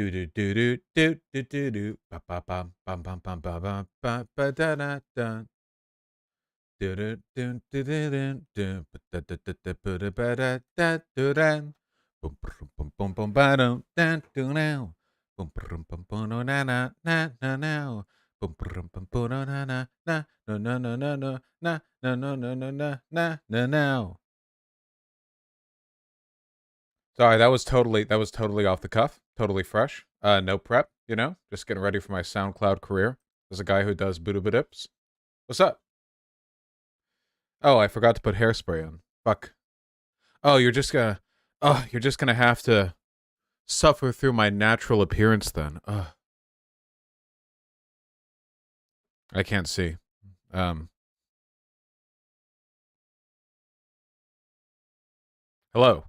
Do do do do do do do do. Ba ba bum bum bum bum ba ba ba ba da da da. Do do do do do do do. Ba da da da da ba da ba da da do da. Bum bum bum bum bum ba dum da do now. Bum bum bum bum no na na na na now. Bum bum bum bum no na na na no no no no no na no no no no na na na now. Sorry, that was totally off the cuff, totally fresh. No prep, just getting ready for my SoundCloud career as a guy who does boodoo-ba-dips. What's up? Oh, I forgot to put hairspray on. Fuck. Oh, you're just gonna have to suffer through my natural appearance then. Ugh. I can't see. Um, Hello.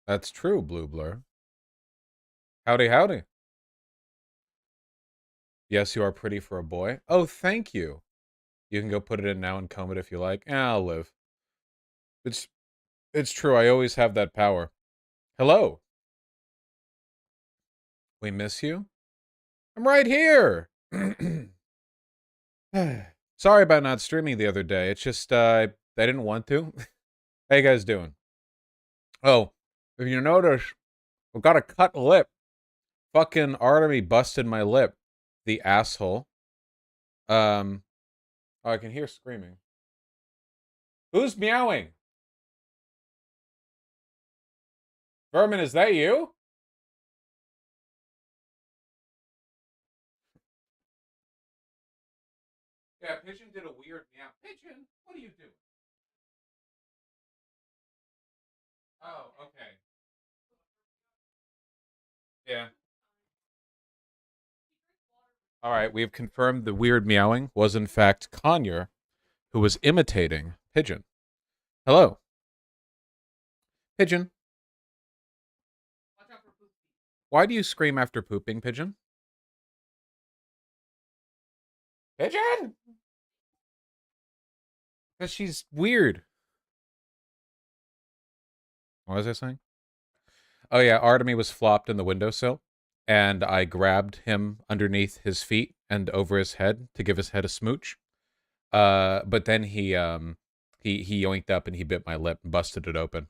That's true, Blue Blur. Howdy, howdy. Yes, you are pretty for a boy. Oh, thank you. You can go put it in now and comb it if you like. I'll live. It's it's true. I always have that power. Hello. We miss you. I'm right here. Sorry about not streaming the other day. It's just I didn't want to. How you guys doing? Oh, if you notice, I've got a cut lip. Fucking Artemy busted my lip. The asshole. Oh, I can hear screaming. Who's meowing? Vermin, is that you? Yeah, Pigeon did a weird meow. Pigeon, what are you doing? Oh, okay. Yeah. All right, we've confirmed the weird meowing was in fact Conyer, who was imitating Pigeon. Hello. Pigeon. Why do you scream after pooping, Pigeon? Pigeon! Because she's weird. What was I saying? Oh, yeah, Artemy was flopped in the windowsill, and I grabbed him underneath his feet and over his head to give his head a smooch. But then he yoinked up and he bit my lip and busted it open.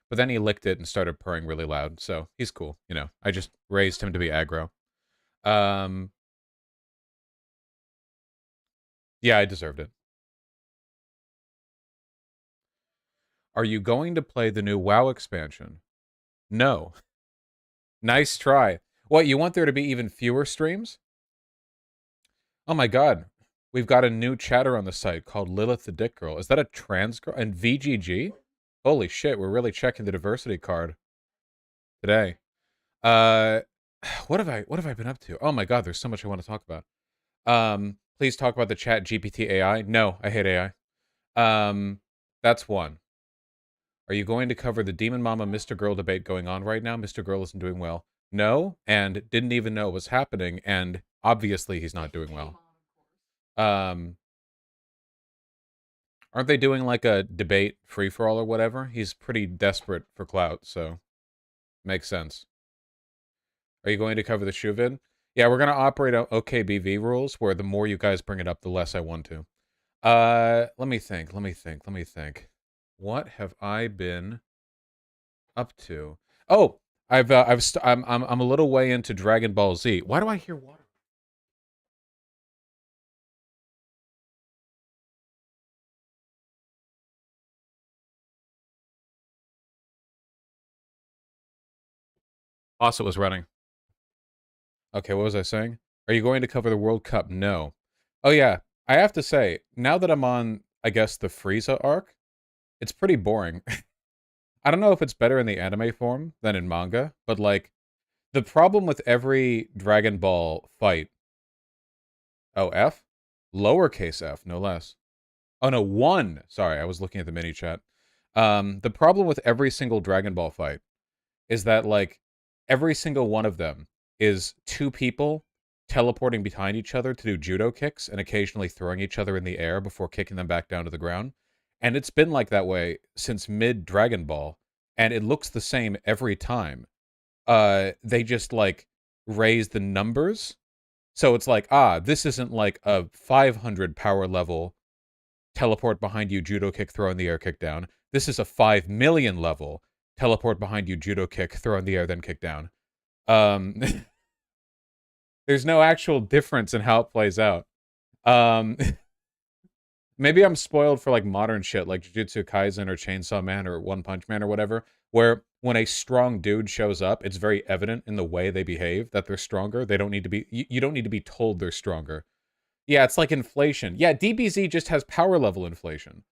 But then he licked it and started purring really loud, so he's cool, I just raised him to be aggro. Yeah, I deserved it. Are you going to play the new WoW expansion? No. Nice try. What, you want there to be even fewer streams? Oh my god. We've got a new chatter on the site called Lilith the Dick Girl. Is that a trans girl? And VGG? Holy shit, we're really checking the diversity card today. What have I been up to? Oh my god, there's so much I want to talk about. Please talk about the chat GPT AI. No, I hate AI. That's one. Are you going to cover the Demon Mama Mr. Girl debate going on right now? Mr. Girl isn't doing well. No, and didn't even know it was happening, and obviously he's not doing well. Aren't they doing like a debate free-for-all or whatever? He's pretty desperate for clout, so makes sense. Are you going to cover the shoe vid? Yeah, we're going to operate on OKBV rules, where the more you guys bring it up, the less I want to. Let me think. What have I been up to? Oh, I'm a little way into Dragon Ball Z. Why do I hear water? Faucet was running. Okay, what was I saying? Are you going to cover the World Cup? No. Oh yeah, I have to say, now that I'm on, I guess, the Frieza arc, it's pretty boring. I don't know if it's better in the anime form than in manga, but like, the problem with every Dragon Ball fight. Oh, F? Lowercase f, no less. Oh no, 1. Sorry, I was looking at the mini chat. The problem with every single Dragon Ball fight is that, like, every single one of them is two people teleporting behind each other to do judo kicks and occasionally throwing each other in the air before kicking them back down to the ground. And it's been like that way since mid Dragon Ball, and it looks the same every time. they just like raise the numbers. So it's like, this isn't like a 500 power level teleport behind you, judo kick, throw in the air, kick down. This is a 5 million level teleport behind you, judo kick, throw in the air, then kick down. There's no actual difference in how it plays out. Maybe I'm spoiled for like modern shit like Jujutsu Kaisen or Chainsaw Man or One Punch Man or whatever, where when a strong dude shows up, it's very evident in the way they behave that they're stronger. They don't need to be, you don't need to be told they're stronger. Yeah, it's like inflation. Yeah, DBZ just has power level inflation.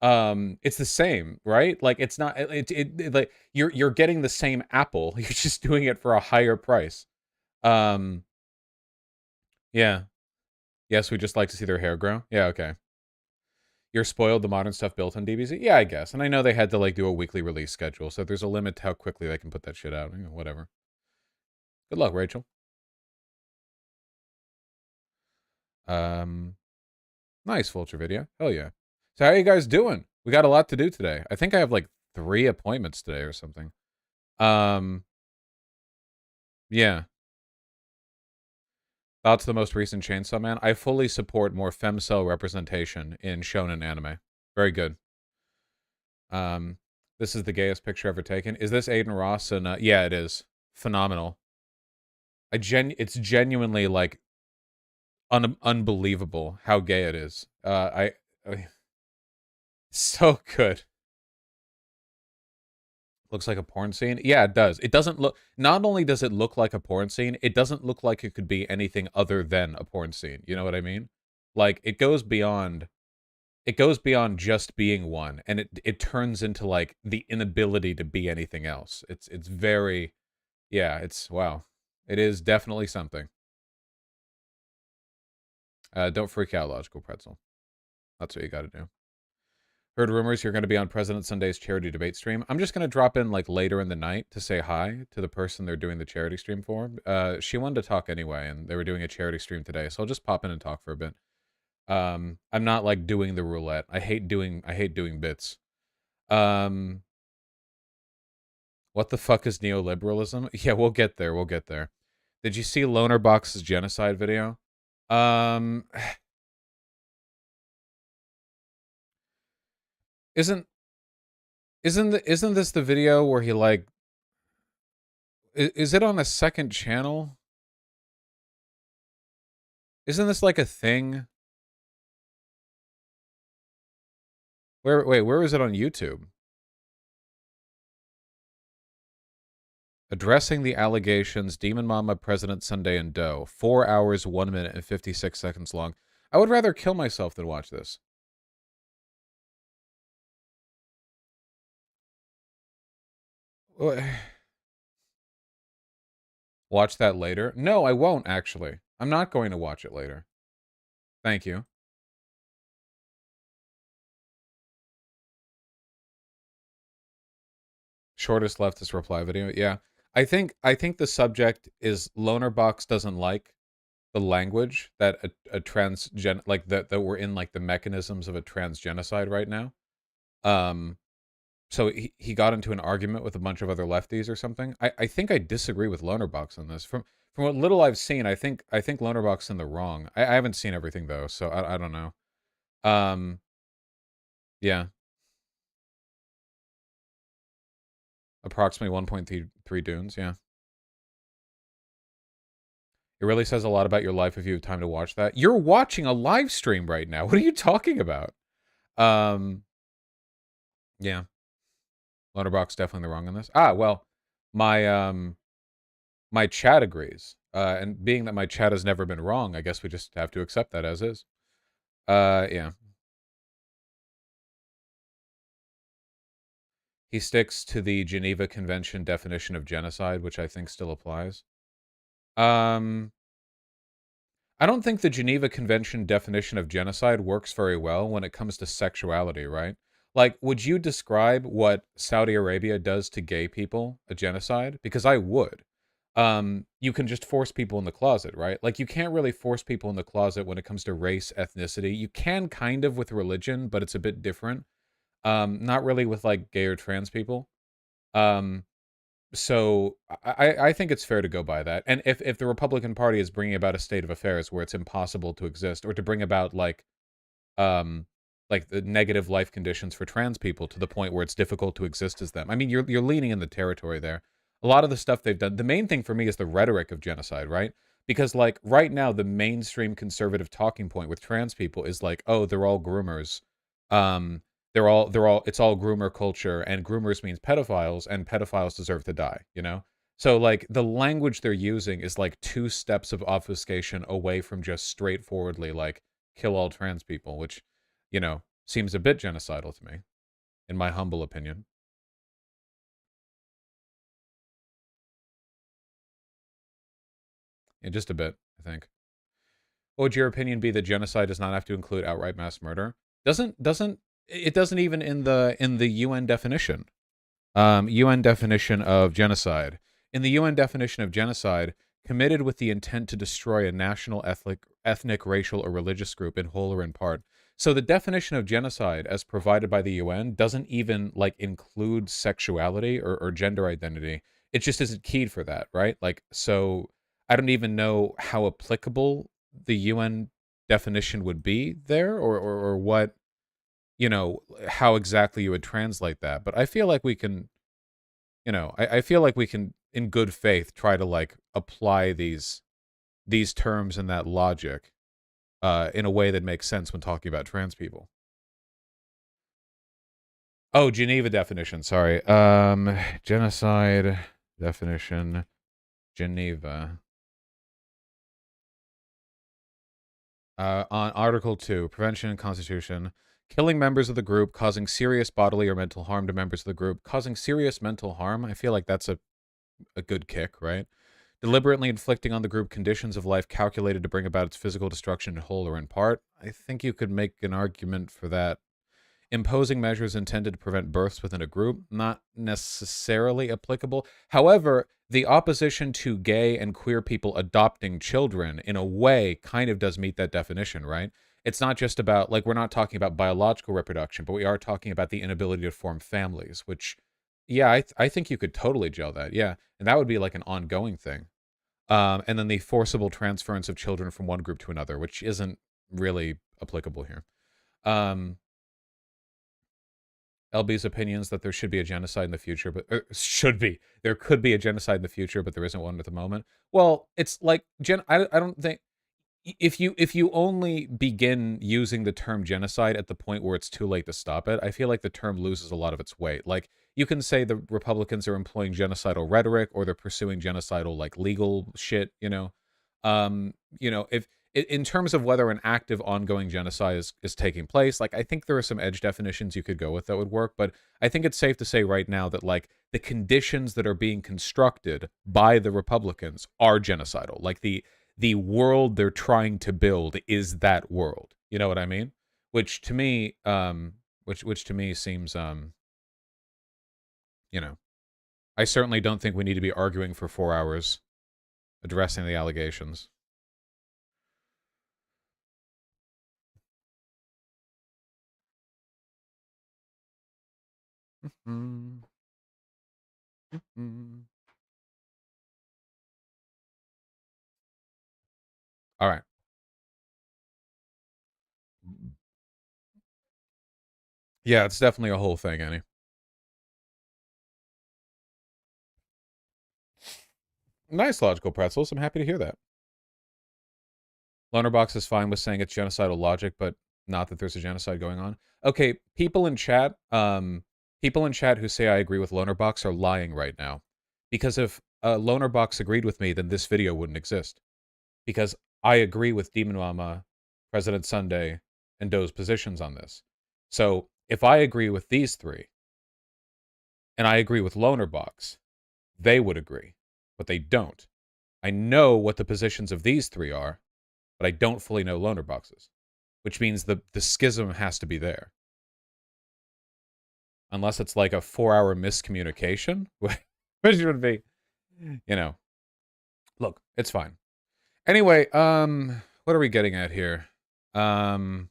It's the same, right? Like it's not, like you're getting the same apple. You're just doing it for a higher price. Um, yeah. Yes, we just like to see their hair grow. Yeah, okay. You're spoiled the modern stuff built on DBZ? Yeah, I guess. And I know they had to like do a weekly release schedule, so there's a limit to how quickly they can put that shit out. You know, whatever. Good luck, Rachel. Nice Vulture video. Hell yeah. So how are you guys doing? We got a lot to do today. I think I have like 3 appointments today or something. Yeah. Thoughts the most recent Chainsaw Man? I fully support more femcel representation in shonen anime. Very good. This is the gayest picture ever taken. Is this Aiden Ross? And yeah, it is. Phenomenal. It's genuinely like unbelievable how gay it is. So good. Looks like a porn scene. Yeah, it does. It doesn't look. Not only does it look like a porn scene, it doesn't look like it could be anything other than a porn scene. You know what I mean? Like it goes beyond. It goes beyond just being one, and it turns into like the inability to be anything else. It's very, yeah. It's wow. It is definitely something. Don't freak out, Logical Pretzel. That's what you got to do. Heard rumors you're going to be on President Sunday's charity debate stream. I'm just going to drop in like later in the night to say hi to the person they're doing the charity stream for. She wanted to talk anyway, and they were doing a charity stream today, so I'll just pop in and talk for a bit. I'm not like doing the roulette. I hate doing bits. What the fuck is neoliberalism? Yeah, we'll get there. We'll get there. Did you see Loner Box's genocide video? Isn't this the video where he like is it on a second channel? Isn't this like a thing? Where is it on YouTube? Addressing the allegations, Demon Mama, President Sunday, and Doe. 4 hours, 1 minute, and 56 seconds long. I would rather kill myself than watch this. Watch that later? No, I won't, actually. I'm not going to watch it later. Thank you. Shortest leftist reply video. Yeah. I think the subject is Loner Box doesn't like the language that a transgen like that we're in like the mechanisms of a transgenocide right now. So he got into an argument with a bunch of other lefties or something. I think I disagree with Lonerbox on this. From what little I've seen, I think Lonerbox in the wrong. I haven't seen everything though, so I don't know. Yeah. Approximately 1.3 dunes, yeah. It really says a lot about your life if you have time to watch that. You're watching a live stream right now. What are you talking about? Yeah. Lonerbox definitely the wrong on this. Well, my chat agrees. And being that my chat has never been wrong, I guess we just have to accept that as is. Yeah. He sticks to the Geneva Convention definition of genocide, which I think still applies. I don't think the Geneva Convention definition of genocide works very well when it comes to sexuality, right? Like, would you describe what Saudi Arabia does to gay people a genocide? Because I would. You can just force people in the closet, right? Like, you can't really force people in the closet when it comes to race, ethnicity. You can kind of with religion, but it's a bit different. Not really with, like, gay or trans people. So I think it's fair to go by that. And if the Republican Party is bringing about a state of affairs where it's impossible to exist, or to bring about um the negative life conditions for trans people to the point where it's difficult to exist as them. I mean, you're leaning in the territory there. A lot of the stuff they've done, the main thing for me is the rhetoric of genocide, right? Because like right now, the mainstream conservative talking point with trans people is like, oh, they're all groomers. They're all it's all groomer culture, and groomers means pedophiles, and pedophiles deserve to die, you know? So like the language they're using is like two steps of obfuscation away from just straightforwardly like kill all trans people, which, seems a bit genocidal to me, in my humble opinion. Yeah, just a bit, I think. What would your opinion be that genocide does not have to include outright mass murder? Doesn't it doesn't even in the UN definition. UN definition of genocide. In the UN definition of genocide, committed with the intent to destroy a national, ethnic, racial, or religious group in whole or in part. So the definition of genocide, as provided by the UN, doesn't even like include sexuality or gender identity. It just isn't keyed for that, right? Like, so I don't even know how applicable the UN definition would be there, or what, how exactly you would translate that. But I feel like we can, I feel like we can, in good faith, try to like apply these terms and that logic in a way that makes sense when talking about trans people. Oh, Geneva definition. Sorry. Genocide definition. Geneva. On Article 2, Prevention and Constitution. Killing members of the group, causing serious bodily or mental harm to members of the group. Causing serious mental harm. I feel like that's a good kick, right? Deliberately inflicting on the group conditions of life calculated to bring about its physical destruction in whole or in part. I think you could make an argument for that. Imposing measures intended to prevent births within a group, not necessarily applicable. However, the opposition to gay and queer people adopting children, in a way, kind of does meet that definition, right? It's not just about, like, we're not talking about biological reproduction, but we are talking about the inability to form families, which, yeah, I think you could totally gel that, yeah. And that would be like an ongoing thing. And then the forcible transference of children from one group to another, which isn't really applicable here. Um, LB's opinions that there should be a genocide in the future, but should be. There could be a genocide in the future, but there isn't one at the moment. Well, it's like I don't think if you only begin using the term genocide at the point where it's too late to stop it, I feel like the term loses a lot of its weight. Like you can say the Republicans are employing genocidal rhetoric or they're pursuing genocidal like legal shit, if in terms of whether an active ongoing genocide is taking place, like I think there are some edge definitions you could go with that would work, but I think it's safe to say right now that like the conditions that are being constructed by the Republicans are genocidal. Like the world they're trying to build is that world. You know what I mean? Which to me, which to me seems, you know, I certainly don't think we need to be arguing for 4 hours addressing the allegations. Mm-hmm. Mm-hmm. All right. Yeah, it's definitely a whole thing, Annie. Nice logical pretzels. I'm happy to hear that. Lonerbox is fine with saying it's genocidal logic, but not that there's a genocide going on. Okay, people in chat who say I agree with Lonerbox are lying right now. Because if Lonerbox agreed with me, then this video wouldn't exist. Because I agree with Demon Mama, President Sunday, and Doe's positions on this. So if I agree with these three, and I agree with Lonerbox, they would agree. But they don't. I know what the positions of these three are, but I don't fully know loaner boxes, which means the schism has to be there. Unless it's like a 4 hour miscommunication, which would be, you know, look, it's fine. Anyway, what are we getting at here? Um,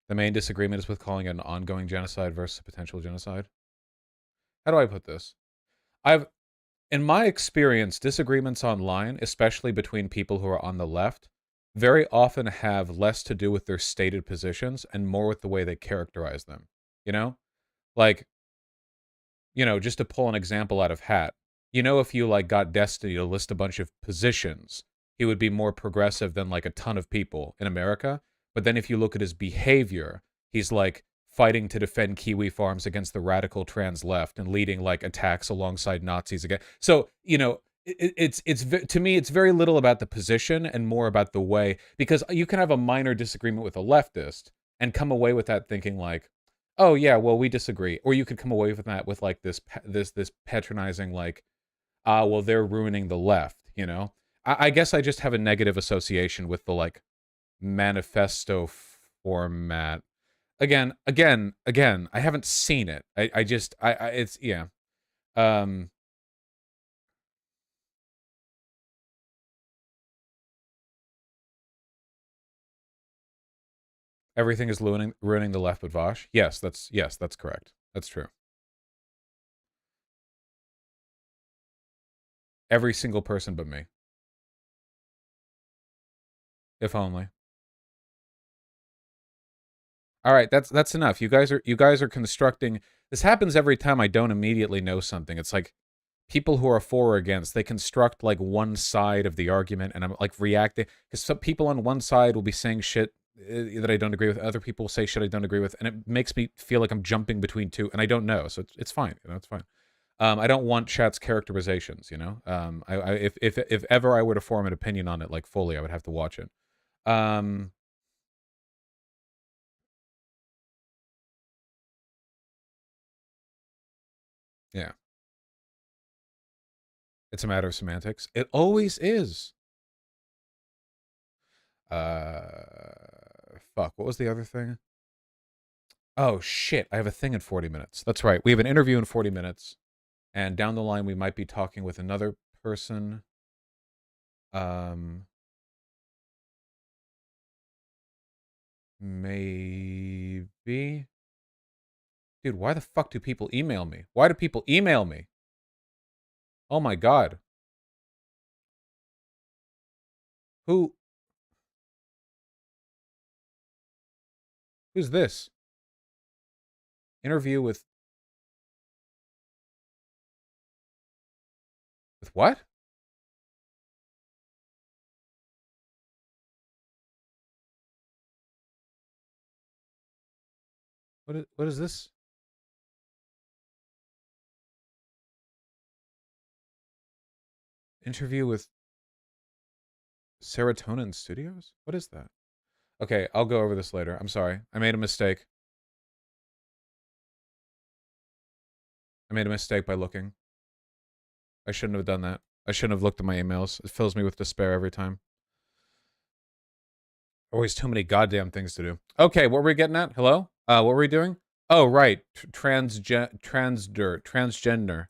The main disagreement is with calling it an ongoing genocide versus a potential genocide. How do I put this? I've, in my experience, disagreements online, especially between people who are on the left, very often have less to do with their stated positions and more with the way they characterize them. You know? Like, just to pull an example out of hat, if you like got Destiny to list a bunch of positions, he would be more progressive than like a ton of people in America. But then if you look at his behavior, he's like fighting to defend Kiwi farms against the radical trans left and leading like attacks alongside Nazis again. So, it's to me, it's very little about the position and more about the way, because you can have a minor disagreement with a leftist and come away with that thinking like, oh yeah, well we disagree, or you could come away with that with like this patronizing like, well they're ruining the left. I guess I just have a negative association with the like manifesto format. Again, I haven't seen it. I just it's yeah. Um, Everything is ruining the left but Vosh. Yes, that's correct. That's true. Every single person but me. If only. All right, that's enough. You guys are constructing. This happens every time I don't immediately know something. It's like people who are for or against, they construct like one side of the argument, and I'm like reacting because some people on one side will be saying shit that I don't agree with. Other people say shit I don't agree with, and it makes me feel like I'm jumping between two, and I don't know. So it's fine. It's fine. I don't want chat's characterizations. If ever I were to form an opinion on it like fully, I would have to watch it. Um, yeah, it's a matter of semantics. It always is. Fuck. What was the other thing? Oh shit! I have a thing in 40 minutes. That's right. We have an interview in 40 minutes, and down the line we might be talking with another person. Maybe. Dude, why the fuck do people email me? Why do people email me? Oh my god. Who? Who's this? Interview with what? What is this? Interview with Serotonin Studios? What is that? Okay, I'll go over this later. I'm sorry. I made a mistake. I made a mistake by looking. I shouldn't have done that. I shouldn't have looked at my emails. It fills me with despair every time. Always too many goddamn things to do. Okay, what were we getting at? Hello? What were we doing? Oh, right. Transgender. Transgender?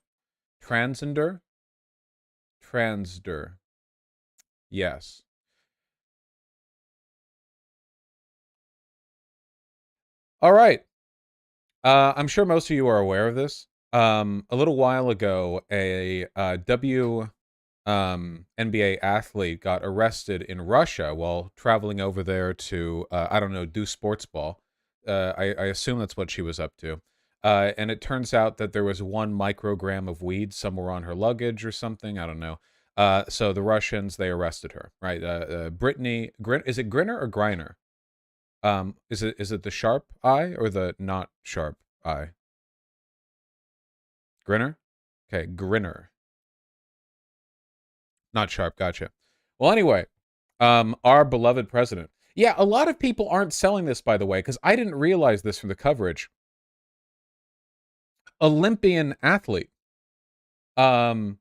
Transder. Yes. All right. I'm sure most of you are aware of this. A little while ago, a NBA athlete got arrested in Russia while traveling over there to, I don't know, do sports ball. I assume that's what she was up to. And it turns out that there was 1 microgram of weed somewhere on her luggage or something. I don't know. So the Russians, they arrested her, right? Brittany, is it Grinner or Griner? Is it the sharp eye or the not sharp eye? Grinner? Okay, Grinner. Not sharp, gotcha. Well, anyway, our beloved president. Yeah, a lot of people aren't selling this, by the way, because I didn't realize this from the coverage. Olympian athlete. Griner?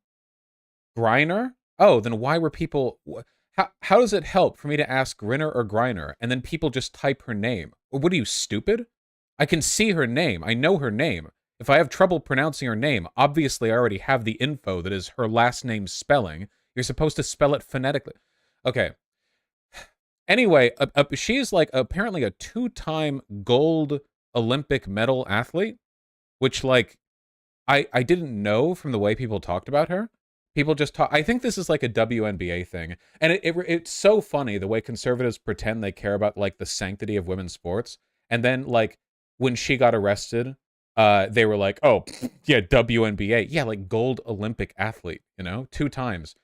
Oh, then why were people... How does it help for me to ask Grinner or Griner, and then people just type her name? What are you, stupid? I can see her name. I know her name. If I have trouble pronouncing her name, obviously I already have the info that is her last name spelling. You're supposed to spell it phonetically. Okay. Anyway, she's like apparently a 2-time gold Olympic medal athlete, which like I didn't know from the way people talked about her. People just talk. I think this is like a WNBA thing, and it's so funny the way conservatives pretend they care about like the sanctity of women's sports, and then like when she got arrested, they were like, "Oh, yeah, WNBA, yeah, like gold Olympic athlete, 2 times."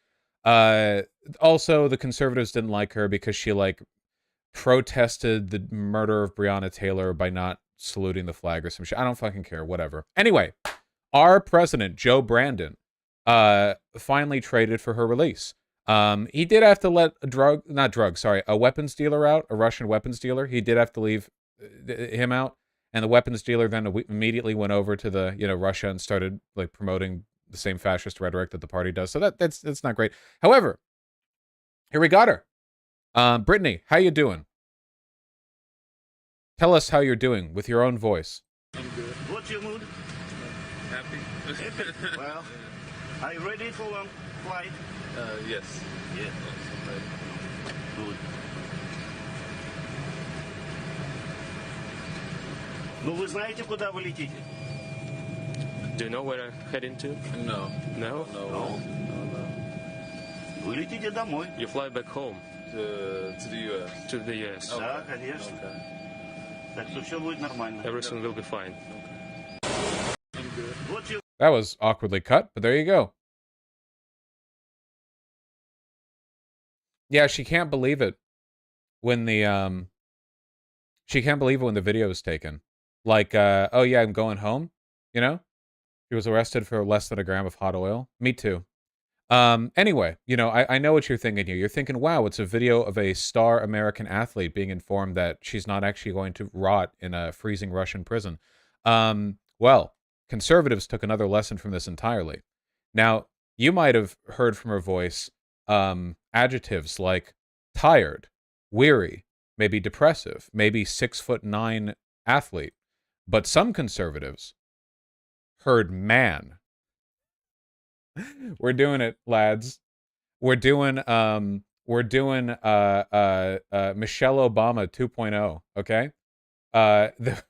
Uh, Also, the conservatives didn't like her because she like protested the murder of Breonna Taylor by not saluting the flag or some shit. I don't fucking care. Whatever. Anyway, our president, Joe Brandon, finally traded for her release. He did have to let a weapons dealer out, a Russian weapons dealer. He did have to leave him out, and the weapons dealer then immediately went over to the Russia and started like promoting the same fascist rhetoric that the party does. So that's not great. However, here we got her. Brittany, how you doing? Tell us how you're doing with your own voice. I'm good. What's your mood? Happy? Happy? Well, are you ready for long flight? Yes. Yeah. Good. Ну, вы знаете, куда вы летите? Do you know where I'm heading to? No. No? No. Вы летите домой. You fly back home To the U.S. to the US. Oh. Да, конечно. Okay. Так что все будет нормально. Everything will be fine. I'm good. What's your... That was awkwardly cut, but there you go. Yeah, she can't believe it when the video was taken. Like, oh yeah, I'm going home. She was arrested for less than a gram of hot oil. Me too. Anyway, I know what you're thinking here. You're thinking, wow, it's a video of a star American athlete being informed that she's not actually going to rot in a freezing Russian prison. Well, conservatives took another lesson from this entirely. Now, you might have heard from her voice adjectives like tired, weary, maybe depressive, maybe 6'9" athlete. But some conservatives heard man. We're doing it, lads. We're doing Michelle Obama 2.0, okay? There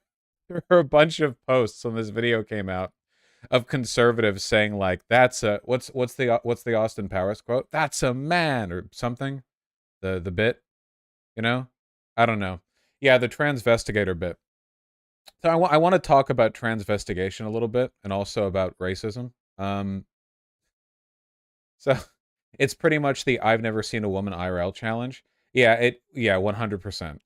were a bunch of posts when this video came out of conservatives saying like that's a what's the Austin Powers quote? That's a man or something. The bit, I don't know. Yeah, the transvestigator bit. So I want to talk about transvestigation a little bit and also about racism. So it's pretty much the I've never seen a woman IRL challenge. Yeah, 100%.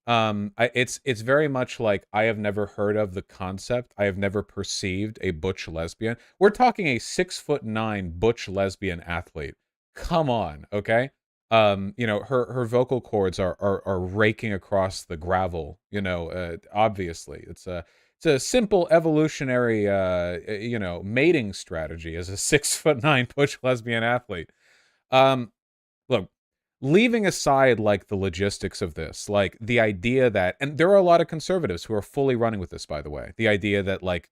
It's very much like I have never heard of the concept. I have never perceived a butch lesbian. We're talking a 6'9" butch lesbian athlete. Come on, okay? Her vocal cords are raking across the gravel. Obviously, it's a simple evolutionary mating strategy as a 6'9" butch lesbian athlete. Look, leaving aside like the logistics of this, like the idea that, and there are a lot of conservatives who are fully running with this, by the way, the idea that like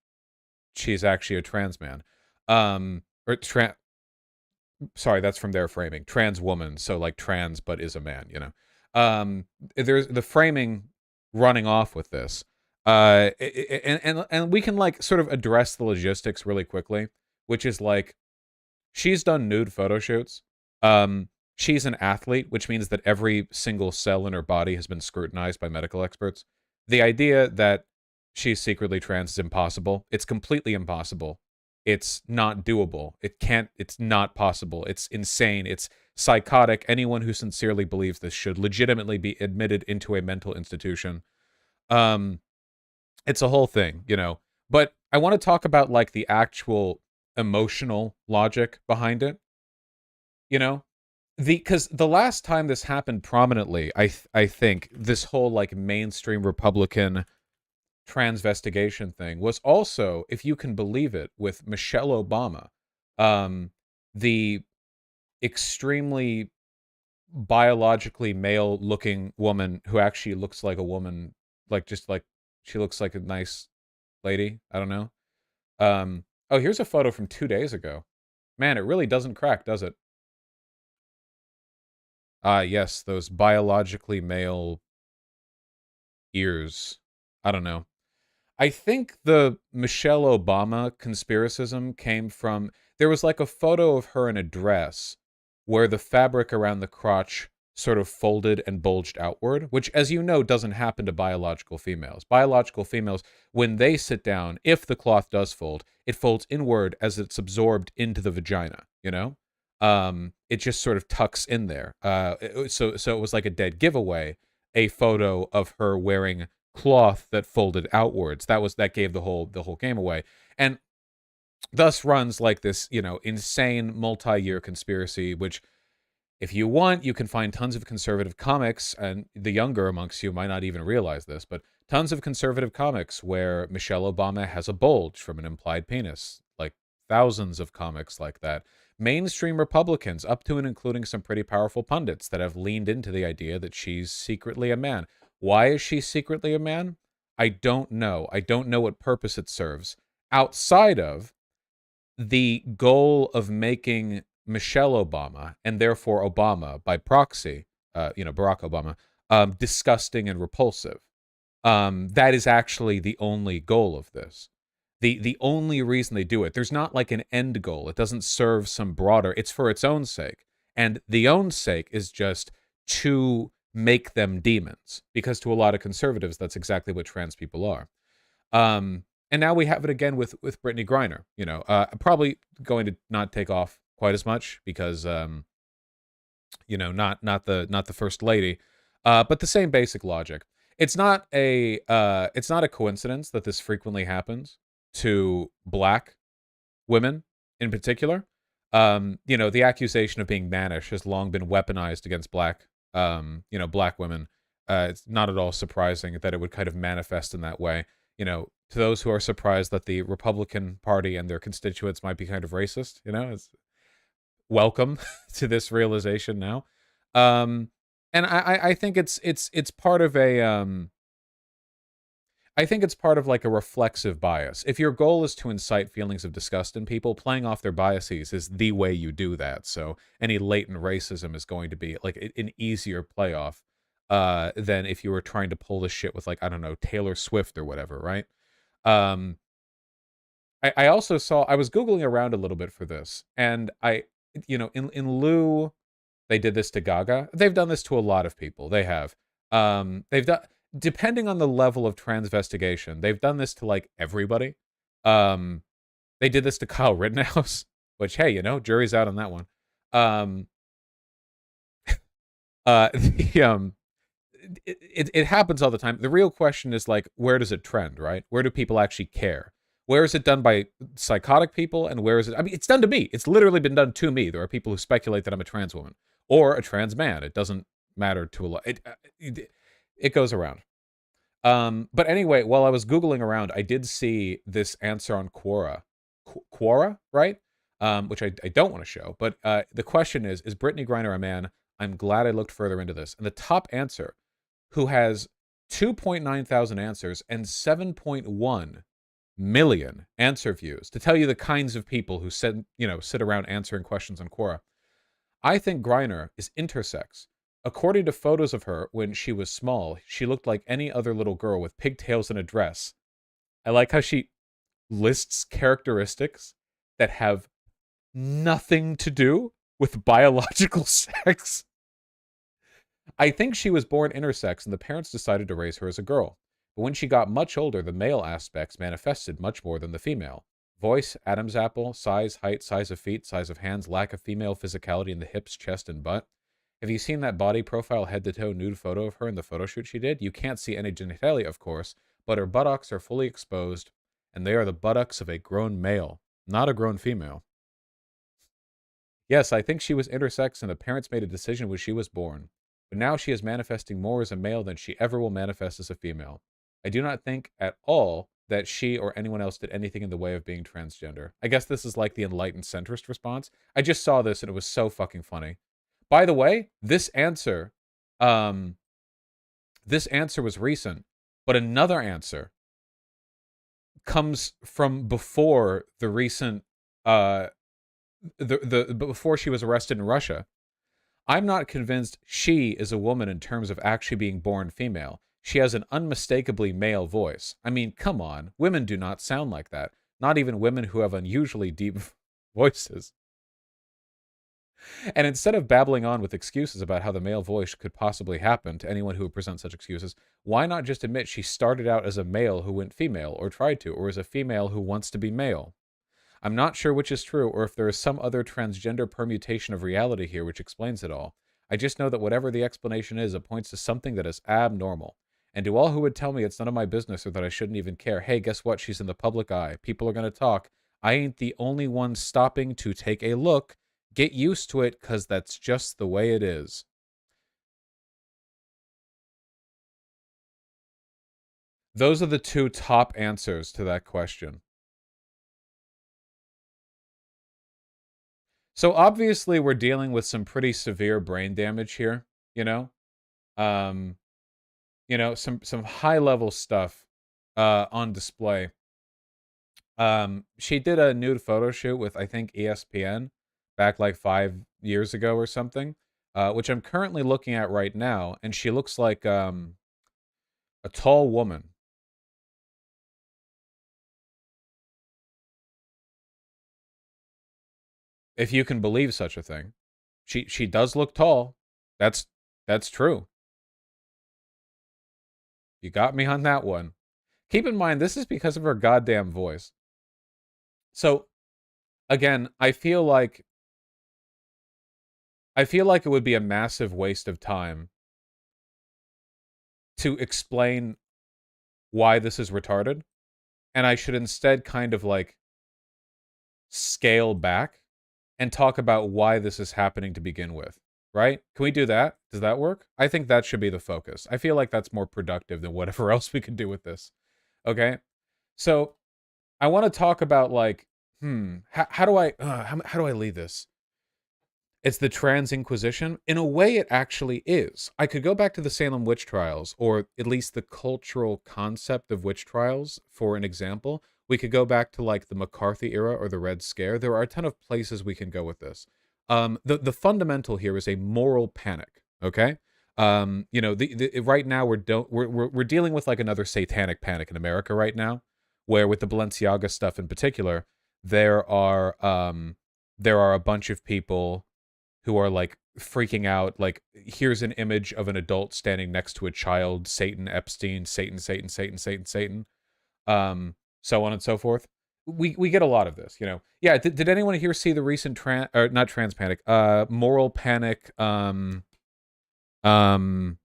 she's actually a trans man, or sorry, that's from their framing, trans woman, so like trans but is a man, there's the framing running off with this, and we can like sort of address the logistics really quickly, which is like she's done nude photo shoots. She's an athlete, which means that every single cell in her body has been scrutinized by medical experts. The idea that she's secretly trans is impossible. It's completely impossible. It's not doable. It's not possible. It's insane. It's psychotic. Anyone who sincerely believes this should legitimately be admitted into a mental institution. It's a whole thing, But I want to talk about like the actual emotional logic behind it. Because the last time this happened prominently, I think this whole like mainstream Republican transvestigation thing was also, if you can believe it, with Michelle Obama, the extremely biologically male looking woman who actually looks like a woman, like just like she looks like a nice lady. I don't know. Oh, here's a photo from 2 days ago. Man, it really doesn't crack, does it? Yes, those biologically male ears. I don't know. I think the Michelle Obama conspiracism came from there was like a photo of her in a dress where the fabric around the crotch sort of folded and bulged outward, which, as you know, doesn't happen to biological females. Biological females, when they sit down, if the cloth does fold, it folds inward as it's absorbed into the vagina, you know? It just sort of tucks in there. So it was like a dead giveaway, a photo of her wearing cloth that folded outwards. That gave the whole game away. And thus runs like this, insane multi-year conspiracy, which if you want, you can find tons of conservative comics, and the younger amongst you might not even realize this, but tons of conservative comics where Michelle Obama has a bulge from an implied penis, like thousands of comics like that. Mainstream Republicans, up to and including some pretty powerful pundits that have leaned into the idea that she's secretly a man. Why is she secretly a man? I don't know. I don't know what purpose it serves outside of the goal of making Michelle Obama, and therefore Obama by proxy, Barack Obama, disgusting and repulsive. That is actually the only goal of this. The only reason they do it. There's not like an end goal. It doesn't serve some broader. It's for its own sake. And the own sake is just to make them demons. Because to a lot of conservatives, that's exactly what trans people are. And now we have it again with Brittany Griner. Probably going to not take off quite as much because not the first lady, but the same basic logic. It's not a coincidence that this frequently happens to black women in particular. The accusation of being mannish has long been weaponized against black women. It's not at all surprising that it would kind of manifest in that way. To those who are surprised that the Republican Party and their constituents might be kind of racist, it's welcome to this realization now. And I think it's part of I think it's part of like a reflexive bias. If your goal is to incite feelings of disgust in people, playing off their biases is the way you do that. So any latent racism is going to be like an easier playoff than if you were trying to pull this shit with, like, I don't know, Taylor Swift or whatever, right? Um, I also saw, I was Googling around a little bit for this, and in lieu, they did this to Gaga. They've done this to a lot of people. They have. They've done, depending on the level of transvestigation, they've done this to like everybody. They did this to Kyle Rittenhouse, which, hey, jury's out on that one. It happens all the time. The real question is, like, where does it trend, right? Where do people actually care? Where is it done by psychotic people, and where is it? I mean, it's done to me. It's literally been done to me. There are people who speculate that I'm a trans woman or a trans man. It doesn't matter to a lot. It goes around. But anyway, while I was Googling around, I did see this answer on Quora. Quora, right? Which I don't want to show. But the question is Brittany Griner a man? I'm glad I looked further into this. And the top answer, who has 2.9 thousand answers and 7.1 million answer views, to tell you the kinds of people who sit around answering questions on Quora. I think Griner is intersex. According to photos of her when she was small, she looked like any other little girl with pigtails and a dress. I like how she lists characteristics that have nothing to do with biological sex. I think she was born intersex and the parents decided to raise her as a girl. But when she got much older, the male aspects manifested much more than the female. Voice, Adam's apple, size, height, size of feet, size of hands, lack of female physicality in the hips, chest, and butt. Have you seen that body profile head to toe nude photo of her in the photo shoot she did? You can't see any genitalia, of course, but her buttocks are fully exposed, and they are the buttocks of a grown male, not a grown female. Yes, I think she was intersex and the parents made a decision when she was born. But now she is manifesting more as a male than she ever will manifest as a female. I do not think at all that she or anyone else did anything in the way of being transgender. I guess this is like the enlightened centrist response. I just saw this and it was so fucking funny. By the way, this answer was recent, but another answer comes from before the recent before she was arrested in Russia. I'm not convinced she is a woman in terms of actually being born female. She has an unmistakably male voice. I mean, come on. Women do not sound like that. Not even women who have unusually deep voices. And instead of babbling on with excuses about how the male voice could possibly happen to anyone who would present such excuses, why not just admit she started out as a male who went female, or tried to, or as a female who wants to be male? I'm not sure which is true, or if there is some other transgender permutation of reality here which explains it all. I just know that whatever the explanation is, it points to something that is abnormal. And to all who would tell me it's none of my business or that I shouldn't even care, hey, guess what? She's in the public eye. People are going to talk. I ain't the only one stopping to take a look. Get used to it, because that's just the way it is. Those are the two top answers to that question. So obviously we're dealing with some pretty severe brain damage here, you know? Um, some high level stuff on display. She did a nude photo shoot with, I think, ESPN back like 5 years ago or something, which I'm currently looking at right now, and she looks like a tall woman. If you can believe such a thing. She does look tall. That's true. You got me on that one. Keep in mind, this is because of her goddamn voice. So, again, I feel like it would be a massive waste of time to explain why this is retarded, and I should instead kind of like scale back and talk about why this is happening to begin with, right? Can we do that? Does that work? I think that should be the focus. I feel like that's more productive than whatever else we can do with this. Okay? So, I want to talk about like, how do I lead this? It's the Trans Inquisition. In a way, it actually is. I could go back to the Salem witch trials, or at least the cultural concept of witch trials, for an example. We could go back to like the McCarthy era or the Red Scare. There are a ton of places we can go with this. The fundamental here is a moral panic. Okay, right now we're dealing with like another satanic panic in America right now, where with the Balenciaga stuff in particular, there are a bunch of people who are like freaking out, like, here's an image of an adult standing next to a child, Satan, Epstein, Satan, Satan, Satan, Satan, Satan, so on and so forth. We get a lot of this, you know. Yeah, did anyone here see the recent not trans panic, moral panic, um, some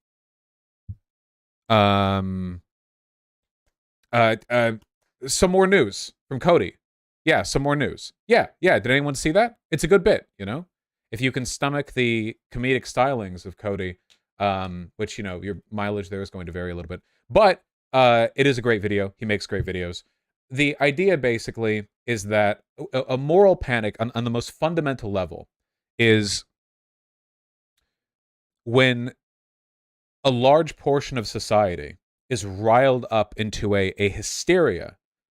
more news from Cody. Yeah, some more news. Yeah. Did anyone see that? It's a good bit, you know? If you can stomach the comedic stylings of Cody, which, you know, your mileage there is going to vary a little bit. But it is a great video. He makes great videos. The idea basically is that a moral panic on the most fundamental level is when a large portion of society is riled up into a hysteria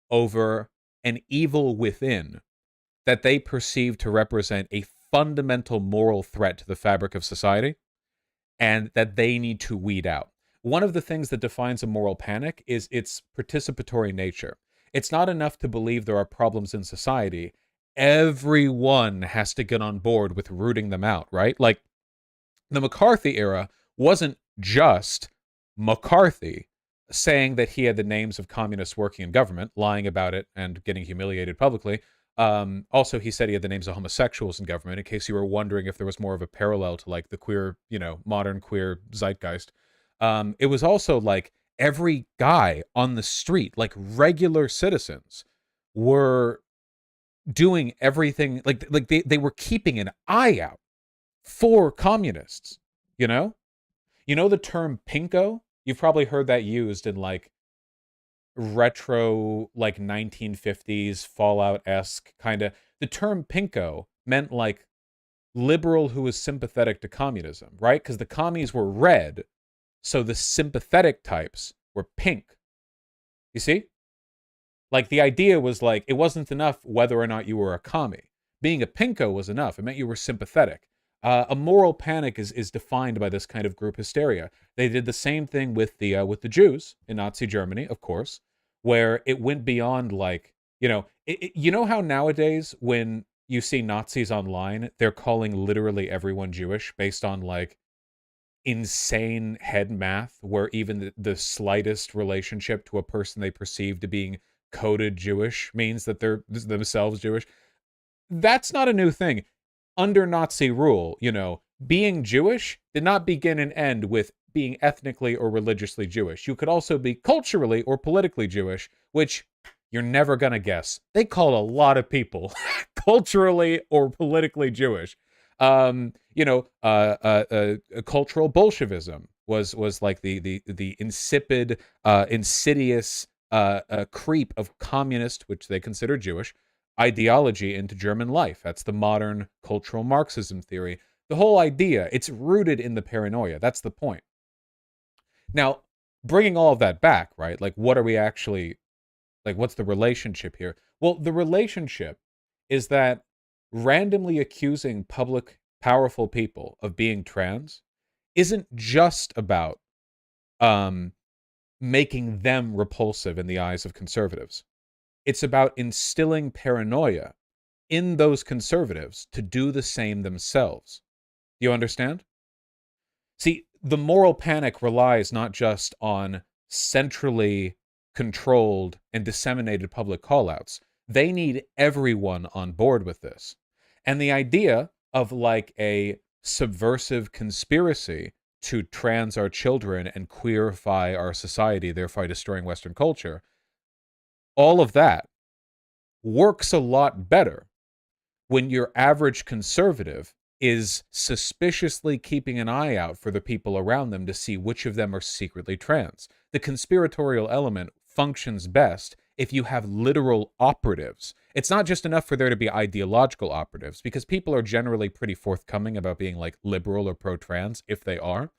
over an evil within that they perceive to represent a fundamental moral threat to the fabric of society, and that they need to weed out. One of the things that defines a moral panic is its participatory nature. It's not enough to believe there are problems in society. Everyone has to get on board with rooting them out, right? Like, the McCarthy era wasn't just McCarthy saying that he had the names of communists working in government, lying about it and getting humiliated publicly. Also, he said he had the names of homosexuals in government, in case you were wondering if there was more of a parallel to like the queer, you know, modern queer zeitgeist. It was also like every guy on the street, like regular citizens, were doing everything, like they were keeping an eye out for communists, you know? You know the term pinko? You've probably heard that used in like retro, like 1950s Fallout-esque kind of. The term pinko meant like liberal who was sympathetic to communism, right? Because the commies were red, so the sympathetic types were pink. You see? Like, the idea was like, it wasn't enough whether or not you were a commie. Being a pinko was enough. It meant you were sympathetic. A moral panic is defined by this kind of group hysteria. They did the same thing with the Jews in Nazi Germany, of course, where it went beyond like, you know how nowadays when you see Nazis online, they're calling literally everyone Jewish based on like insane head math, where even the slightest relationship to a person they perceive to being coded Jewish means that they're themselves Jewish. That's not a new thing. Under Nazi rule, being Jewish did not begin and end with being ethnically or religiously Jewish. You could also be culturally or politically Jewish, which you're never going to guess. They called a lot of people culturally or politically Jewish. Cultural Bolshevism was like the insipid, insidious creep of communist, which they consider Jewish, ideology into German life. That's the modern cultural Marxism theory. The whole idea, it's rooted in the paranoia. That's the point. Now, bringing all of that back, right? Like, what are we actually, like, what's the relationship here? Well, the relationship is that randomly accusing public, powerful people of being trans isn't just about making them repulsive in the eyes of conservatives. It's about instilling paranoia in those conservatives to do the same themselves. Do you understand? See, the moral panic relies not just on centrally controlled and disseminated public callouts. They need everyone on board with this. And the idea of like a subversive conspiracy to trans our children and queerify our society, thereby destroying Western culture, all of that works a lot better when your average conservative is suspiciously keeping an eye out for the people around them to see which of them are secretly trans. The conspiratorial element functions best if you have literal operatives. It's not just enough for there to be ideological operatives, because people are generally pretty forthcoming about being like liberal or pro-trans if they are.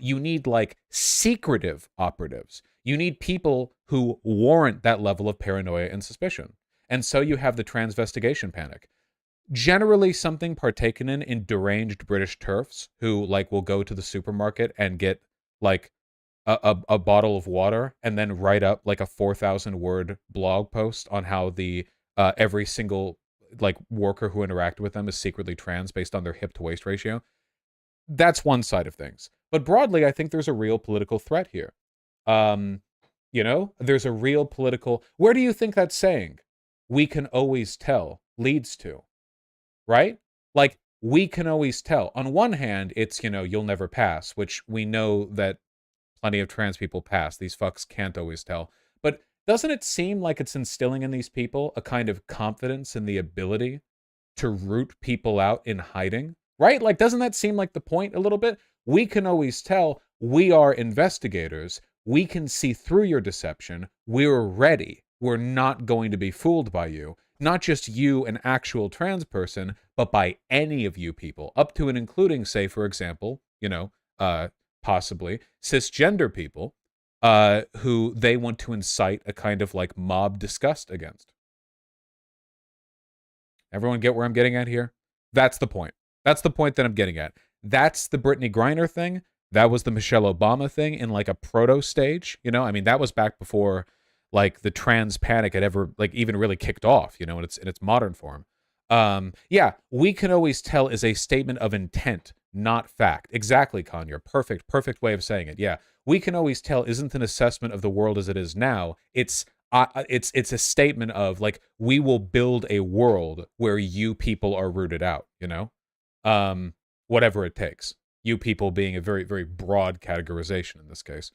You need like secretive operatives. You need people who warrant that level of paranoia and suspicion. And so you have the transvestigation panic. Generally something partaken in deranged British TERFs who like will go to the supermarket and get like a bottle of water and then write up like a 4,000 word blog post on how the every single like worker who interacted with them is secretly trans based on their hip to waist ratio. That's one side of things. But broadly, I think there's a real political threat here. There's a real political... Where do you think that saying, "we can always tell," leads to? Right? Like, we can always tell. On one hand, it's, you'll never pass, which we know that plenty of trans people pass. These fucks can't always tell. But doesn't it seem like it's instilling in these people a kind of confidence in the ability to root people out in hiding? Right? Like, doesn't that seem like the point a little bit? We can always tell. We are investigators. We can see through your deception. We're ready. We're not going to be fooled by you. Not just you, an actual trans person, but by any of you people, up to and including, say, for example, possibly cisgender people, who they want to incite a kind of like mob disgust against. Everyone get where I'm getting at here? That's the point. That's the point that I'm getting at. That's the Brittany Griner thing. That was the Michelle Obama thing in like a proto stage. That was back before like the trans panic had ever like even really kicked off, in its modern form. We can always tell is a statement of intent, not fact. Exactly, Kanye. Perfect way of saying it. Yeah, we can always tell isn't an assessment of the world as it is now. It's a statement of like, we will build a world where you people are rooted out. Whatever it takes. You people being a very, very broad categorization in this case.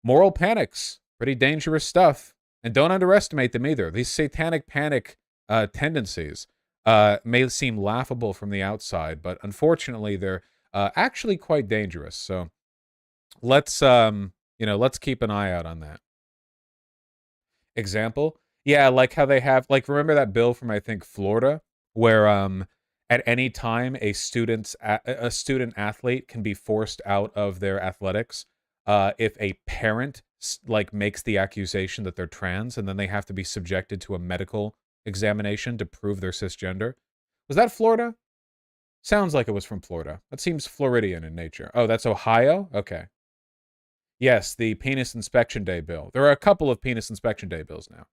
Moral panics, pretty dangerous stuff. And don't underestimate them either. These satanic panic tendencies may seem laughable from the outside, but unfortunately they're actually quite dangerous. So let's keep an eye out on that. Example? Yeah, like how they have, like, remember that bill from, I think, Florida, where at any time a student athlete can be forced out of their athletics if a parent like makes the accusation that they're trans, and then they have to be subjected to a medical examination to prove they're cisgender. Was that Florida? Sounds like it was from Florida. That seems Floridian in nature. Oh, that's Ohio? Okay. Yes, the Penis Inspection Day bill. There are a couple of Penis Inspection Day bills now.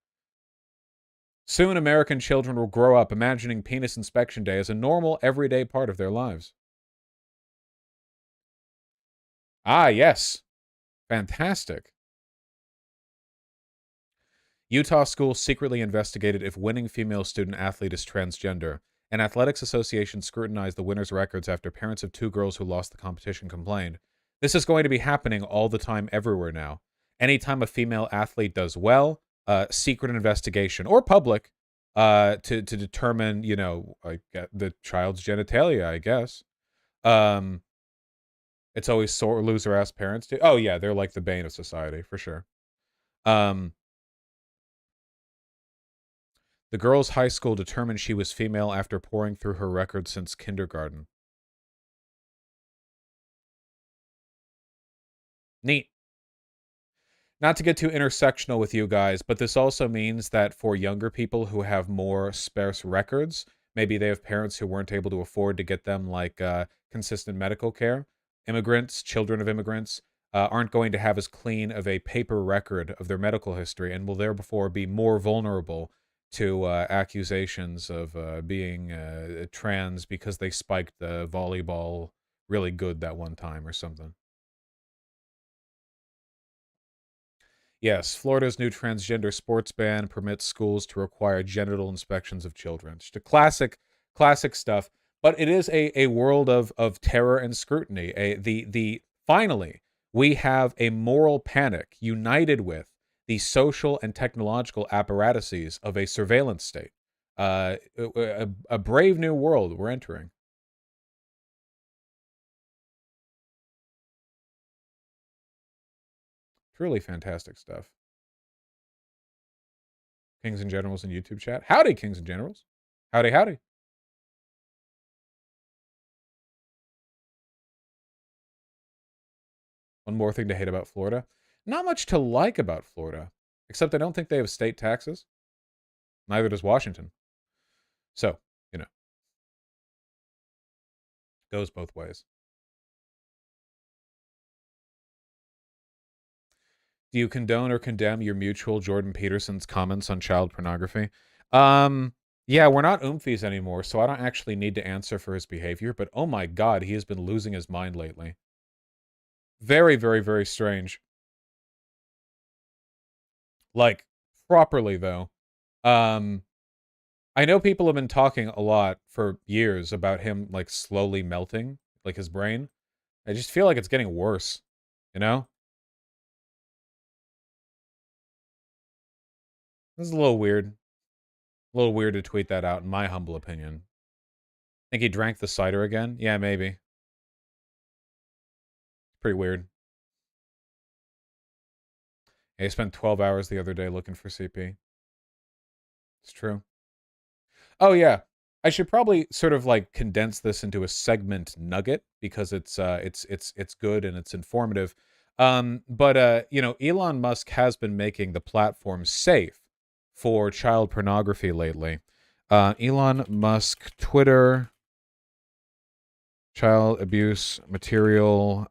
Soon, American children will grow up imagining Penis Inspection Day as a normal, everyday part of their lives. Ah, yes. Fantastic. Utah school secretly investigated if winning female student athlete is transgender. An athletics association scrutinized the winner's records after parents of two girls who lost the competition complained. This is going to be happening all the time everywhere now. Anytime a female athlete does well, secret investigation or public to determine, the child's genitalia, I guess. It's always sore loser ass parents do. Oh yeah, they're like the bane of society for sure. The girl's high school determined she was female after pouring through her record since kindergarten. Neat. Not to get too intersectional with you guys, but this also means that for younger people who have more sparse records, maybe they have parents who weren't able to afford to get them like consistent medical care. Immigrants, children of immigrants, aren't going to have as clean of a paper record of their medical history and will therefore be more vulnerable to accusations of being trans because they spiked the volleyball really good that one time or something. Yes, Florida's new transgender sports ban permits schools to require genital inspections of children. Just a classic stuff. But it is a world of terror and scrutiny. Finally, we have a moral panic united with the social and technological apparatuses of a surveillance state. A brave new world we're entering. Truly fantastic stuff. Kings and Generals in YouTube chat. Howdy, Kings and Generals. Howdy, howdy. One more thing to hate about Florida. Not much to like about Florida, except I don't think they have state taxes. Neither does Washington. So, goes both ways. Do you condone or condemn your mutual Jordan Peterson's comments on child pornography? Yeah, we're not oomfies anymore, so I don't actually need to answer for his behavior, but oh my god, he has been losing his mind lately. Very, very, very strange. Like, properly, though. I know people have been talking a lot for years about him, like, slowly melting, like, his brain. I just feel like it's getting worse, you know? This is a little weird. A little weird to tweet that out, in my humble opinion. Think he drank the cider again? Yeah, maybe. Pretty weird. Yeah, he spent 12 hours the other day looking for CP. It's true. Oh yeah, I should probably sort of like condense this into a segment nugget because it's good and it's informative. But Elon Musk has been making the platform safe for child pornography lately. Elon Musk Twitter child abuse material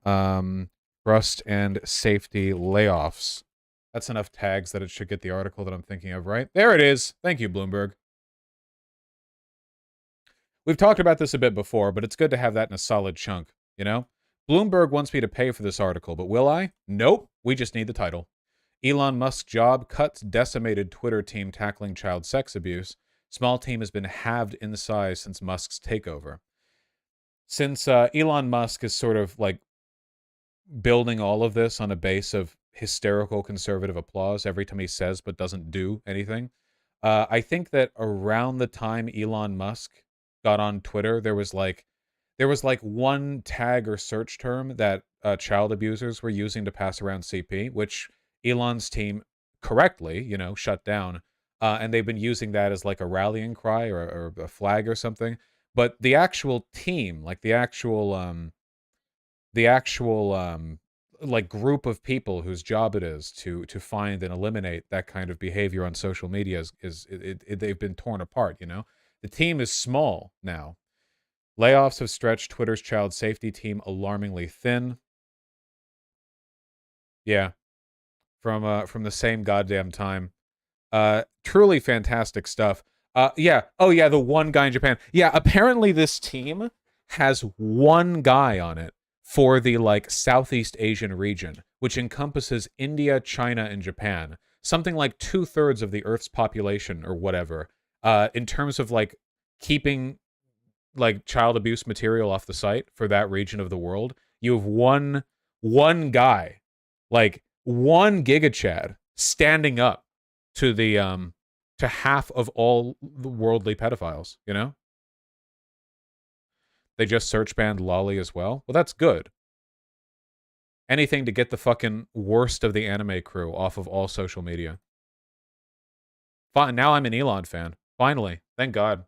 trust and safety layoffs. That's enough tags that it should get the article that I'm thinking of, right? There it is. Thank you, Bloomberg. We've talked about this a bit before, but it's good to have that in a solid chunk, you know? Bloomberg wants me to pay for this article, but will I? Nope. We just need the title. Elon Musk's job cuts decimated Twitter team tackling child sex abuse. Small team has been halved in size since Musk's takeover. Since Elon Musk is sort of like building all of this on a base of hysterical conservative applause every time he says but doesn't do anything, I think that around the time Elon Musk got on Twitter, there was like one tag or search term that child abusers were using to pass around CP, which Elon's team correctly, shut down. And they've been using that as like a rallying cry or a flag or something. But the actual team, like the actual like group of people whose job it is to find and eliminate that kind of behavior on social media they've been torn apart. The team is small now. Layoffs have stretched Twitter's child safety team alarmingly thin. Yeah, from the same goddamn time. Truly fantastic stuff. Yeah. Oh yeah, the one guy in Japan. Yeah, apparently this team has one guy on it for the like Southeast Asian region, which encompasses India, China, and Japan. Something like 2/3 of the Earth's population or whatever. In terms of like keeping like child abuse material off the site for that region of the world, you have one guy, like one gigachad standing up to the to half of all the worldly pedophiles, you know? They just search banned Lolly as well. Well, that's good. Anything to get the fucking worst of the anime crew off of all social media. Fine, now I'm an Elon fan. Finally. Thank God.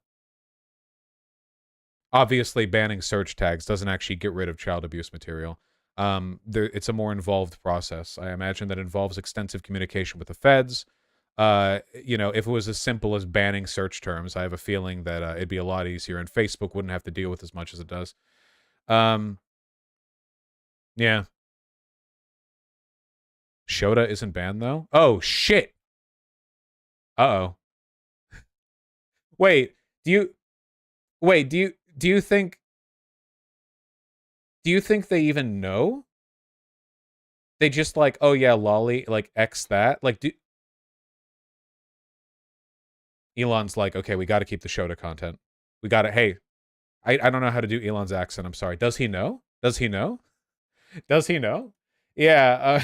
Obviously, banning search tags doesn't actually get rid of child abuse material. It's a more involved process. I imagine that involves extensive communication with the feds. You know, if it was as simple as banning search terms, I have a feeling that it'd be a lot easier, and Facebook wouldn't have to deal with as much as it does. Yeah. Shota isn't banned though. Oh shit. Uh-oh. Wait. Do you? Wait. Do you think? Do you think they even know? They just like, oh yeah, lolly, like X that. Like, Elon's like, okay, we got to keep the Shota content. We got to. Hey, I don't know how to do Elon's accent. I'm sorry. Does he know? Does he know? Does he know? Yeah.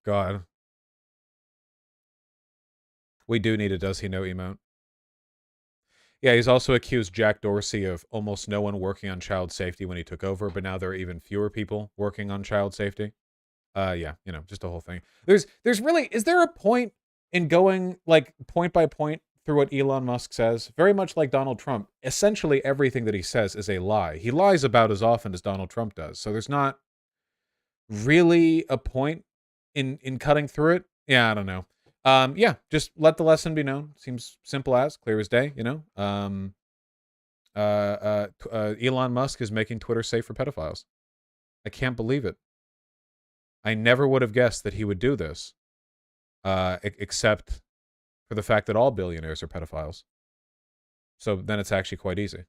God. We do need a does he know emote. Yeah, he's also accused Jack Dorsey of almost no one working on child safety when he took over, but now there are even fewer people working on child safety. Yeah, you know, just a whole thing. There's really, is there a point in going like point by point through what Elon Musk says? Very much like Donald Trump. Essentially everything that he says is a lie. He lies about as often as Donald Trump does. So there's not really a point in cutting through it. Yeah, I don't know. Yeah, just let the lesson be known. Seems simple as clear as day, you know. Elon Musk is making Twitter safe for pedophiles. I can't believe it. I never would have guessed that he would do this, except for the fact that all billionaires are pedophiles. So then it's actually quite easy.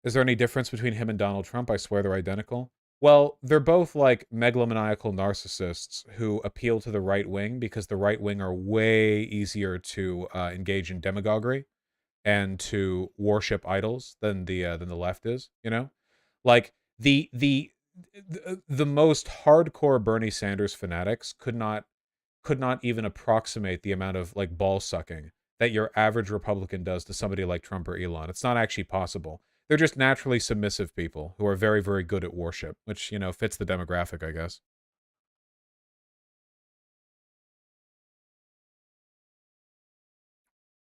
Is there any difference between him and Donald Trump? I swear they're identical. Well, they're both like megalomaniacal narcissists who appeal to the right wing because the right wing are way easier to engage in demagoguery and to worship idols than the left is. You know, like the most hardcore Bernie Sanders fanatics could not even approximate the amount of like ball sucking that your average Republican does to somebody like Trump or Elon. It's not actually possible. They're just naturally submissive people who are very, very good at worship, which, you know, fits the demographic, I guess.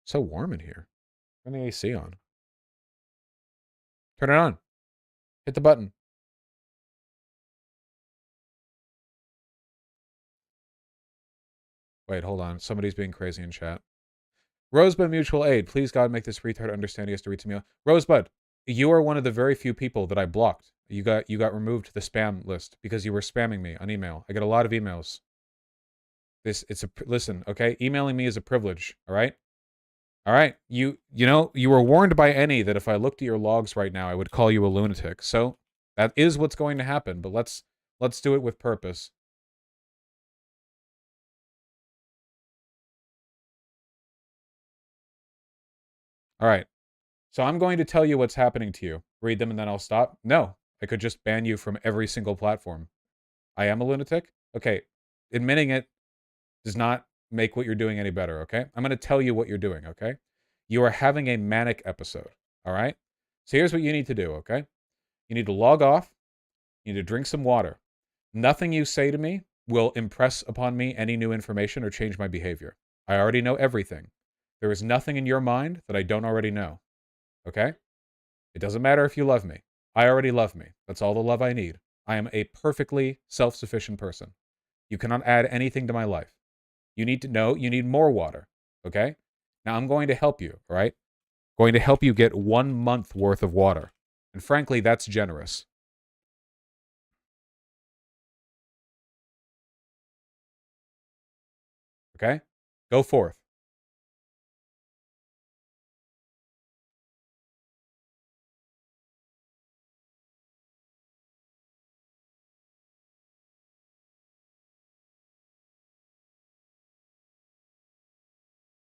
So warm in here. Turn the AC on. Turn it on. Hit the button. Wait, hold on. Somebody's being crazy in chat. Rosebud Mutual Aid. Please, God, make this retard understand he has to read to me. Rosebud, you are one of the very few people that I blocked. You got removed to the spam list because you were spamming me on email. I get a lot of emails. Listen, okay? Emailing me is a privilege, all right? All right. You know, you were warned by any that if I looked at your logs right now, I would call you a lunatic. So that is what's going to happen, but let's do it with purpose. All right. So I'm going to tell you what's happening to you. Read them and then I'll stop. No, I could just ban you from every single platform. I am a lunatic. Okay. Admitting it does not make what you're doing any better. Okay. I'm going to tell you what you're doing. Okay. You are having a manic episode. All right. So here's what you need to do. Okay. You need to log off. You need to drink some water. Nothing you say to me will impress upon me any new information or change my behavior. I already know everything. There is nothing in your mind that I don't already know. Okay? It doesn't matter if you love me. I already love me. That's all the love I need. I am a perfectly self-sufficient person. You cannot add anything to my life. You need to know you need more water. Okay? Now I'm going to help you, all right? Going to help you get 1 month worth of water. And frankly, that's generous. Okay? Go forth.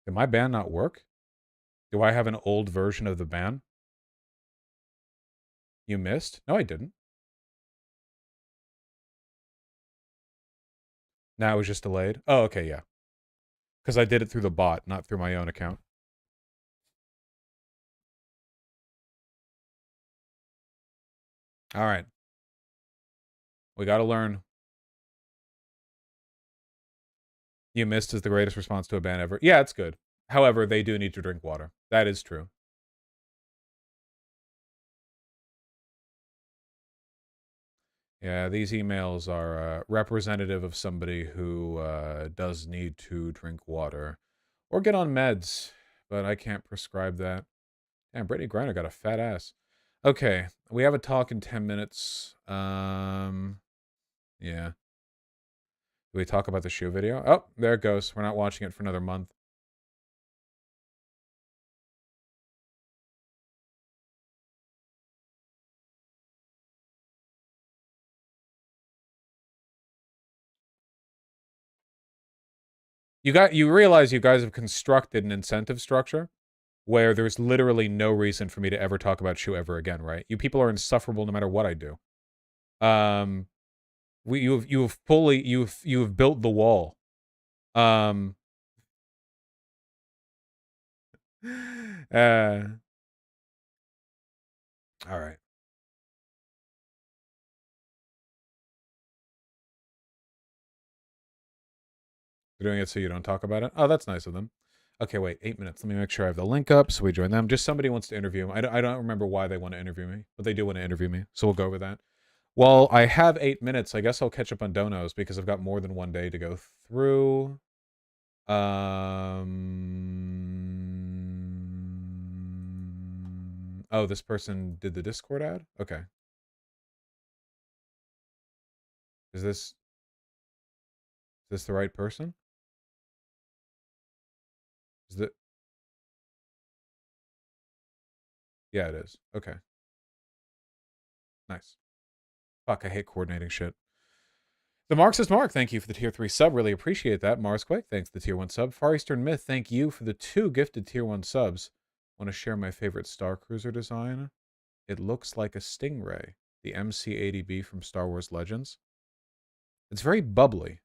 Did my ban not work? Do I have an old version of the ban? You missed? No, I didn't. Now it was just delayed. Oh, okay, yeah. Because I did it through the bot, not through my own account. All right. We got to learn. You missed is the greatest response to a ban ever. Yeah, it's good. However, they do need to drink water. That is true. Yeah, these emails are representative of somebody who does need to drink water or get on meds, but I can't prescribe that. Damn, Brittany Griner got a fat ass. Okay, we have a talk in 10 minutes. Yeah. Do we talk about the shoe video? Oh, there it goes. We're not watching it for another month. You realize you guys have constructed an incentive structure where there's literally no reason for me to ever talk about shoe ever again, right? You people are insufferable no matter what I do. You've built the wall. Uh, all right. They're doing it so you don't talk about it. Oh, that's nice of them. Okay, wait, 8 minutes. Let me make sure I have the link up so we join them. Just somebody wants to interview them. I don't remember why they want to interview me, but they do want to interview me. So we'll go over that. Well, I have 8 minutes. I guess I'll catch up on donos because I've got more than one day to go through. Oh, this person did the Discord ad? Okay. Is this the right person? Is it? Yeah, it is. Okay. Nice. Fuck, I hate coordinating shit. The Marxist Mark, thank you for the tier 3 sub. Really appreciate that. Marsquake, thanks for the tier 1 sub. Far Eastern Myth, thank you for the 2 gifted tier 1 subs. Want to share my favorite Star Cruiser design? It looks like a Stingray, the MC-80B from Star Wars Legends. It's very bubbly.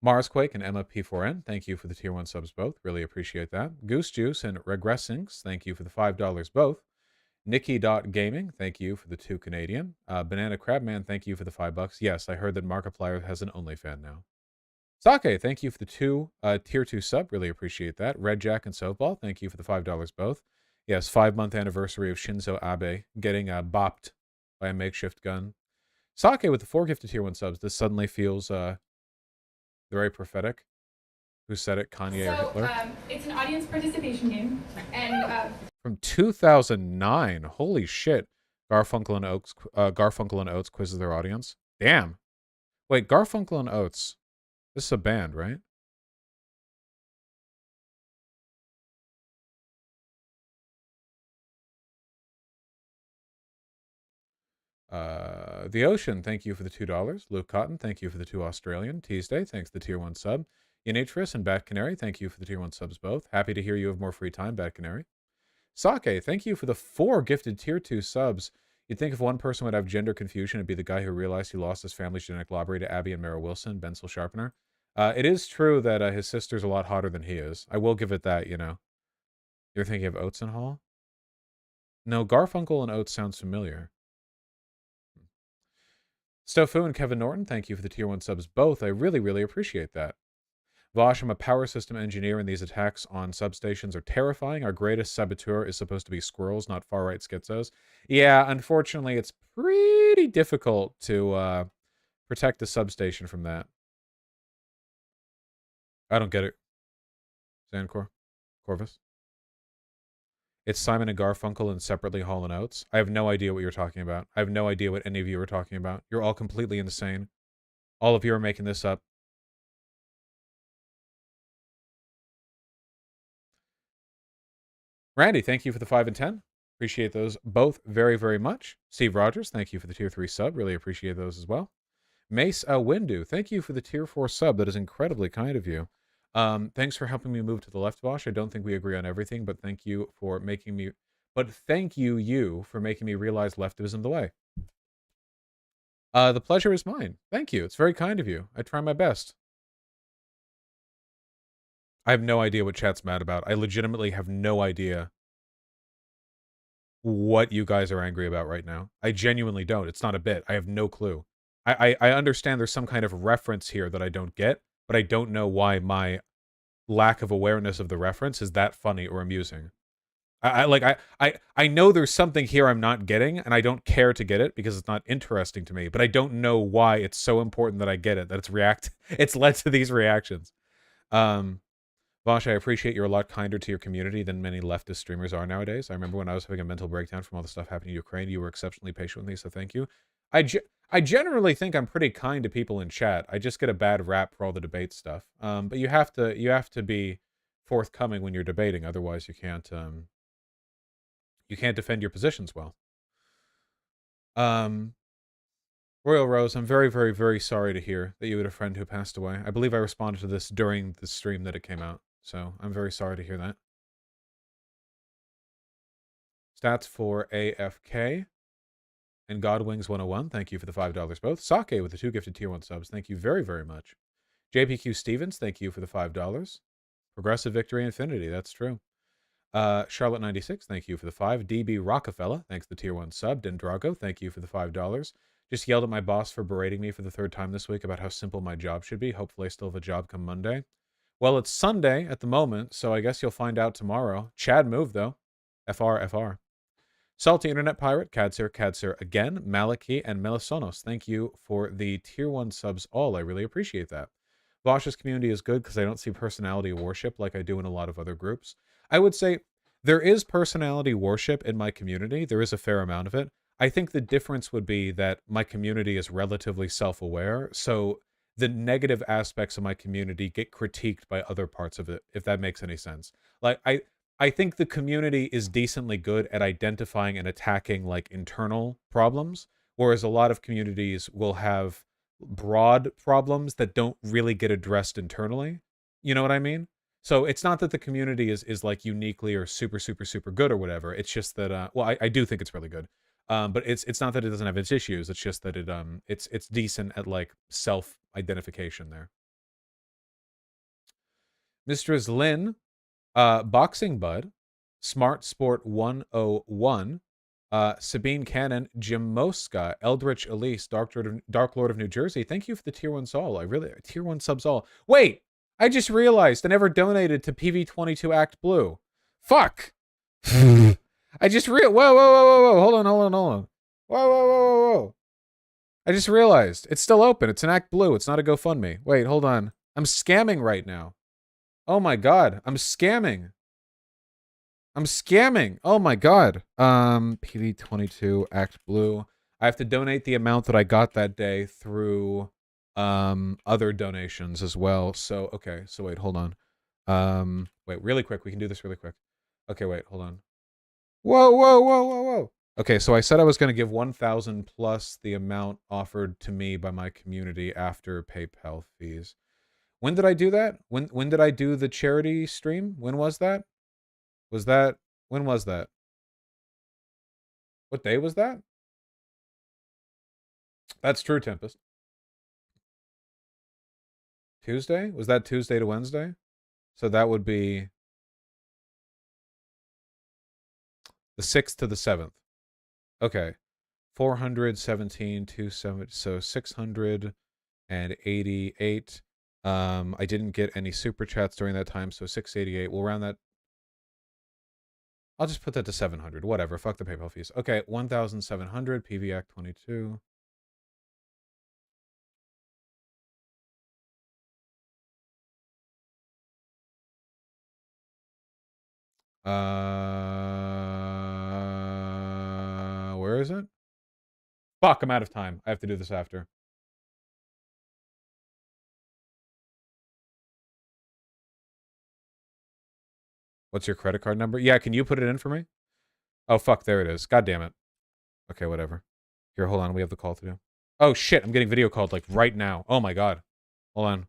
Marsquake and Emma P4N, thank you for the tier 1 subs both. Really appreciate that. Goose Juice and Regressings, thank you for the $5 both. Nikki.gaming, thank you for the 2 Canadian. Banana Crabman, thank you for the $5. Yes, I heard that Markiplier has an OnlyFan now. Sake, thank you for the 2 tier 2 sub. Really appreciate that. Red Jack and Softball, thank you for the $5 both. Yes, 5-month anniversary of Shinzo Abe getting bopped by a makeshift gun. Sake with the 4 gifted tier 1 subs. This suddenly feels very prophetic. Who said it? Kanye or Hitler? It's an audience participation game, and from 2009. Holy shit! Garfunkel and Oates quizzes their audience. Damn. Wait, Garfunkel and Oates. This is a band, right? The Ocean, thank you for the $2. Luke Cotton, thank you for the 2 Australian. Tuesday, thanks for the tier 1 sub. Unatris and Bat Canary, thank you for the tier 1 subs both. Happy to hear you have more free time, Bat Canary. Sake, thank you for the 4 gifted tier 2 subs. You'd think if one person would have gender confusion, it'd be the guy who realized he lost his family's genetic lottery to Abby and Mara Wilson, Bensel Sharpener. It is true that his sister's a lot hotter than he is. I will give it that, you know. You're thinking of Oates and Hall? No, Garfunkel and Oates sounds familiar. Stofu and Kevin Norton, thank you for the tier 1 subs both. I really, really appreciate that. Vosh, I'm a power system engineer, and these attacks on substations are terrifying. Our greatest saboteur is supposed to be squirrels, not far-right schizos. Yeah, unfortunately, it's pretty difficult to protect the substation from that. I don't get it. Zancor. Corvus. It's Simon and Garfunkel and separately Hall & Oates. I have no idea what you're talking about. I have no idea what any of you are talking about. You're all completely insane. All of you are making this up. Randy, thank you for the 5 and 10. Appreciate those both very, very much. Steve Rogers, thank you for the tier 3 sub. Really appreciate those as well. Mace Windu, thank you for the tier 4 sub. That is incredibly kind of you. Thanks for helping me move to the left, Bosch. I don't think we agree on everything, but thank you for making me... But thank you for making me realize left isn't the way. The pleasure is mine. Thank you. It's very kind of you. I try my best. I have no idea what chat's mad about. I legitimately have no idea what you guys are angry about right now. I genuinely don't. It's not a bit. I have no clue. I understand there's some kind of reference here that I don't get, but I don't know why my lack of awareness of the reference is that funny or amusing. I know there's something here I'm not getting, and I don't care to get it because it's not interesting to me, but I don't know why it's so important that I get it, that it's led to these reactions. Vosh, I appreciate you're a lot kinder to your community than many leftist streamers are nowadays. I remember when I was having a mental breakdown from all the stuff happening in Ukraine, you were exceptionally patient with me, so thank you. I generally think I'm pretty kind to people in chat. I just get a bad rap for all the debate stuff. But you have to be forthcoming when you're debating, otherwise you can't defend your positions well. Royal Rose, I'm very, very, very sorry to hear that you had a friend who passed away. I believe I responded to this during the stream that it came out, so I'm very sorry to hear that. Stats for AFK and Godwings 101, thank you for the $5 both. Sake with the 2 gifted tier 1 subs, thank you very, very much. JPQ Stevens, thank you for the $5. Progressive Victory Infinity, that's true. Charlotte 96, thank you for the 5. DB Rockefeller, thanks for the tier 1 sub. Dendrago, thank you for the $5. Just yelled at my boss for berating me for the 3rd time this week about how simple my job should be. Hopefully I still have a job come Monday. Well, it's Sunday at the moment, so I guess you'll find out tomorrow. Chad moved, though. FR. Salty Internet Pirate, Cadsir again, Maliki, and Melisonos. Thank you for the tier 1 subs all. I really appreciate that. Vosh's community is good because I don't see personality worship like I do in a lot of other groups. I would say there is personality worship in my community. There is a fair amount of it. I think the difference would be that my community is relatively self-aware, so the negative aspects of my community get critiqued by other parts of it, if that makes any sense. Like, I think the community is decently good at identifying and attacking, like, internal problems, whereas a lot of communities will have broad problems that don't really get addressed internally. You know what I mean? So it's not that the community is like uniquely or super good or whatever. It's just that well, I do think it's really good. But it's not that it doesn't have its issues. It's just that it's decent at like self-identification there. Mistress Lynn, Boxing Bud, Smart Sport 101, Sabine Cannon, Jim Moska, Eldritch Elise, Dark Lord of New Jersey. Thank you for the tier 1 all. Tier 1 subs all. Wait! I just realized I never donated to PV22 Act Blue. Fuck! I just whoa. Hold on. Whoa. I just realized. It's still open. It's an Act Blue. It's not a GoFundMe. Wait, hold on. I'm scamming right now. Oh my god. I'm scamming. Oh my god. PV22 Act Blue. I have to donate the amount that I got that day through other donations as well. So okay, so wait, hold on. Wait, really quick, we can do this really quick. Okay, wait, hold on. Whoa. Okay, so I said I was going to give 1,000 plus the amount offered to me by my community after PayPal fees. When did I do that? When did I do the charity stream? When was that? When was that? What day was that? That's true, Tempest. Tuesday? Was that Tuesday to Wednesday? So that would be the 6th to the 7th. Okay. 417, 270, so 688. I didn't get any super chats during that time, so 688. We'll round that. I'll just put that to 700. Whatever. Fuck the PayPal fees. Okay, 1,700. PV Act 22. Where is it? Fuck, I'm out of time. I have to do this after. What's your credit card number? Yeah, can you put it in for me? Oh, fuck, there it is. God damn it. Okay, whatever. Here, hold on. We have the call to do. Oh, shit. I'm getting video called, like, right now. Oh, my God. Hold on.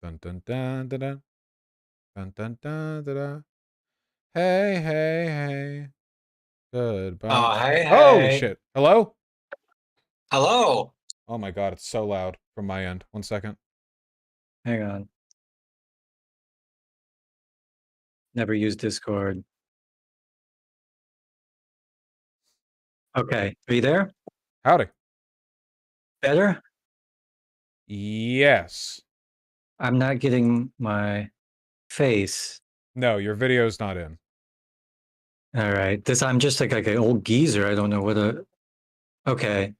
Dun, dun, dun, dun, dun. Dun, dun, dun, dun, dun. Hey, hey, hey. Goodbye. Oh, hey, Oh, hey. shit. Hello? Hello. Oh, my God. It's so loud from my end. 1 second. Hang on. Never used Discord. Okay. Are you there? Howdy. Better? Yes. I'm not getting my face. No, your video's not in. All right. I'm just like an old geezer. I don't know what a. Okay.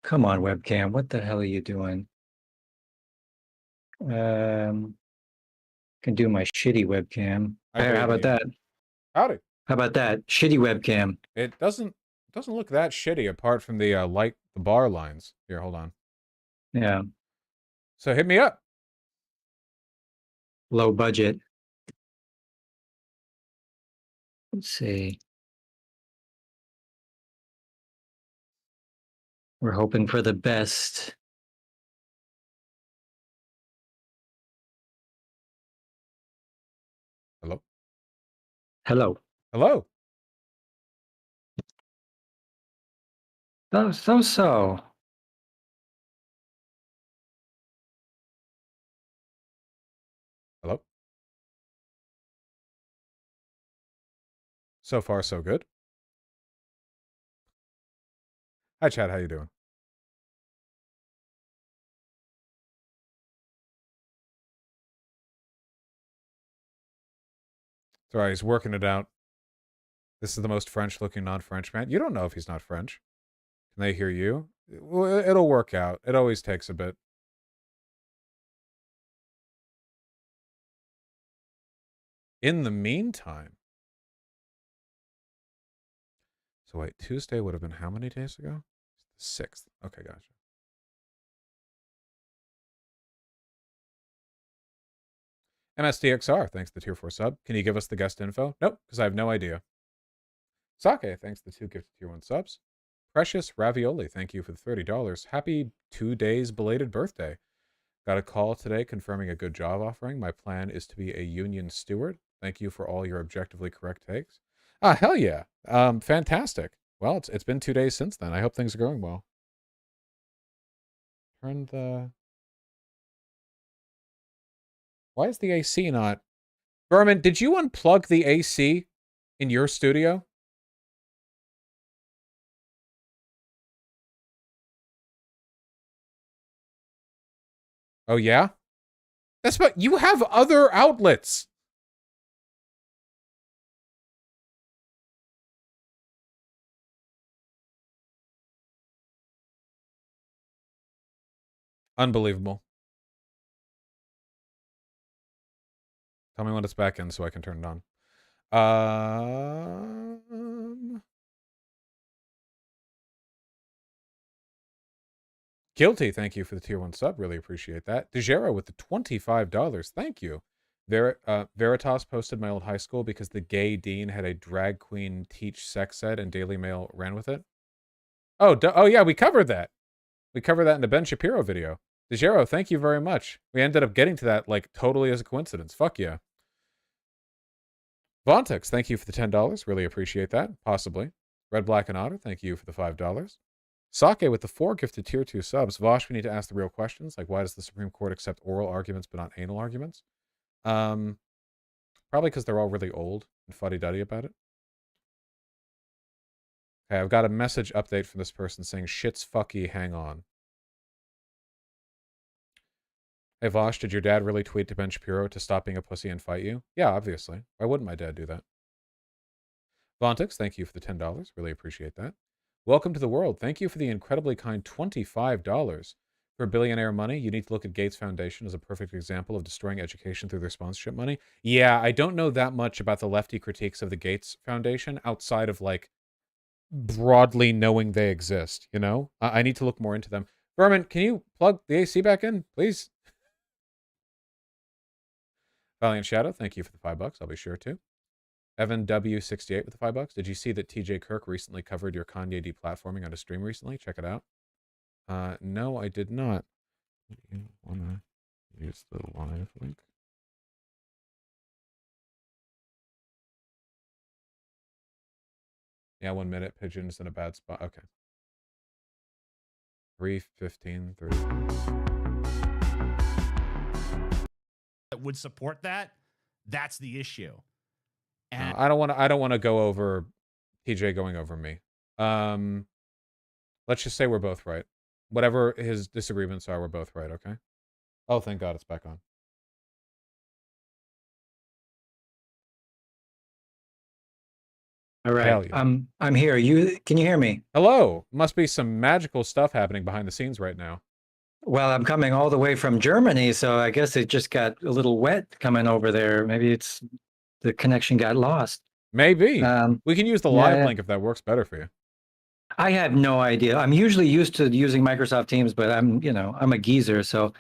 Come on, webcam. What the hell are you doing? Can do my shitty webcam. I How hate about you. that? Howdy. How about that? Shitty webcam. It doesn't look that shitty apart from the the bar lines. Here, hold on. Yeah. So hit me up. Low budget. Let's see. We're hoping for the best. Hello. Hello. Hello. So. Hello. So far, so good. Hi, Chad. How you doing? Sorry, he's working it out. This is the most French-looking non-French man. You don't know if he's not French. Can they hear you? Well, it'll work out. It always takes a bit. In the meantime. So wait, Tuesday would have been how many days ago? The 6th. Okay, gotcha. MSDXR, thanks to the tier 4 sub. Can you give us the guest info? Nope, because I have no idea. Sake, thanks to the 2 gifted tier 1 subs. Precious Ravioli, thank you for the $30. Happy 2 days belated birthday. Got a call today confirming a good job offering. My plan is to be a union steward. Thank you for all your objectively correct takes. Ah, hell yeah. Fantastic. Well, it's been 2 days since then. I hope things are going well. Turn the... Why is the AC not... Berman, did you unplug the AC in your studio? Oh, yeah? That's what... You have other outlets. Unbelievable. Tell me when it's back in so I can turn it on. Guilty, thank you for the tier 1 sub. Really appreciate that. DeGero with the $25. Thank you. Veritas posted my old high school because the gay dean had a drag queen teach sex ed and Daily Mail ran with it. Oh, yeah, we covered that. We covered that in the Ben Shapiro video. DeGero, thank you very much. We ended up getting to that, like, totally as a coincidence. Fuck yeah. Vontex, thank you for the $10. Really appreciate that. Possibly. Red, Black, and Otter, thank you for the $5. Sake with the 4 gifted tier 2 subs. Vosh, we need to ask the real questions. Like, why does the Supreme Court accept oral arguments but not anal arguments? Probably because they're all really old and fuddy-duddy about it. Okay, I've got a message update from this person saying, shit's fucky, hang on. Hey, Vosh, did your dad really tweet to Ben Shapiro to stop being a pussy and fight you? Yeah, obviously. Why wouldn't my dad do that? Vontix, thank you for the $10. Really appreciate that. Welcome to the world. Thank you for the incredibly kind $25. For billionaire money, you need to look at Gates Foundation as a perfect example of destroying education through their sponsorship money. Yeah, I don't know that much about the lefty critiques of the Gates Foundation outside of like broadly knowing they exist, you know? I need to look more into them. Vermin, can you plug the AC back in, please? Valiant Shadow, thank you for the $5. I'll be sure to. Evan W68 with the $5. Did you see that TJ Kirk recently covered your Kanye deplatforming on a stream recently? Check it out. No, I did not. You wanna use the live link? Yeah, 1 minute. Pigeon's in a bad spot. Okay. 3:15, 30. That would support that. That's the issue. And I don't want to go over TJ going over me. Let's just say we're both right. Whatever his disagreements are, we're both right, okay? Oh, thank God it's back on. All right. Hell yeah. I'm here. Can you hear me? Hello. Must be some magical stuff happening behind the scenes right now. Well, I'm coming all the way from Germany, so I guess it just got a little wet coming over there. Maybe the connection got lost. Maybe. We can use the live yeah. link if that works better for you. I have no idea. I'm usually used to using Microsoft Teams, but I'm a geezer, so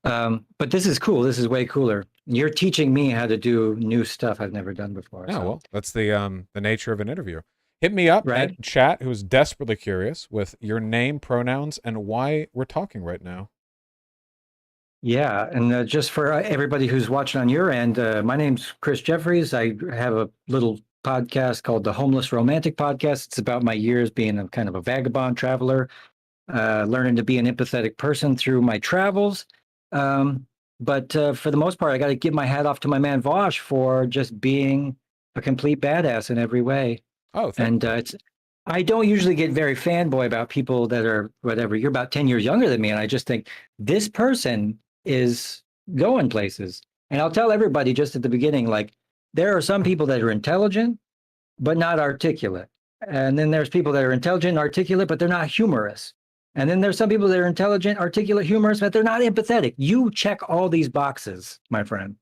but this is cool. This is way cooler. You're teaching me how to do new stuff I've never done before. Yeah, so. well, that's the nature of an interview. Hit me up Right. at chat, who's desperately curious with your name, pronouns, and why we're talking right now. Yeah, and just for everybody who's watching on your end, my name's Chris Jeffries. I have a little podcast called the Homeless Romantic Podcast. It's about my years being a kind of a vagabond traveler, learning to be an empathetic person through my travels. But for the most part, I got to give my hat off to my man Vosh for just being a complete badass in every way. Oh, thank you. I don't usually get very fanboy about people that are whatever. You're about 10 years younger than me, and I just think this person is going places. And I'll tell everybody just at the beginning, like, there are some people that are intelligent, but not articulate. And then there's people that are intelligent and articulate, but they're not humorous. And then there's some people that are intelligent, articulate, humorous, but they're not empathetic. You check all these boxes, my friend.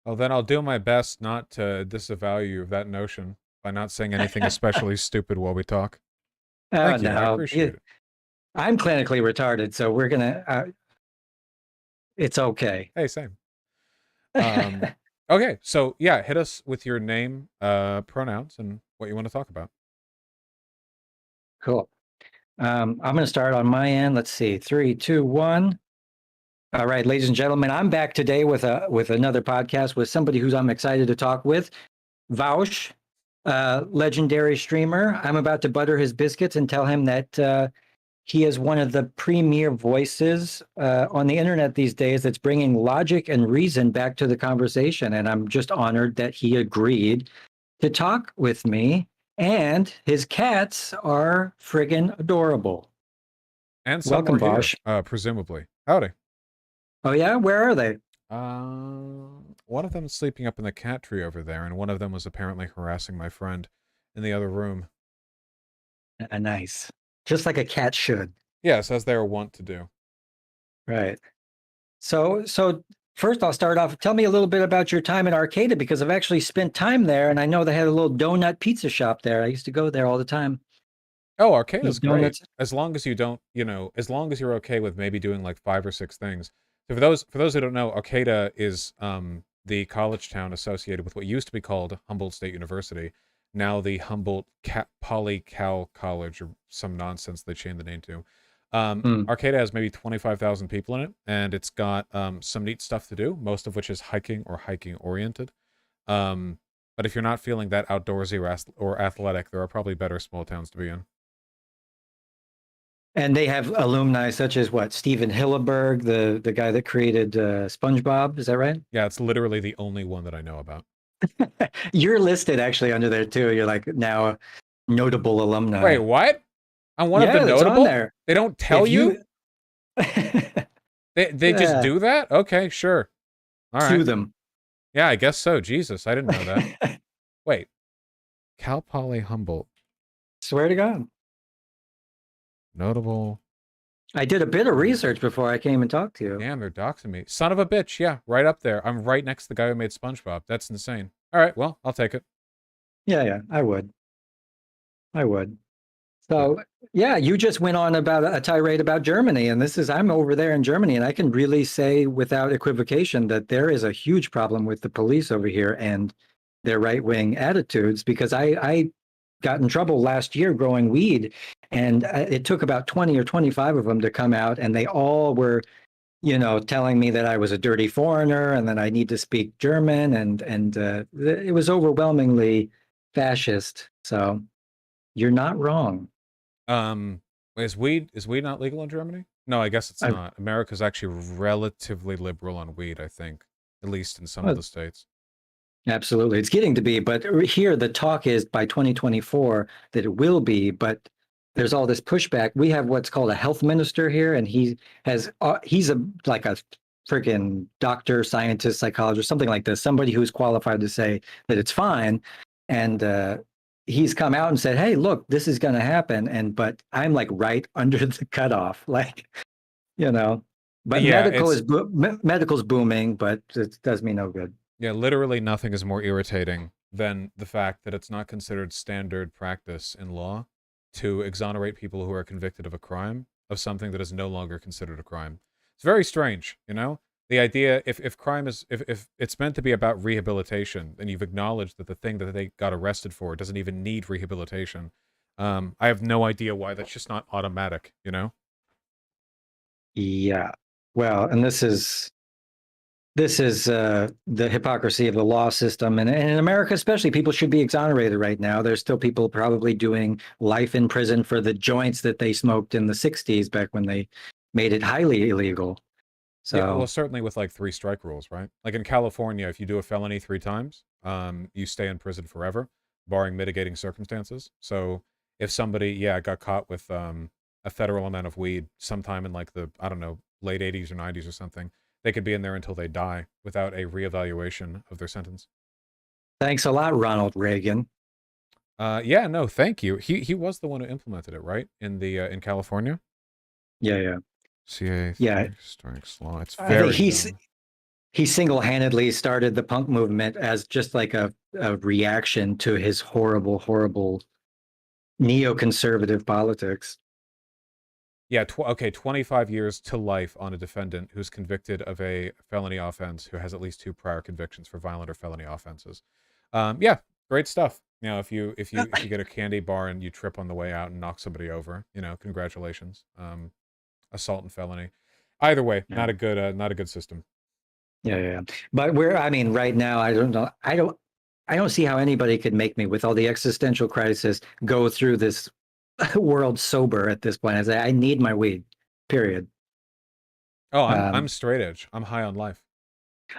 Well, then I'll do my best not to disavow you of that notion by not saying anything especially stupid while we talk. Thank you. I appreciate it. I'm clinically retarded, so we're gonna. It's okay. Hey, same. Okay, so yeah, hit us with your name, pronouns, and what you want to talk about. Cool. I'm going to start on my end. Let's see. 3, 2, 1. All right, ladies and gentlemen, I'm back today with another podcast with somebody who's I'm excited to talk with, Vaush, legendary streamer. I'm about to butter his biscuits and tell him that he is one of the premier voices on the internet these days that's bringing logic and reason back to the conversation. And I'm just honored that he agreed to talk with me. And his cats are friggin' adorable. And welcome, here, Vosh. Presumably. Howdy. Oh yeah, where are they? One of them's sleeping up in the cat tree over there, and one of them was apparently harassing my friend in the other room. Nice. Just like a cat should. Yes, as they are wont to do. Right. So first I'll start off. Tell me a little bit about your time in Arcata, because I've actually spent time there, and I know they had a little donut pizza shop there. I used to go there all the time. Oh, Arcata's great. As long as you don't, as long as you're okay with maybe doing like 5 or 6 things. So for those who don't know, Arcata is the college town associated with what used to be called Humboldt State University, now the Humboldt Poly Cal College, or some nonsense they changed the name to. Arcata has maybe 25,000 people in it, and it's got some neat stuff to do, most of which is hiking or hiking oriented. But if you're not feeling that outdoorsy or athletic, there are probably better small towns to be in. And they have alumni such as what? Steven Hillenburg, the guy that created SpongeBob. Is that right? Yeah, it's literally the only one that I know about. You're listed actually under there too. You're like now a notable alumni. Wait, what? I'm one of the notable? On there. They don't tell you? They just do that? Okay, sure. All right. To them. Yeah, I guess so. Jesus, I didn't know that. Wait. Cal Poly Humboldt. Swear to God. Notable. I did a bit of research before I came and talked to you. Damn, they're doxing me. Son of a bitch. Yeah, right up there. I'm right next to the guy who made SpongeBob. That's insane. All right, well, I'll take it. Yeah, I would. So yeah, you just went on about a tirade about Germany, and I'm over there in Germany, and I can really say without equivocation that there is a huge problem with the police over here and their right-wing attitudes. Because I got in trouble last year growing weed, and it took about 20 or 25 of them to come out, and they all were, telling me that I was a dirty foreigner and that I need to speak German, and it was overwhelmingly fascist. So you're not wrong. Is weed not legal in Germany? No, I guess it's I- not. America's actually relatively liberal on weed, I think, at least in some Well, of the states. Absolutely. It's getting to be, but here the talk is by 2024 that it will be, but there's all this pushback. We have what's called a health minister here, and he's like a freaking doctor, scientist, psychologist, something like this, somebody who's qualified to say that it's fine. And he's come out and said, hey, look, this is going to happen. But I'm like right under the cutoff, like, but Yeah, medical's booming, but it does me no good. Yeah, literally nothing is more irritating than the fact that it's not considered standard practice in law to exonerate people who are convicted of a crime of something that is no longer considered a crime. It's very strange, The idea, if crime is, if it's meant to be about rehabilitation, then you've acknowledged that the thing that they got arrested for doesn't even need rehabilitation. I have no idea why that's just not automatic, Yeah. Well, and this is the hypocrisy of the law system, and in America especially, people should be exonerated right now. There's still people probably doing life in prison for the joints that they smoked in the 60s back when they made it highly illegal. So yeah, well, certainly with like 3-strike rules, right? Like in California, if you do a felony 3 times, you stay in prison forever, barring mitigating circumstances. So if somebody, got caught with a federal amount of weed sometime in like the, I don't know, late 80s or 90s or something, they could be in there until they die without a reevaluation of their sentence. thanks a lot, Ronald Reagan. Yeah, no, thank you. He was the one who implemented it, right? In the in California. Yeah. CA Yeah. strikes law. It's I very think dumb. he single-handedly started the punk movement as just like a reaction to his horrible neoconservative politics. Yeah, okay, 25 years to life on a defendant who's convicted of a felony offense who has at least 2 prior convictions for violent or felony offenses. Yeah, great stuff. If you get a candy bar and you trip on the way out and knock somebody over, congratulations. Assault and felony. Either way, Yeah. not a good system. Yeah. But right now, I don't know. I don't see how anybody could make me, with all the existential crisis, go through this world sober at this point. I need my weed, period. Oh, I'm straight edge. I'm high on life.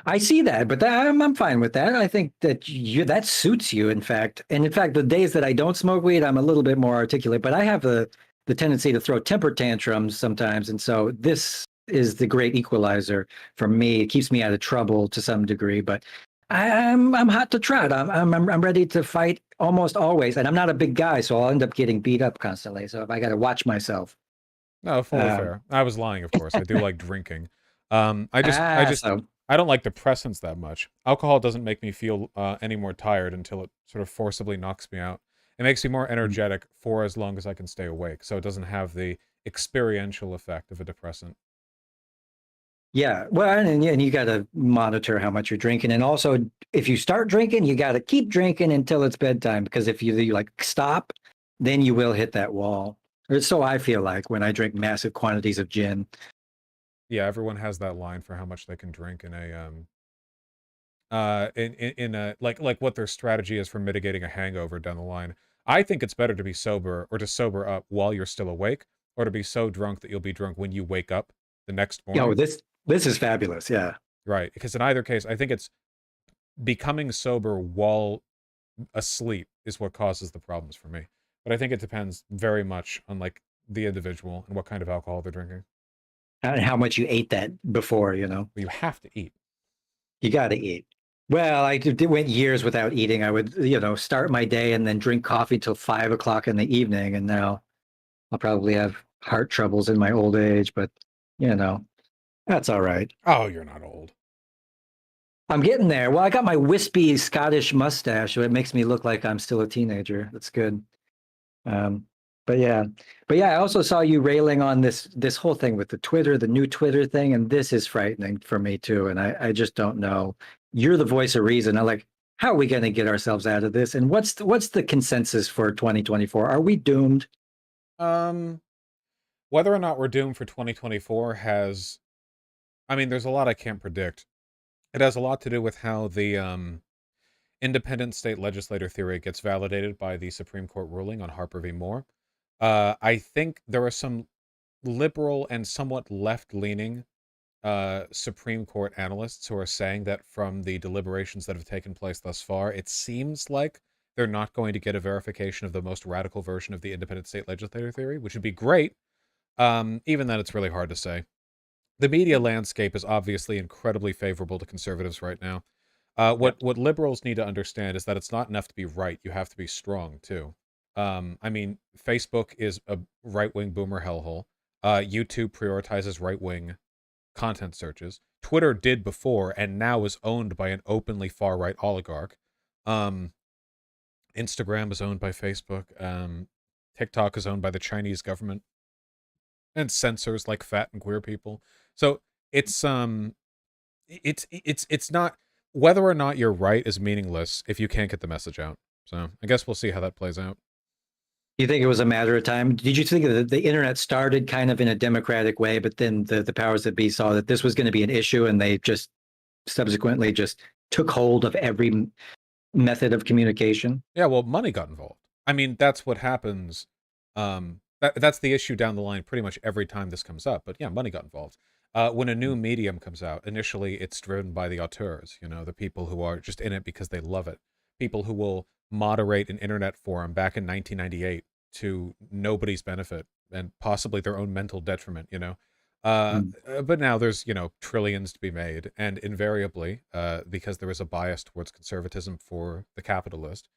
I see that, but I'm fine with that. I think that that suits you, in fact. And in fact, the days that I don't smoke weed, I'm a little bit more articulate, but I have the tendency to throw temper tantrums sometimes. And so this is the great equalizer for me. It keeps me out of trouble to some degree, but I'm hot to trot. I'm ready to fight almost always. And I'm not a big guy, so I'll end up getting beat up constantly. So if I got to watch myself. No, fully fair. I was lying, of course. I do like drinking. I don't like depressants that much. Alcohol doesn't make me feel any more tired until it sort of forcibly knocks me out. It makes me more energetic for as long as I can stay awake, so it doesn't have the experiential effect of a depressant. Yeah, well, and you got to monitor how much you're drinking, and also if you start drinking, you got to keep drinking until it's bedtime, because if you like stop, then you will hit that wall. Or so I feel like when I drink massive quantities of gin. Yeah, everyone has that line for how much they can drink in a like what their strategy is for mitigating a hangover down the line. I think it's better to be sober or to sober up while you're still awake, or to be so drunk that you'll be drunk when you wake up the next morning. Oh, this is fabulous. Yeah. Right, because in either case, I think it's becoming sober while asleep is what causes the problems for me. But I think it depends very much on like the individual and what kind of alcohol they're drinking. And how much you ate that before, Well, you have to eat. You got to eat. Well, went years without eating. I would, start my day and then drink coffee till 5 o'clock in the evening. And now I'll probably have heart troubles in my old age, but you know, that's all right. Oh, you're not old. I'm getting there. Well, I got my wispy Scottish mustache, so it makes me look like I'm still a teenager. That's good. Um, but yeah, I also saw you railing on this whole thing with the new Twitter thing, and this is frightening for me too. And I just don't know. You're the voice of reason. I'm like, how are we going to get ourselves out of this? And what's the consensus for 2024? Are we doomed? Um, whether or not we're doomed for 2024 has, I mean, there's a lot I can't predict. It has a lot to do with how the independent state legislator theory gets validated by the Supreme Court ruling on Harper v. Moore. I think there are some liberal and somewhat left-leaning Supreme Court analysts who are saying that from the deliberations that have taken place thus far, it seems like they're not going to get a verification of the most radical version of the independent state legislator theory, which would be great. Even then, it's really hard to say. The media landscape is obviously incredibly favorable to conservatives right now. What liberals need to understand is that it's not enough to be right. You have to be strong, too. I mean, Facebook is a right-wing boomer hellhole. YouTube prioritizes right-wing content searches. Twitter did before and now is owned by an openly far-right oligarch. Instagram is owned by Facebook. TikTok is owned by the Chinese government and censors like fat and queer people. So it's not, whether or not you're right is meaningless if you can't get the message out. So I guess we'll see how that plays out. You think it was a matter of time? Did you think that the internet started kind of in a democratic way, but then the powers that be saw that this was going to be an issue, and they just subsequently just took hold of every method of communication? Yeah, well, money got involved. I mean, that's what happens. That's the issue down the line pretty much every time this comes up. But yeah, money got involved. When a new medium comes out, initially it's driven by the auteurs, the people who are just in it because they love it. People who will moderate an internet forum back in 1998 to nobody's benefit and possibly their own mental detriment. But now there's, trillions to be made. And invariably, because there is a bias towards conservatism for the capitalist,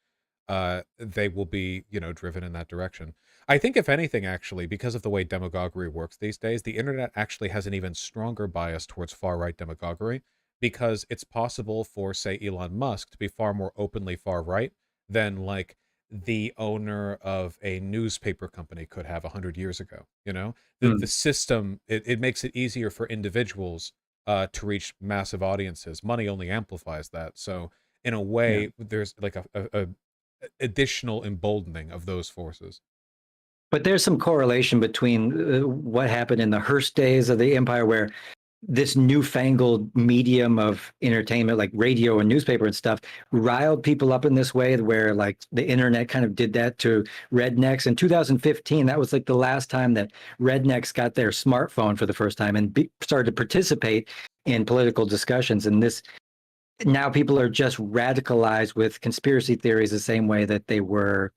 they will be, driven in that direction. I think, if anything, actually, because of the way demagoguery works these days, the internet actually has an even stronger bias towards far-right demagoguery, because it's possible for, say, Elon Musk to be far more openly far-right than, like, the owner of a newspaper company could have 100 years ago. The system, it makes it easier for individuals to reach massive audiences. Money only amplifies that. So in a way, there's like a additional emboldening of those forces. But there's some correlation between what happened in the Hearst days of the empire, where this newfangled medium of entertainment, like radio and newspaper and stuff, riled people up in this way, where like the internet kind of did that to rednecks. In 2015, that was like the last time that rednecks got their smartphone for the first time and started to participate in political discussions. And this, now people are just radicalized with conspiracy theories the same way that they were,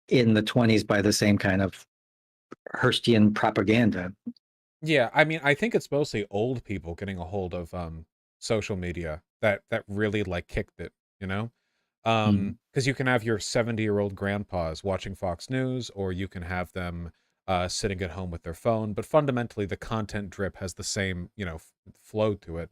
in the 20s by the same kind of Hearstian propaganda. Yeah, I mean, I think it's mostly old people getting a hold of social media that really like kicked it, because you can have your 70-year-old grandpas watching Fox News, or you can have them sitting at home with their phone, but fundamentally the content drip has the same, flow to it.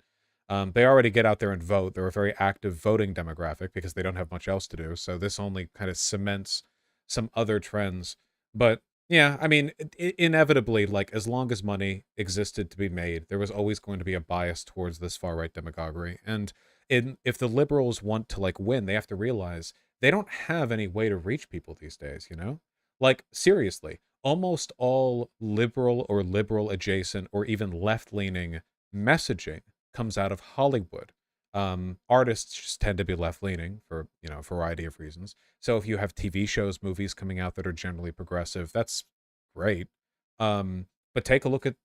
They already get out there and vote. They're a very active voting demographic because they don't have much else to do. So this only kind of cements some other trends. But yeah, I mean, inevitably, like, as long as money existed to be made, there was always going to be a bias towards this far-right demagoguery. And if the liberals want to, like, win, they have to realize they don't have any way to reach people these days, Like, seriously, almost all liberal or liberal adjacent or even left-leaning messaging comes out of Hollywood. Artists just tend to be left-leaning for, a variety of reasons. So if you have TV shows, movies coming out that are generally progressive, that's great. But take a look at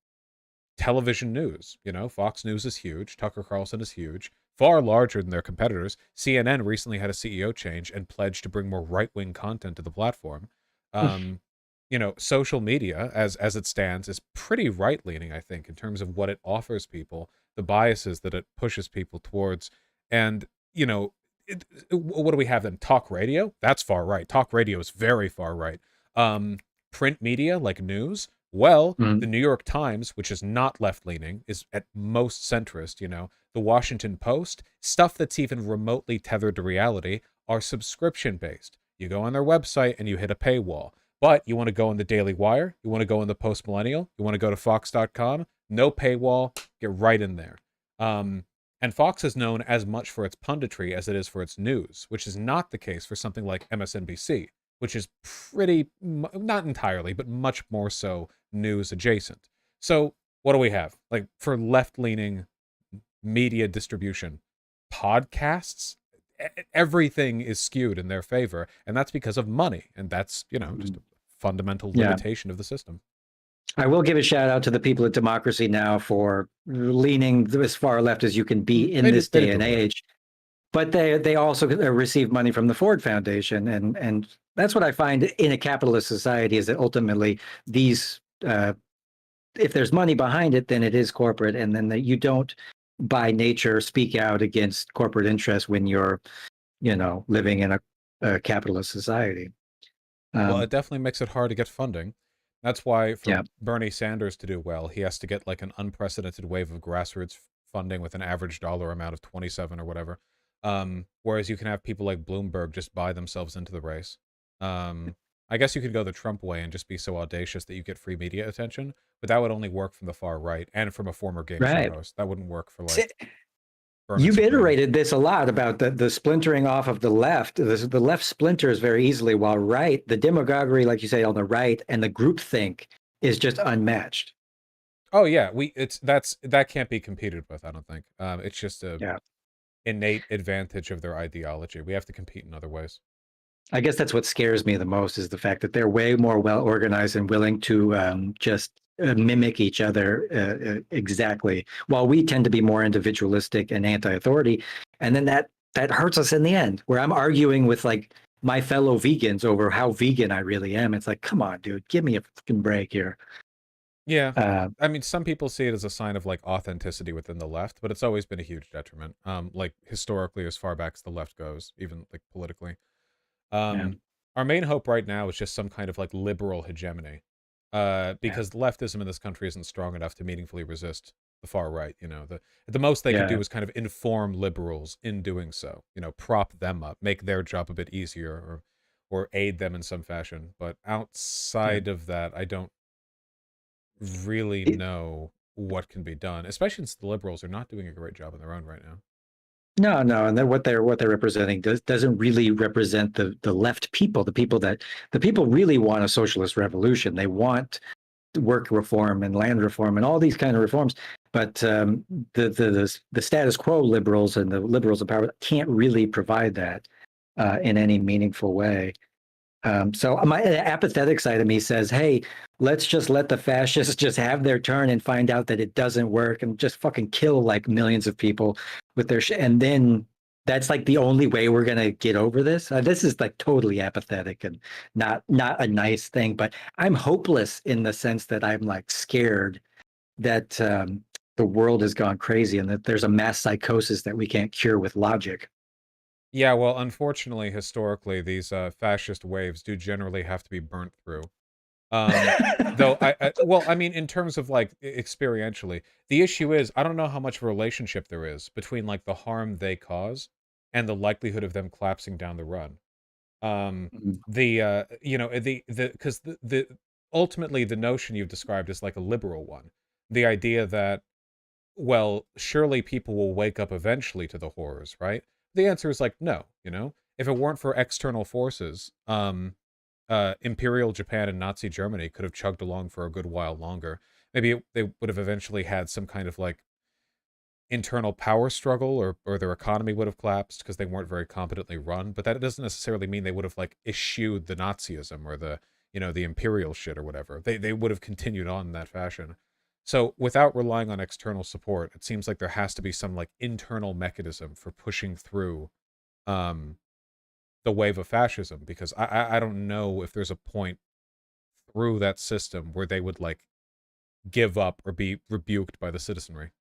television news. Fox News is huge. Tucker Carlson is huge, far larger than their competitors. CNN recently had a CEO change and pledged to bring more right-wing content to the platform. Social media, as it stands, is pretty right-leaning, I think, in terms of what it offers people, the biases that it pushes people towards. And, what do we have then? Talk radio? That's far right. Talk radio is very far right. print media like news, well, Mhm. the New York Times, which is not left-leaning, is at most centrist, the Washington Post, stuff that's even remotely tethered to reality, are subscription-based. You go on their website and you hit a paywall. But you want to go in the Daily Wire, you want to go in the Post Millennial, you want to go to Fox.com, no paywall, get right in there. And Fox is known as much for its punditry as it is for its news, which is not the case for something like MSNBC, which is not entirely, but much more so news adjacent. So what do we have? Like for left-leaning media distribution, podcasts, everything is skewed in their favor, and that's because of money, and that's, just a fundamental limitation of the system. I will give a shout out to the people at Democracy Now! For leaning as far left as you can be in this day and age. But they also receive money from the Ford Foundation, and that's what I find in a capitalist society is that ultimately these, if there's money behind it, then it is corporate, and then you don't by nature speak out against corporate interests when you're, living in a capitalist society. Well, it definitely makes it hard to get funding. That's why for Bernie Sanders to do well, he has to get like an unprecedented wave of grassroots funding with an average dollar amount of 27 or whatever. Whereas you can have people like Bloomberg just buy themselves into the race. I guess you could go the Trump way and just be so audacious that you get free media attention, but that would only work from the far right and from a former game show host. That wouldn't work for like. You've iterated this a lot about the splintering off of the left. The left splinters very easily, while the demagoguery, like you say, on the right, and the groupthink is just unmatched. Oh yeah, that can't be competed with. I don't think. It's just a innate advantage of their ideology. We have to compete in other ways. I guess that's what scares me the most is the fact that they're way more well organized and willing to just mimic each other exactly, while we tend to be more individualistic and anti-authority, and then that hurts us in the end. Where I'm arguing with like my fellow vegans over how vegan I really am. It's like, come on, dude, give me a fucking break here. Yeah, I mean, some people see it as a sign of like authenticity within the left, but it's always been a huge detriment. Like historically, as far back as the left goes, even like politically. Our main hope right now is just some kind of like liberal hegemony, because leftism in this country isn't strong enough to meaningfully resist the far right. The most they can do is kind of inform liberals in doing so. Prop them up, make their job a bit easier, or aid them in some fashion. But outside of that, I don't really know what can be done, especially since the liberals are not doing a great job on their own right now. No, and then what they're representing doesn't really represent the left people. The people really want a socialist revolution. They want work reform and land reform and all these kind of reforms. But the status quo liberals and the liberals in power can't really provide that in any meaningful way. So my apathetic side of me says, hey, let's just let the fascists just have their turn and find out that it doesn't work and just fucking kill like millions of people with their and then that's like the only way we're going to get over this. This is like totally apathetic and not a nice thing, but I'm hopeless in the sense that I'm like scared that the world has gone crazy and that there's a mass psychosis that we can't cure with logic. Yeah, well, unfortunately, historically, these fascist waves do generally have to be burnt through. Though, I mean, in terms of like experientially, the issue is I don't know how much of a relationship there is between like the harm they cause and the likelihood of them collapsing down the run. Because the ultimately the notion you've described is like a liberal one, the idea that, well, surely people will wake up eventually to the horrors, right? The answer is like, no, if it weren't for external forces, Imperial Japan and Nazi Germany could have chugged along for a good while longer. Maybe they would have eventually had some kind of like internal power struggle, or their economy would have collapsed because they weren't very competently run. But that doesn't necessarily mean they would have like eschewed the Nazism or the imperial shit or whatever. They would have continued on in that fashion. So without relying on external support, it seems like there has to be some like internal mechanism for pushing through the wave of fascism, because I don't know if there's a point through that system where they would like give up or be rebuked by the citizenry.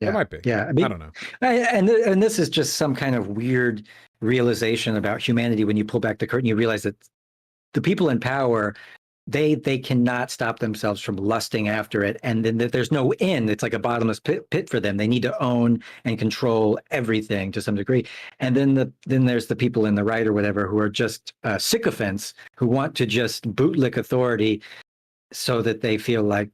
Yeah, there might be. Yeah, I don't know. And this is just some kind of weird realization about humanity when you pull back the curtain. You realize that the people in power, they cannot stop themselves from lusting after it, and then there's no end. It's like a bottomless pit for them. They need to own and control everything to some degree. And then there's the people in the right or whatever who are just sycophants who want to just bootlick authority so that they feel like,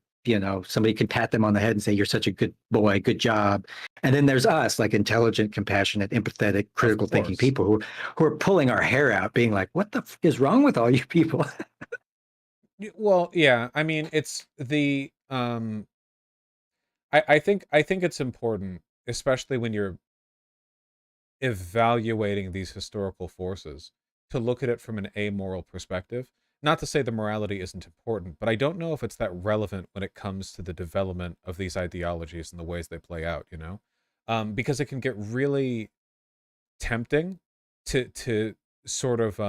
somebody can pat them on the head and say, you're such a good boy, good job. And then there's us, like intelligent, compassionate, empathetic, critical thinking people who are pulling our hair out, being like, what the f is wrong with all you people? Well, yeah. I mean, it's the I think it's important, especially when you're evaluating these historical forces, to look at it from an amoral perspective. Not to say the morality isn't important, but I don't know if it's that relevant when it comes to the development of these ideologies and the ways they play out, because it can get really tempting to sort of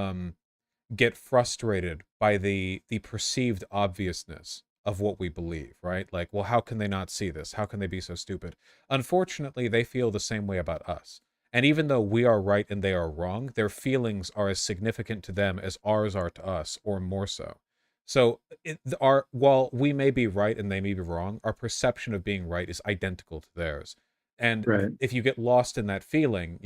get frustrated by the perceived obviousness of what we believe, right? Like, well, how can they not see this? How can they be so stupid? Unfortunately, they feel the same way about us. And even though we are right and they are wrong, their feelings are as significant to them as ours are to us, or more so. So, while we may be right and they may be wrong, our perception of being right is identical to theirs. And Right. if you get lost in that feeling,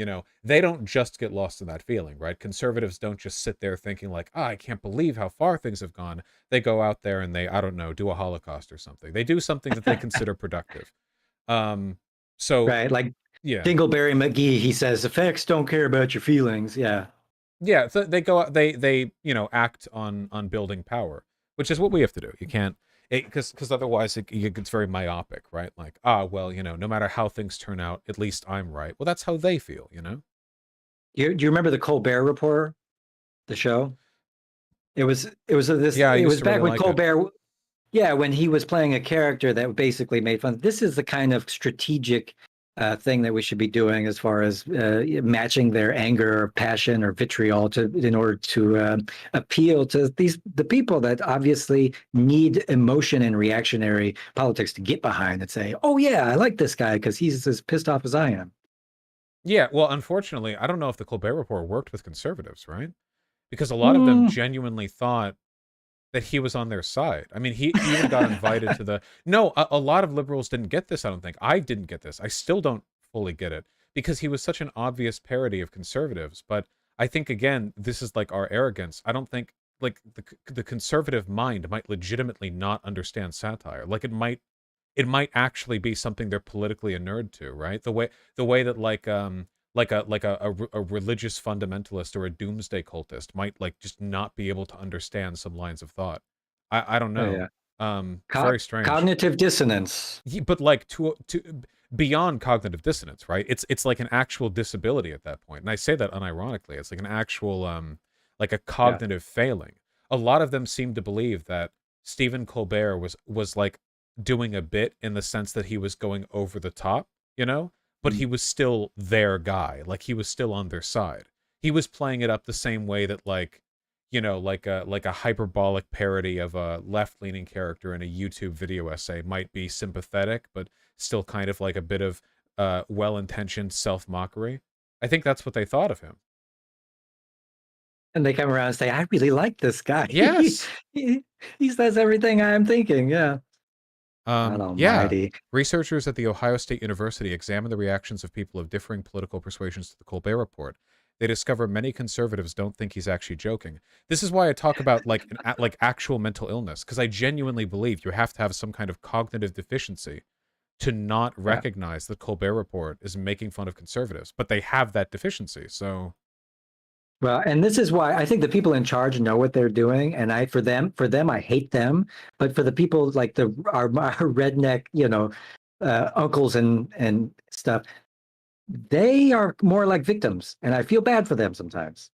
they don't just get lost in that feeling, right? Conservatives don't just sit there thinking like, I can't believe how far things have gone. They go out there and they, I don't know, do a Holocaust or something. They do something that they consider productive. So Right. Like yeah, Dingleberry McGee, he says, effects don't care about your feelings. Yeah. yeah. So they go out, they act on building power, which is what we have to do. You can't. Because otherwise it gets very myopic, right? Like, well, no matter how things turn out, at least I'm right. Well, that's how they feel, Do you remember the Colbert Report, the show? Yeah, I It used was to back really when like it. Colbert, yeah, when he was playing a character that basically made fun. This is the kind of strategic thing that we should be doing as far as matching their anger or passion or vitriol in order to appeal to the people that obviously need emotion and reactionary politics to get behind and say, oh yeah, I like this guy because he's as pissed off as I am. Yeah, well, unfortunately, I don't know if the Colbert Report worked with conservatives, right? Because a lot of them Mm, genuinely thought that he was on their side. I mean, he even got invited to the. No, a lot of liberals didn't get this. I don't think I didn't get this. I still don't fully get it because he was such an obvious parody of conservatives. But I think again, this is like our arrogance. I don't think like the conservative mind might legitimately not understand satire. Like it might actually be something they're politically inured to, right? The way that like a religious fundamentalist or a doomsday cultist might like just not be able to understand some lines of thought. I don't oh know. yeah, Very strange. cognitive dissonance. But like to beyond cognitive dissonance, right? It's like an actual disability at that point. And I say that unironically. It's like an actual like a Yeah. cognitive failing. A lot of them seem to believe that Stephen Colbert was like doing a bit in the sense that he was going over the top, but he Mm. was still their guy. Like he was still on their side. He was playing it up the same way that like a hyperbolic parody of a left-leaning character in a YouTube video essay might be sympathetic, but still kind of like a bit of well-intentioned self-mockery. I think that's what they thought of him. And they come around and say, I really like this guy. Yes. He says everything I'm thinking. Yeah. God Yeah. almighty. Researchers at the Ohio State University examined the reactions of people of differing political persuasions to the Colbert Report. They discover many conservatives don't think he's actually joking. This is why I talk about like like actual mental illness, because I genuinely believe you have to have some kind of cognitive deficiency to not Yeah. recognize that Colbert Report is making fun of conservatives, but they have that deficiency. So Well, and this is why I think the people in charge know what they're doing. And for them, I hate them. But for the people like our redneck, uncles and stuff, they are more like victims. And I feel bad for them sometimes.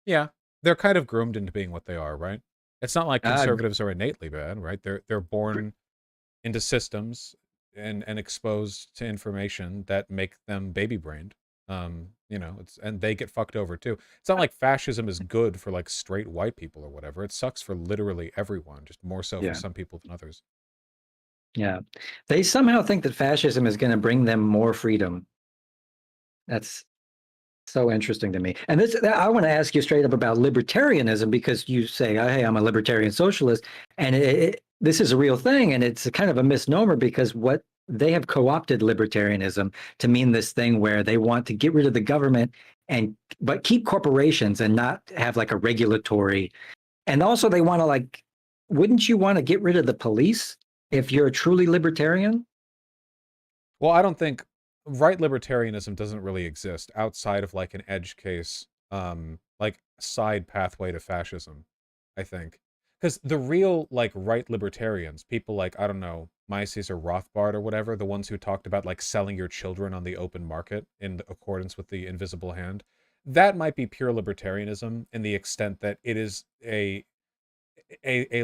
yeah, they're kind of groomed into being what they are, right? It's not like Uh, conservatives are innately bad, right? They're born into systems and exposed to information that make them baby brained. And they get fucked over too. It's not like fascism is good for like straight white people or whatever. It sucks for literally everyone, just more so for yeah. some people than others. Yeah. They somehow think that fascism is going to bring them more freedom. That's So interesting to me. And this, I want to ask you straight up about libertarianism because you say, "Oh, hey, I'm a libertarian socialist," and this is a real thing, and it's a kind of a misnomer because what they have co-opted libertarianism to mean this thing where they want to get rid of the government and but keep corporations and not have like a regulatory. And also, they want to like, wouldn't you want to get rid of the police if you're a truly libertarian? Well, I don't think right libertarianism doesn't really exist outside of like an edge case, like side pathway to fascism, I think. Because the real like right libertarians, people like, I don't know, Mises or Rothbard or whatever, the ones who talked about like selling your children on the open market in accordance with the invisible hand, that might be pure libertarianism in the extent that it is a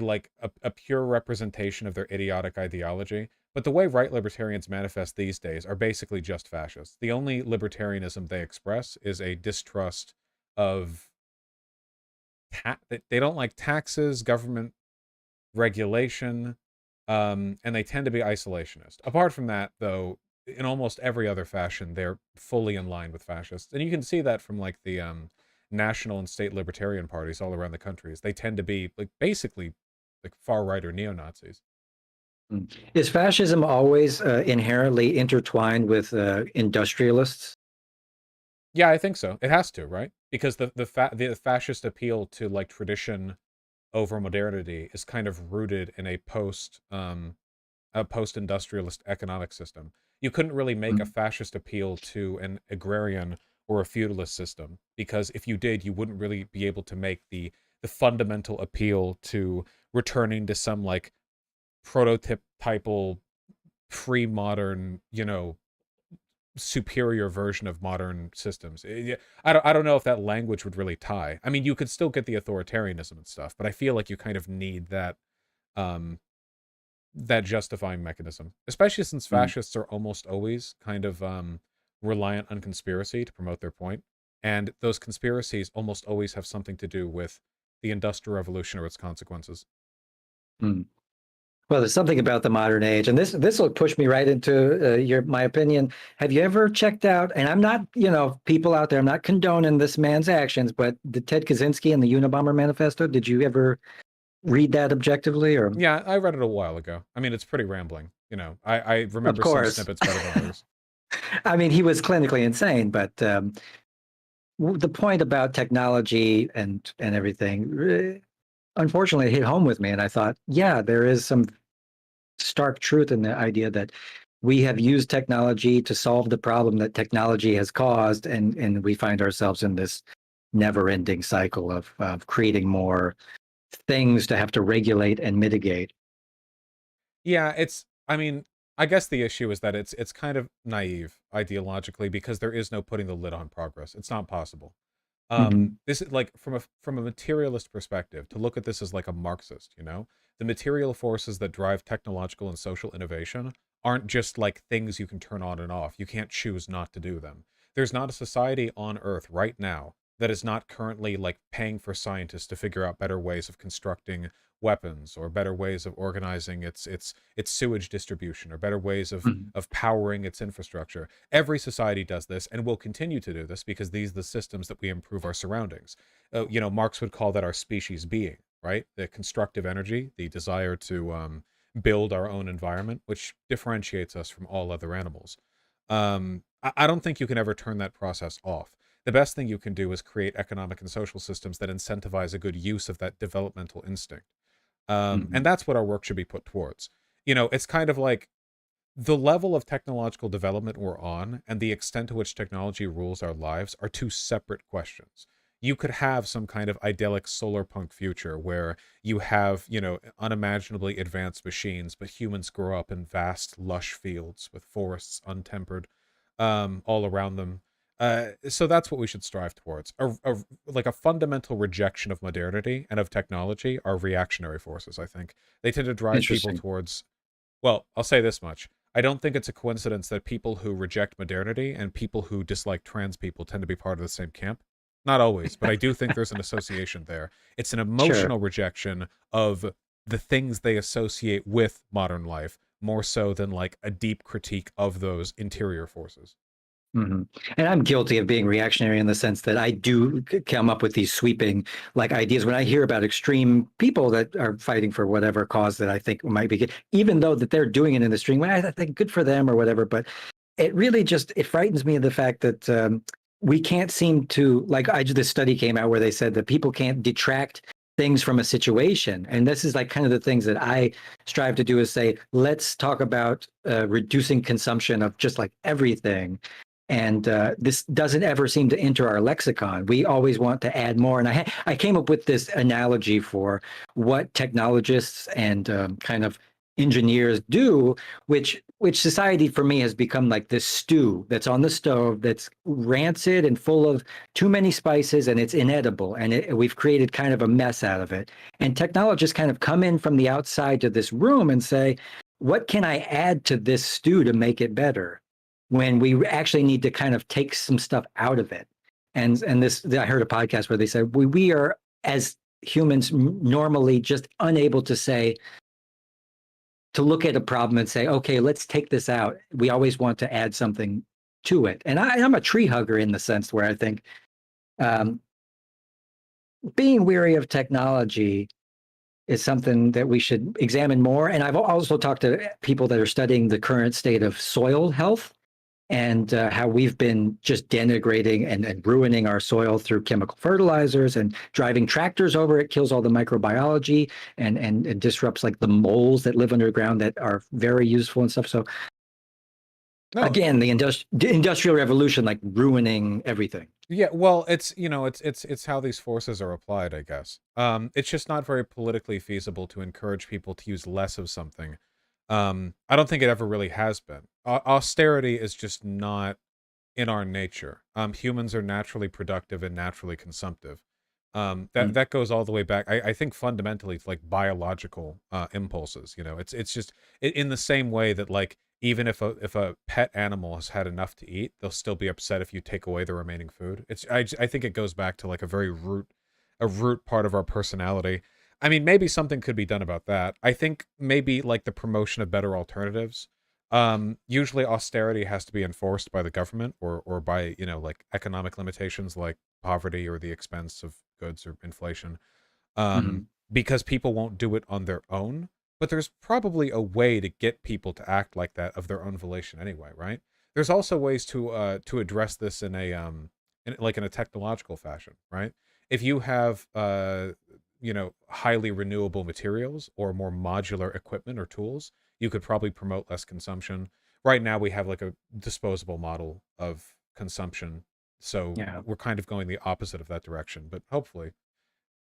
like a pure representation of their idiotic ideology. But the way right libertarians manifest these days are basically just fascists. The only libertarianism they express is a distrust of they don't like taxes, government regulation, and they tend to be isolationist. Apart from that, though, in almost every other fashion, they're fully in line with fascists, and you can see that from like the national and state libertarian parties all around the countries. They tend to be like basically like far right or neo Nazis. Is fascism always inherently intertwined with industrialists? Yeah, I think so. It has to, right? Because the fascist appeal to like tradition over modernity is kind of rooted in a post-industrialist economic system. You couldn't really make a fascist appeal to an agrarian or a feudalist system because if you did, you wouldn't really be able to make the fundamental appeal to returning to some like prototypal pre-modern, superior version of modern systems. I don't know if that language would really tie. I mean, you could still get the authoritarianism and stuff, but I feel like you kind of need um that justifying mechanism, especially since fascists are almost always kind of reliant on conspiracy to promote their point, and those conspiracies almost always have something to do with the Industrial Revolution or its consequences. Mm. Well, there's something about the modern age, and this will push me right into my opinion. Have you ever checked out? And I'm not, people out there, I'm not condoning this man's actions, but the Ted Kaczynski and the Unabomber Manifesto. Did you ever read that objectively, or? Yeah, I read it a while ago. I mean, it's pretty rambling. I remember Of some course. snippets better than others. I mean, he was clinically insane, but the point about technology and everything, unfortunately, it hit home with me, and I thought, yeah, there is some stark truth in the idea that we have used technology to solve the problem that technology has caused, and we find ourselves in this never-ending cycle of creating more things to have to regulate and mitigate. Yeah, I mean, I guess the issue is that it's kind of naive ideologically because there is no putting the lid on progress. It's not possible. Mhm. This is like from a materialist perspective, to look at this as like a Marxist, the material forces that drive technological and social innovation aren't just like things you can turn on and off. You can't choose not to do them. There's not a society on Earth right now that is not currently like paying for scientists to figure out better ways of constructing weapons or better ways of organizing its sewage distribution or better ways Mhm. of powering its infrastructure. Every society does this and will continue to do this because these are the systems that we improve our surroundings. Marx would call that our species being, right? The constructive energy, the desire to build our own environment, which differentiates us from all other animals. I don't think you can ever turn that process off. The best thing you can do is create economic and social systems that incentivize a good use of that developmental instinct. And Mhm. that's what our work should be put towards. It's kind of like the level of technological development we're on and the extent to which technology rules our lives are two separate questions. You could have some kind of idyllic solar punk future where you have, unimaginably advanced machines, but humans grow up in vast, lush fields with forests untempered, all around them. So that's what we should strive towards. Like a fundamental rejection of modernity and of technology are reactionary forces, I think. They tend to drive people Interesting. towards, well, I'll say this much. I don't think it's a coincidence that people who reject modernity and people who dislike trans people tend to be part of the same camp. Not always, but I do think there's an association there. It's an Sure. emotional rejection of the things they associate with modern life, more so than like a deep critique of those interior forces. Hmm. And I'm guilty of being reactionary in the sense that I do come up with these sweeping like ideas when I hear about extreme people that are fighting for whatever cause that I think might be good, even though that they're doing it in the extreme way. I think good for them or whatever. But it really just it frightens me the fact that we can't seem to like this study came out where they said that people can't detract things from a situation, and this is like kind of the things that I strive to do is say let's talk about reducing consumption of just like everything, and this doesn't ever seem to enter our lexicon. We always want to add more, and I came up with this analogy for what technologists and kind of engineers do, which society for me has become like this stew that's on the stove that's rancid and full of too many spices and it's inedible, and we've created kind of a mess out of it. And technologists kind of come in from the outside to this room and say, what can I add to this stew to make it better, when we actually need to kind of take some stuff out of it. And this, I heard a podcast where they said we are as humans normally just unable to say, to look at a problem and say, okay, let's take this out. We always want to add something to it. And I'm a tree hugger in the sense where I think um, being weary of technology is something that we should examine more. And I've also talked to people that are studying the current state of soil health and how we've been just denigrating and ruining our soil through chemical fertilizers and driving tractors over it kills all the microbiology and disrupts like the moles that live underground that are very useful and stuff. So No, again, the industrial revolution, like ruining everything. yeah, well, it's it's how these forces are applied, I guess. It's just not very politically feasible to encourage people to use less of something. I don't think it ever really has been. Austerity is just not in our nature. Humans are naturally productive and naturally consumptive. That goes all the way back. I think fundamentally to like biological impulses. You know, it's just in the same way that like even if a pet animal has had enough to eat, they'll still be upset if you take away the remaining food. I think it goes back to like a root part of our personality. I mean, maybe something could be done about that. I think maybe like the promotion of better alternatives. Usually austerity has to be enforced by the government or by, you know, like economic limitations like poverty or the expense of goods or inflation. Mhm. Because people won't do it on their own. But there's probably a way to get people to act like that of their own volition anyway, right? There's also ways to address this in a in a technological fashion, right? If you have you know, highly renewable materials or more modular equipment or tools, you could probably promote less consumption. Right now we have like a disposable model of consumption, so Yeah. we're kind of going the opposite of that direction, but hopefully.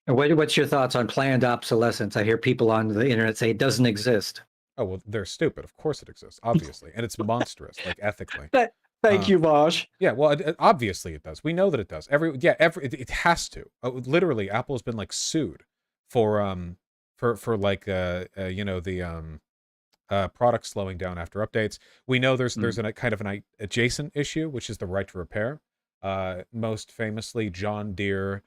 And what's your thoughts on planned obsolescence? I hear people on the internet say it doesn't exist. Oh, well, they're stupid. Of course it exists, obviously. And it's monstrous, like ethically. Thank you, Bosch. Yeah, well, obviously it does. We know that it does. It has to. Literally, Apple's been like sued for like you know, the product slowing down after updates. We know there's a kind of an adjacent issue, which is the right to repair. Most famously, John Deere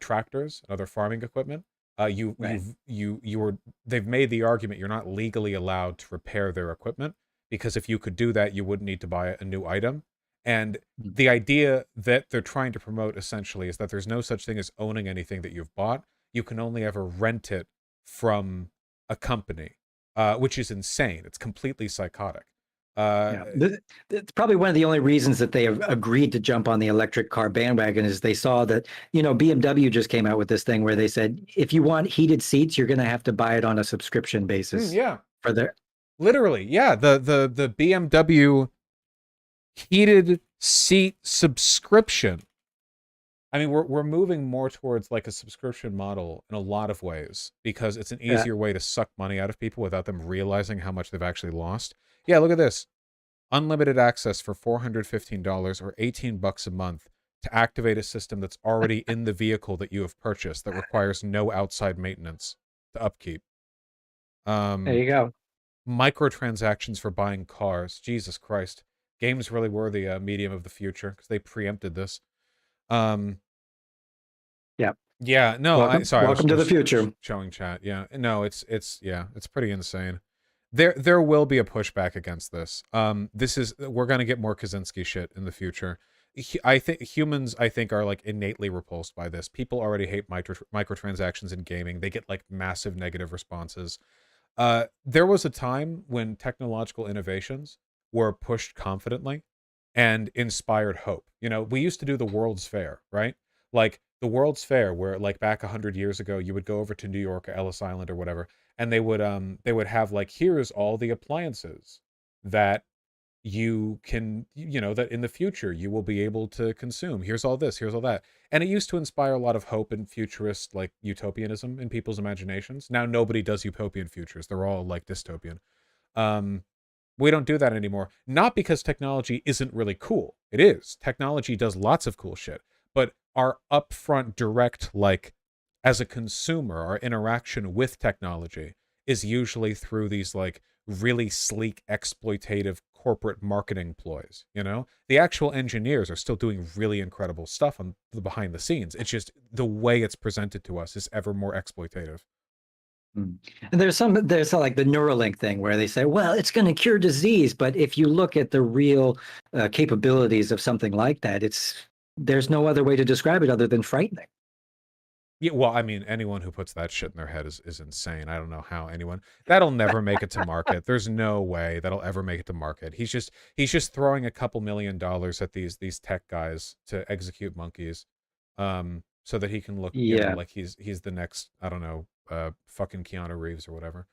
tractors and other farming equipment. Right. They've made the argument you're not legally allowed to repair their equipment because if you could do that, you wouldn't need to buy a new item. And the idea that they're trying to promote essentially is that there's no such thing as owning anything that you've bought. You can only ever rent it from a company, which is insane. It's completely psychotic. Yeah, it's probably one of the only reasons that they have agreed to jump on the electric car bandwagon is they saw that, you know, BMW just came out with this thing where they said, if you want heated seats, you're going to have to buy it on a subscription basis. Yeah, For their literally. Yeah, the BMW heated seat subscription. I mean, we're moving more towards like a subscription model in a lot of ways because it's an easier way to suck money out of people without them realizing how much they've actually lost. Yeah, look at this. Unlimited access for $415 or $18 a month to activate a system that's already in the vehicle that you have purchased that requires no outside maintenance to upkeep. There you go. Microtransactions for buying cars. Jesus Christ. Games really were the medium of the future because they preempted this. Yeah. Yeah, no, Welcome, sorry. welcome to the future. Showing chat. Yeah, no, it's pretty insane. There will be a pushback against this. We're gonna get more Kaczynski shit in the future. I think humans, are like innately repulsed by this. People already hate microtransactions in gaming. They get like massive negative responses. There was a time when technological innovations were pushed confidently and inspired hope. You know, we used to do the World's Fair, right? Like the World's Fair, where like back 100 years ago, you would go over to New York or Ellis Island or whatever, and they would have like, here's all the appliances that you can, that in the future you will be able to consume. Here's all this, here's all that. And it used to inspire a lot of hope and futurist like utopianism in people's imaginations. Now nobody does utopian futures. They're all like dystopian. Um, we don't do that anymore. Not because technology isn't really cool. It is. Technology does lots of cool shit. But our upfront direct, like, as a consumer, our interaction with technology is usually through these, like, really sleek, exploitative corporate marketing ploys, you know? The actual engineers are still doing really incredible stuff on the behind the scenes. It's just the way it's presented to us is ever more exploitative. And there's like the Neuralink thing where they say, well, it's going to cure disease. But if you look at the real capabilities of something like that, there's no other way to describe it other than frightening. Yeah, well, I mean, anyone who puts that shit in their head is insane. I don't know how that'll never make it to market. There's no way that'll ever make it to market. He's just throwing a couple $1 million at these tech guys to execute monkeys, so that he can look, like he's the next, I don't know, fucking Keanu Reeves or whatever.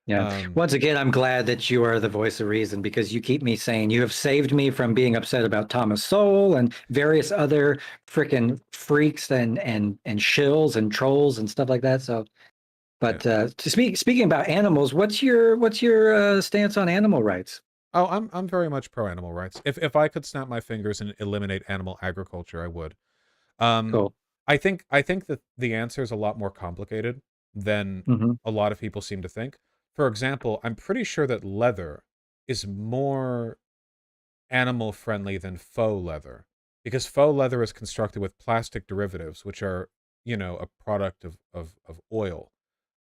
Yeah. Once again, I'm glad that you are the voice of reason, because you keep me sane. You have saved me from being upset about Thomas Sowell and various other freaking freaks and shills and trolls and stuff like that. So, but speaking about animals, what's your stance on animal rights? Oh, I'm very much pro animal rights. If I could snap my fingers and eliminate animal agriculture, I would. Cool. I think that the answer is a lot more complicated than a lot of people seem to think. For example, I'm pretty sure that leather is more animal friendly than faux leather, because faux leather is constructed with plastic derivatives, which are, a product of oil,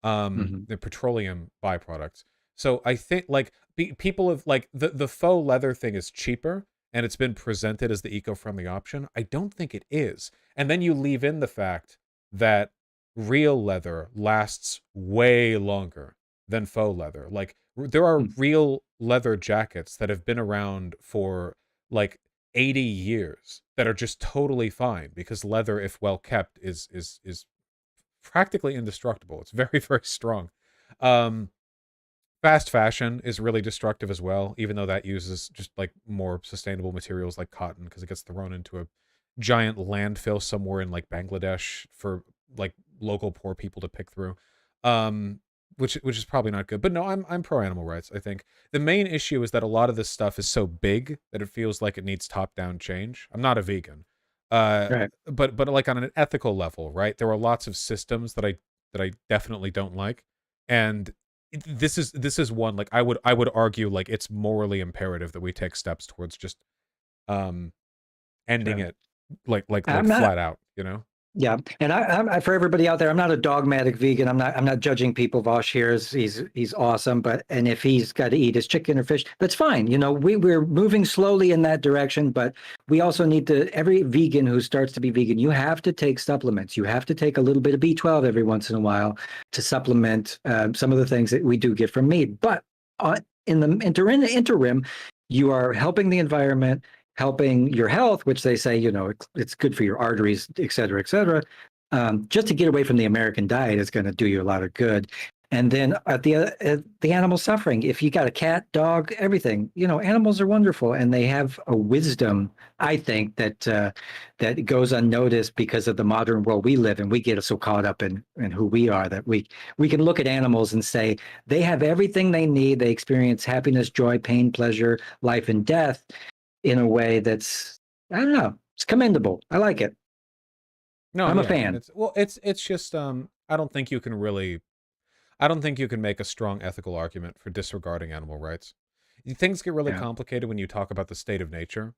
the petroleum byproducts. So I think like people have like the faux leather thing is cheaper and it's been presented as the eco-friendly option. I don't think it is. And then you leave in the fact that real leather lasts way longer than faux leather. Like there are real leather jackets that have been around for like 80 years that are just totally fine, because leather, if well kept, is practically indestructible. It's very, very strong. Fast fashion is really destructive as well, even though that uses just like more sustainable materials like cotton, because it gets thrown into a giant landfill somewhere in like Bangladesh for like local poor people to pick through. Which is probably not good. But no, I'm pro animal rights. I think the main issue is that a lot of this stuff is so big that it feels like it needs top-down change. I'm not a vegan. Right. But like on an ethical level, right? There are lots of systems that I definitely don't like. And this is one, like I would argue like it's morally imperative that we take steps towards just ending it like flat out, you know? Yeah, and I for everybody out there, I'm not a dogmatic vegan. I'm not judging people. Vosh here he's awesome, and if he's got to eat his chicken or fish, that's fine. You know, we're moving slowly in that direction, but we also need to. Every vegan who starts to be vegan, you have to take supplements. You have to take a little bit of B12 every once in a while to supplement some of the things that we do get from meat. But in the interim, you are helping the environment, helping your health, which they say, it's good for your arteries, et cetera, et cetera. Just to get away from the American diet is going to do you a lot of good. And then at the animal suffering, if you got a cat, dog, everything, animals are wonderful, and they have a wisdom, I think, that goes unnoticed because of the modern world we live in. We get so caught up in who we are that we can look at animals and say they have everything they need. They experience happiness, joy, pain, pleasure, life, and death in a way that's, I don't know, it's commendable. I like it. No, I'm a fan. It's just I don't think you can make a strong ethical argument for disregarding animal rights. Things get really complicated when you talk about the state of nature,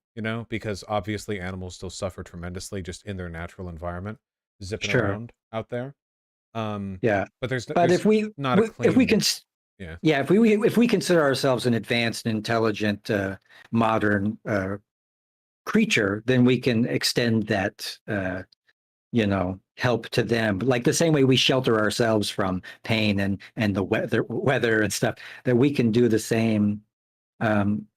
because obviously animals still suffer tremendously just in their natural environment, zipping around out there. Yeah, but there's if we not a clean, if we can Yeah. Yeah, if we consider ourselves an advanced, intelligent, modern creature, then we can extend that help to them, like the same way we shelter ourselves from pain and the weather and stuff. That we can do the same and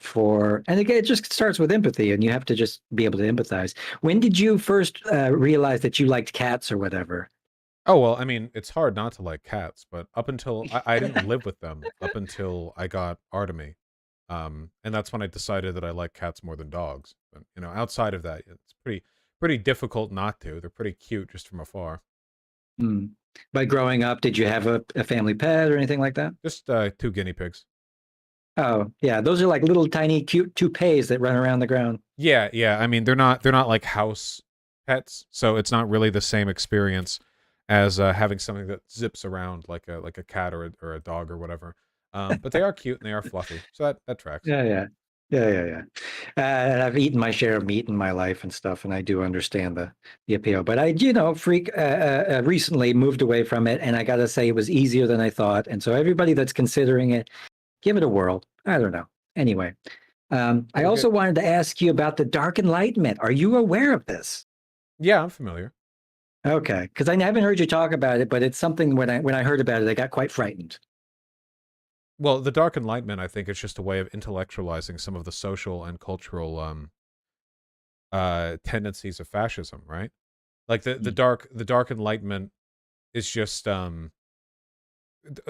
again, it just starts with empathy, and you have to just be able to empathize. When did you first realize that you liked cats or whatever? Oh, well, I mean, it's hard not to like cats, but up until I didn't live with them up until I got Artemy. And that's when I decided that I like cats more than dogs. But, outside of that, it's pretty difficult not to. They're pretty cute just from afar. Hmm. By growing up, did you have a family pet or anything like that? Just 2 guinea pigs. Oh, yeah, those are like little tiny cute toupees that run around the ground. Yeah, yeah. I mean, they're not like house pets, so it's not really the same experience as having something that zips around like a cat or a dog or whatever. But they are cute and they are fluffy, so that tracks. Yeah, yeah, yeah, yeah, yeah. And I've eaten my share of meat in my life and stuff, and I do understand the appeal. But I, recently moved away from it, and I got to say it was easier than I thought. And so everybody that's considering it, give it a whirl. I don't know. Anyway, I also wanted to ask you about the Dark Enlightenment. Are you aware of this? Yeah, I'm familiar. Okay, because I haven't heard you talk about it, but it's something when I heard about it, I got quite frightened. Well, the Dark Enlightenment, I think, is just a way of intellectualizing some of the social and cultural tendencies of fascism, right? Like the dark Enlightenment is just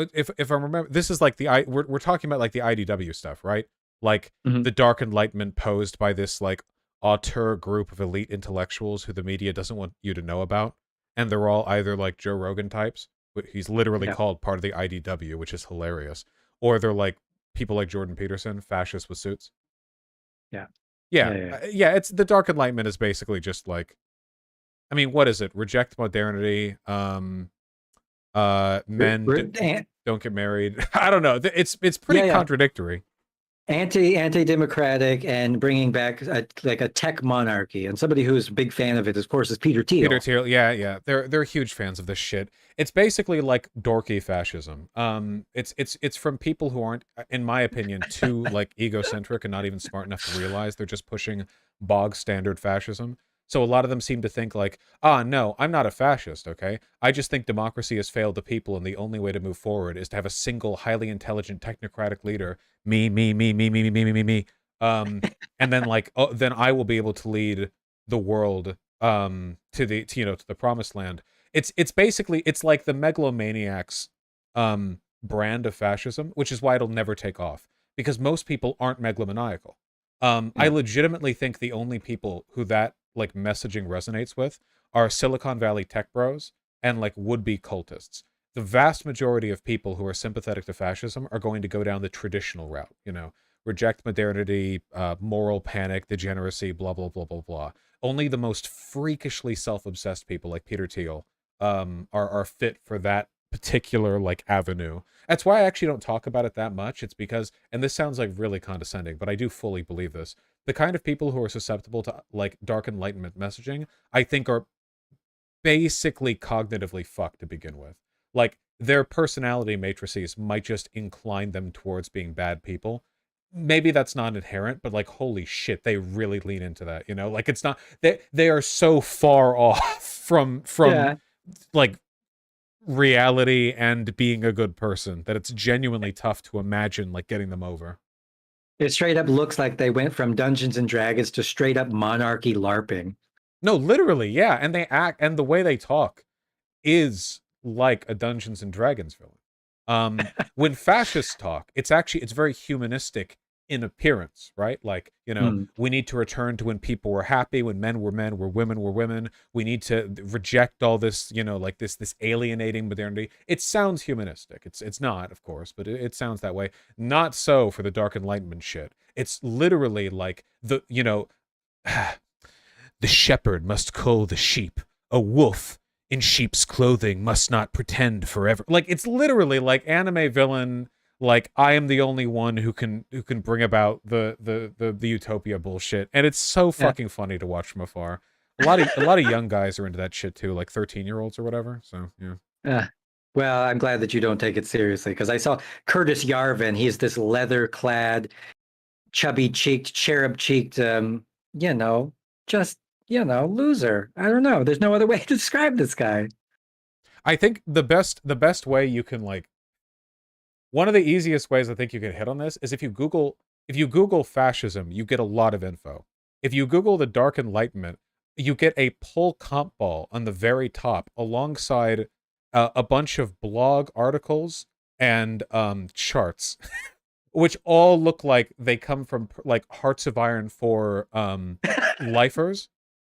if I remember, this is like we're talking about like the IDW stuff, right? Like the Dark Enlightenment posed by this like auteur group of elite intellectuals who the media doesn't want you to know about, and they're all either like Joe Rogan types. He's literally called part of the IDW, which is hilarious, or they're like people like Jordan Peterson, fascists with suits. Yeah. Yeah. It's the Dark Enlightenment is basically just like, I mean, what is it? Reject modernity. Men don't get married. I don't know. It's pretty contradictory. Anti-democratic and bringing back like a tech monarchy. And somebody who's a big fan of it, of course, is Peter Thiel. Peter Thiel, yeah. They're huge fans of this shit. It's basically like dorky fascism. It's from people who aren't, in my opinion, too like egocentric and not even smart enough to realize they're just pushing bog standard fascism. So a lot of them seem to think like, no, I'm not a fascist, okay? I just think democracy has failed the people, and the only way to move forward is to have a single, highly intelligent, technocratic leader. Me. And then like, then I will be able to lead the world to the promised land. It's basically, it's like the megalomaniacs brand of fascism, which is why it'll never take off, because most people aren't megalomaniacal. I legitimately think the only people who that like messaging resonates with are Silicon Valley tech bros and like would-be cultists. The vast majority of people who are sympathetic to fascism are going to go down the traditional route, reject modernity, moral panic, degeneracy, blah, blah, blah, blah, blah. Only the most freakishly self-obsessed people like Peter Thiel are fit for that particular like avenue. That's why I actually don't talk about it that much. It's because, and this sounds like really condescending, but I do fully believe this, the kind of people who are susceptible to like Dark Enlightenment messaging, I think are basically cognitively fucked to begin with. Like their personality matrices might just incline them towards being bad people. Maybe that's not inherent, but like, holy shit, they really lean into that, like it's not, they are so far off from like reality and being a good person that it's genuinely tough to imagine like getting them over. It straight up looks like they went from Dungeons and Dragons to straight up monarchy LARPing. No, literally, yeah. And they act, and the way they talk is like a Dungeons and Dragons villain. When fascists talk, it's very humanistic in appearance, right? Like, we need to return to when people were happy, when men, were women were women. We need to reject all this, like this alienating modernity. It sounds humanistic. It's not, of course, but it sounds that way. Not so for the Dark Enlightenment shit. It's literally like the shepherd must cull the sheep. A wolf in sheep's clothing must not pretend forever. Like it's literally like anime villain. Like I am the only one who can bring about the utopia bullshit, and it's so fucking funny to watch from afar. A lot of young guys are into that shit too, like 13-year-olds or whatever. So yeah. Well, I'm glad that you don't take it seriously because I saw Curtis Yarvin. He's this leather-clad, chubby-cheeked, cherub-cheeked, you know, just loser. I don't know. There's no other way to describe this guy. I think the best way you can like one of the easiest ways I think you can hit on this is if you Google fascism, you get a lot of info. If you Google the Dark Enlightenment, you get a pull comp ball on the very top alongside a bunch of blog articles and charts, which all look like they come from like Hearts of Iron for lifers,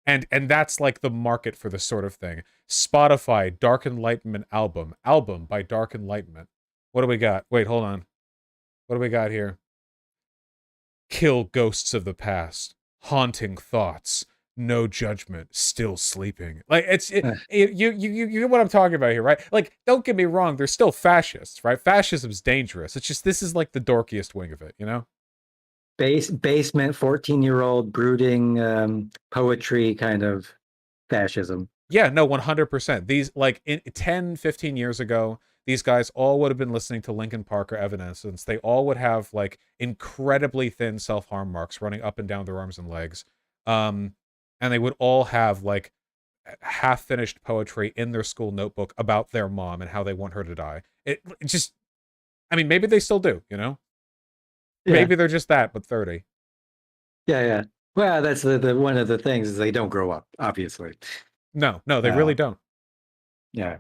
and that's like the market for this sort of thing. Spotify Dark Enlightenment album by Dark Enlightenment. What do we got? Wait, hold on. What do we got here? Kill ghosts of the past, haunting thoughts, no judgment, still sleeping. Like you get what I'm talking about here, right? Like, don't get me wrong, they're still fascists, right? Fascism's dangerous. It's just this is like the dorkiest wing of it, you know? Basement 14-year-old brooding poetry kind of fascism. Yeah, no, 100%. These, like, 10, 15 years ago, these guys all would have been listening to Linkin Park or Evanescence. They all would have, like, incredibly thin self-harm marks running up and down their arms and legs. And they would all have, like, half-finished poetry in their school notebook about their mom and how they want her to die. It just, I mean, maybe they still do, you know? Yeah. Maybe they're just that, but 30. Yeah. Well, that's the one of the things is they don't grow up, obviously. No, they really don't. Yeah.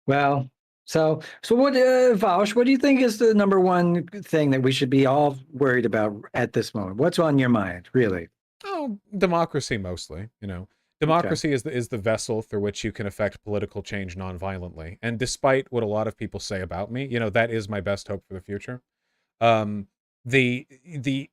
Well, so what, Vaush, what do you think is the number one thing that we should be all worried about at this moment? What's on your mind, really? Oh, democracy mostly, you know. Democracy is the vessel through which you can affect political change nonviolently. And despite what a lot of people say about me, you know, that is my best hope for the future. Um, the the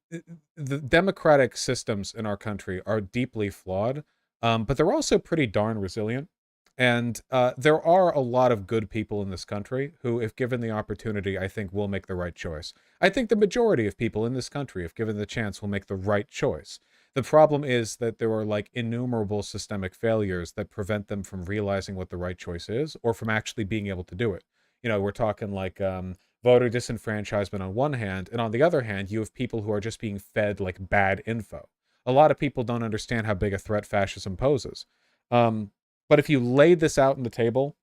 the democratic systems in our country are deeply flawed, but they're also pretty darn resilient. And there are a lot of good people in this country who, if given the opportunity, I think will make the right choice. I think the majority of people in this country, if given the chance, will make the right choice. The problem is that there are like innumerable systemic failures that prevent them from realizing what the right choice is or from actually being able to do it. You know, we're talking like voter disenfranchisement on one hand, and on the other hand, you have people who are just being fed like bad info. A lot of people don't understand how big a threat fascism poses. But if you laid this out on the table,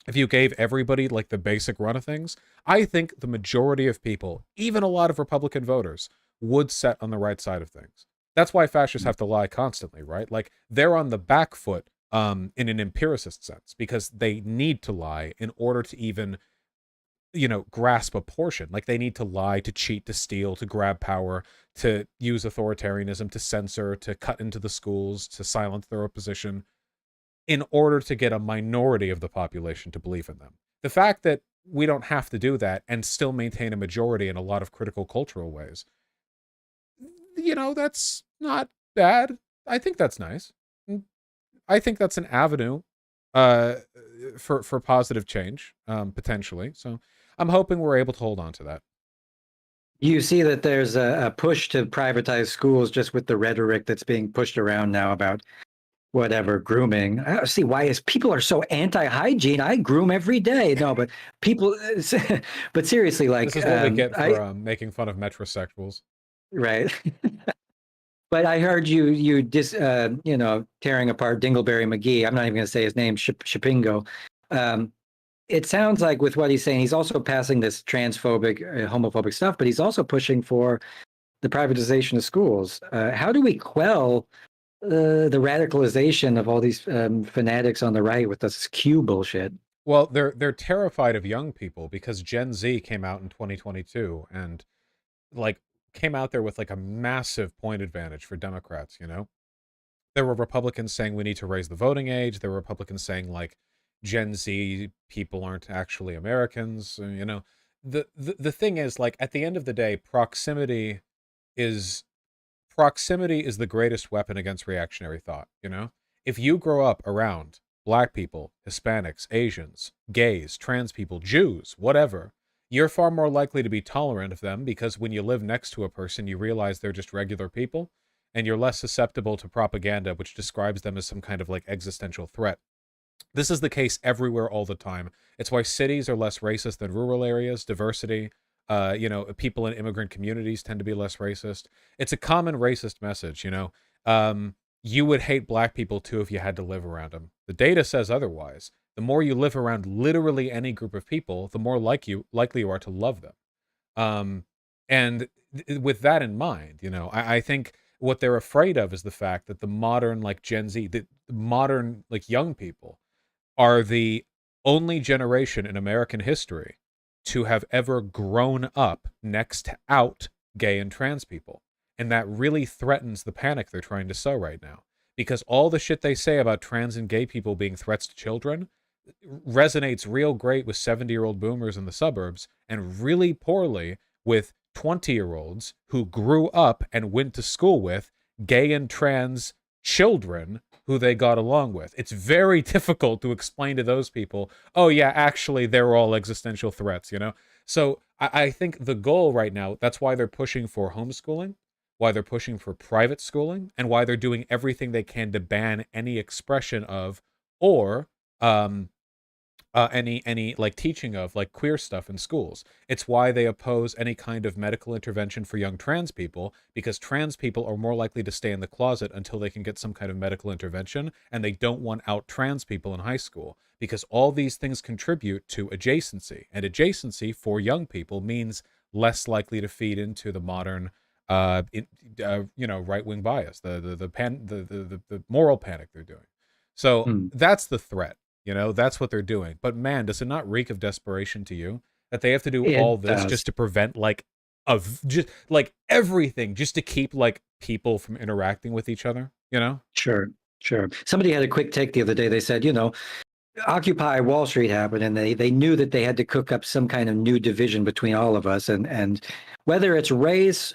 if you gave everybody like the basic run of things, I think the majority of people, even a lot of Republican voters, would set on the right side of things. That's why fascists have to lie constantly, right? Like they're on the back foot in an empiricist sense because they need to lie in order to even, you know, grasp a portion. Like they need to lie, to cheat, to steal, to grab power, to use authoritarianism, to censor, to cut into the schools, to silence their opposition in order to get a minority of the population to believe in them. The fact that we don't have to do that and still maintain a majority in a lot of critical cultural ways, you know, that's not bad. I think that's nice. I think that's an avenue for positive change, potentially. So I'm hoping we're able to hold on to that. You see that there's a push to privatize schools just with the rhetoric that's being pushed around now about whatever grooming. I don't see why is people are so anti-hygiene. I groom every day. No, but people, but seriously, like This is what we get for making fun of metrosexuals. right. But I heard you you know, tearing apart Dingleberry McGee. I'm not even going to say his name, Shapingo. It sounds like with what he's saying, he's also passing this transphobic, homophobic stuff, but he's also pushing for the privatization of schools. How do we quell the radicalization of all these fanatics on the right with this Q bullshit? Well, they're terrified of young people because Gen Z came out in 2022 and like came out there with like a massive point advantage for Democrats, you know? There were Republicans saying we need to raise the voting age. There were Republicans saying like Gen Z people aren't actually Americans, you know. The thing is like at the end of the day, is the greatest weapon against reactionary thought, you know? If you grow up around black people, Hispanics, Asians, gays, trans people, Jews, whatever, you're far more likely to be tolerant of them because when you live next to a person, you realize they're just regular people, and you're less susceptible to propaganda which describes them as some kind of like existential threat. This is the case everywhere all the time. It's why cities are less racist than rural areas. Diversity, people in immigrant communities tend to be less racist. It's a common racist message, you would hate black people too if you had to live around them. The data says otherwise. The more you live around literally any group of people, the more likely you are to love them. And with that in mind, I think what they're afraid of is the fact that the modern, like Gen Z, the modern, like young people, are the only generation in American history to have ever grown up next to out gay and trans people. And that really threatens the panic they're trying to sow right now. Because all the shit they say about trans and gay people being threats to children resonates real great with 70-year-old boomers in the suburbs and really poorly with 20-year-olds who grew up and went to school with gay and trans children who they got along with. It's very difficult to explain to those people, oh yeah, actually they're all existential threats, So I think the goal right now, that's why they're pushing for homeschooling, why they're pushing for private schooling, and why they're doing everything they can to ban any expression of or any like teaching of like queer stuff in schools. It's why they oppose any kind of medical intervention for young trans people, because trans people are more likely to stay in the closet until they can get some kind of medical intervention, and they don't want out trans people in high school, because all these things contribute to adjacency, and adjacency for young people means less likely to feed into the modern right-wing bias, the moral panic they're doing. So that's the threat. That's what they're doing. But man, does it not reek of desperation to you that they have to do all this just to prevent just everything, just to keep like people from interacting with each other, Sure. Somebody had a quick take the other day. They said, Occupy Wall Street happened, and they knew that they had to cook up some kind of new division between all of us, and whether it's race,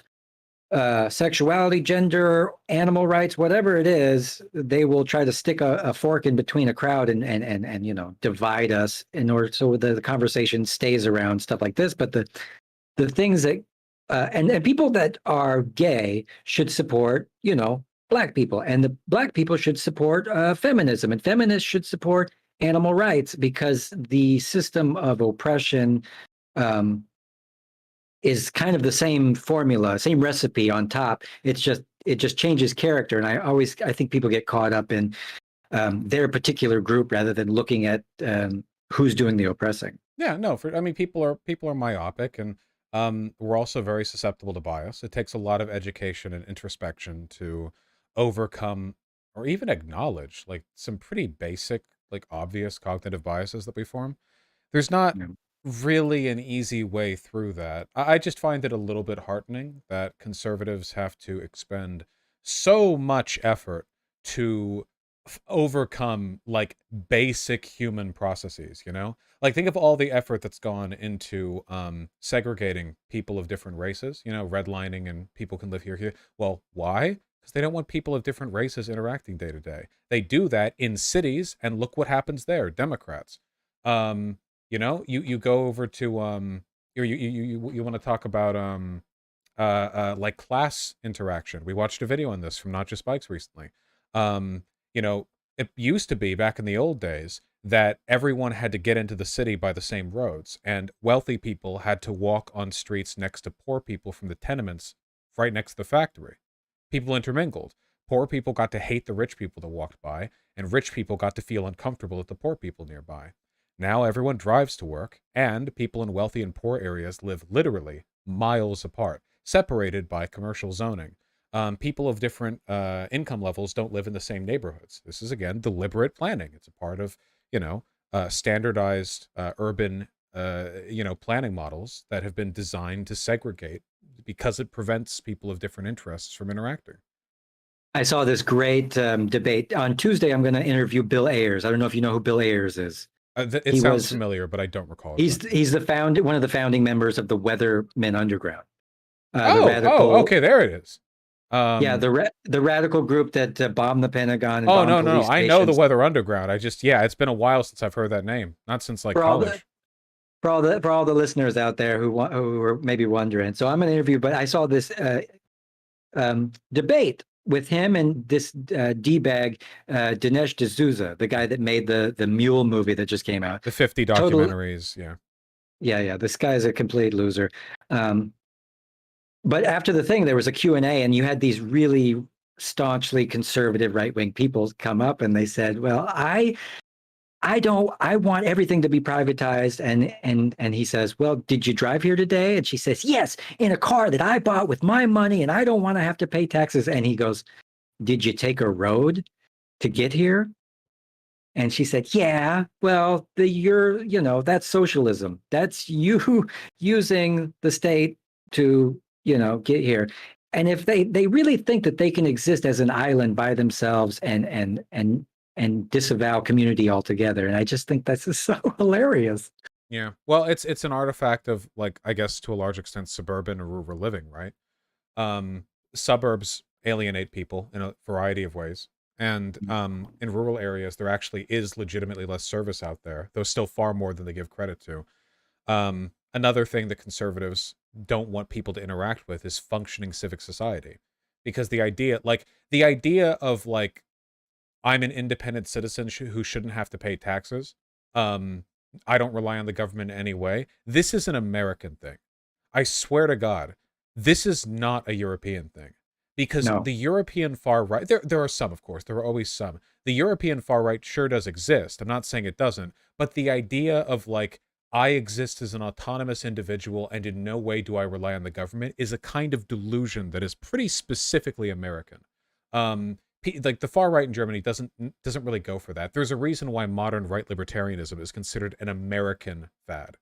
sexuality, gender, animal rights, whatever it is, they will try to stick a fork in between a crowd and divide us in order so the conversation stays around stuff like this. But the things that and people that are gay should support black people, and the black people should support feminism, and feminists should support animal rights, because the system of oppression is kind of the same formula, same recipe on top. It just changes character. And I think people get caught up in their particular group rather than looking at who's doing the oppressing. Yeah, no, people are myopic, and we're also very susceptible to bias. It takes a lot of education and introspection to overcome or even acknowledge like some pretty basic, like obvious cognitive biases that we form. There's not really an easy way through that. I just find it a little bit heartening that conservatives have to expend so much effort to overcome like basic human processes, Like think of all the effort that's gone into segregating people of different races, redlining, and people can live here. Well, why? Because they don't want people of different races interacting day to day. They do that in cities, and look what happens there. Democrats. You go over to you want to talk about like class interaction. We watched a video on this from Not Just Bikes recently. It used to be back in the old days that everyone had to get into the city by the same roads, and wealthy people had to walk on streets next to poor people from the tenements right next to the factory. People intermingled. Poor people got to hate the rich people that walked by, and rich people got to feel uncomfortable with the poor people nearby. Now everyone drives to work, and people in wealthy and poor areas live literally miles apart, separated by commercial zoning. People of different income levels don't live in the same neighborhoods. This is, again, deliberate planning. It's a part of, standardized urban, planning models that have been designed to segregate because it prevents people of different interests from interacting. I saw this great debate. On Tuesday, I'm going to interview Bill Ayers. I don't know if you know who Bill Ayers is. It sounds familiar, but I don't recall. He's one of the founding members of the Weathermen Underground. Okay, there it is. The radical group that bombed the Pentagon. And no, I know the Weather Underground. It's been a while since I've heard that name. Not since like college. For all the listeners out there who were maybe wondering, so I'm going to interview. But I saw this debate with him and this D-bag, Dinesh D'Souza, the guy that made the Mule movie that just came out. The 50 Total, documentaries, yeah. yeah. This guy's a complete loser. But after the thing, there was a Q&A, and you had these really staunchly conservative right-wing people come up, and they said, "Well, I want everything to be privatized." And he says, "Well, did you drive here today?" And she says, "Yes, in a car that I bought with my money, and I don't want to have to pay taxes." And he goes, "Did you take a road to get here?" And she said, "Yeah, well, that's socialism. That's you using the state to, get here." And if they really think that they can exist as an island by themselves and disavow community altogether, and I just think that's just so hilarious. Yeah. Well, it's an artifact of, like, I guess to a large extent, suburban or rural living, right? Suburbs alienate people in a variety of ways. And in rural areas, there actually is legitimately less service out there, though still far more than they give credit to. Another thing that conservatives don't want people to interact with is functioning civic society. Because the idea of, like, I'm an independent citizen who shouldn't have to pay taxes, I don't rely on the government in any way, this is an American thing. I swear to God, this is not a European thing. Because No. the European far right, there are some, of course, there are always some. The European far right sure does exist. I'm not saying it doesn't. But the idea of, like, I exist as an autonomous individual and in no way do I rely on the government is a kind of delusion that is pretty specifically American. Like the far right in Germany doesn't really go for that. There's a reason why modern right libertarianism is considered an American fad,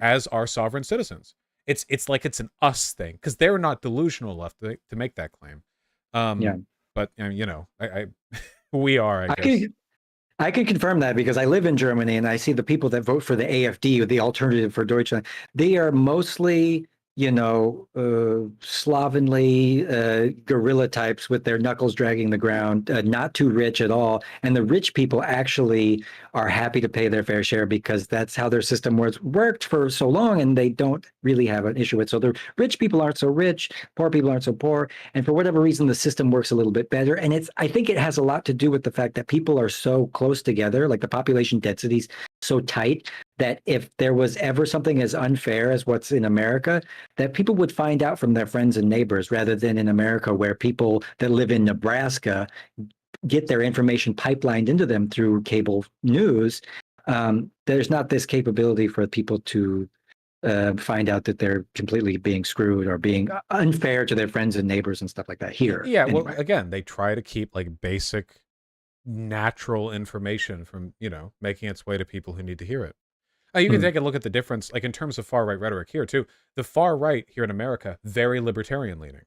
as are sovereign citizens. It's like it's an us thing because they're not delusional enough to make that claim. Yeah. But I we are, I guess. I can confirm that because I live in Germany and I see the people that vote for the AfD, the alternative for Deutschland. They are mostly, slovenly guerrilla types with their knuckles dragging the ground, not too rich at all. And the rich people actually are happy to pay their fair share because that's how their system worked for so long, and they don't really have an issue with it. So the rich people aren't so rich, poor people aren't so poor, and for whatever reason, the system works a little bit better. And I think it has a lot to do with the fact that people are so close together, like the population density is so tight that if there was ever something as unfair as what's in America, that people would find out from their friends and neighbors rather than in America where people that live in Nebraska get their information pipelined into them through cable news. There's not this capability for people to find out that they're completely being screwed or being unfair to their friends and neighbors and stuff like that here. Yeah, anyway. well, again, they try to keep like basic natural information from, making its way to people who need to hear it. You can take a look at the difference, like in terms of far right rhetoric here too. The far right here in America, very libertarian leaning,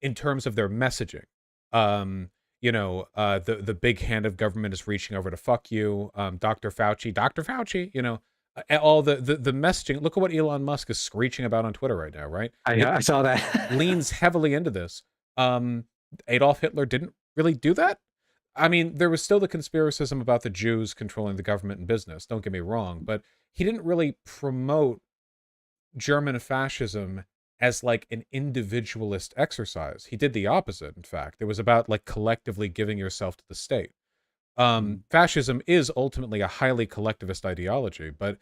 in terms of their messaging. The big hand of government is reaching over to fuck you. Dr. Fauci, all the messaging. Look at what Elon Musk is screeching about on Twitter right now, right? I saw that. Leans heavily into this. Adolf Hitler didn't really do that. I mean, there was still the conspiracism about the Jews controlling the government and business, don't get me wrong, but he didn't really promote German fascism as like an individualist exercise. He did the opposite, in fact. It was about like collectively giving yourself to the state. Fascism is ultimately a highly collectivist ideology, but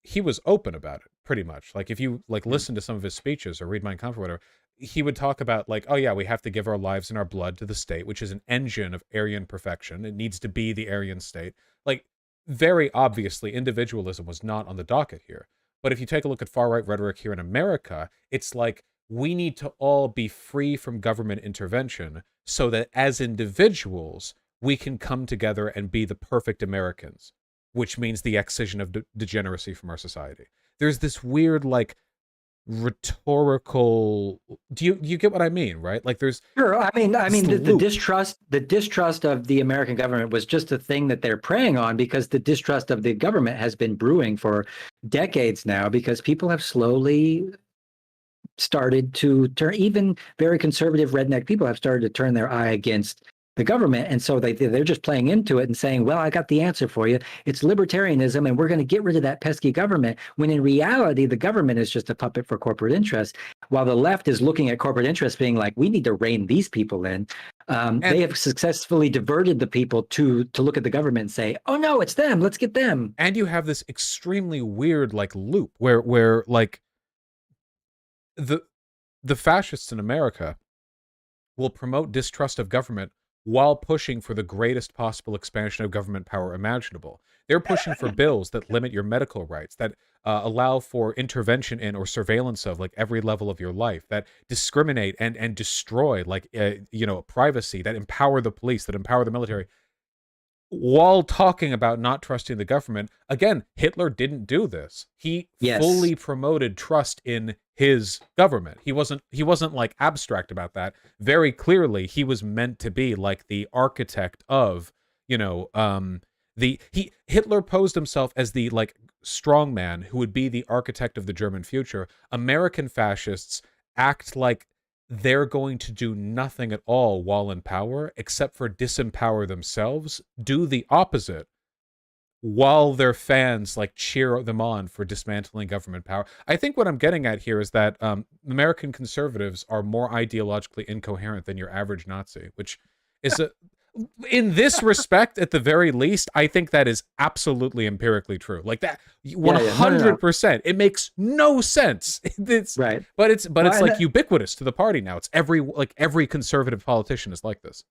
he was open about it, pretty much. Like if you like listen to some of his speeches or read Mein Kampf or whatever, he would talk about like, oh yeah, we have to give our lives and our blood to the state, which is an engine of Aryan perfection. It needs to be the Aryan state. Like very obviously individualism was not on the docket here. But if you take a look at far right rhetoric here in America, it's like we need to all be free from government intervention so that as individuals, we can come together and be the perfect Americans, which means the excision of degeneracy from our society. There's this weird, like, rhetorical. Do you get what I mean, right? Like, there's sure. I mean, the distrust of the American government was just a thing that they're preying on because the distrust of the government has been brewing for decades now because people have slowly started to turn, even very conservative redneck people have started to turn their eye against the government. And so they're just playing into it and saying, well, I got the answer for you. It's libertarianism, and we're going to get rid of that pesky government. When in reality, the government is just a puppet for corporate interests, while the left is looking at corporate interests being like, we need to rein these people in. They have successfully diverted the people to look at the government and say, oh no, it's them. Let's get them. And you have this extremely weird like loop where like the fascists in America will promote distrust of government while pushing for the greatest possible expansion of government power imaginable. They're pushing for bills that limit your medical rights, that allow for intervention in or surveillance of like every level of your life, that discriminate and destroy like privacy, that empower the police, that empower the military, while talking about not trusting the government. Again, Hitler didn't do this. He fully promoted trust in his government. He wasn't like abstract about that. Very clearly, he was meant to be like the architect of, Hitler posed himself as the like strong man who would be the architect of the German future. American fascists act like they're going to do nothing at all while in power except for disempower themselves, do the opposite, while their fans like cheer them on for dismantling government power. I think what I'm getting at here is that American conservatives are more ideologically incoherent than your average Nazi, which is in this respect, at the very least, I think that is absolutely empirically true. Like that, 100%. It makes no sense. It's right, but it's like ubiquitous to the party now. It's every conservative politician is like this.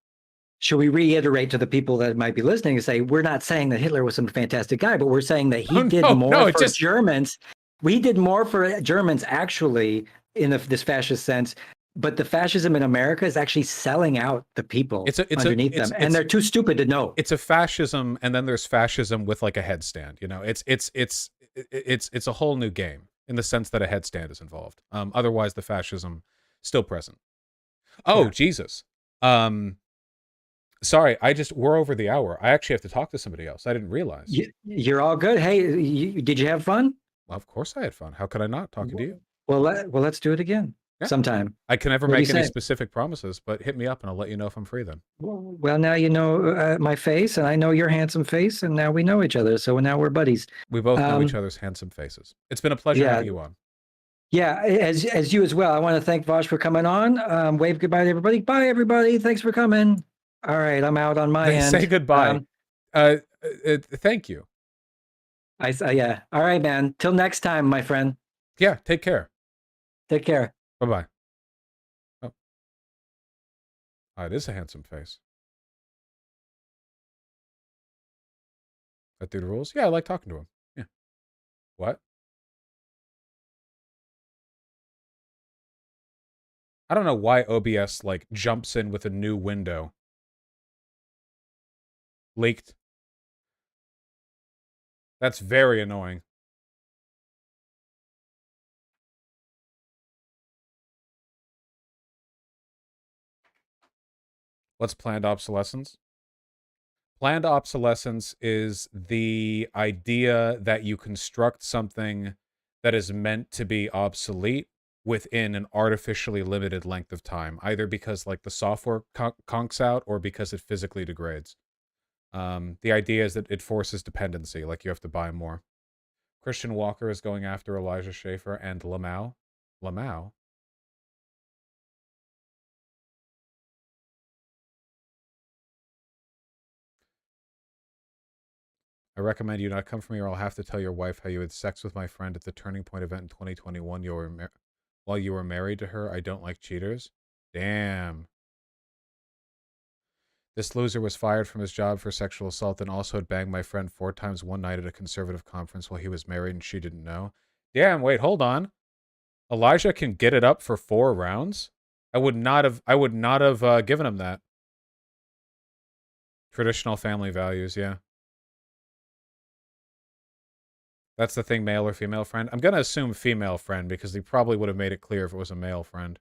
Should we reiterate to the people that might be listening and say, we're not saying that Hitler was some fantastic guy, but we're saying that he did more for Germans. We did more for Germans actually in this fascist sense. But the fascism in America is actually selling out the people underneath them, and they're too stupid to know. It's a fascism, and then there's fascism with like a headstand. It's a whole new game in the sense that a headstand is involved. Otherwise, the fascism still present. Oh yeah. Jesus. Sorry, we're over the hour. I actually have to talk to somebody else. I didn't realize. You're all good. Hey, did you have fun? Well, of course I had fun. How could I not talking to you? Well, let's do it again. Yeah. Sometime. I can never make any specific promises, but hit me up and I'll let you know if I'm free then. Well, now you know my face and I know your handsome face, and now we know each other. So now we're buddies. We both know each other's handsome faces. It's been a pleasure having you on. Yeah, as you as well. I want to thank Vosh for coming on. Wave goodbye to everybody. Bye, everybody. Thanks for coming. All right, I'm out on my end. Say goodbye. Thank you. Yeah. All right, man. Till next time, my friend. Yeah, take care. Take care. Bye-bye. Oh, it is a handsome face. That dude rules? Yeah, I like talking to him. Yeah. What? I don't know why OBS, like, jumps in with a new window. Leaked. That's very annoying. What's planned obsolescence? Planned obsolescence is the idea that you construct something that is meant to be obsolete within an artificially limited length of time, either because like the software conks out or because it physically degrades. The idea is that it forces dependency, like you have to buy more. Christian Walker is going after Elijah Schaffer and Lamau. Lamau? I recommend you not come for me or I'll have to tell your wife how you had sex with my friend at the Turning Point event in 2021 while you were married to her. I don't like cheaters. Damn. This loser was fired from his job for sexual assault and also had banged my friend 4 times one night at a conservative conference while he was married and she didn't know. Damn, wait, hold on. Elijah can get it up for 4 rounds? I would not have given him that. Traditional family values, yeah. That's the thing, male or female friend? I'm going to assume female friend because he probably would have made it clear if it was a male friend.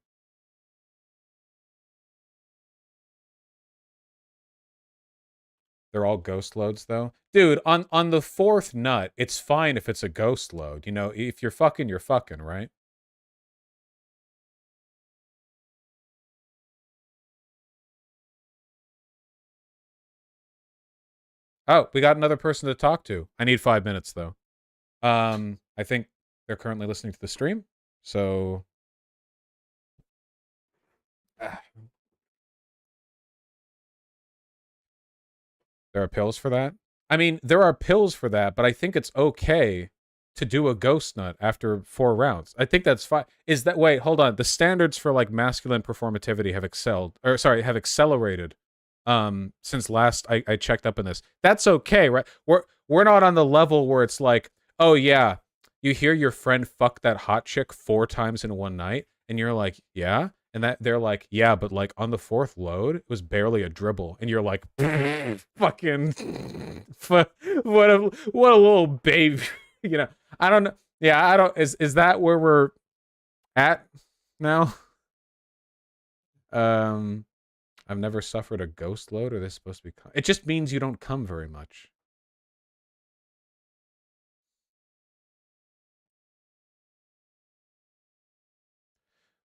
They're all ghost loads, though. Dude, on the 4th nut, it's fine if it's a ghost load. You know, if you're fucking, right? Oh, we got another person to talk to. I need 5 minutes though. I think they're currently listening to the stream. So there are pills for that. I mean, there are pills for that, but I think it's okay to do a ghost nut after 4 rounds. I think that's fine. Is that, wait, hold on. The standards for like masculine performativity have accelerated since last I checked up on this. That's okay, right? We're not on the level where it's like, oh yeah, you hear your friend fuck that hot chick 4 times in one night, and you're like, yeah. And that they're like, yeah, but like on the 4th load, it was barely a dribble, and you're like, fucking, what a little baby, you know. I don't know. Yeah, I don't. Is that where we're at now? I've never suffered a ghost load. Or this supposed to be? It just means you don't come very much.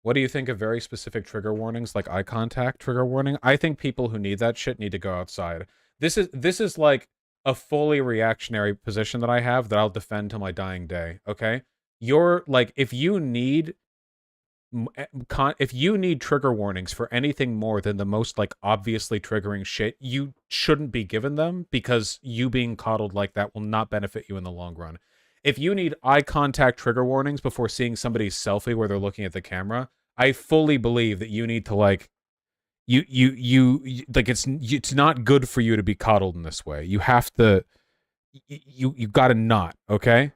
What do you think of very specific trigger warnings, like eye contact trigger warning? I think people who need that shit need to go outside. This is like a fully reactionary position that I have that I'll defend till my dying day, okay? You're like, if you need trigger warnings for anything more than the most like obviously triggering shit, you shouldn't be given them, because you being coddled like that will not benefit you in the long run. If you need eye contact trigger warnings before seeing somebody's selfie where they're looking at the camera, I fully believe that you need to like, like it's not good for you to be coddled in this way. You have to, you gotta not, okay?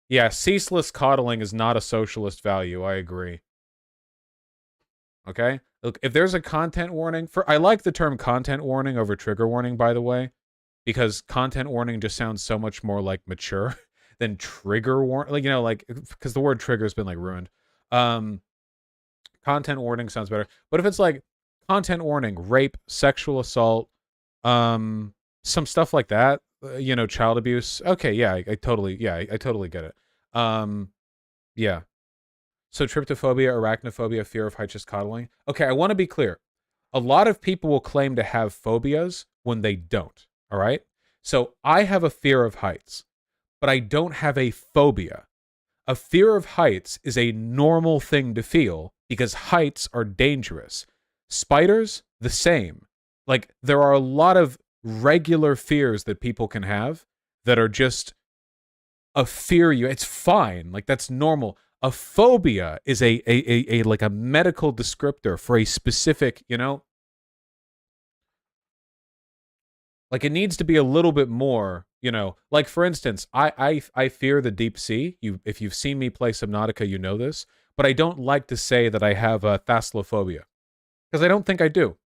Yeah, ceaseless coddling is not a socialist value. I agree. Okay? Look, if there's a content warning I like the term content warning over trigger warning, by the way, because content warning just sounds so much more like mature than trigger warning. Like, you know, like, because the word trigger has been like ruined. Content warning sounds better. But if it's like content warning, rape, sexual assault, some stuff like that, you know, child abuse. Okay, yeah, I totally get it. Yeah. So tryptophobia, arachnophobia, fear of heights, just coddling. Okay, I want to be clear. A lot of people will claim to have phobias when they don't. All right. So I have a fear of heights, but I don't have a phobia. A fear of heights is a normal thing to feel because heights are dangerous. Spiders, the same. Like, there are a lot of regular fears that people can have that are just a fear it's fine. Like, that's normal. A phobia is a like a medical descriptor for a specific, you know, like, it needs to be a little bit more, you know, like, for instance, I fear the deep sea. If you've seen me play Subnautica, you know this, but I don't like to say that I have a thalassophobia, because I don't think I do.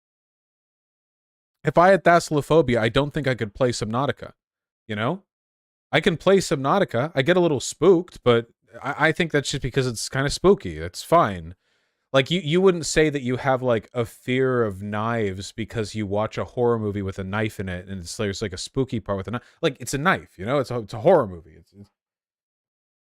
If I had thalassophobia, I don't think I could play Subnautica, you know? I can play Subnautica. I get a little spooked, but I think that's just because it's kind of spooky. That's fine. Like, you wouldn't say that you have, like, a fear of knives because you watch a horror movie with a knife in it, and there's, like, a spooky part with a knife. Like, it's a knife, you know? It's a horror movie. It's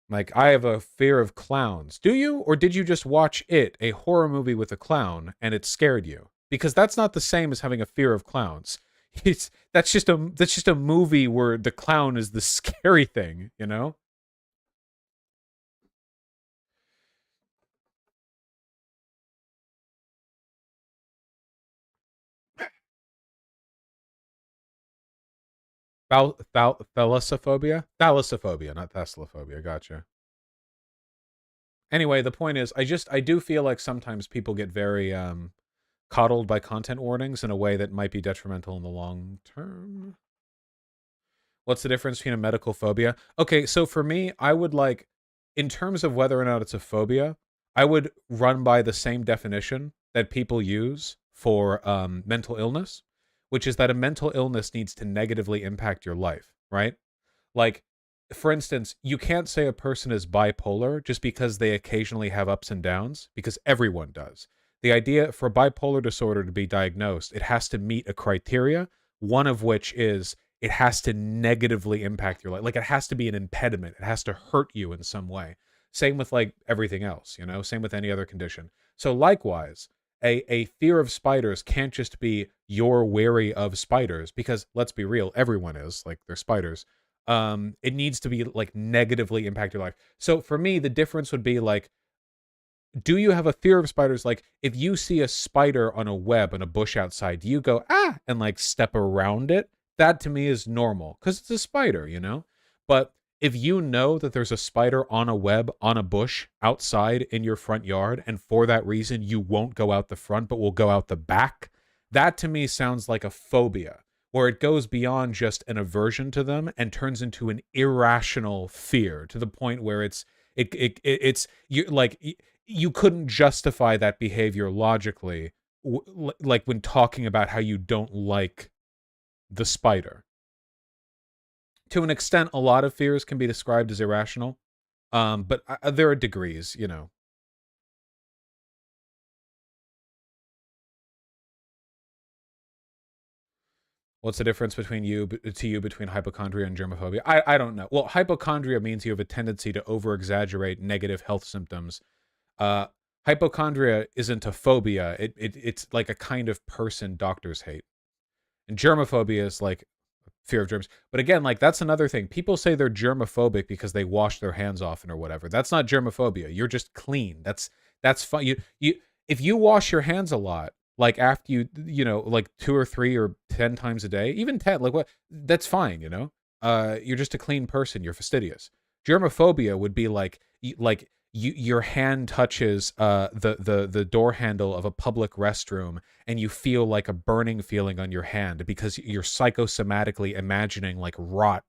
like, I have a fear of clowns. Do you? Or did you just watch a horror movie with a clown, and it scared you? Because that's not the same as having a fear of clowns. That's just a movie where the clown is the scary thing, you know? Thalassophobia? Thalassophobia, not thalassophobia. Gotcha. Anyway, the point is, I do feel like sometimes people get very coddled by content warnings in a way that might be detrimental in the long term. What's the difference between a medical phobia? Okay, so for me, I would like, in terms of whether or not it's a phobia, I would run by the same definition that people use for mental illness, which is that a mental illness needs to negatively impact your life, right? Like, for instance, you can't say a person is bipolar just because they occasionally have ups and downs, because everyone does. The idea for bipolar disorder to be diagnosed, it has to meet a criteria, one of which is it has to negatively impact your life. Like, it has to be an impediment. It has to hurt you in some way. Same with like everything else, you know, same with any other condition. So likewise, a fear of spiders can't just be you're wary of spiders, because let's be real, everyone is, like, they're spiders. It needs to be, like, negatively impact your life. So for me, the difference would be, like, do you have a fear of spiders? Like, if you see a spider on a web in a bush outside, do you go, ah, and, like, step around it? That to me is normal, because it's a spider, you know? But if you know that there's a spider on a web on a bush outside in your front yard, and for that reason you won't go out the front but will go out the back, that to me sounds like a phobia, where it goes beyond just an aversion to them and turns into an irrational fear, to the point where it's you, like, you couldn't justify that behavior logically, like when talking about how you don't like the spider. To an extent, a lot of fears can be described as irrational, but there are degrees, you know. What's the difference between between hypochondria and germophobia? I don't know. Well, hypochondria means you have a tendency to over-exaggerate negative health symptoms. Hypochondria isn't a phobia. It's like a kind of person doctors hate. And germophobia is like fear of germs. But again, like, that's another thing. People say they're germophobic because they wash their hands often or whatever. That's not germophobia. You're just clean. That's fine. You if you wash your hands a lot, like after you know, like 2 or 3 or 10 times a day, even 10, like, what, that's fine, you know? You're just a clean person. You're fastidious. Germophobia would be like, your hand touches the door handle of a public restroom, and you feel like a burning feeling on your hand because you're psychosomatically imagining, like, rot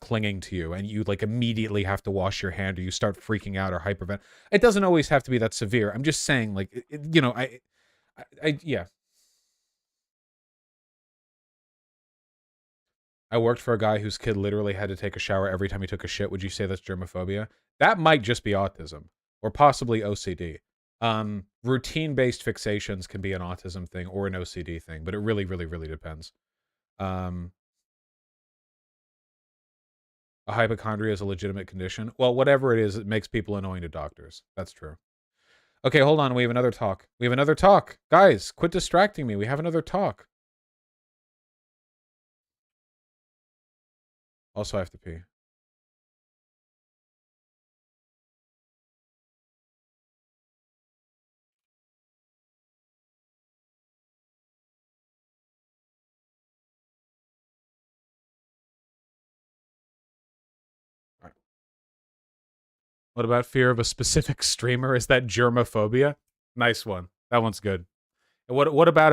clinging to you, and you, like, immediately have to wash your hand, or you start freaking out or hypervent. It doesn't always have to be that severe. I'm just saying, like, you know, yeah. I worked for a guy whose kid literally had to take a shower every time he took a shit. Would you say that's germophobia? That might just be autism, or possibly OCD. Routine-based fixations can be an autism thing or an OCD thing, but it really, really, really depends. A hypochondria is a legitimate condition. Well, whatever it is, it makes people annoying to doctors. That's true. Okay, hold on. We have another talk. We have another talk. Guys, quit distracting me. We have another talk. Also, I have to pee. What about fear of a specific streamer? Is that germophobia? Nice one. That one's good. And what about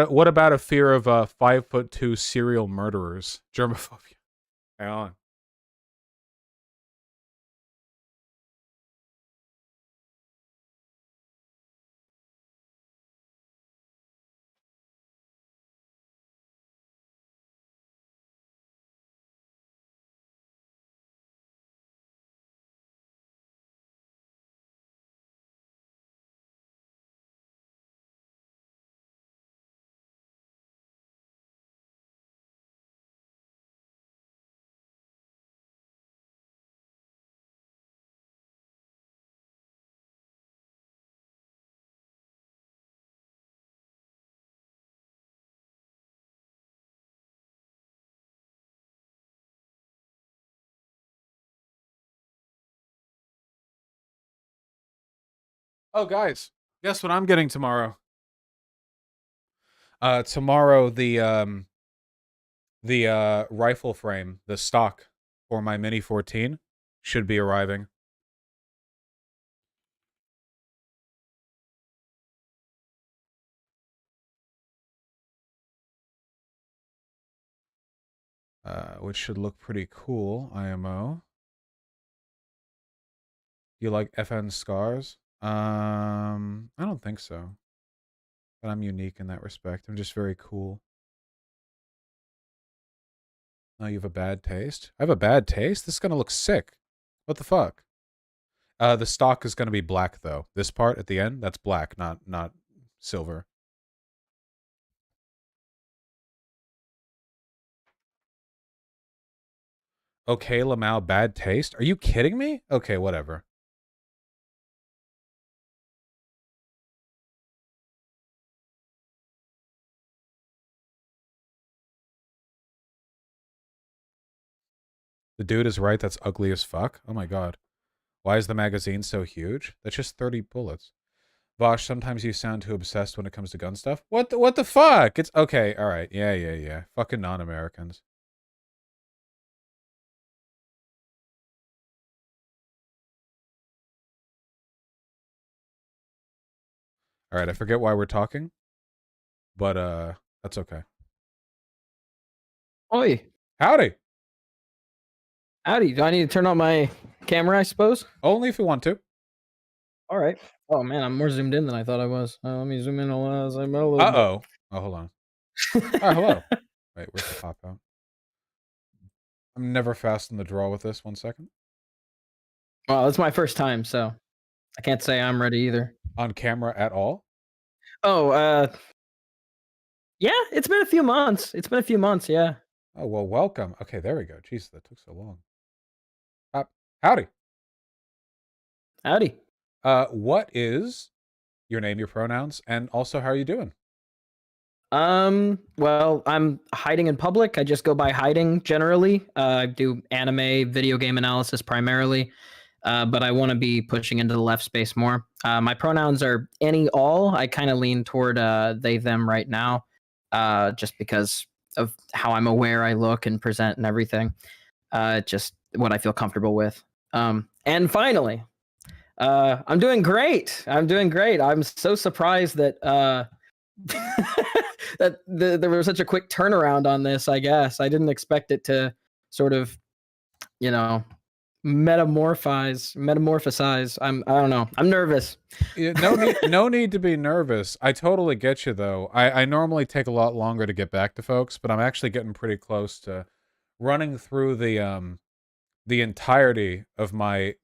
a fear of 5'2" serial murderers? Germophobia. Hang on. Oh, guys, guess what I'm getting tomorrow? Tomorrow the rifle frame, the stock for my Mini 14 should be arriving. Which should look pretty cool, IMO. You like FN scars? I don't think so. But I'm unique in that respect. I'm just very cool. Oh, you have a bad taste? I have a bad taste? This is gonna look sick. What the fuck? The stock is gonna be black, though. This part at the end, that's black, not silver. Okay, Lamau, bad taste? Are you kidding me? Okay, whatever. The dude is right. That's ugly as fuck. Oh my god. Why is the magazine so huge? That's just 30 bullets. Vosh, sometimes you sound too obsessed when it comes to gun stuff. What the fuck? It's okay. All right. Yeah. Fucking non-Americans. All right. I forget why we're talking, but that's okay. Oi, Howdy. howdy. Do I need to turn on my camera, I suppose? Only if you want to. All right. Oh, man, I'm more zoomed in than I thought I was. Let me zoom in a little bit. Uh-oh. Oh, hold on. All right, hello. Wait, where's the pop out? I'm never fast in the draw with this. 1 second. Well, it's my first time, so I can't say I'm ready either. On camera at all? Oh, yeah, it's been a few months. Yeah. Oh, well, welcome. Okay, there we go. Jeez, that took so long. Howdy. Howdy. What is your name, your pronouns, and also how are you doing? Well, I'm hiding in public. I just go by hiding generally. I do anime, video game analysis primarily. But I want to be pushing into the left space more. My pronouns are any, all. I kind of lean toward they, them right now, just because of how I'm aware I look and present and everything. Just what I feel comfortable with. And finally, I'm doing great. I'm so surprised that that there was such a quick turnaround on this. I guess I didn't expect it to sort of, metamorphosize. I don't know. I'm nervous. No need to be nervous. I totally get you though. I normally take a lot longer to get back to folks, but I'm actually getting pretty close to running through the entirety of my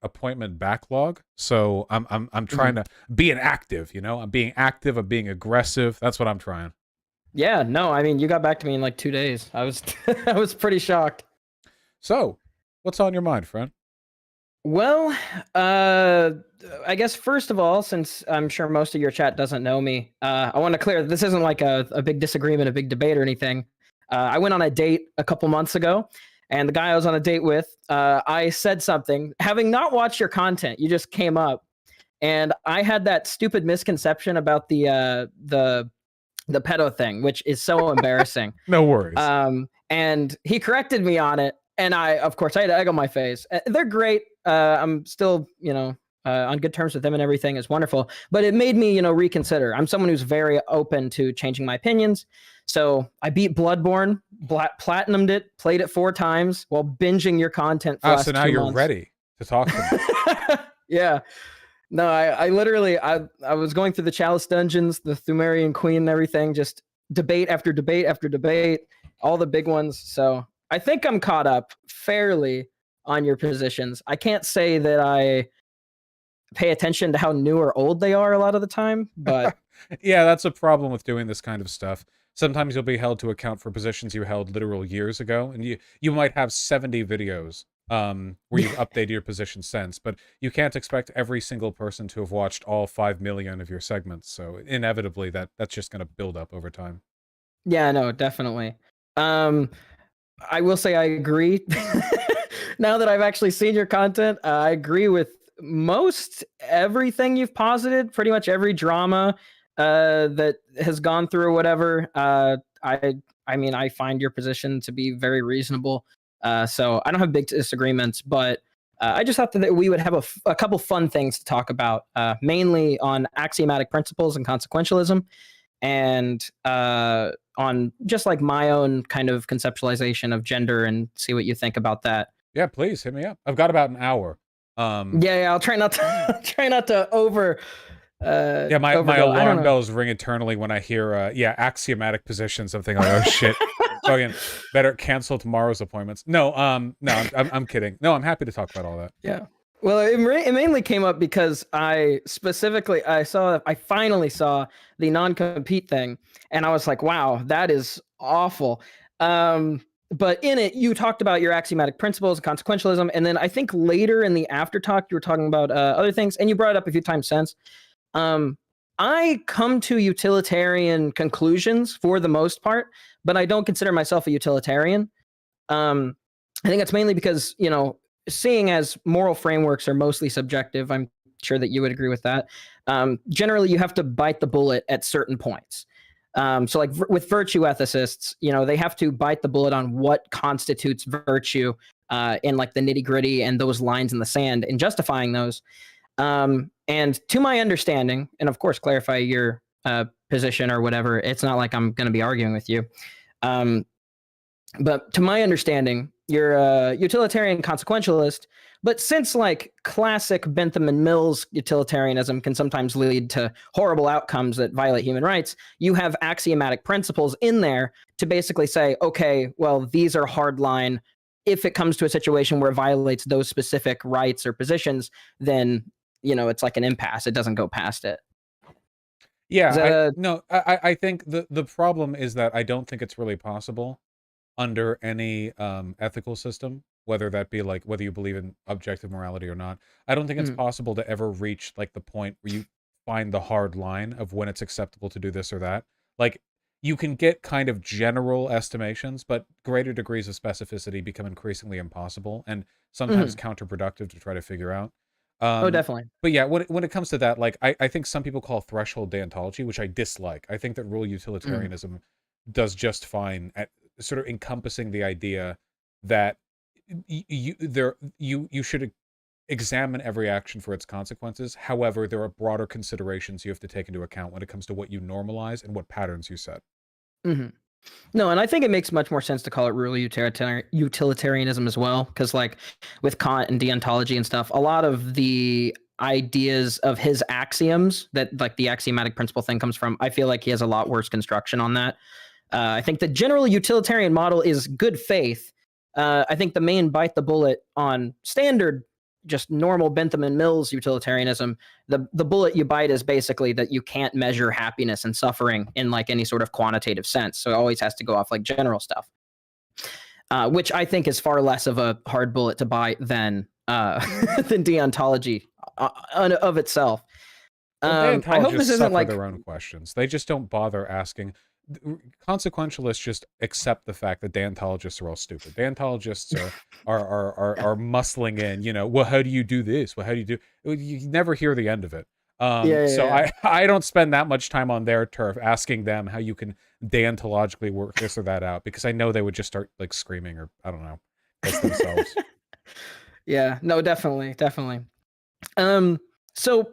appointment backlog. So I'm trying to be an active, I'm being active, I'm being aggressive. That's what I'm trying. Yeah, no, I mean, you got back to me in like 2 days. I was I was pretty shocked. So, what's on your mind, friend? Well, I guess first of all, since I'm sure most of your chat doesn't know me, I want to clear this isn't like a big disagreement, a big debate or anything. I went on a date a couple months ago, and the guy I was on a date with, I said something, having not watched your content, you just came up, and I had that stupid misconception about the pedo thing, which is so embarrassing. No worries. And he corrected me on it, and of course, I had egg on my face. They're great. I'm still, on good terms with them and everything is wonderful, but it made me, reconsider. I'm someone who's very open to changing my opinions. So I beat Bloodborne, platinumed it, played it 4 times while binging your content for so now you're ready to talk to me. Yeah. No, I literally, I was going through the Chalice dungeons, the Thumerian Queen and everything, just debate after debate after debate, all the big ones. So I think I'm caught up fairly on your positions. I can't say that I pay attention to how new or old they are a lot of the time, but yeah, that's a problem with doing this kind of stuff. Sometimes you'll be held to account for positions you held literal years ago, and you might have 70 videos where you've updated your position since, but you can't expect every single person to have watched all 5 million of your segments. So inevitably that's just going to build up over time. Yeah, no, definitely. I will say I agree. Now that I've actually seen your content, I agree with most everything you've posited, pretty much every drama that has gone through or whatever. I mean, I find your position to be very reasonable. So I don't have big disagreements, but I just thought that we would have a couple fun things to talk about, mainly on axiomatic principles and consequentialism, and on just like my own kind of conceptualization of gender, and see what you think about that. Yeah, please hit me up. I've got about an hour. Yeah, I'll try not to over. Yeah, my alarm bells ring eternally when I hear axiomatic positions. I'm thinking, oh shit, fucking better cancel tomorrow's appointments. No, I'm kidding. No, I'm happy to talk about all that. Yeah. Well, it mainly came up because I finally saw the non-compete thing, and I was like, wow, that is awful. But in it, you talked about your axiomatic principles and consequentialism, and then I think later in the after talk, you were talking about other things, and you brought it up a few times since. I come to utilitarian conclusions for the most part, but I don't consider myself a utilitarian. And I think that's mainly because, seeing as moral frameworks are mostly subjective, I'm sure that you would agree with that. Generally, you have to bite the bullet at certain points. So, like with virtue ethicists, they have to bite the bullet on what constitutes virtue in like the nitty gritty and those lines in the sand and justifying those. And to my understanding, and of course, clarify your position or whatever. It's not like I'm going to be arguing with you. But to my understanding, you're a utilitarian consequentialist. But since like classic Bentham and Mills utilitarianism can sometimes lead to horrible outcomes that violate human rights, you have axiomatic principles in there to basically say, okay, well, these are hardline. If it comes to a situation where it violates those specific rights or positions, then, it's like an impasse. It doesn't go past it. Yeah, I think the problem is that I don't think it's really possible under any ethical system, whether that be like whether you believe in objective morality or not. I don't think it's possible to ever reach like the point where you find the hard line of when it's acceptable to do this or that. Like you can get kind of general estimations, but greater degrees of specificity become increasingly impossible and sometimes counterproductive to try to figure out. Oh, definitely. But yeah, when it comes to that, like I think some people call threshold deontology, which I dislike. I think that rule utilitarianism does just fine at sort of encompassing the idea that you should examine every action for its consequences. However, there are broader considerations you have to take into account when it comes to what you normalize and what patterns you set. No, and I think it makes much more sense to call it rule utilitarianism as well, because like with Kant and deontology and stuff, a lot of the ideas of his axioms that like the axiomatic principle thing comes from, I feel like he has a lot worse construction on that. I think the general utilitarian model is good faith. I think the main bite the bullet on standard, just normal Bentham and Mills utilitarianism, the bullet you bite is basically that you can't measure happiness and suffering in like any sort of quantitative sense. So it always has to go off like general stuff, which I think is far less of a hard bullet to bite than deontology of itself. Well, I hope this isn't like their own questions. They just don't bother asking. Consequentialists just accept the fact that deontologists are all stupid. Deontologists are muscling in, well, how do you do this? Well, how do you do? You never hear the end of it. I don't spend that much time on their turf asking them how you can deontologically work this or that out, because I know they would just start like screaming or I don't know, piss themselves. Yeah, no, definitely. So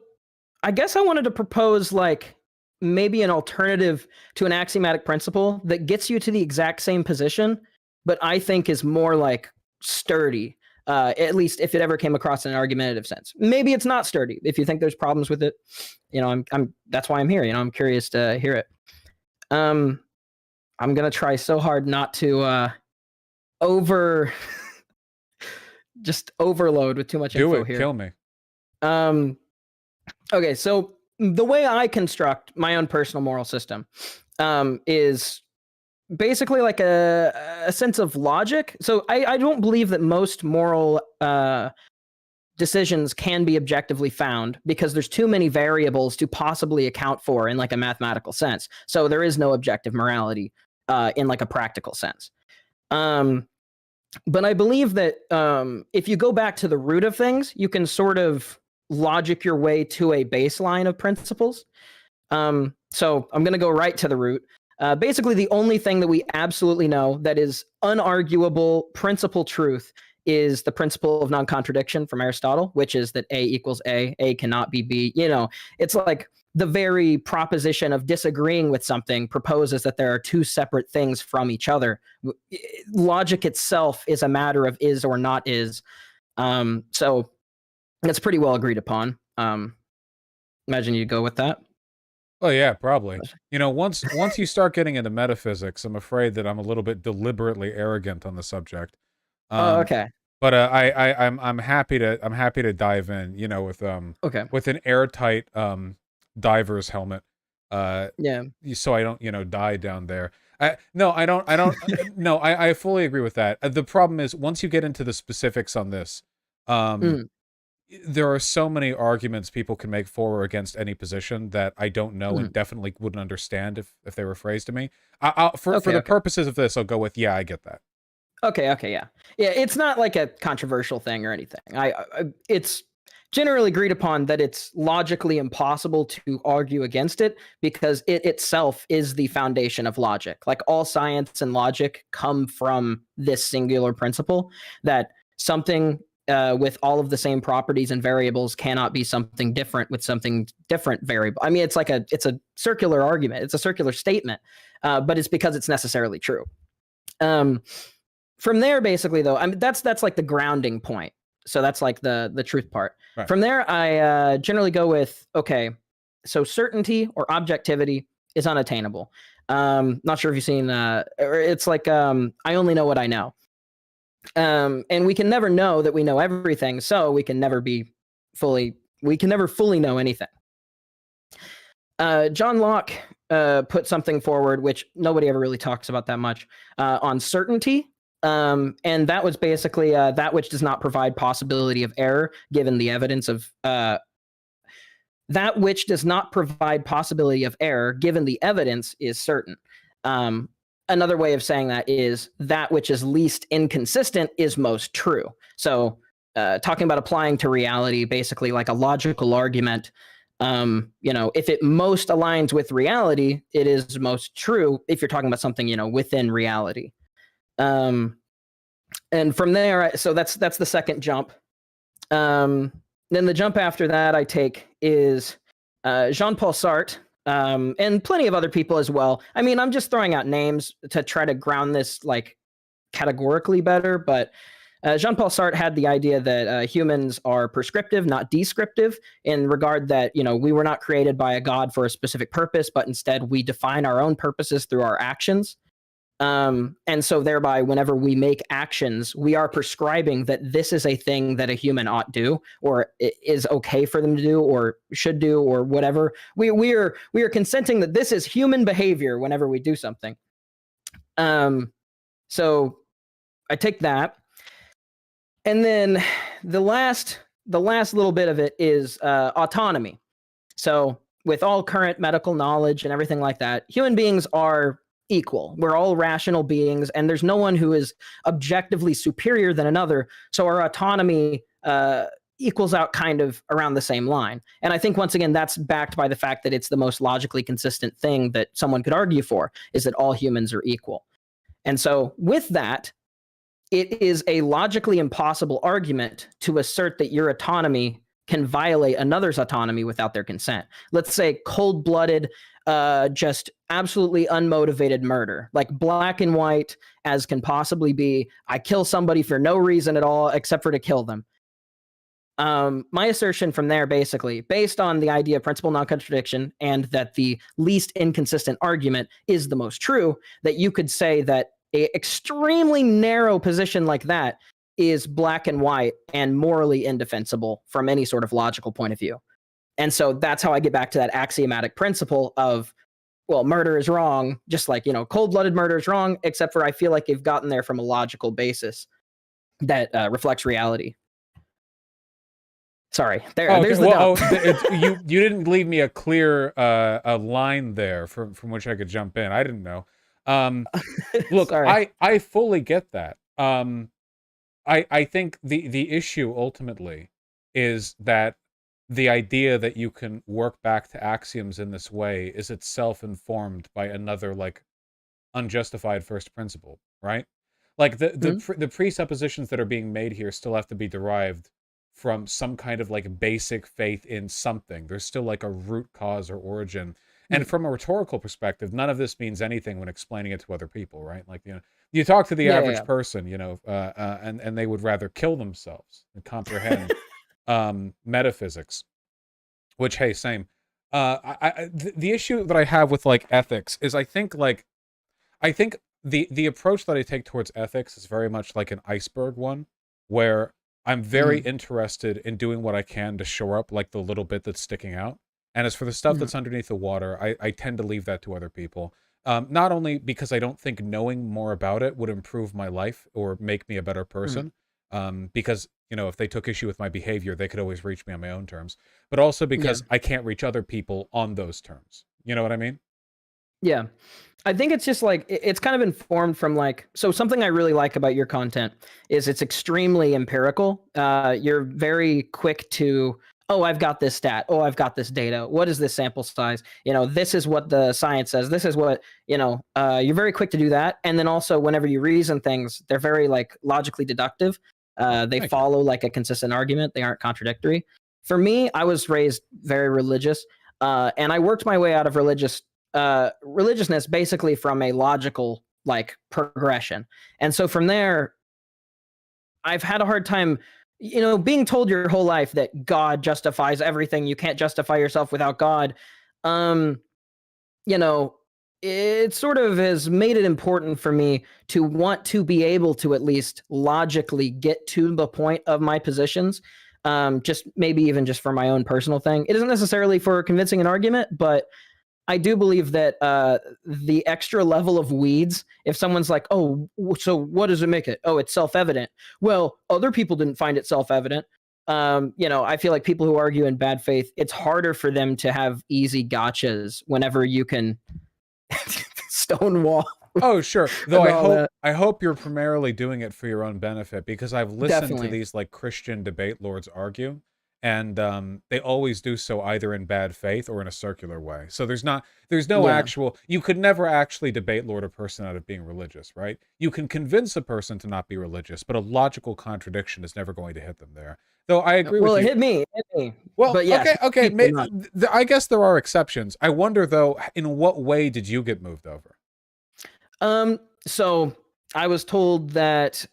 I guess I wanted to propose like maybe an alternative to an axiomatic principle that gets you to the exact same position, but I think is more like sturdy, at least if it ever came across in an argumentative sense. Maybe it's not sturdy. If you think there's problems with it, I'm that's why I'm here. I'm curious to hear it. I'm gonna try so hard not to just overload with too much info here. Kill me. Okay, so the way I construct my own personal moral system is basically like a sense of logic. So I don't believe that most moral decisions can be objectively found because there's too many variables to possibly account for in like a mathematical sense. So there is no objective morality in like a practical sense. But I believe that if you go back to the root of things, you can sort of logic your way to a baseline of principles. So I'm going to go right to the root. Basically, the only thing that we absolutely know that is unarguable principle truth is the principle of non-contradiction from Aristotle, which is that A equals A cannot be B. It's like the very proposition of disagreeing with something proposes that there are two separate things from each other. Logic itself is a matter of is or not is. So that's pretty well agreed upon. Imagine you go with that. Oh yeah, probably. Once you start getting into metaphysics, I'm afraid that I'm a little bit deliberately arrogant on the subject. Okay. But I'm happy to dive in. With an airtight diver's helmet. Yeah. So I don't die down there. No, I don't. No, I fully agree with that. The problem is once you get into the specifics on this, there are so many arguments people can make for or against any position that I don't know and definitely wouldn't understand if they were phrased to me. For the purposes of this, I'll go with, yeah, I get that. Okay, yeah. Yeah, it's not like a controversial thing or anything. It's generally agreed upon that it's logically impossible to argue against it because it itself is the foundation of logic. Like all science and logic come from this singular principle that something with all of the same properties and variables cannot be something different with something different variable. I mean, it's a circular argument. It's a circular statement, but it's because it's necessarily true. From there, basically, though, I mean, that's like the grounding point. So that's like the truth part. Right. From there, I generally go with, okay, so certainty or objectivity is unattainable. Not sure if you've seen, or it's like, I only know what I know. And we can never know that we know everything, so we can never fully know anything. John Locke put something forward, which nobody ever really talks about that much, on certainty. And that was basically that which does not provide possibility of error, given the evidence of that which does not provide possibility of error, given the evidence is certain. Another way of saying that is that which is least inconsistent is most true. So talking about applying to reality, basically like a logical argument, if it most aligns with reality, it is most true if you're talking about something, within reality. And from there, so that's the second jump. Then the jump after that I take is Jean-Paul Sartre, and plenty of other people as well. I mean, I'm just throwing out names to try to ground this like categorically better, but Jean-Paul Sartre had the idea that humans are prescriptive, not descriptive, in regard that, we were not created by a god for a specific purpose, but instead we define our own purposes through our actions. And so thereby, whenever we make actions, we are prescribing that this is a thing that a human ought do, or is okay for them to do, or should do, or whatever. We are consenting that this is human behavior whenever we do something. So I take that. And then the last little bit of it is autonomy. So with all current medical knowledge and everything like that, human beings are equal. We're all rational beings, and there's no one who is objectively superior than another. So our autonomy equals out kind of around the same line. And I think, once again, that's backed by the fact that it's the most logically consistent thing that someone could argue for, is that all humans are equal. And so with that, it is a logically impossible argument to assert that your autonomy can violate another's autonomy without their consent. Let's say cold-blooded, just absolutely unmotivated murder, like black and white as can possibly be. I kill somebody for no reason at all except for to kill them. My assertion from there, basically, based on the idea of principle non-contradiction and that the least inconsistent argument is the most true, that you could say that an extremely narrow position like that is black and white and morally indefensible from any sort of logical point of view. And so that's how I get back to that axiomatic principle of, well, murder is wrong, just like, cold-blooded murder is wrong, except for I feel like they've gotten there from a logical basis that reflects reality. Sorry, there's the you didn't leave me a clear a line there from which I could jump in. I didn't know. Look, I fully get that. I think the issue ultimately is that the idea that you can work back to axioms in this way is itself informed by another like unjustified first principle, right? Like the presuppositions that are being made here still have to be derived from some kind of like basic faith in something. There's still like a root cause or origin. And from a rhetorical perspective, none of this means anything when explaining it to other people, right? Like, you talk to the average person, and they would rather kill themselves than comprehend metaphysics, which, hey, same. The issue that I have with like ethics is I think the approach that I take towards ethics is very much like an iceberg one, where I'm very interested in doing what I can to shore up like the little bit that's sticking out. And as for the stuff that's underneath the water, I tend to leave that to other people. Not only because I don't think knowing more about it would improve my life or make me a better person, because, if they took issue with my behavior, they could always reach me on my own terms, but also because I can't reach other people on those terms. You know what I mean? Yeah. I think it's just like it's kind of informed from like, so something I really like about your content is it's extremely empirical. You're very quick to, oh, I've got this stat, oh, I've got this data, what is this sample size, this is what the science says, this is what, you're very quick to do that. And then also whenever you reason things, they're very like logically deductive. They follow like a consistent argument, they aren't contradictory. For me, I was raised very religious, and I worked my way out of religiousness basically from a logical like progression. And so from there, I've had a hard time, being told your whole life that God justifies everything. You can't justify yourself without God. It sort of has made it important for me to want to be able to at least logically get to the point of my positions. Just maybe even just for my own personal thing. It isn't necessarily for convincing an argument, but I do believe that the extra level of weeds, if someone's like, oh, so what does it make it? Oh, it's self-evident. Well, other people didn't find it self-evident. I feel like people who argue in bad faith, it's harder for them to have easy gotchas whenever you can stonewall. Oh, sure. Though I hope you're primarily doing it for your own benefit, because I've listened to these like Christian debate lords argue, and they always do so either in bad faith or in a circular way. So there's no actual, you could never actually debate lord a person out of being religious, right? You can convince a person to not be religious, but a logical contradiction is never going to hit them there. Though I agree with you. Well, it hit me. Well, but yes, okay. I guess there are exceptions. I wonder though, in what way did you get moved over? So I was told that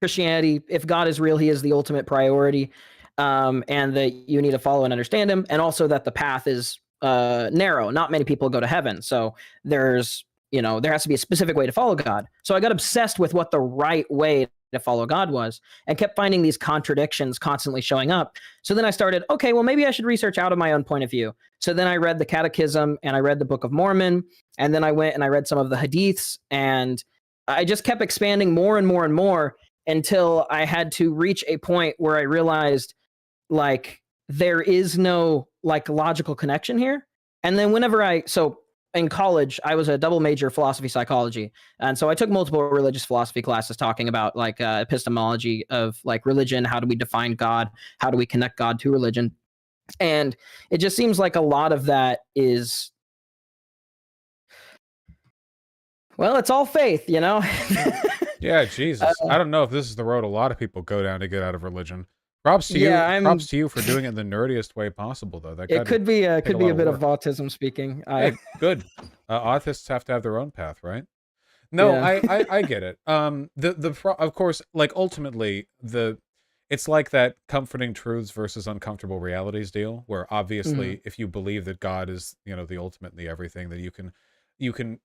Christianity, if God is real, he is the ultimate priority. And that you need to follow and understand him, and also that the path is narrow. Not many people go to heaven, so there has to be a specific way to follow God. So I got obsessed with what the right way to follow God was, and kept finding these contradictions constantly showing up. So then I started, okay, well, maybe I should research out of my own point of view. So then I read the Catechism, and I read the Book of Mormon, and then I went and I read some of the Hadiths, and I just kept expanding more and more and more until I had to reach a point where I realized, like, there is no like logical connection here. And then so in college, I was a double major philosophy psychology. And so I took multiple religious philosophy classes talking about like epistemology of like religion. How do we define God? How do we connect God to religion? And it just seems like a lot of that is, well, it's all faith, Yeah, Jesus. I don't know if this is the road a lot of people go down to get out of religion. Props to you. Props to you for doing it in the nerdiest way possible, though. It could be a bit of autism speaking. Hey, good. Autists have to have their own path, right? No, yeah. I get it. Of course, like ultimately, it's like that comforting truths versus uncomfortable realities deal, where obviously, if you believe that God is, the ultimate and the everything, that you can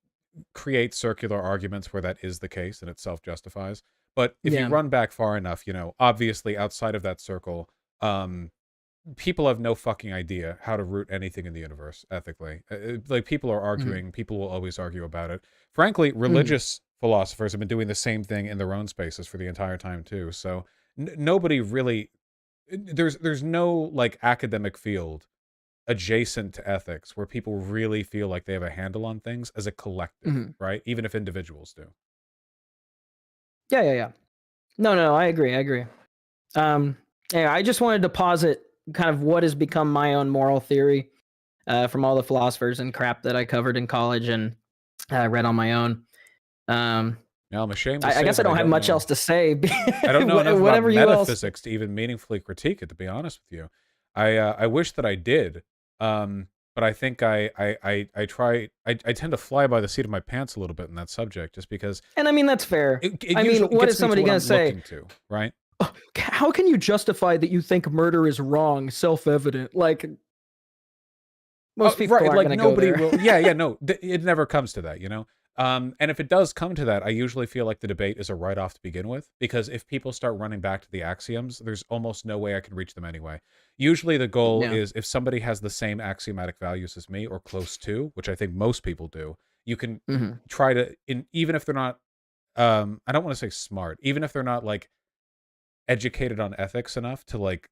create circular arguments where that is the case and it self-justifies. But if you run back far enough, obviously outside of that circle, people have no fucking idea how to root anything in the universe ethically. Like people are arguing, people will always argue about it. Frankly, religious philosophers have been doing the same thing in their own spaces for the entire time too. So nobody really, there's no like academic field adjacent to ethics where people really feel like they have a handle on things as a collective, right? Even if individuals do. Yeah. No, I agree. I just wanted to posit kind of what has become my own moral theory from all the philosophers and crap that I covered in college and read on my own. Now I'm ashamed to I guess I don't have much else to say. I don't know enough about metaphysics to even meaningfully critique it, to be honest with you. I wish that I did. But I think I tend to fly by the seat of my pants a little bit in that subject, just because. And I mean, that's fair. What is somebody going to say? Right? How can you justify that you think murder is wrong, self-evident? Like most people aren't going to go there. Will. Yeah. No, it never comes to that, And if it does come to that, I usually feel like the debate is a write-off to begin with, because if people start running back to the axioms, there's almost no way I can reach them anyway. Usually the goal is if somebody has the same axiomatic values as me or close to, which I think most people do, you can try to, even if they're not, I don't want to say smart, even if they're not like educated on ethics enough to like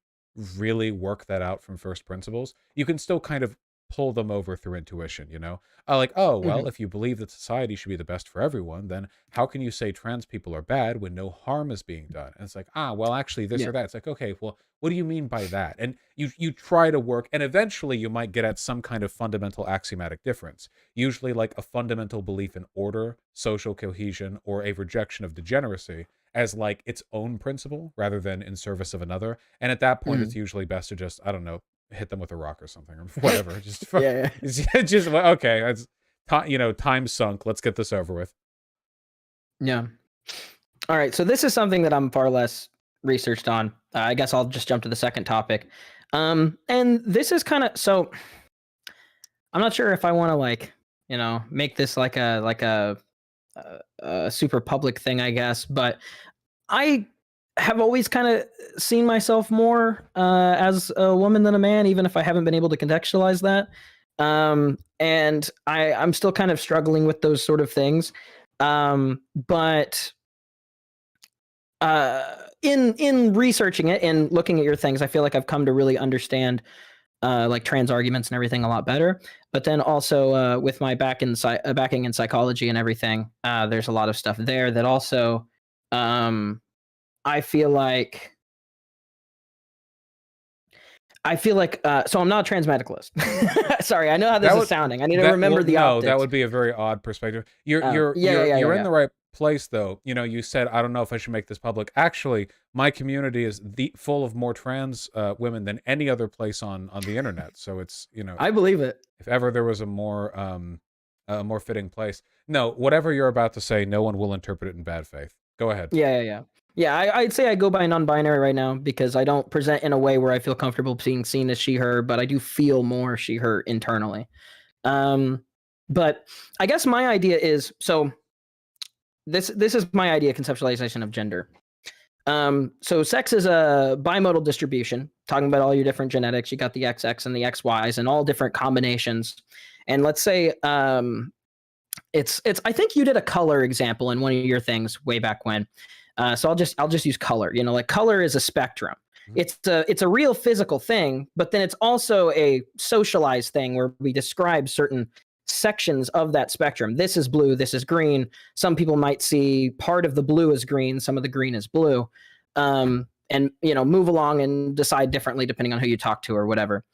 really work that out from first principles, you can still kind of pull them over through intuition, you know? Like, oh, well, Mhm. if you believe that society should be the best for everyone, then how can you say trans people are bad when no harm is being done? And it's like, well, actually, this Yeah. or that. It's like, okay, well, what do you mean by that? And you try to work, and eventually you might get at some kind of fundamental axiomatic difference, usually like a fundamental belief in order, social cohesion, or a rejection of degeneracy as like its own principle rather than in service of another. And at that point, it's Mhm. usually best to just, I don't know, hit them with a rock or something or whatever. Just, Yeah, yeah. it's just well, okay. It's time sunk. Let's get this over with. Yeah. All right. So this is something that I'm far less researched on. I guess I'll just jump to the second topic. And this is kind of so. I'm not sure if I want to make this like a super public thing, I guess. But I have always kind of seen myself more as a woman than a man, even if I haven't been able to contextualize that. And I'm still kind of struggling with those sort of things. But in researching it and looking at your things, I feel like I've come to really understand like trans arguments and everything a lot better. But then also with my backing in psychology and everything, there's a lot of stuff there that also um, I feel like so I'm not a trans medicalist. Sorry, I know how this That is would sounding. I need to remember the no, that optics. would be a very odd perspective. Yeah, yeah, You're in yeah. the right place though. You know, you said I don't know if I should make this public. Actually, my community is full of more trans women than any other place on the internet. So it's, I believe it. if ever there was a more fitting place. No, whatever you're about to say, no one will interpret it in bad faith. Go ahead. Yeah, yeah, yeah. Yeah, I'd say I go by non-binary right now because I don't present in a way where I feel comfortable being seen as she/her, but I do feel more she/her internally. But I guess my idea is so. This is my idea conceptualization of gender. So sex is a bimodal distribution, talking about all your different genetics. You got the XX and the XYs and all different combinations. And let's say it's I think you did a color example in one of your things way back when. So I'll just use color. You know, like color is a spectrum. It's a real physical thing, but then it's also a socialized thing where we describe certain sections of that spectrum. This is blue, this is green. Some people might see part of the blue as green, some of the green as blue. And move along and decide differently depending on who you talk to or whatever.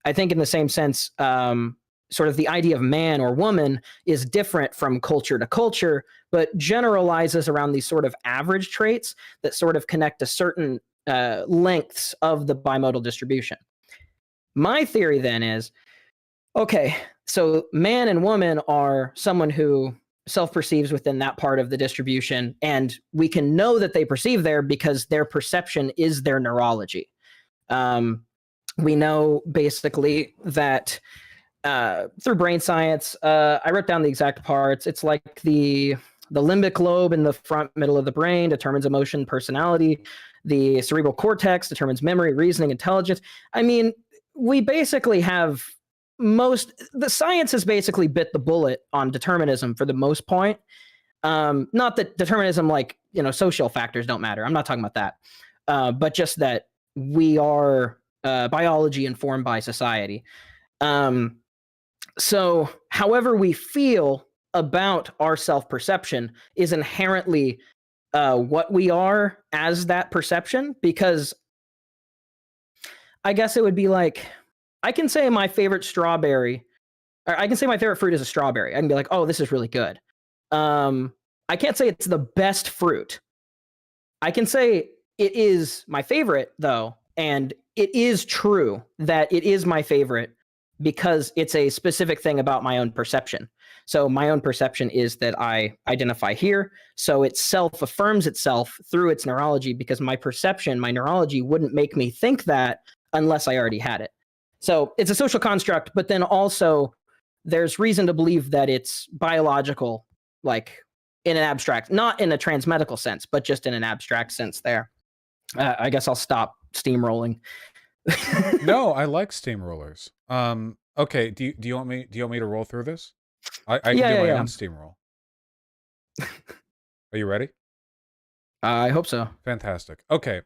I think in the same sense, sort of the idea of man or woman is different from culture to culture, but generalizes around these sort of average traits that sort of connect to certain lengths of the bimodal distribution. My theory then is, okay, so man and woman are someone who self-perceives within that part of the distribution, and we can know that they perceive there because their perception is their neurology. We know basically that through brain science, I wrote down the exact parts. It's like the limbic lobe in the front middle of the brain determines emotion, personality. The cerebral cortex determines memory, reasoning, intelligence. I mean, we basically have the science has basically bit the bullet on determinism for the most point. Not that determinism, like, social factors don't matter. I'm not talking about that. But just that we are biology informed by society. So however we feel about our self-perception is inherently what we are as that perception, because I guess it would be like, I can say my favorite strawberry, or I can say my favorite fruit is a strawberry. I can be like, oh, this is really good. I can't say it's the best fruit. I can say it is my favorite, though, and it is true that it is my favorite because it's a specific thing about my own perception. So my own perception is that I identify here. So it self-affirms itself through its neurology, because my perception, my neurology wouldn't make me think that unless I already had it. So it's a social construct, but then also there's reason to believe that it's biological, like in an abstract, not in a transmedical sense, but just in an abstract sense there. I guess I'll stop steamrolling. No, I like steamrollers. Okay, do you want me to roll through this? I can do my own steamroll. Are you ready? I hope so. Fantastic. Okay.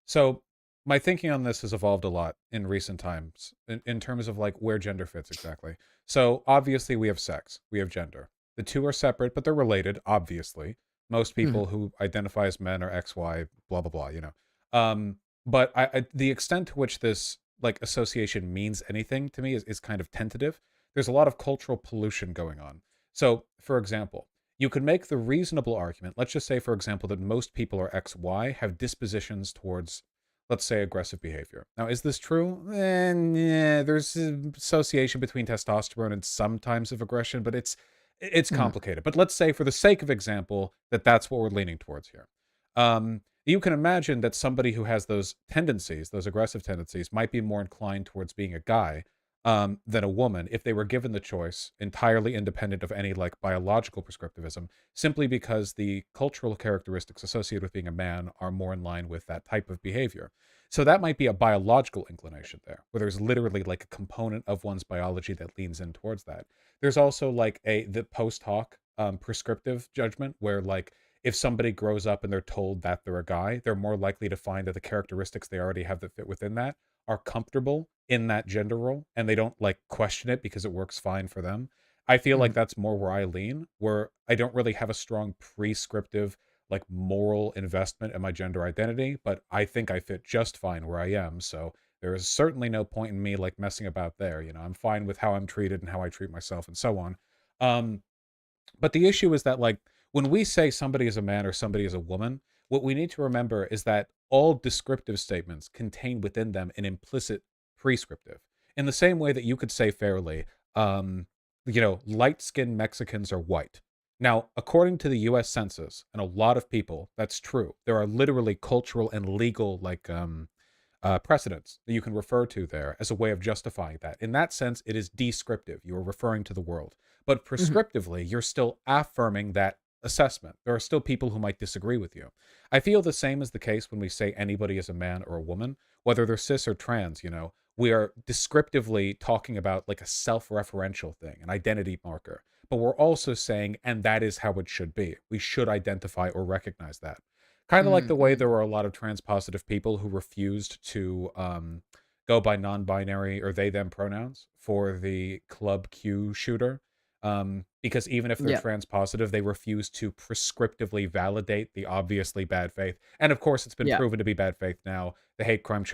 So my thinking on this has evolved a lot in recent times in terms of like where gender fits exactly. So obviously we have sex, we have gender. The two are separate, but they're related, obviously. Most Mhm. people who identify as men are XY, blah blah blah, you know. But the extent to which this like association means anything to me is kind of tentative. There's a lot of cultural pollution going on. So, for example, you could make the reasonable argument, let's just say, for example, that most people are XY have dispositions towards, let's say, aggressive behavior. Now, is this true? Yeah, there's an association between testosterone and some types of aggression, but it's Mhm. complicated. But let's say, for the sake of example, that that's what we're leaning towards here. You can imagine that somebody who has those tendencies, those aggressive tendencies, might be more inclined towards being a guy than a woman if they were given the choice, entirely independent of any like biological prescriptivism, simply because the cultural characteristics associated with being a man are more in line with that type of behavior. So that might be a biological inclination there, where there's literally like a component of one's biology that leans in towards that. There's also like the post hoc prescriptive judgment, where like if somebody grows up and they're told that they're a guy, they're more likely to find that the characteristics they already have that fit within that are comfortable in that gender role and they don't like question it because it works fine for them. I feel like Mhm. that's more where I lean, where I don't really have a strong prescriptive, like moral investment in my gender identity, but I think I fit just fine where I am. So there is certainly no point in me like messing about there. You know, I'm fine with how I'm treated and how I treat myself and so on. Um, but the issue is that, like, when we say somebody is a man or somebody is a woman, what we need to remember is that all descriptive statements contain within them an implicit prescriptive. In the same way that you could say fairly, light skinned Mexicans are white. Now, according to the US Census, and a lot of people, that's true. There are literally cultural and legal, precedents that you can refer to there as a way of justifying that. In that sense, it is descriptive. You are referring to the world. But Mhm. prescriptively, you're still affirming that assessment. There are still people who might disagree with you. I feel the same is the case when we say anybody is a man or a woman, whether they're cis or trans, you know, we are descriptively talking about like a self referential thing, an identity marker. But we're also saying, and that is how it should be. We should identify or recognize that. Kind of like the Mhm. way there were a lot of trans positive people who refused to go by non-binary or they them pronouns for the Club Q shooter. Because even if they're Yeah. trans positive, they refuse to prescriptively validate the obviously bad faith. And of course, it's been Yeah. proven to be bad faith now. The hate crime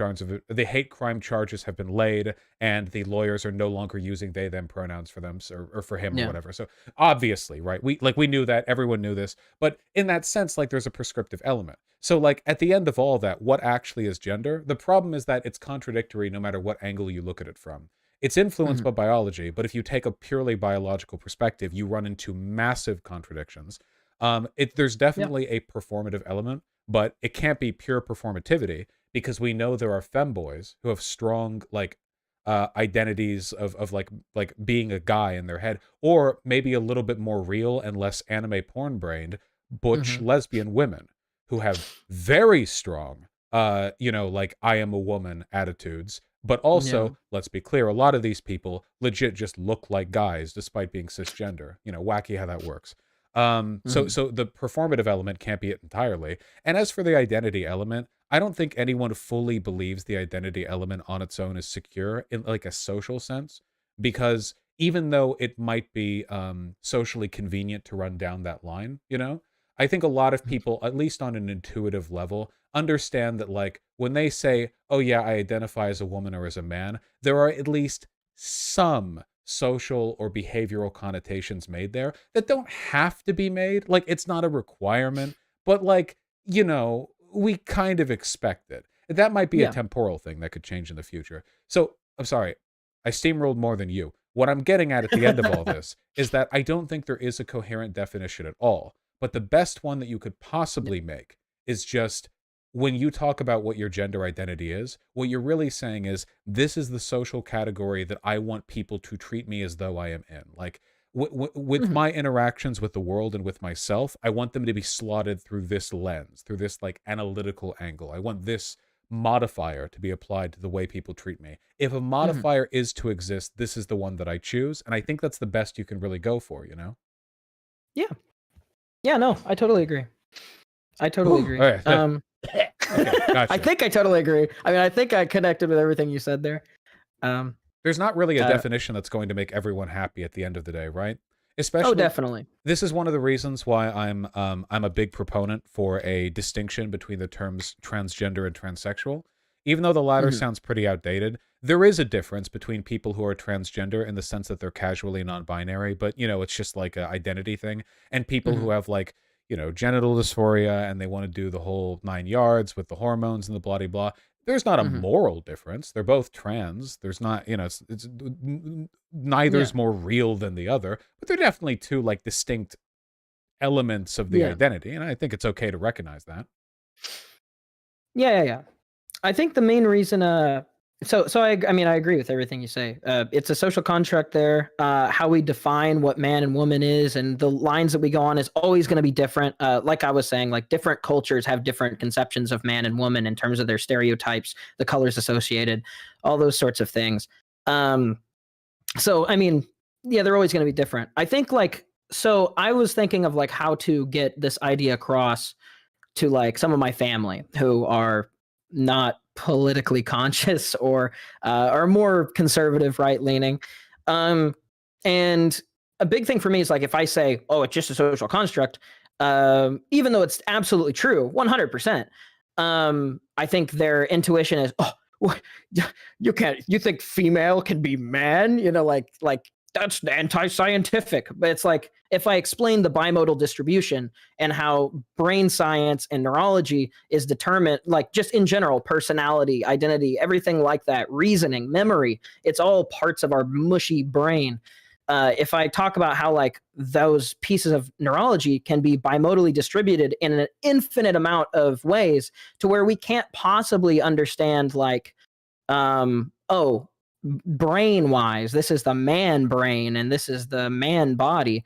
charges have been laid, and the lawyers are no longer using they them pronouns for them or for him or Yeah. whatever. So obviously, right? We knew that, everyone knew this, but in that sense, like there's a prescriptive element. So like at the end of all that, what actually is gender? The problem is that it's contradictory no matter what angle you look at it from. It's influenced Mhm. by biology, but if you take a purely biological perspective, you run into massive contradictions. There's Yeah. definitely a performative element, but it can't be pure performativity because we know there are femboys who have strong like identities of like being a guy in their head, or maybe a little bit more real and less anime porn brained butch Mhm. lesbian women who have very strong like I am a woman attitudes. But Yeah. also, let's be clear, a lot of these people legit just look like guys despite being cisgender. You know, wacky how that works. So Mhm. so the performative element can't be it entirely. And as for the identity element, I don't think anyone fully believes the identity element on its own is secure in like a social sense, because even though it might be socially convenient to run down that line, you know, I think a lot of Mhm. people, at least on an intuitive level, understand that like when they say, "Oh yeah, I identify as a woman or as a man," there are at least some social or behavioral connotations made there that don't have to be made. Like it's not a requirement, but like, you know, we kind of expect it. That might be a Yeah. temporal thing that could change in the future. So, I'm sorry. I steamrolled more than you. What I'm getting at the end of all this is that I don't think there is a coherent definition at all. But the best one that you could Yeah. possibly make is just when you talk about what your gender identity is, what you're really saying is this is the social category that I want people to treat me as though I am in. Like with Mhm. my interactions with the world and with myself, I want them to be slotted through this lens, through this like analytical angle. I want this modifier to be applied to the way people treat me. If a Mhm. modifier is to exist, this is the one that I choose, and I think that's the best you can really go for, you know? Yeah. Yeah, no, I totally agree. I totally Whew. agree. All right. Okay, gotcha. I think I totally agree. I mean, I think I connected with everything you said there. There's not really a Uh, definition that's going to make everyone happy at the end of the day, right? Oh, Especially, definitely. this is one of the reasons why I'm a big proponent for a distinction between the terms transgender and transsexual. Even though the latter Mhm. sounds pretty outdated, there is a difference between people who are transgender in the sense that they're casually non-binary, but it's just like an identity thing, and people Mhm. who have like genital dysphoria and they want to do the whole 9 yards with the hormones and the blah de blah. There's not a Mhm. moral difference. They're both trans. There's not, it's Yeah. neither's more real than the other, but they're definitely two like distinct elements of the Yeah. identity, and I think it's okay to recognize that. Yeah. I think the main reason, I mean, I agree with everything you say. It's a social construct there. How we define what man and woman is, and the lines that we go on is always going to be different. Like I was saying, like different cultures have different conceptions of man and woman in terms of their stereotypes, the colors associated, all those sorts of things. So I mean, yeah, they're always going to be different. I think so I was thinking of like how to get this idea across to like some of my family who are not politically conscious or are more conservative, right leaning. And a big thing for me is like if I say, "Oh, it's just a social construct," even though it's absolutely true, 100%. I think their intuition is, "Oh, you can't. You think female can be man? Like that's anti-scientific." But it's like if I explain the bimodal distribution and how brain science and neurology is determined, like just in general, personality, identity, everything like that, reasoning, memory, it's all parts of our mushy brain. If I talk about how like those pieces of neurology can be bimodally distributed in an infinite amount of ways to where we can't possibly understand like oh, brain wise, this is the man brain and this is the man body.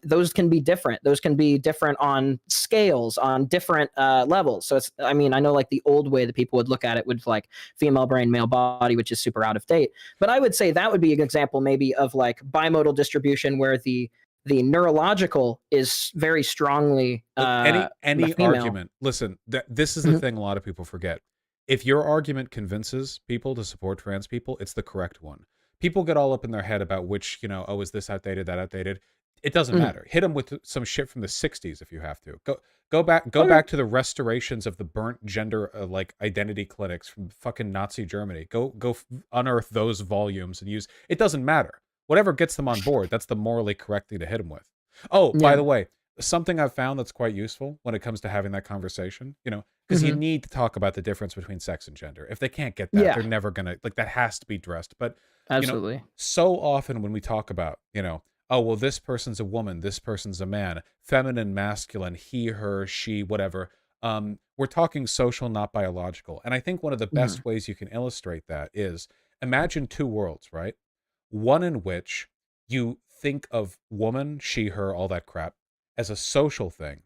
Those can be different. Those can be different on scales, on different levels. So it's, I mean, I know like the old way that people would look at it would like female brain, male body, which is super out of date. But I would say that would be an example maybe of like bimodal distribution where the neurological is very strongly Look, the any female. argument. Listen, this is the thing a lot of people forget. If your argument convinces people to support trans people, it's the correct one. People get all up in their head about which, oh, is this outdated, that outdated? It doesn't matter. Hit them with some shit from the 60s if you have to. Go back to the restorations of the burnt gender like identity clinics from fucking Nazi Germany. Go unearth those volumes and use. It doesn't matter. Whatever gets them on board, that's the morally correct thing to hit them with. Oh, by the way, something I've found that's quite useful when it comes to having that conversation, because you need to talk about the difference between sex and gender. If they can't get that, they're never gonna like that has to be dressed. But Absolutely. so often when we talk about, oh well, this person's a woman, this person's a man, feminine, masculine, he, her, she, whatever. We're talking social, not biological. And I think one of the best ways you can illustrate that is imagine two worlds, right? One in which you think of woman, she, her, all that crap as a social thing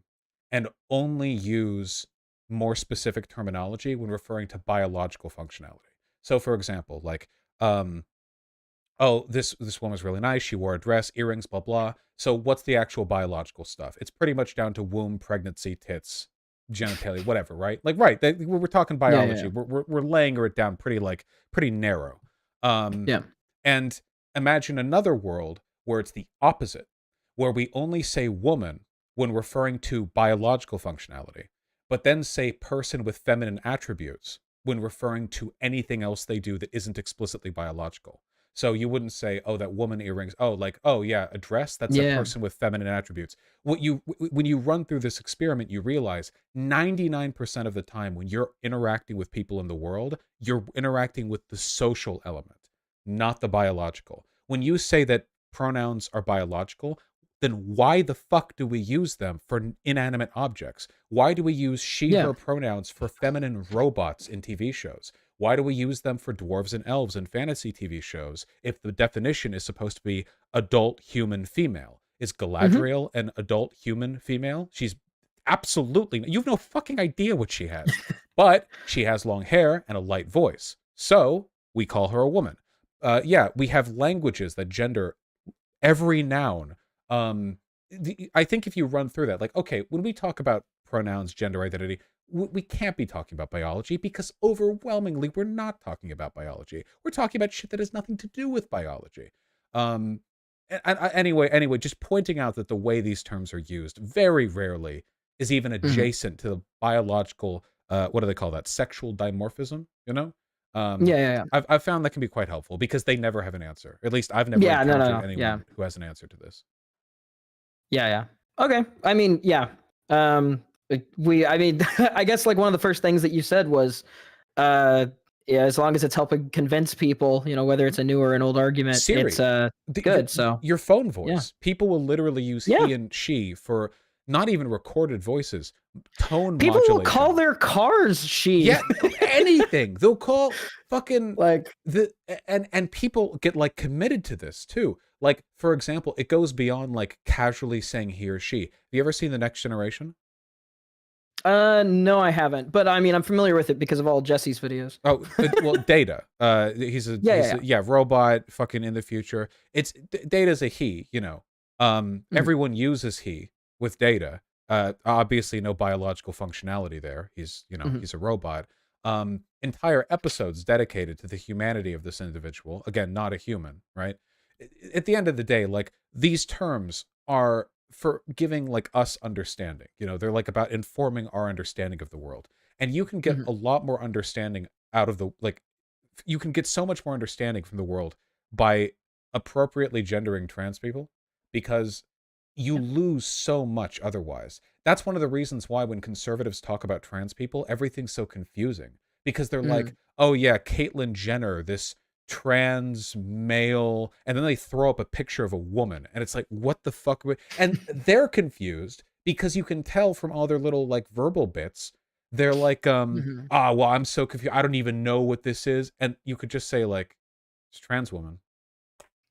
and only use more specific terminology when referring to biological functionality. So for example, like, oh, this woman's really nice. She wore a dress, earrings, blah, blah. So what's the actual biological stuff? It's pretty much down to womb, pregnancy, tits, genitalia, whatever, right? Like, right. We're talking biology. We're laying it down pretty narrow. And imagine another world where it's the opposite, where we only say woman when referring to biological functionality, but then say person with feminine attributes when referring to anything else they do that isn't explicitly biological. So you wouldn't say, oh, that woman earrings. Oh, like, oh yeah, a dress. That's a person with feminine attributes. When you run through this experiment, you realize 99% of the time when you're interacting with people in the world, you're interacting with the social element, not the biological. When you say that pronouns are biological, then why the fuck do we use them for inanimate objects? Why do we use she, her pronouns for feminine robots in TV shows? Why do we use them for dwarves and elves in fantasy TV shows if the definition is supposed to be adult human female? Is Galadriel an adult human female? She's absolutely... You have no fucking idea what she has. But she has long hair and a light voice. So we call her a woman. We have languages that gender every noun. I think if you run through that, like, okay, when we talk about pronouns, gender identity, we can't be talking about biology because overwhelmingly we're not talking about biology. We're talking about shit that has nothing to do with biology. Anyway, just pointing out that the way these terms are used very rarely is even adjacent to the biological, what do they call that? Sexual dimorphism, you know? Yeah. I've found that can be quite helpful because they never have an answer. At least I've never Yeah, encountered no. anyone Yeah. who has an answer to this. Yeah. Okay. I mean, yeah. I mean, I guess like one of the first things that you said was, yeah, as long as it's helping convince people, you know, whether it's a new or an old argument, Siri. it's good. So Your phone voice. Yeah. People will literally use Yeah. he and she for not even recorded voices, tone people will modulation. call their cars she. Yeah, anything. They'll call fucking like and people get like committed to this too. Like, for example, it goes beyond like casually saying he or she. Have you ever seen The Next Generation? No, I haven't. But I mean, I'm familiar with it because of all Jesse's videos. Oh, well, Data. He's a robot fucking in the future. Data's a he, you know. Everyone uses he with Data. Obviously no biological functionality there. He's, you know, he's a robot. Entire episodes dedicated to the humanity of this individual. Again, not a human, right? At the end of the day, like, these terms are for giving like us understanding, you know, they're like about informing our understanding of the world. And you can get a lot more understanding out of you can get so much more understanding from the world by appropriately gendering trans people, because you lose so much otherwise. That's one of the reasons why when conservatives talk about trans people, everything's so confusing, because they're like, oh yeah, Caitlyn Jenner, this trans male, and then they throw up a picture of a woman, and it's like, what the fuck? And they're confused because you can tell from all their little like verbal bits, they're like, well, I'm so confused, I don't even know what this is. And you could just say like, it's trans woman,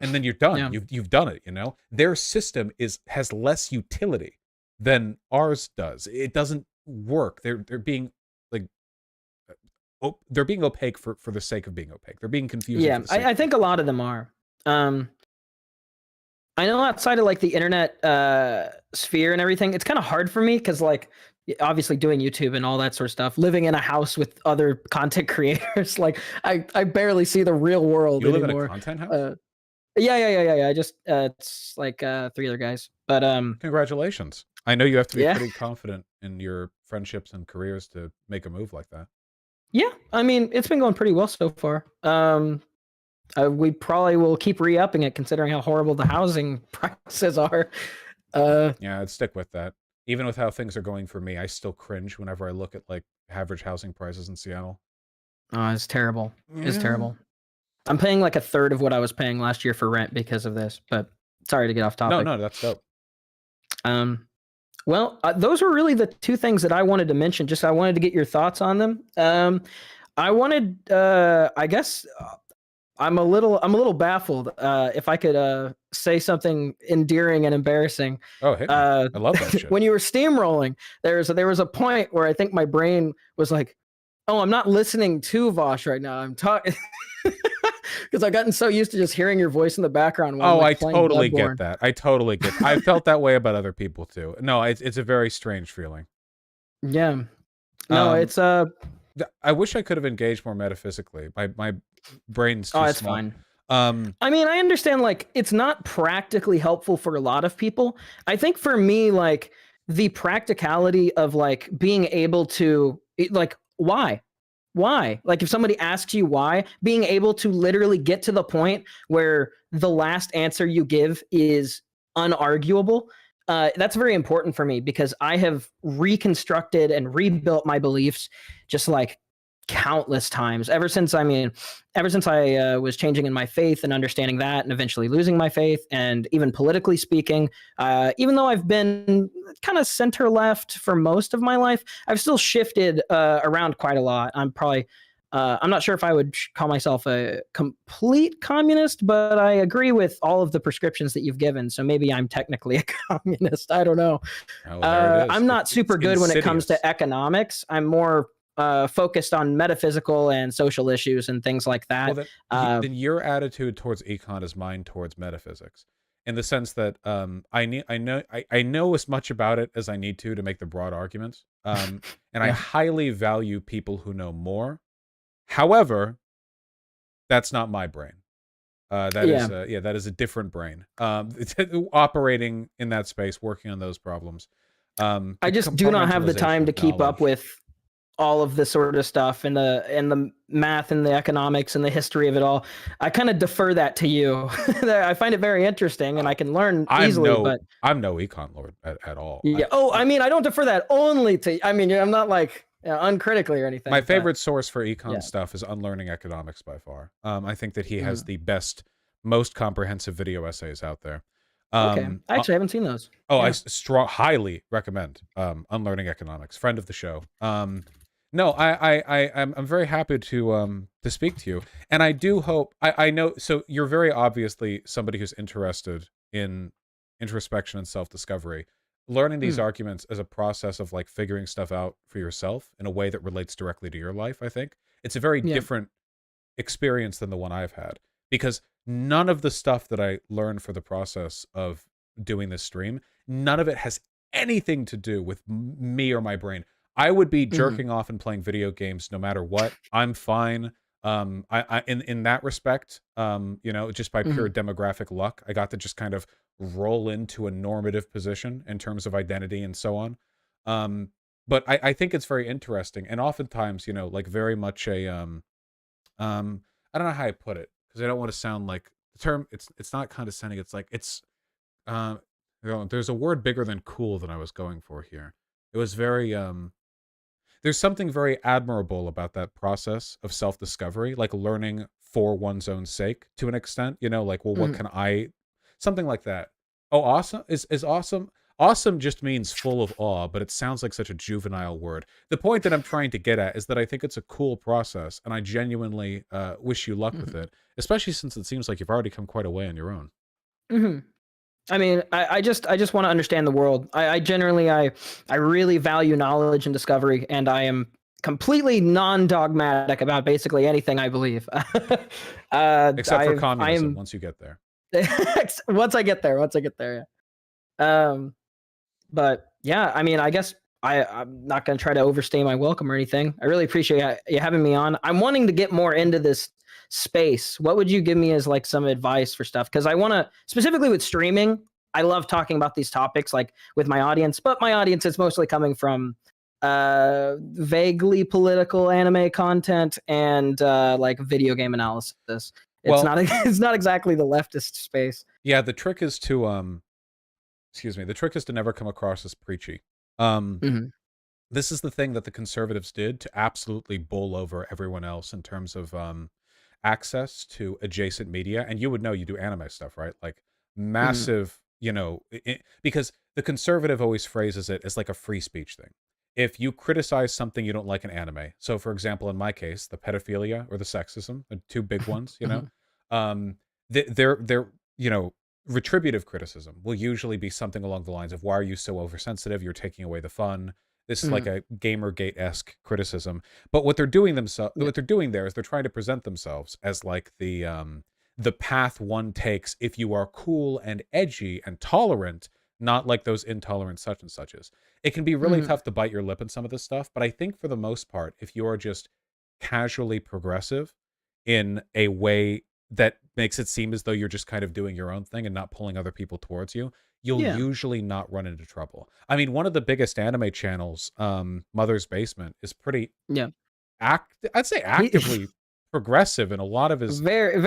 and then you're done. Yeah. You've done it, you know. Their system has less utility than ours does. It doesn't work. They're being like, they're being opaque for the sake of being opaque. They're being confusing. Yeah, I think a lot of them are. I know outside of like the internet sphere and everything, it's kind of hard for me because like obviously doing YouTube and all that sort of stuff, living in a house with other content creators, like I barely see the real world You live anymore. in a content house? Yeah. I just it's like 3 other guys. But congratulations. I know you have to be Yeah. pretty confident in your friendships and careers to make a move like that. Yeah, I mean, it's been going pretty well so far. We probably will keep re-upping it considering how horrible the housing prices are. Yeah, I'd stick with that. Even with how things are going for me, I still cringe whenever I look at like average housing prices in Seattle. Oh, it's terrible. It's Yeah. terrible. I'm paying like a third of what I was paying last year for rent because of this, but sorry to get off topic. No, that's dope. Well, those were really the two things that I wanted to mention. Just I wanted to get your thoughts on them. I wanted, I guess, I'm a little baffled. If I could say something endearing and embarrassing. Oh, hey, I love that shit. When you were steamrolling, there was a point where I think my brain was like, "Oh, I'm not listening to Vosh right now. I'm talking." Because I've gotten so used to just hearing your voice in the background. While I playing totally Bloodborne. get that. I totally get that. I felt that way about other people too. No, it's a very strange feeling. Yeah. No, it's I wish I could have engaged more metaphysically. My brain's too it's small. fine. I mean, I understand like it's not practically helpful for a lot of people. I think for me, like the practicality of like being able to like why? Like if somebody asks you why, being able to literally get to the point where the last answer you give is unarguable. That's very important for me because I have reconstructed and rebuilt my beliefs just like countless times ever since I was changing in my faith and understanding that and eventually losing my faith. And even politically speaking, even though I've been kind of center left for most of my life, I've still shifted around quite a lot. I'm not sure if I would call myself a complete communist, but I agree with all of the prescriptions that you've given. So maybe I'm technically a communist. I don't know. I'm not super good when it comes to economics. I'm more focused on metaphysical and social issues and things like that. Well, then your attitude towards econ is mine towards metaphysics. in the sense that I know as much about it as I need to make the broad arguments. And I Yeah. highly value people who know more. However, that's not my brain. That is Yeah. that is a different brain. It's operating in that space, working on those problems. I The just do not have the time compartmentalization to of keep up knowledge. with all of this sort of stuff and the math and the economics and the history of it all. I kind of defer that to you. I find it very interesting and I can learn easily, but I'm no econ lord at all. yeah. Oh, I mean, I don't defer that only to. I mean, I'm not like uncritically or anything. My but favorite source for econ yeah. stuff is Unlearning Economics by far. I think that he has Mm. the best, most comprehensive video essays out there. Okay, I actually haven't seen those. Oh, Yeah. I highly recommend Unlearning Economics. Friend of the show. No, I'm very happy to speak to you, and I do hope I know. So you're very obviously somebody who's interested in introspection and self-discovery. Learning these arguments as a process of like figuring stuff out for yourself in a way that relates directly to your life. I think it's a very Yeah. different experience than the one I've had, because none of the stuff that I learned for the process of doing this stream, none of it has anything to do with me or my brain. I would be jerking off and playing video games no matter what. I'm fine. I in that respect, you know, just by pure demographic luck, I got to just kind of roll into a normative position in terms of identity and so on. But I think it's very interesting, and oftentimes, you know, like very much a I don't know how I put it, because I don't want to sound like the term. It's not condescending. It's like it's you know, there's a word bigger than cool that I was going for here. It was very there's something very admirable about that process of self-discovery, like learning for one's own sake to an extent, you know, like, well, what can I, something like that. Oh, awesome is awesome. Awesome just means full of awe, but it sounds like such a juvenile word. The point that I'm trying to get at is that I think it's a cool process, and I genuinely wish you luck with it, especially since it seems like you've already come quite a way on your own. I mean, I just want to understand the world. I generally I really value knowledge and discovery, and I am completely non-dogmatic about basically anything I believe. Except for communism, once you get there. Once I get there, yeah. But yeah, I mean, I guess I'm not going to try to overstay my welcome or anything. I really appreciate you having me on. I'm wanting to get more into this space. What would you give me as like some advice for stuff? Because I want to, specifically with streaming, I love talking about these topics like with my audience, but my audience is mostly coming from vaguely political anime content and like video game analysis. It's not it's not exactly the leftist space. Yeah, the trick is to excuse me, the trick is to never come across as preachy. This is the thing that the conservatives did to absolutely bowl over everyone else in terms of access to adjacent media. And you would know, you do anime stuff, right? Like massive, you know, because the conservative always phrases it as like a free speech thing. If you criticize something you don't like in anime, so for example, in my case, the pedophilia or the sexism, the two big ones, you know, they're you know, retributive criticism will usually be something along the lines of, why are you so oversensitive? You're taking away the fun. This is like a Gamergate-esque criticism. But what they're doing what they're doing there is they're trying to present themselves as like the path one takes if you are cool and edgy and tolerant, not like those intolerant such and suches. It can be really tough to bite your lip in some of this stuff, but I think for the most part, if you are just casually progressive in a way that makes it seem as though you're just kind of doing your own thing and not pulling other people towards you, you'll usually not run into trouble. I mean, one of the biggest anime channels, Mother's Basement, is pretty I'd say actively progressive in a lot of his very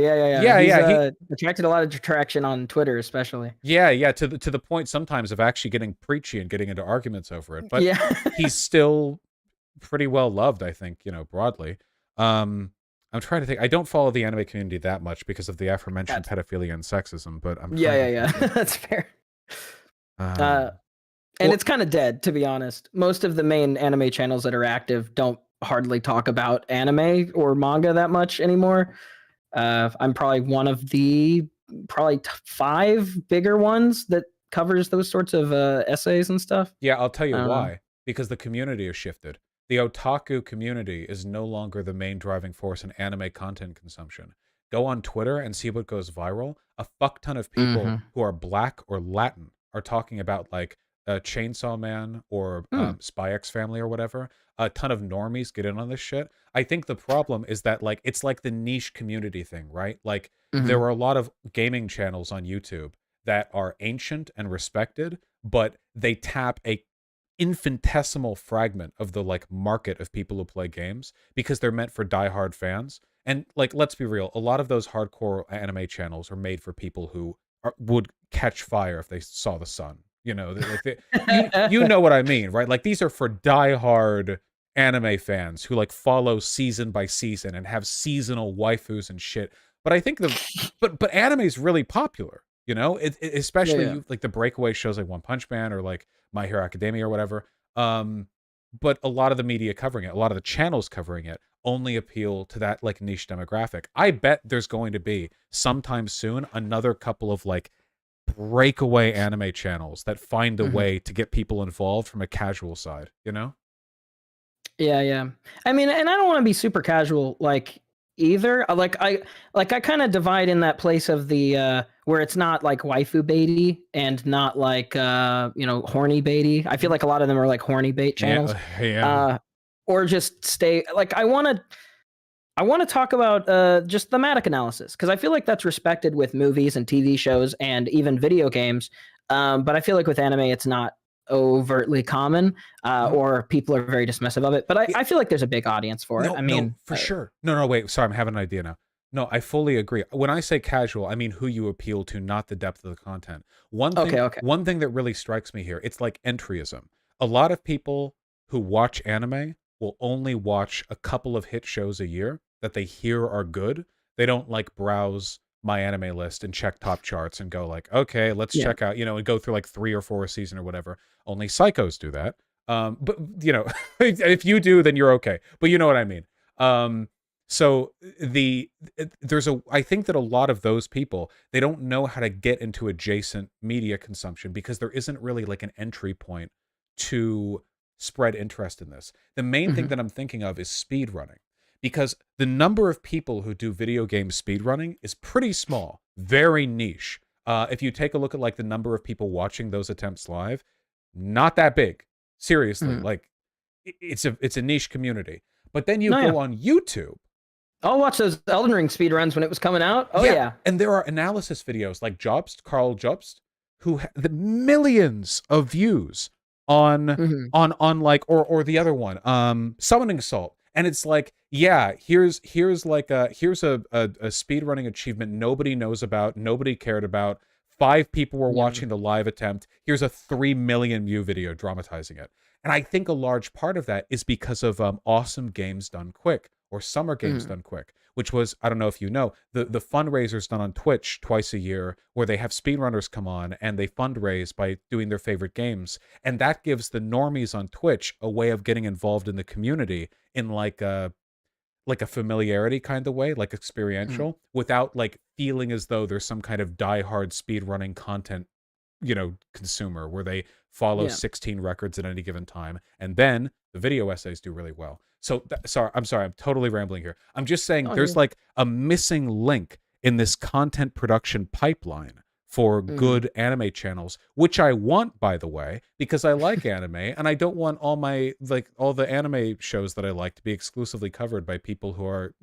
yeah He's attracted a lot of traction on Twitter, especially. yeah to the point sometimes of actually getting preachy and getting into arguments over it, but he's still pretty well loved, I think, you know, broadly. I'm trying to think. I don't follow the anime community that much because of the aforementioned pedophilia and sexism, but I'm yeah. That's fair. And it's kind of dead, to be honest. Most of the main anime channels that are active don't hardly talk about anime or manga that much anymore. I'm probably one of the 5 bigger ones that covers those sorts of essays and stuff. Yeah, I'll tell you why. Because the community has shifted. The otaku community is no longer the main driving force in anime content consumption. go on Twitter and see what goes viral. A fuck ton of people who are Black or Latin are talking about like Chainsaw Man or Spy X Family or whatever. A ton of normies get in on this shit. I think the problem is that like it's like the niche community thing, right? Like there are a lot of gaming channels on YouTube that are ancient and respected, but they tap a infinitesimal fragment of the like market of people who play games because they're meant for diehard fans. And like, let's be real, a lot of those hardcore anime channels are made for people who would catch fire if they saw the sun. You know, you know what I mean, right? Like these are for diehard anime fans who like follow season by season and have seasonal waifus and shit. But I think but anime is really popular. You know, especially like the breakaway shows like One Punch Man or like My Hero Academia or whatever. But a lot of the media covering it, a lot of the channels covering it only appeal to that like niche demographic. I bet there's going to be sometime soon another couple of like breakaway anime channels that find a way to get people involved from a casual side, you know? Yeah. I mean, and I don't want to be super casual like either. I kind of divide in that place of the where it's not like waifu baity and not like horny baity. I feel like a lot of them are like horny bait channels. Yeah. Or just stay like I want to talk about just thematic analysis because I feel like that's respected with movies and TV shows and even video games. But I feel like with anime, it's not overtly common or people are very dismissive of it. But I feel like there's a big audience for it. I mean, no, for sure. No, wait. Sorry, I'm having an idea now. No, I fully agree. When I say casual, I mean who you appeal to, not the depth of the content. One thing that really strikes me here, it's like entryism. A lot of people who watch anime will only watch a couple of hit shows a year that they hear are good. They don't like browse my anime list and check top charts and go like, okay, let's check out, and go through like 3 or 4 a season or whatever. Only psychos do that. But if you do, then you're okay. But you know what I mean. So I think that a lot of those people, they don't know how to get into adjacent media consumption because there isn't really like an entry point to spread interest in this. The main thing that I'm thinking of is speed running, because the number of people who do video game speed running is pretty small, very niche. If you take a look at like the number of people watching those attempts live, not that big. Seriously, like it's a niche community. But then you go on YouTube. I'll watch those Elden Ring speedruns when it was coming out. Oh yeah. And there are analysis videos like Carl Jobst, who the millions of views on like or the other one, Summoning Salt. And it's like, here's a speedrunning achievement nobody knows about, nobody cared about. 5 people were watching the live attempt. Here's a 3 million view video dramatizing it. And I think a large part of that is because of Awesome Games Done Quick or Summer Games Done Quick, which was, I don't know if you know, the fundraisers done on Twitch twice a year where they have speedrunners come on and they fundraise by doing their favorite games. And that gives the normies on Twitch a way of getting involved in the community in like a familiarity kind of way, like experiential, without like feeling as though there's some kind of diehard speedrunning content, consumer where they follow 16 records at any given time. And then the video essays do really well. So I'm sorry, I'm totally rambling here. I'm just saying there's like a missing link in this content production pipeline for good anime channels, which I want, by the way, because I like anime and I don't want all the anime shows that I like to be exclusively covered by people who are,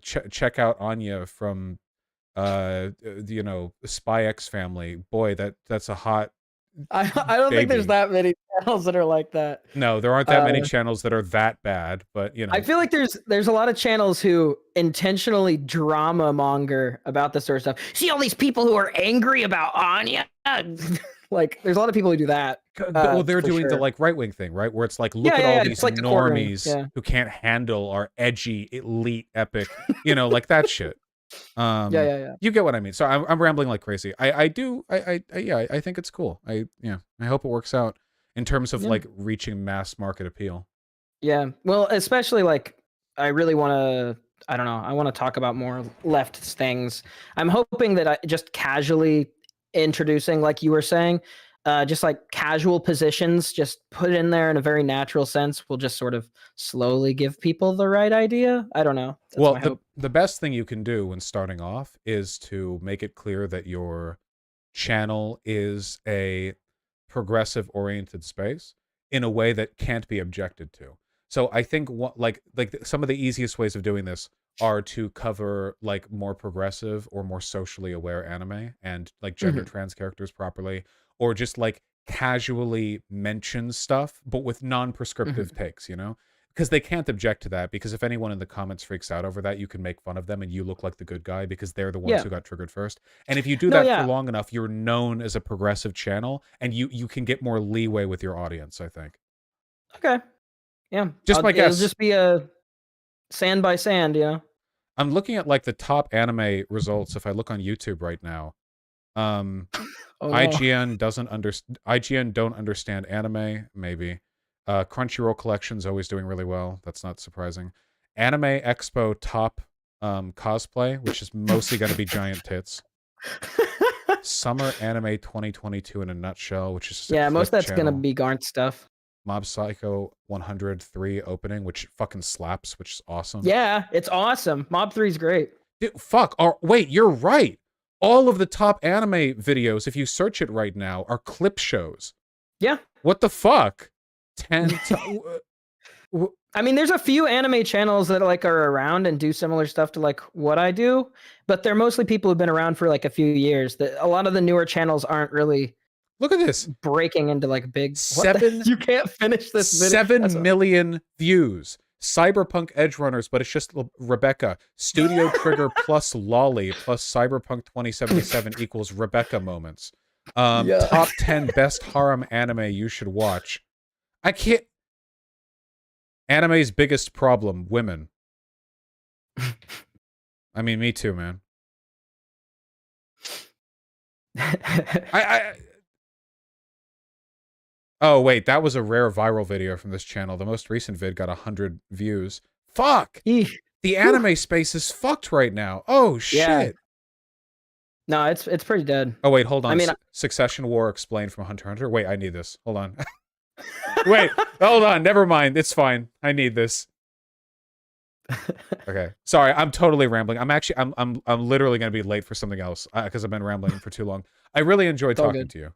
check out Anya from Spy X Family. Boy, that's a hot I don't think there's that many channels that are like that. No, there aren't that many channels that are that bad, but I feel like there's a lot of channels who intentionally drama monger about this sort of stuff. See all these people who are angry about Anya. Like there's a lot of people who do that. Well, they're doing the like right-wing thing, right? Where it's like, look at all these like normies who can't handle our edgy, elite, epic, like that shit. You get what I mean. So I'm rambling like crazy. I think it's cool. I hope it works out in terms of like reaching mass market appeal. Yeah. Well, especially like I really want to, I don't know, I want to talk about more left things. I'm hoping that I just casually introducing, like you were saying, just like casual positions, just put it in there in a very natural sense, will just sort of slowly give people the right idea. I don't know. That's Well, my hope. the best thing you can do when starting off is to make it clear that your channel is a progressive oriented space in a way that can't be objected to. So I think some of the easiest ways of doing this are to cover like more progressive or more socially aware anime and like gender trans characters properly, or just like casually mention stuff but with non-prescriptive takes, you know? Because they can't object to that, because if anyone in the comments freaks out over that, you can make fun of them and you look like the good guy because they're the ones Yeah. who got triggered first. And if you do No, that yeah. for long enough, you're known as a progressive channel and you can get more leeway with your audience, I think. Okay. Yeah. Just my guess. It'll just be a sand by sand, you know? I'm looking at like the top anime results if I look on YouTube right now. Oh, no. IGN don't understand anime, maybe. Crunchyroll Collection's always doing really well. That's not surprising. Anime Expo top cosplay, which is mostly going to be giant tits. Summer Anime 2022 in a nutshell, which is just Yeah, most of that's channel. gonna be Garnt stuff. Mob Psycho 103 opening, which fucking slaps, which is awesome. Yeah, it's awesome. Mob 3 is great. Dude, fuck. Wait, you're right. All of the top anime videos, if you search it right now, are clip shows. Yeah. What the fuck? I mean, there's a few anime channels that like are around and do similar stuff to like what I do, but they're mostly people who've been around for like a few years. A lot of the newer channels aren't really. Look at this. Breaking into like big. You can't finish this video. 7 million views. Cyberpunk Edgerunners, but it's just Rebecca. Studio Trigger plus Lolly plus Cyberpunk 2077 equals Rebecca moments. Top 10 best harem anime you should watch. I can't. Anime's biggest problem: women. I mean, me too, man. Oh, wait, that was a rare viral video from this channel. The most recent vid got 100 views. Fuck! The anime space is fucked right now. Oh, shit. Yeah. No, it's pretty dead. Oh, wait, hold on. I mean, Succession War explained from Hunter x Hunter. Wait, I need this. Hold on. Wait, hold on. Never mind. It's fine. I need this. Okay. Sorry, I'm totally rambling. I'm literally going to be late for something else because I've been rambling for too long. I really enjoyed talking to you.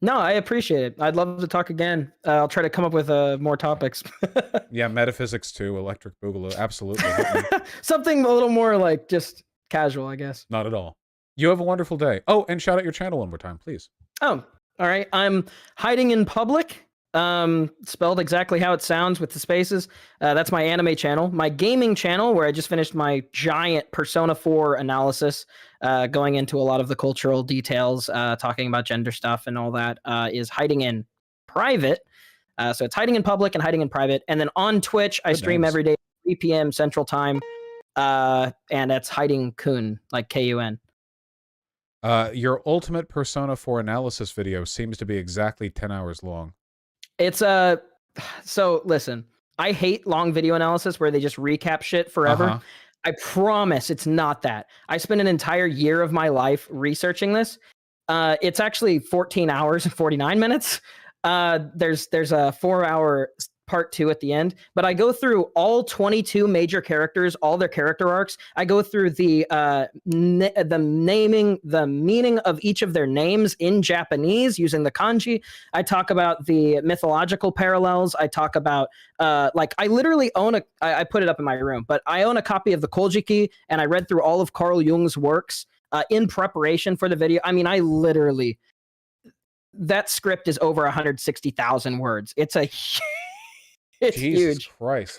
No, I appreciate it. I'd love to talk again. I'll try to come up with more topics. Yeah, metaphysics too, electric boogaloo, absolutely. Something a little more like just casual, I guess. Not at all. You have a wonderful day. Oh, and shout out your channel one more time, please. Oh, all right. I'm hiding in public. Spelled exactly how it sounds with the spaces. That's my anime channel. My gaming channel, where I just finished my giant Persona 4 analysis, going into a lot of the cultural details, talking about gender stuff and all that, is hiding in private. So it's hiding in public and hiding in private. And then on Twitch, I stream every day, 3 p.m. Central Time. And that's Hiding Kun, like Kun. Your ultimate Persona 4 analysis video seems to be exactly 10 hours long. It's so listen, I hate long video analysis where they just recap shit forever. I promise it's not that. I spent an entire year of my life researching this. It's actually 14 hours and 49 minutes. There's a 4-hour part 2 at the end, but I go through all 22 major characters, all their character arcs. I go through the naming, the meaning of each of their names in Japanese using the kanji. I talk about the mythological parallels. I talk about like I literally own I put it up in my room, but I own a copy of the Kojiki, and I read through all of Carl Jung's works in preparation for the video. I mean, I literally, that script is over 160,000 words. It's a it's Jesus huge. Christ.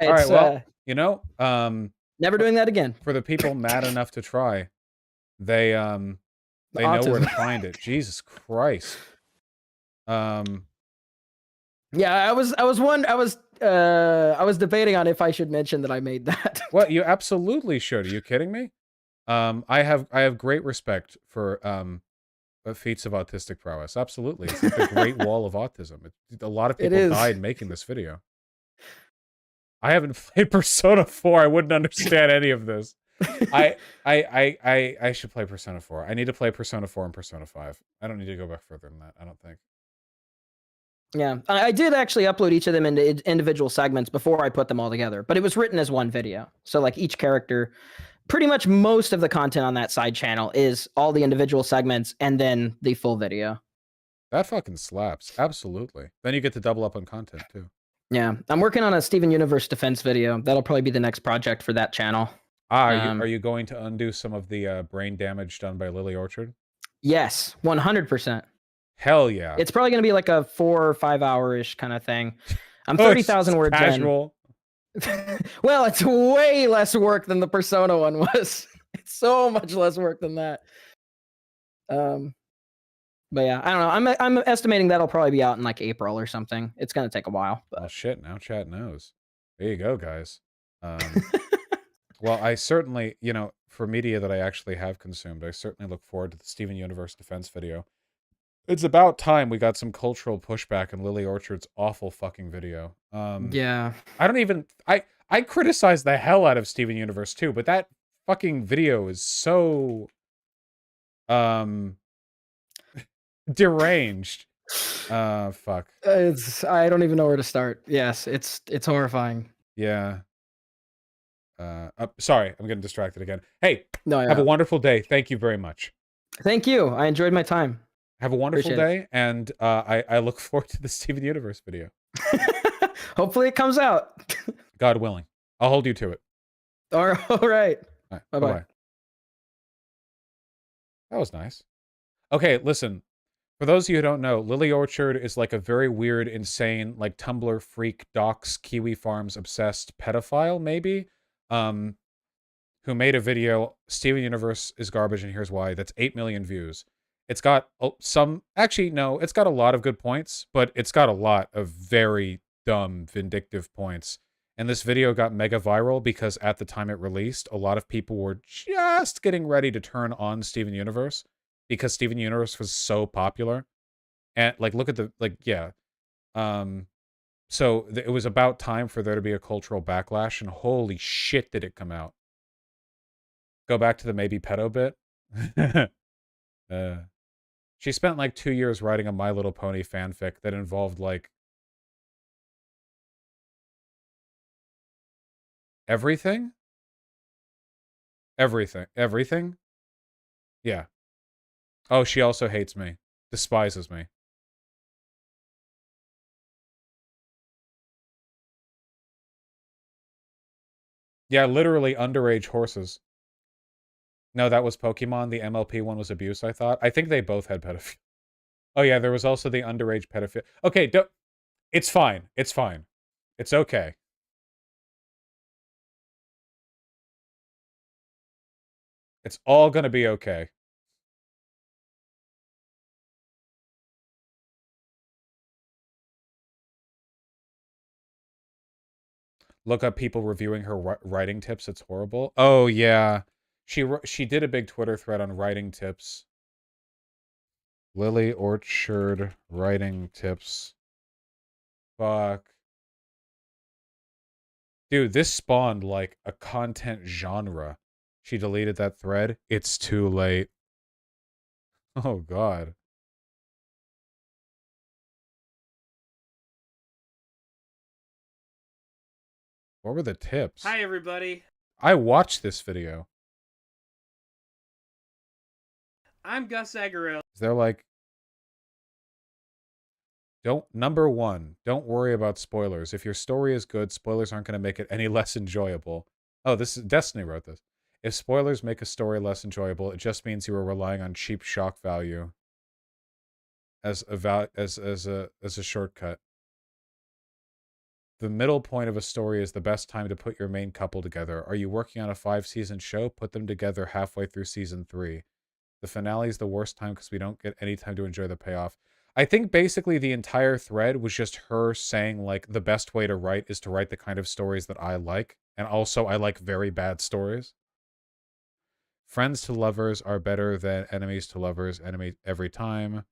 All right, well, you know, never doing that again. For the people mad enough to try, they know where to find it. Jesus Christ. Yeah, I was debating on if I should mention that I made that. Well, you absolutely should. Are you kidding me? I have great respect for feats of autistic prowess. Absolutely. It's like the Great Wall of Autism. A lot of people died making this video. I haven't played Persona 4. I wouldn't understand any of this. I should play Persona 4. I need to play Persona 4 and Persona 5. I don't need to go back further than that, I don't think. Yeah, I did actually upload each of them into individual segments before I put them all together, but it was written as one video. So like each character, pretty much most of the content on that side channel is all the individual segments and then the full video. That fucking slaps. Absolutely. Then you get to double up on content too. Yeah, I'm working on a Steven Universe defense video. That'll probably be the next project for that channel. Are you going to undo some of the brain damage done by Lily Orchard? Yes, 100%. Hell yeah. It's probably going to be like a 4 or 5 hour-ish kind of thing. I'm 30,000 words casual. in. Well, it's way less work than the Persona one was. It's so much less work than that. But yeah, I don't know. I'm estimating that'll probably be out in like April or something. It's going to take a while. But... Oh shit, now chat knows. There you go, guys. Well, I certainly, you know, for media that I actually have consumed, I certainly look forward to the Steven Universe defense video. It's about time we got some cultural pushback in Lily Orchard's awful fucking video. Yeah. I don't even... I criticize the hell out of Steven Universe too, but that fucking video is so... deranged. Fuck. I don't even know where to start. Yes, it's horrifying. Yeah. Sorry, I'm getting distracted again. Hey, No, yeah. have a wonderful day. Thank you very much. Thank you. I enjoyed my time. Have a wonderful Appreciate day, and I look forward to the Steven Universe video. Hopefully it comes out. God willing. I'll hold you to it. All right. All right. Bye-bye. Bye-bye. That was nice. Okay, listen. For those of you who don't know, Lily Orchard is like a very weird, insane, like Tumblr freak, docs, Kiwi Farms obsessed pedophile, maybe, who made a video, Steven Universe is garbage and here's why, that's 8 million views. It's got some, actually, no, it's got a lot of good points, but it's got a lot of very dumb, vindictive points. And this video got mega viral because at the time it released, a lot of people were just getting ready to turn on Steven Universe because Steven Universe was so popular. And, like, look at the, like, yeah. So it was about time for there to be a cultural backlash, and holy shit did it come out. Go back to the maybe pedo bit. She spent like 2 years writing a My Little Pony fanfic that involved like everything. Everything. Yeah. Oh, she also hates me, despises me. Yeah, literally underage horses. No, that was Pokemon. The MLP one was abuse, I thought. I think they both had pedophilia. Oh, yeah, there was also the underage pedophilia. Okay, it's fine. It's fine. It's okay. It's all gonna be okay. Look up people reviewing her writing tips. It's horrible. Oh, yeah. She did a big Twitter thread on writing tips. Lily Orchard writing tips. Fuck. Dude, this spawned like a content genre. She deleted that thread. It's too late. Oh, God. What were the tips? Hi, everybody. I watched this video. I'm Gus Agarel. They're like, number one, don't worry about spoilers. If your story is good, spoilers aren't going to make it any less enjoyable. Oh, this is Destiny wrote this. If spoilers make a story less enjoyable, it just means you are relying on cheap shock value as a shortcut. The middle point of a story is the best time to put your main couple together. Are you working on a 5-season show? Put them together halfway through season 3. The finale is the worst time because we don't get any time to enjoy the payoff. I think basically the entire thread was just her saying, like, the best way to write is to write the kind of stories that I like. And also, I like very bad stories. Friends to lovers are better than enemies to lovers, enemy every time.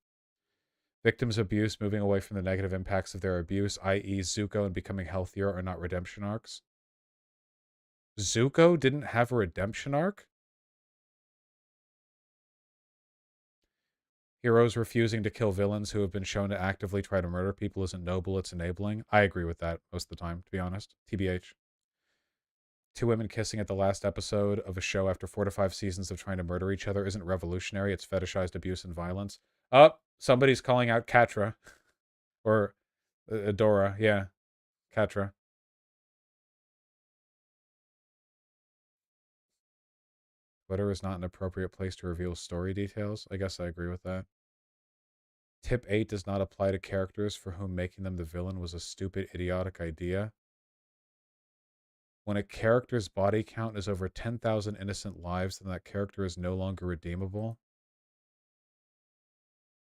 Victims of abuse moving away from the negative impacts of their abuse, i.e. Zuko and becoming healthier, are not redemption arcs. Zuko didn't have a redemption arc? Heroes refusing to kill villains who have been shown to actively try to murder people isn't noble, it's enabling. I agree with that most of the time, to be honest. TBH. Two women kissing at the last episode of a show after 4 to 5 seasons of trying to murder each other isn't revolutionary, it's fetishized abuse and violence. Oh, somebody's calling out Katra. Or Adora, yeah. Katra. Twitter is not an appropriate place to reveal story details. I guess I agree with that. Tip 8 does not apply to characters for whom making them the villain was a stupid, idiotic idea. When a character's body count is over 10,000 innocent lives, then that character is no longer redeemable.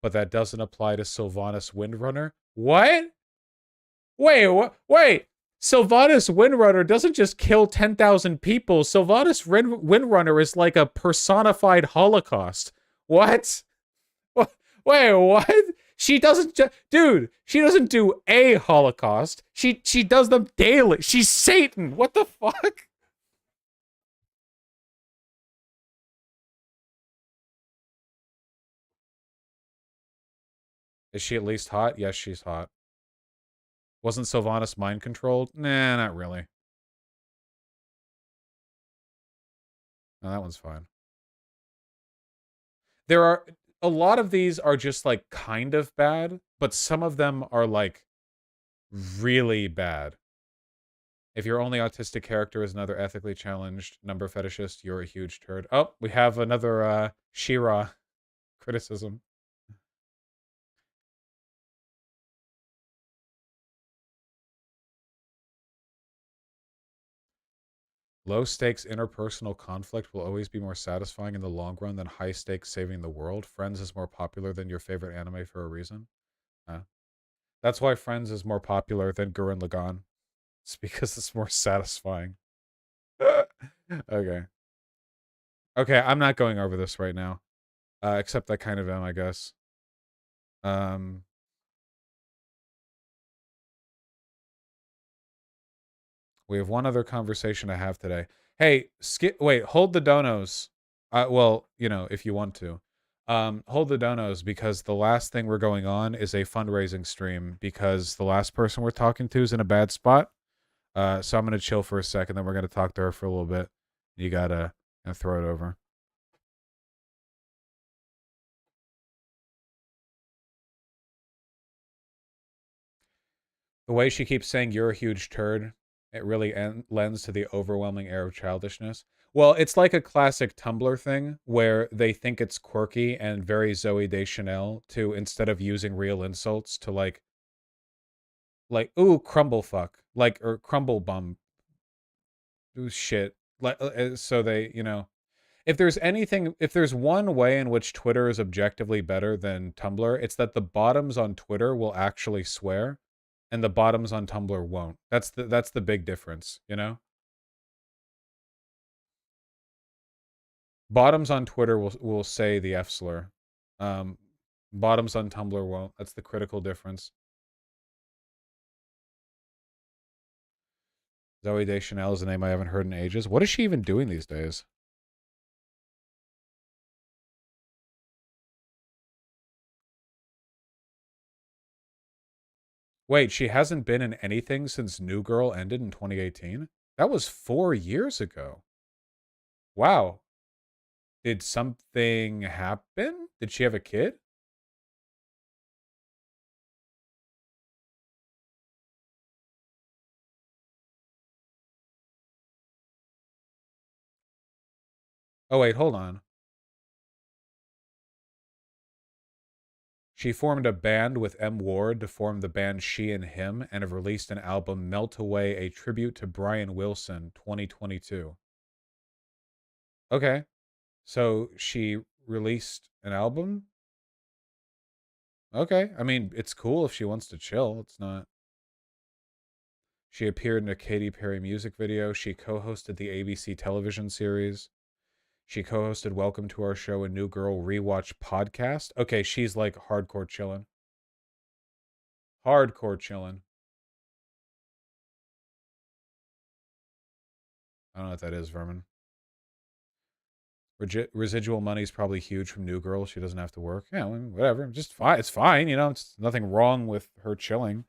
But that doesn't apply to Sylvanas Windrunner. What? Wait. Sylvanas Windrunner doesn't just kill 10,000 people. Sylvanas Windrunner is like a personified Holocaust. What? Wait, what? She doesn't dude, she doesn't do a Holocaust. She does them daily. She's Satan. What the fuck? Is she at least hot? Yes, she's hot. Wasn't Sylvanas mind controlled? Nah, not really. No, that one's fine. There are a lot of these are just like kind of bad, but some of them are like really bad. If your only autistic character is another ethically challenged number fetishist, you're a huge turd. Oh, we have another She-Ra criticism. Low-stakes interpersonal conflict will always be more satisfying in the long run than high-stakes saving the world. Friends is more popular than your favorite anime for a reason. That's why Friends is more popular than Gurren Lagann. It's because it's more satisfying. Okay. Okay, I'm not going over this right now. Except I kind of am, I guess. We have one other conversation to have today. Hey, wait, hold the donos. Well, you know, if you want to. Hold the donos because the last thing we're going on is a fundraising stream because the last person we're talking to is in a bad spot. So I'm going to chill for a second, then we're going to talk to her for a little bit. You got to throw it over. The way she keeps saying you're a huge turd, it really lends to the overwhelming air of childishness. Well, it's like a classic Tumblr thing where they think it's quirky and very Zoe Deschanel to, instead of using real insults, to like, ooh, crumble fuck, like, or crumble bum, ooh, shit. Like, so they, you know, if there's one way in which Twitter is objectively better than Tumblr, it's that the bottoms on Twitter will actually swear and the bottoms on Tumblr won't. That's the big difference, you know? Bottoms on Twitter will say the F slur. Bottoms on Tumblr won't. That's the critical difference. Zoe Deschanel is a name I haven't heard in ages. What is she even doing these days? Wait, she hasn't been in anything since New Girl ended in 2018? That was 4 years ago. Wow. Did something happen? Did she have a kid? Oh, wait, hold on. She formed a band with M. Ward to form the band She and Him and have released an album, Melt Away, a tribute to Brian Wilson, 2022. Okay. So she released an album? Okay. I mean, it's cool if she wants to chill. It's not. She appeared in a Katy Perry music video. She co-hosted the ABC television series. She co-hosted Welcome to Our Show, a New Girl Rewatch podcast. Okay, she's like hardcore chillin'. Hardcore chillin'. I don't know what that is, Vermin. Residual money is probably huge from New Girl. She doesn't have to work. Yeah, well, whatever. Just fine. It's fine. You know, it's nothing wrong with her chilling.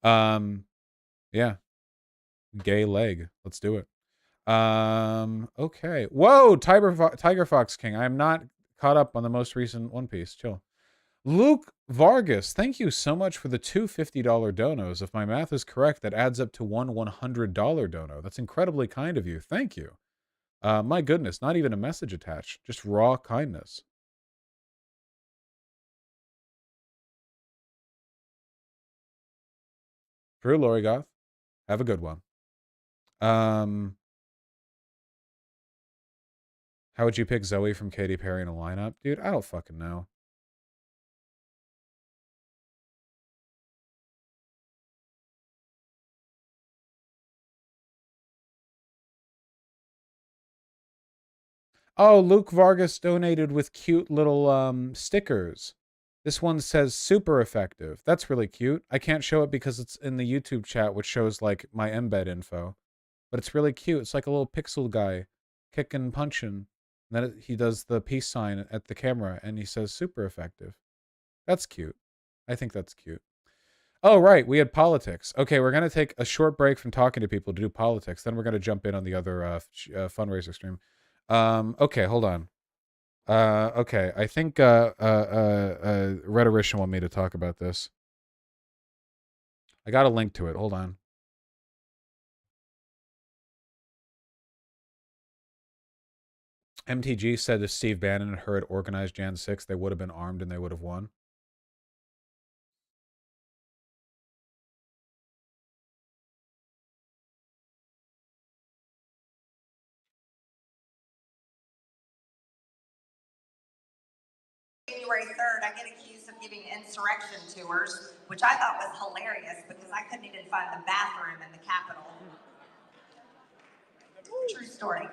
Yeah. Gay leg. Let's do it. Okay. Whoa, Tiger Fox King. I am not caught up on the most recent One Piece. Chill. Luke Vargas, thank you so much for the two $50 donos. If my math is correct, that adds up to one $100 dono. That's incredibly kind of you. Thank you. My goodness, not even a message attached. Just raw kindness. True, Lori Goth. Have a good one. How would you pick Zoe from Katy Perry in a lineup? Dude, I don't fucking know. Oh, Luke Vargas donated with cute little stickers. This one says super effective. That's really cute. I can't show it because it's in the YouTube chat, which shows like my embed info. But it's really cute. It's like a little pixel guy kicking, punching. And then he does the peace sign at the camera and he says super effective. That's cute. I think that's cute. Oh, right. We had politics. Okay, we're going to take a short break from talking to people to do politics. Then we're going to jump in on the other fundraiser stream. Okay, hold on. Okay, I think Rhetorician want me to talk about this. I got a link to it. Hold on. MTG said if Steve Bannon and her had organized Jan 6, they would have been armed and they would have won. January 3rd, I get accused of giving insurrection tours, which I thought was hilarious because I couldn't even find the bathroom in the Capitol. True story.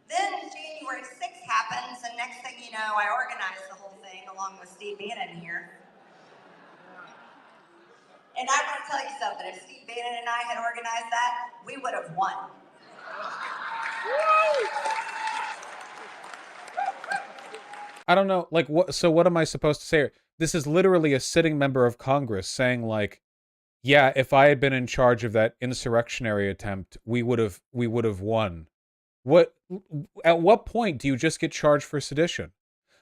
Then January 6th happens, and next thing you know, I organized the whole thing along with Steve Bannon here. And I want to tell you something, if Steve Bannon and I had organized that, we would have won. I don't know, like, what? So what am I supposed to say? This is literally a sitting member of Congress saying, like, yeah, if I had been in charge of that insurrectionary attempt, we would have won. What? At what point do you just get charged for sedition?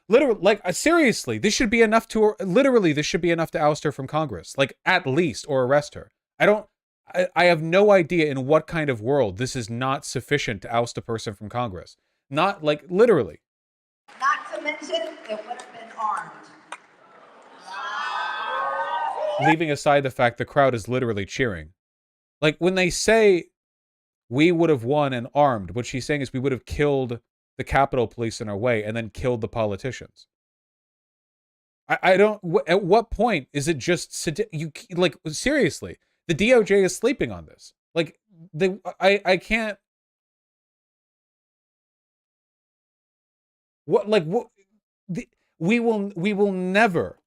Literally, like, seriously, this should be enough to, literally, this should be enough to oust her from Congress, like, at least, or arrest her. I have no idea in what kind of world this is not sufficient to oust a person from Congress. Not, like, literally. Not to mention, it would have been armed. Leaving aside the fact the crowd is literally cheering. Like, when they say we would have won and armed, what she's saying is we would have killed the Capitol Police in our way and then killed the politicians. I don't, at what point is it just, you, like, seriously, the DOJ is sleeping on this. Like, I can't, what, like, what, we will never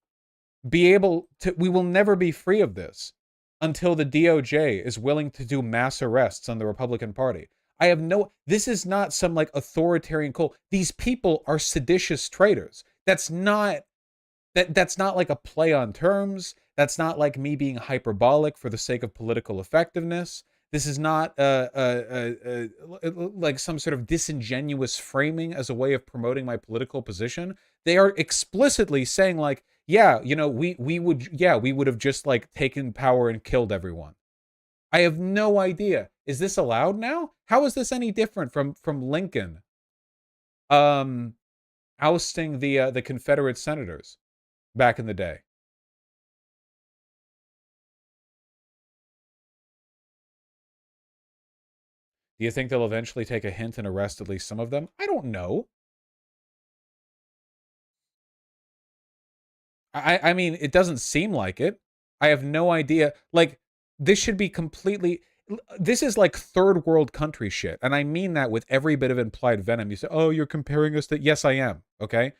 be able to, we will never be free of this until the DOJ is willing to do mass arrests on the Republican Party. I have no, this is not some like authoritarian cult. These people are seditious traitors. That's not, that's not like a play on terms. That's not like me being hyperbolic for the sake of political effectiveness. This is not like some sort of disingenuous framing as a way of promoting my political position. They are explicitly saying like, yeah, you know, we would have just like taken power and killed everyone. I have no idea. Is this allowed now? How is this any different from Lincoln ousting the Confederate senators back in the day? Do you think they'll eventually take a hint and arrest at least some of them? I don't know. I mean, it doesn't seem like it. I have no idea. Like, this should be completely... This is like third world country shit. And I mean that with every bit of implied venom. You say, oh, you're comparing us to... Yes, I am. Okay?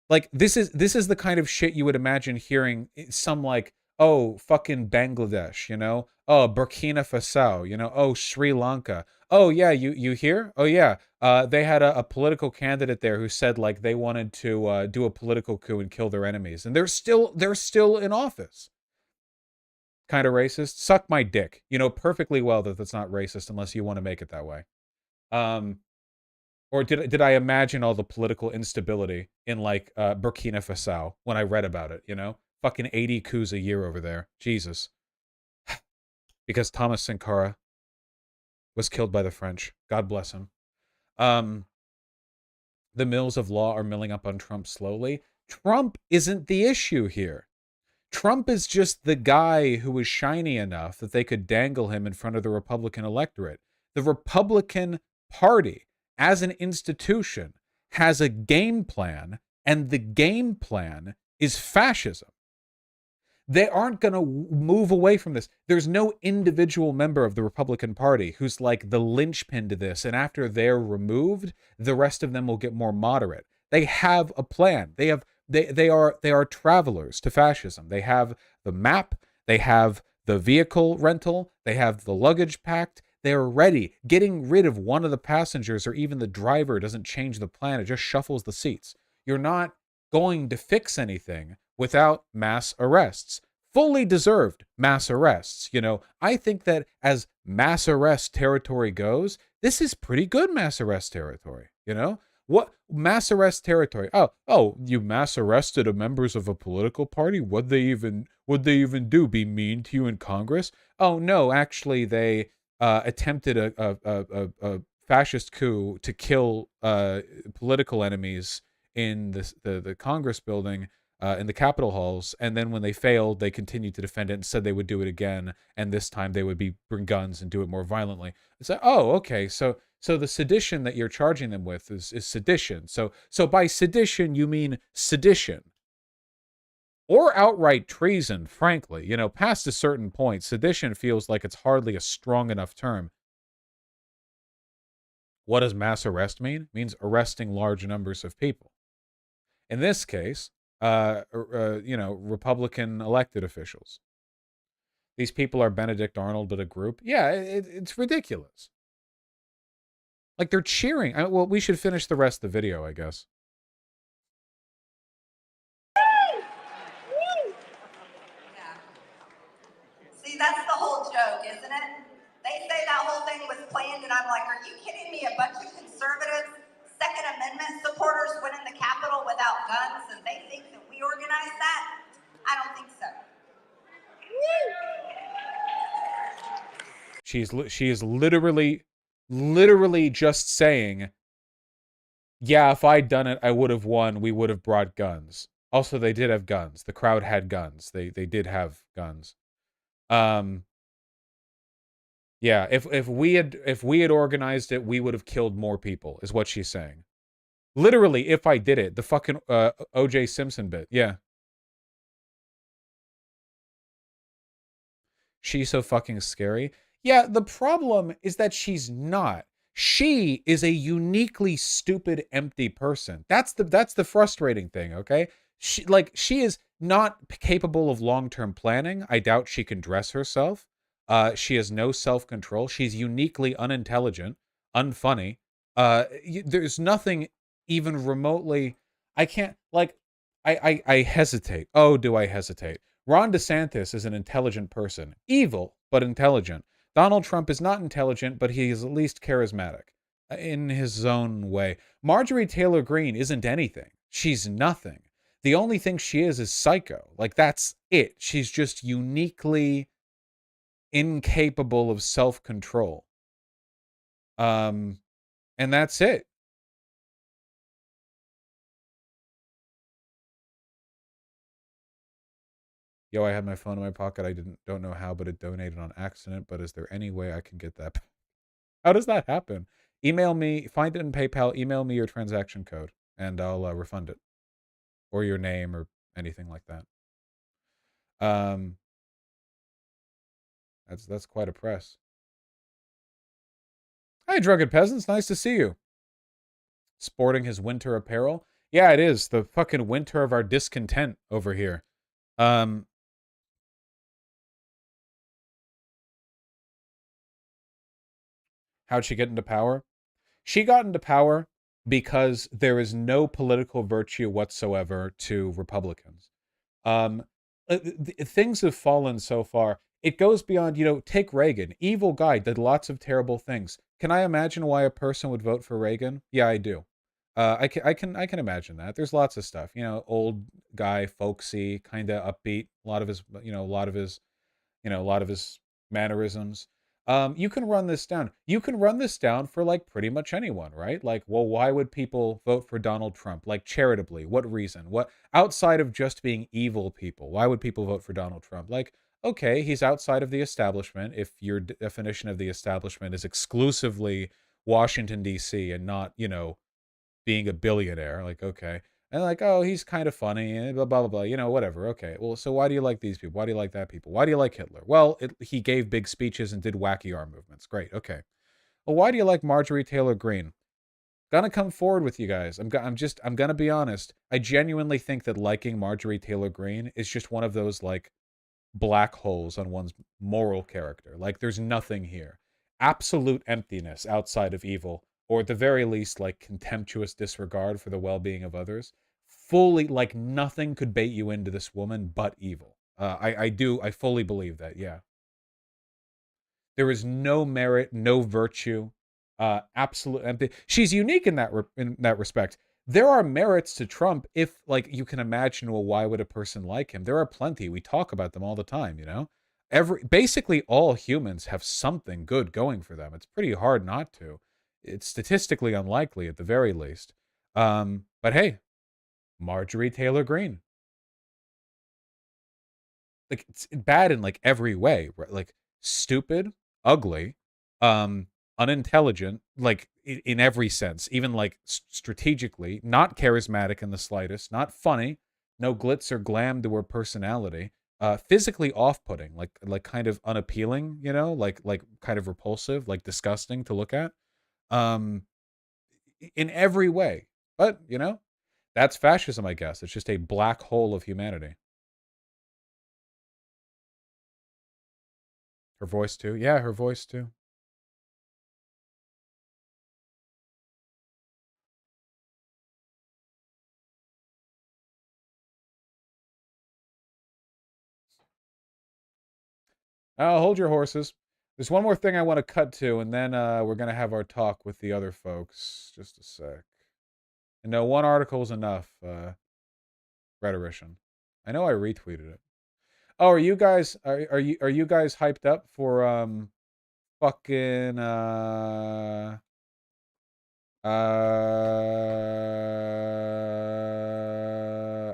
Like, this is the kind of shit you would imagine hearing some, like, oh, fucking Bangladesh, you know? Oh, Burkina Faso, you know? Oh, Sri Lanka. Oh, yeah, you hear? Oh, yeah. They had a political candidate there who said like they wanted to do a political coup and kill their enemies, and they're still in office. Kind of racist. Suck my dick. You know perfectly well that that's not racist unless you want to make it that way. Um, or did I imagine all the political instability in like Burkina Faso when I read about it? You know, fucking 80 coups a year over there. Jesus, because Thomas Sankara was killed by the French. God bless him. Um, the mills of law are milling up on Trump slowly. Trump isn't the issue here. Trump is just the guy who was shiny enough that they could dangle him in front of the Republican electorate. The Republican Party, as an institution, has a game plan, and the game plan is fascism. They aren't going to move away from this. There's no individual member of the Republican Party who's like the linchpin to this, and after they're removed, the rest of them will get more moderate. They have a plan. They are travelers to fascism. They have the map, they have the vehicle rental, they have the luggage packed. They're ready. Getting rid of one of the passengers or even the driver doesn't change the plan. It just shuffles the seats. You're not going to fix anything without mass arrests. Fully deserved mass arrests. You know, I think that as mass arrest territory goes, this is pretty good mass arrest territory. You know, what mass arrest territory? Oh, you mass arrested a members of a political party? Would they even do? Be mean to you in Congress? Oh no, actually they attempted a fascist coup to kill political enemies in the Congress building, in the Capitol halls, and then when they failed, they continued to defend it and said they would do it again, and this time they would bring guns and do it more violently. It's like, oh, okay, so the sedition that you're charging them with is sedition. So by sedition you mean sedition. Or outright treason, frankly. You know, past a certain point, sedition feels like it's hardly a strong enough term. What does mass arrest mean? It means arresting large numbers of people. In this case, Republican elected officials. These people are Benedict Arnold, but a group. Yeah, it's ridiculous. Like they're cheering. Well, we should finish the rest of the video, I guess. See, that's the whole joke, isn't it? They say that whole thing was planned, and I'm like, are you kidding me? A bunch of conservatives, Second Amendment supporters went in the Capitol without guns, and they think that we organized that? I don't think so. She is literally just saying, yeah, if I'd done it, I would have won. We would have brought guns. Also, they did have guns. The crowd had guns. They did have guns. Yeah, if we had organized it, we would have killed more people, is what she's saying. Literally, if I did it, the fucking O.J. Simpson bit. Yeah. She's so fucking scary. Yeah, the problem is that she's not. She is a uniquely stupid, empty person. That's the frustrating thing, okay? She is not capable of long-term planning. I doubt she can dress herself. She has no self-control. She's uniquely unintelligent, unfunny. There's nothing even remotely... I can't, like... I hesitate. Oh, do I hesitate? Ron DeSantis is an intelligent person. Evil, but intelligent. Donald Trump is not intelligent, but he is at least charismatic. In his own way. Marjorie Taylor Greene isn't anything. She's nothing. The only thing she is psycho. Like, that's it. She's just uniquely incapable of self-control. And that's it. Yo, I had my phone in my pocket. I don't know how, but it donated on accident. But is there any way I can get that? How does that happen? Email me, find it in PayPal, email me your transaction code, and I'll refund it. Or your name or anything like that. That's quite a press. Hi, Drugged Peasants. Nice to see you. Sporting his winter apparel. Yeah, it is. The fucking winter of our discontent over here. How'd she get into power? She got into power because there is no political virtue whatsoever to Republicans. Um, things have fallen so far. It goes beyond, take Reagan. Evil guy, did lots of terrible things. Can I imagine why a person would vote for Reagan? Yeah, I do. I can imagine that. There's lots of stuff, old guy, folksy, kind of upbeat. A lot of his mannerisms. You can run this down. You can run this down for like pretty much anyone, right? Like, well, why would people vote for Donald Trump? Like charitably, what reason? What outside of just being evil people? Why would people vote for Donald Trump? Like, okay, he's outside of the establishment. If your definition of the establishment is exclusively Washington D.C. and not, being a billionaire, like okay. And like, oh, he's kind of funny, and blah, blah, blah, blah, whatever. Okay, well, so why do you like these people? Why do you like that people? Why do you like Hitler? Well, he gave big speeches and did wacky arm movements. Great, okay. Well, why do you like Marjorie Taylor Greene? Gonna come forward with you guys. I'm gonna be honest. I genuinely think that liking Marjorie Taylor Greene is just one of those, like, black holes on one's moral character. Like, there's nothing here. Absolute emptiness outside of evil, or at the very least, like, contemptuous disregard for the well-being of others. Fully, like, nothing could bait you into this woman but evil. I fully believe that, yeah. There is no merit, no virtue, absolute empty. She's unique in that respect. There are merits to Trump if, like, you can imagine, well, why would a person like him? There are plenty. We talk about them all the time, Basically all humans have something good going for them. It's pretty hard not to. It's statistically unlikely at the very least. But hey, Marjorie Taylor Greene. Like, it's bad in like every way, right? Like stupid, ugly, unintelligent, like in every sense, even like strategically, not charismatic in the slightest, not funny, no glitz or glam to her personality, physically off-putting, like kind of unappealing, like kind of repulsive, like disgusting to look at, um, in every way. But that's fascism, I guess. It's just a black hole of humanity. Her voice too. Yeah, her voice too. Hold your horses. There's one more thing I want to cut to, and then we're going to have our talk with the other folks. Just a sec. And no, one article is enough, rhetorician. I know I retweeted it. Oh, are you guys hyped up for fucking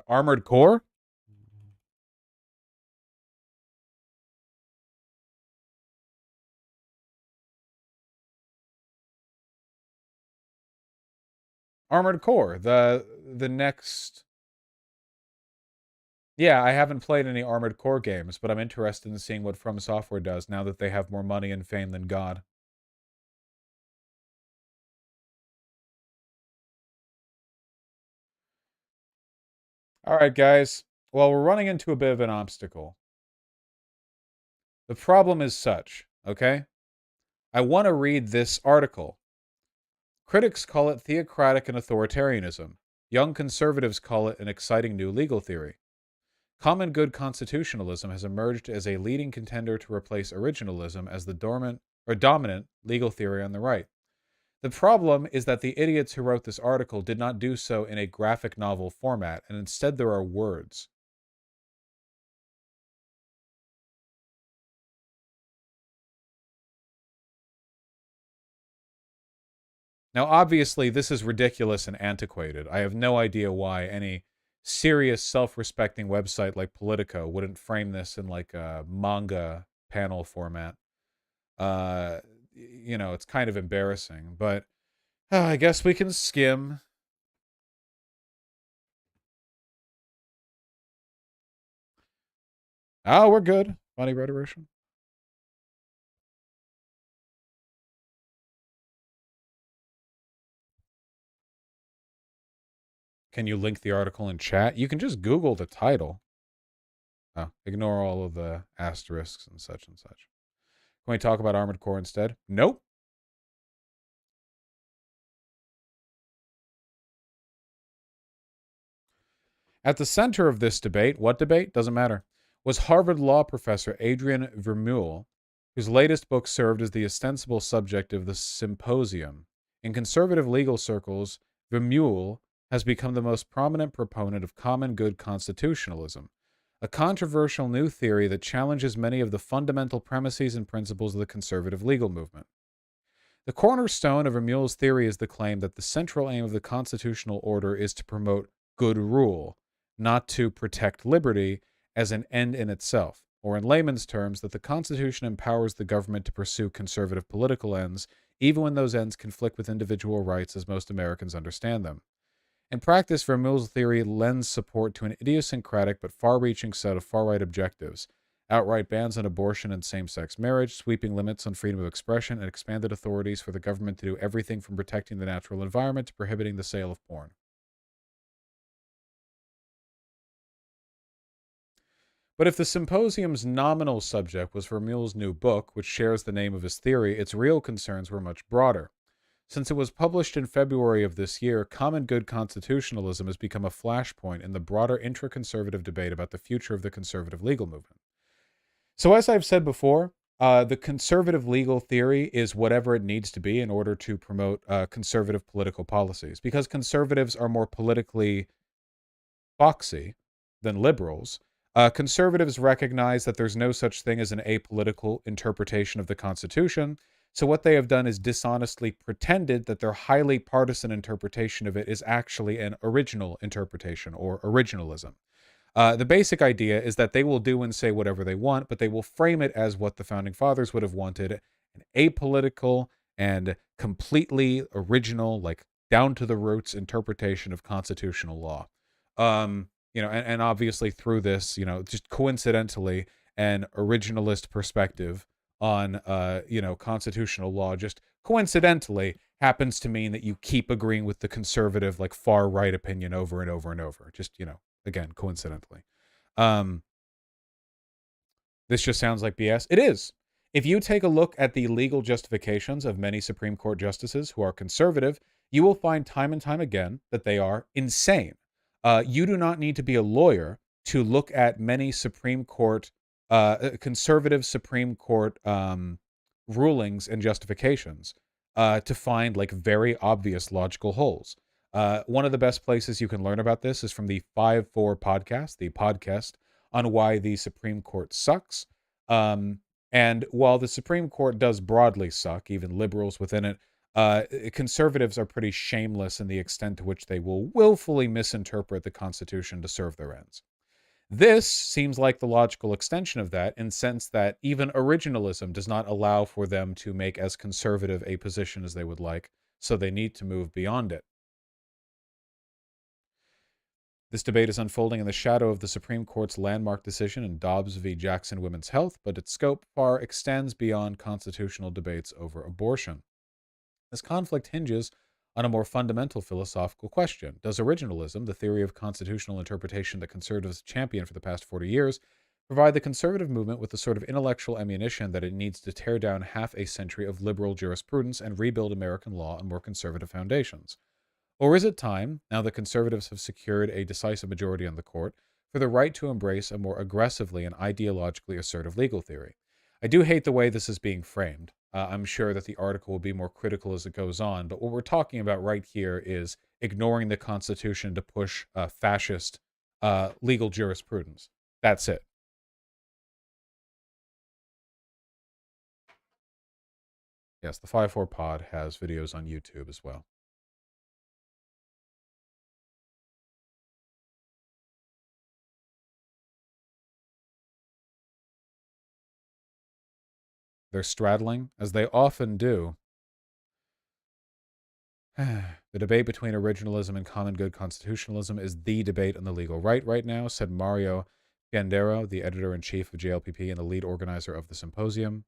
Armored Core? Armored Core, the next. Yeah, I haven't played any Armored Core games, but I'm interested in seeing what From Software does now that they have more money and fame than God. All right, guys. Well, we're running into a bit of an obstacle. The problem is such, okay? I want to read this article. Critics call it theocratic and authoritarianism. Young conservatives call it an exciting new legal theory. Common good constitutionalism has emerged as a leading contender to replace originalism as the dominant legal theory on the right. The problem is that the idiots who wrote this article did not do so in a graphic novel format, and instead there are words. Now, obviously, this is ridiculous and antiquated. I have no idea why any serious, self-respecting website like Politico wouldn't frame this in like a manga panel format. It's kind of embarrassing, but I guess we can skim. Oh, we're good. Funny rhetorician. Can you link the article in chat? You can just Google the title. Oh, ignore all of the asterisks and such and such. Can we talk about Armored Core instead? Nope. At the center of this debate, what debate? Doesn't matter, was Harvard law professor Adrian Vermeule, whose latest book served as the ostensible subject of the symposium. In conservative legal circles, Vermeule has become the most prominent proponent of common good constitutionalism, a controversial new theory that challenges many of the fundamental premises and principles of the conservative legal movement. The cornerstone of Vermeule's theory is the claim that the central aim of the constitutional order is to promote good rule, not to protect liberty as an end in itself, or in layman's terms, that the Constitution empowers the government to pursue conservative political ends, even when those ends conflict with individual rights as most Americans understand them. In practice, Vermeule's theory lends support to an idiosyncratic but far-reaching set of far-right objectives: outright bans on abortion and same-sex marriage, sweeping limits on freedom of expression, and expanded authorities for the government to do everything from protecting the natural environment to prohibiting the sale of porn. But if the symposium's nominal subject was Vermeule's new book, which shares the name of his theory, its real concerns were much broader. Since it was published in February of this year, common good constitutionalism has become a flashpoint in the broader intra-conservative debate about the future of the conservative legal movement. So as I've said before, the conservative legal theory is whatever it needs to be in order to promote conservative political policies, because conservatives are more politically foxy than liberals. Conservatives recognize that there's no such thing as an apolitical interpretation of the Constitution, so what they have done is dishonestly pretended that their highly partisan interpretation of it is actually an original interpretation, or originalism. The basic idea is that they will do and say whatever they want, but they will frame it as what the Founding Fathers would have wanted: an apolitical and completely original, like down-to-the-roots interpretation of constitutional law. And obviously through this, just coincidentally, an originalist perspective on, constitutional law just coincidentally happens to mean that you keep agreeing with the conservative, like far right opinion over and over and over. Just, again, coincidentally. This just sounds like BS. It is. If you take a look at the legal justifications of many Supreme Court justices who are conservative, you will find time and time again that they are insane. You do not need to be a lawyer to look at many Supreme Court, conservative Supreme Court rulings and justifications to find like very obvious logical holes. One of the best places you can learn about this is from the 5-4 podcast, the podcast on why the Supreme Court sucks. And while the Supreme Court does broadly suck, even liberals within it, conservatives are pretty shameless in the extent to which they will willfully misinterpret the Constitution to serve their ends. This seems like the logical extension of that, in the sense that even originalism does not allow for them to make as conservative a position as they would like, so they need to move beyond it. This debate is unfolding in the shadow of the Supreme Court's landmark decision in Dobbs v. Jackson Women's Health, but its scope far extends beyond constitutional debates over abortion. This conflict hinges on a more fundamental philosophical question. Does originalism, the theory of constitutional interpretation that conservatives championed for the past 40 years, provide the conservative movement with the sort of intellectual ammunition that it needs to tear down half a century of liberal jurisprudence and rebuild American law on more conservative foundations? Or is it time, now that conservatives have secured a decisive majority on the court, for the right to embrace a more aggressively and ideologically assertive legal theory? I do hate the way this is being framed. I'm sure that the article will be more critical as it goes on, but what we're talking about right here is ignoring the Constitution to push fascist legal jurisprudence. That's it. Yes, the 5-4 pod has videos on YouTube as well. They're straddling, as they often do. The debate between originalism and common good constitutionalism is the debate on the legal right now, said Mario Fiandero, the editor-in-chief of JLPP and the lead organizer of the symposium.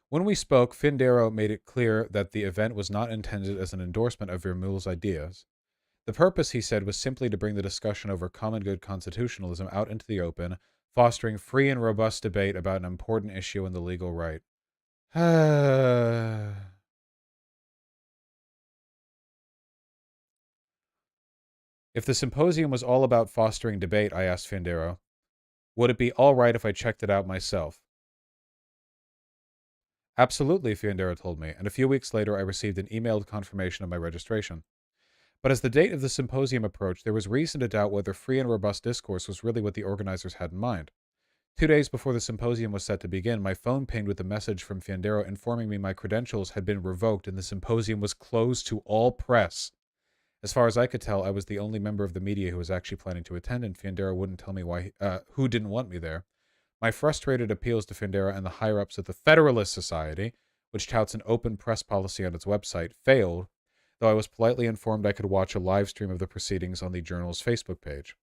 When we spoke, Fiandero made it clear that the event was not intended as an endorsement of Vermeule's ideas. The purpose, he said, was simply to bring the discussion over common good constitutionalism out into the open, fostering free and robust debate about an important issue in the legal right. If the symposium was all about fostering debate, I asked Fandero, would it be all right if I checked it out myself? Absolutely, Fiandera told me, and a few weeks later I received an emailed confirmation of my registration. But as the date of the symposium approached, there was reason to doubt whether free and robust discourse was really what the organizers had in mind. 2 days before the symposium was set to begin, my phone pinged with a message from Fiandero informing me my credentials had been revoked and the symposium was closed to all press. As far as I could tell, I was the only member of the media who was actually planning to attend, and Fiandera wouldn't tell me who didn't want me there. My frustrated appeals to Findera and the higher-ups of the Federalist Society, which touts an open press policy on its website, failed, though I was politely informed I could watch a live stream of the proceedings on the journal's Facebook page.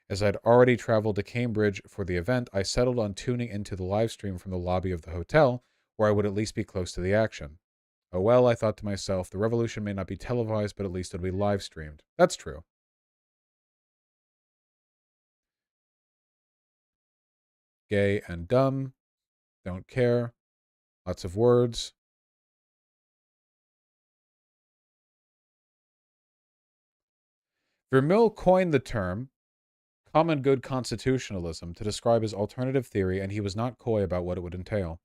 As I'd already traveled to Cambridge for the event, I settled on tuning into the live stream from the lobby of the hotel, where I would at least be close to the action. Oh well, I thought to myself, the revolution may not be televised, but at least it'll be live streamed. That's true. Gay and dumb. Don't care. Lots of words. Vermeule coined the term common good constitutionalism to describe his alternative theory, and he was not coy about what it would entail.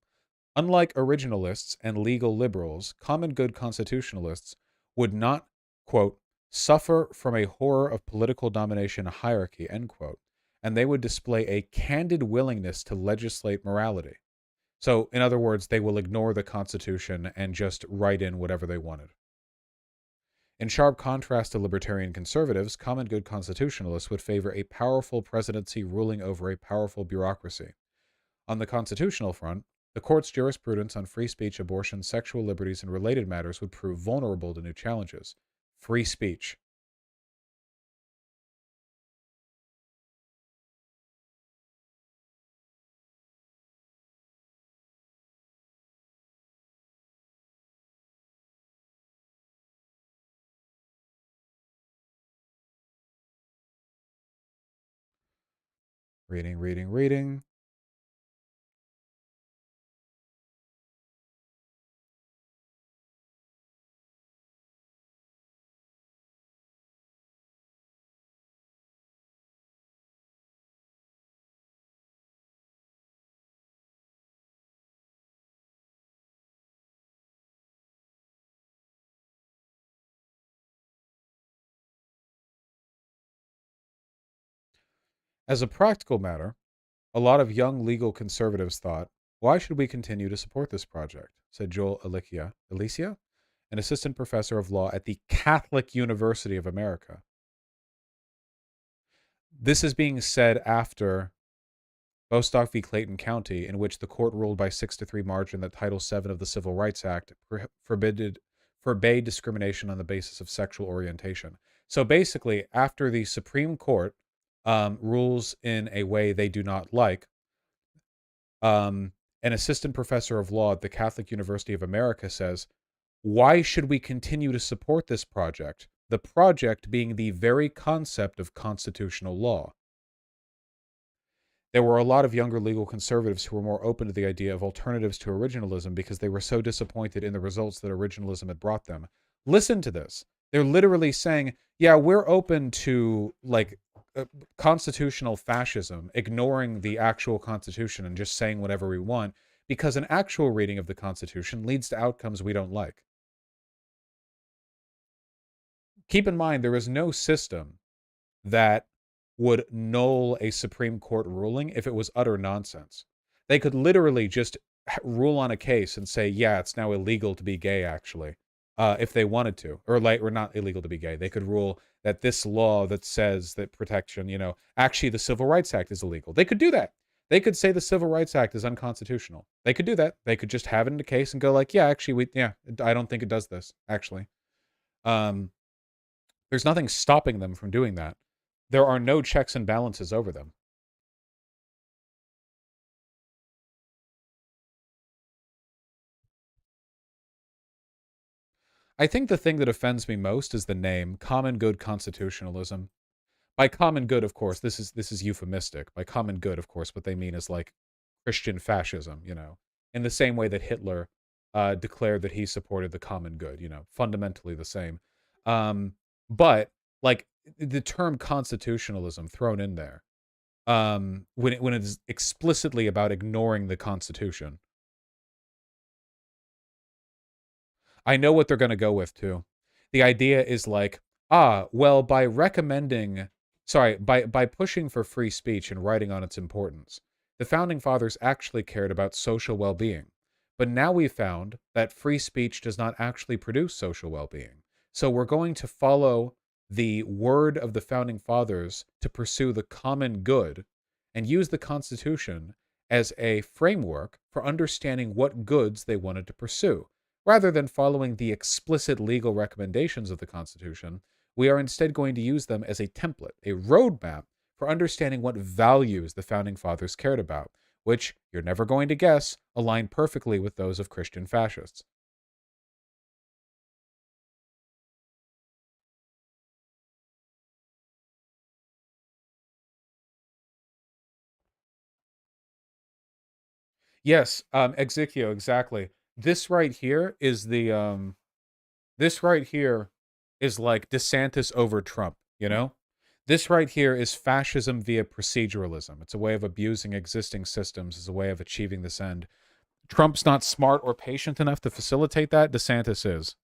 Unlike originalists and legal liberals, common good constitutionalists would not, quote, suffer from a horror of political domination hierarchy, end quote, and they would display a candid willingness to legislate morality. So, in other words, they will ignore the Constitution and just write in whatever they wanted. In sharp contrast to libertarian conservatives, common good constitutionalists would favor a powerful presidency ruling over a powerful bureaucracy. On the constitutional front, the court's jurisprudence on free speech, abortion, sexual liberties, and related matters would prove vulnerable to new challenges. Free speech. Reading. As a practical matter, a lot of young legal conservatives thought, why should we continue to support this project? Said Joel Alicia, an assistant professor of law at the Catholic University of America. This is being said after Bostock v. Clayton County, in which the court ruled by 6-3 margin that Title VII of the Civil Rights Act forbade discrimination on the basis of sexual orientation. So basically, after the Supreme Court rules in a way they do not like, an assistant professor of law at the Catholic University of America says, why should we continue to support this project? The project being the very concept of constitutional law. There were a lot of younger legal conservatives who were more open to the idea of alternatives to originalism because they were so disappointed in the results that originalism had brought them. Listen to this. They're literally saying, yeah, we're open to constitutional fascism, ignoring the actual Constitution and just saying whatever we want, because an actual reading of the Constitution leads to outcomes we don't like. Keep in mind, there is no system that would null a Supreme Court ruling if it was utter nonsense. They could literally just rule on a case and say, yeah, it's now illegal to be gay, actually, if they wanted to. Or not illegal to be gay. They could rule that this law that says that protection, actually the Civil Rights Act is illegal. They could do that. They could say the Civil Rights Act is unconstitutional. They could do that. They could just have it in a case and go like, yeah, actually, I don't think it does this, actually. There's nothing stopping them from doing that. There are no checks and balances over them. I think the thing that offends me most is the name common good constitutionalism. By common good, of course, this is euphemistic. By common good, of course, what they mean is like Christian fascism, in the same way that Hitler declared that he supported the common good, fundamentally the same. But like the term constitutionalism thrown in there, when it is explicitly about ignoring the Constitution. I know what they're going to go with too. The idea is like, well, by pushing for free speech and writing on its importance, the founding fathers actually cared about social well-being. But now we've found that free speech does not actually produce social well-being. So we're going to follow the word of the founding fathers to pursue the common good and use the Constitution as a framework for understanding what goods they wanted to pursue. Rather than following the explicit legal recommendations of the Constitution, we are instead going to use them as a template, a roadmap for understanding what values the Founding Fathers cared about, which, you're never going to guess, align perfectly with those of Christian fascists. Yes, Exequio, exactly. This right here is this right here is like DeSantis over Trump, you know? This right here is fascism via proceduralism. It's a way of abusing existing systems as a way of achieving this end. Trump's not smart or patient enough to facilitate that. DeSantis is.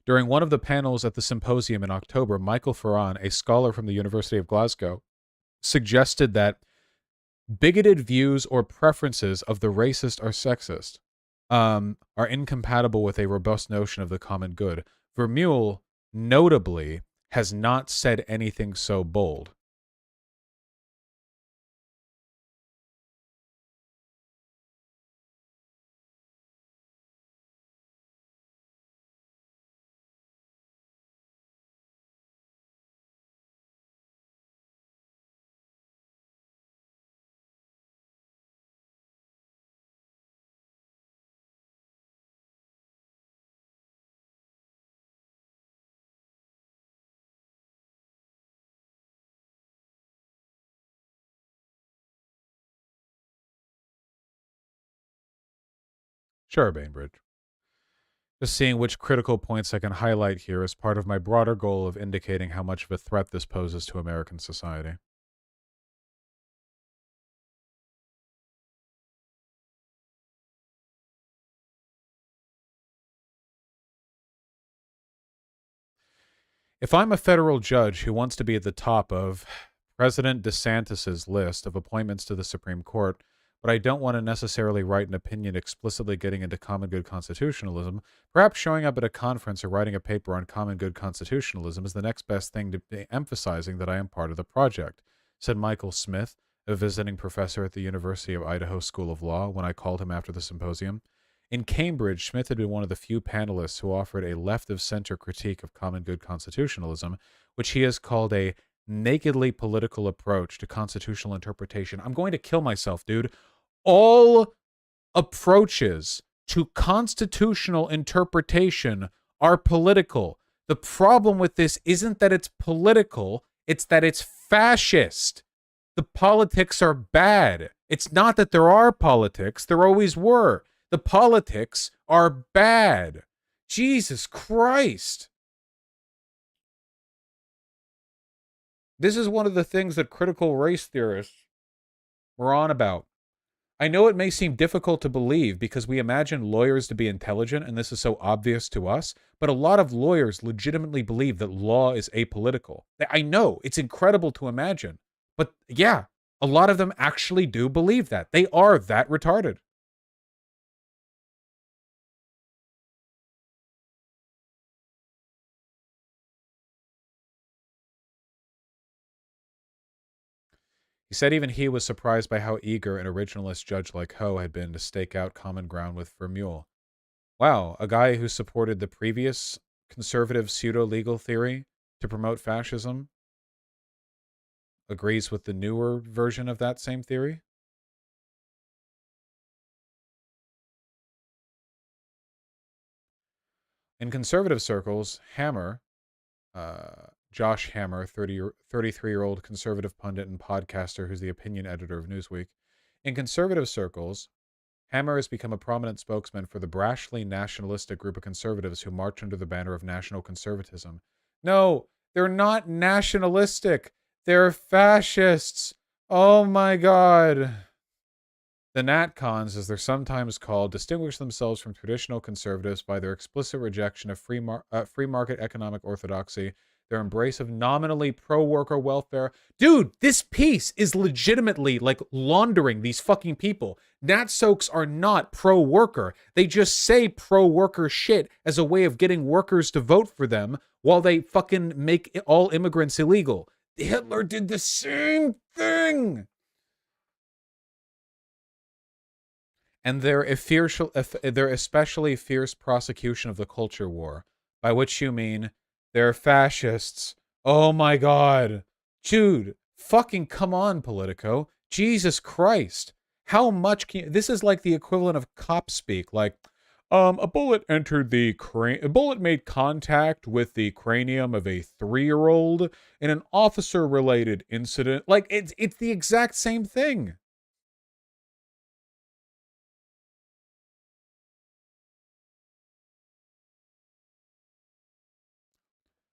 During one of the panels at the symposium in October, Michael Ferran, a scholar from the University of Glasgow, suggested that bigoted views or preferences of the racist or sexist are incompatible with a robust notion of the common good. Vermeulen, notably, has not said anything so bold. Sure, Bainbridge. Just seeing which critical points I can highlight here as part of my broader goal of indicating how much of a threat this poses to American society. If I'm a federal judge who wants to be at the top of President DeSantis's list of appointments to the Supreme Court, but I don't want to necessarily write an opinion explicitly getting into common good constitutionalism, perhaps showing up at a conference or writing a paper on common good constitutionalism is the next best thing to be emphasizing that I am part of the project, said Michael Smith, a visiting professor at the University of Idaho School of Law, when I called him after the symposium. In Cambridge, Smith had been one of the few panelists who offered a left-of-center critique of common good constitutionalism, which he has called a nakedly political approach to constitutional interpretation. I'm going to kill myself, dude. All approaches to constitutional interpretation are political. The problem with this isn't that it's political, it's that it's fascist. The politics are bad. It's not that there are politics, there always were. The politics are bad. Jesus Christ. This is one of the things that critical race theorists were on about. I know it may seem difficult to believe because we imagine lawyers to be intelligent and this is so obvious to us, but a lot of lawyers legitimately believe that law is apolitical. I know, it's incredible to imagine, but yeah, a lot of them actually do believe that. They are that retarded. He said even he was surprised by how eager an originalist judge like Ho had been to stake out common ground with Vermeulen. Wow, a guy who supported the previous conservative pseudo-legal theory to promote fascism agrees with the newer version of that same theory? In conservative circles, Hammer, Josh Hammer, 33-year-old conservative pundit and podcaster who's the opinion editor of Newsweek. In conservative circles, Hammer has become a prominent spokesman for the brashly nationalistic group of conservatives who march under the banner of national conservatism. No, they're not nationalistic. They're fascists. Oh my God. The NatCons, as they're sometimes called, distinguish themselves from traditional conservatives by their explicit rejection of free market economic orthodoxy, their embrace of nominally pro-worker welfare. Dude, this piece is legitimately like laundering these fucking people. Nat-Soaks are not pro-worker. They just say pro-worker shit as a way of getting workers to vote for them while they fucking make all immigrants illegal. Hitler did the same thing. And their especially fierce prosecution of the culture war, by which you mean they're fascists. Oh my God. Dude, fucking come on, Politico. Jesus Christ. How much can you... This is like the equivalent of cop speak. Like, a bullet made contact with the cranium of a 3-year-old in an officer-related incident. Like, it's the exact same thing.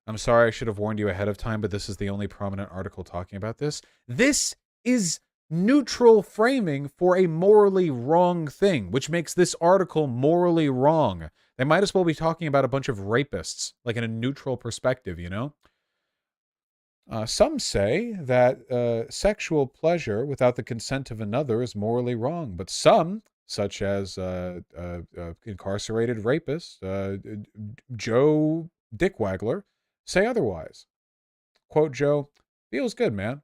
I'm sorry, I should have warned you ahead of time, but this is the only prominent article talking about this. This is neutral framing for a morally wrong thing, which makes this article morally wrong. They might as well be talking about a bunch of rapists, like in a neutral perspective, you know? Some say that sexual pleasure without the consent of another is morally wrong, but some, such as incarcerated rapist Joe Dickwaggler, say otherwise. Quote Joe, feels good, man.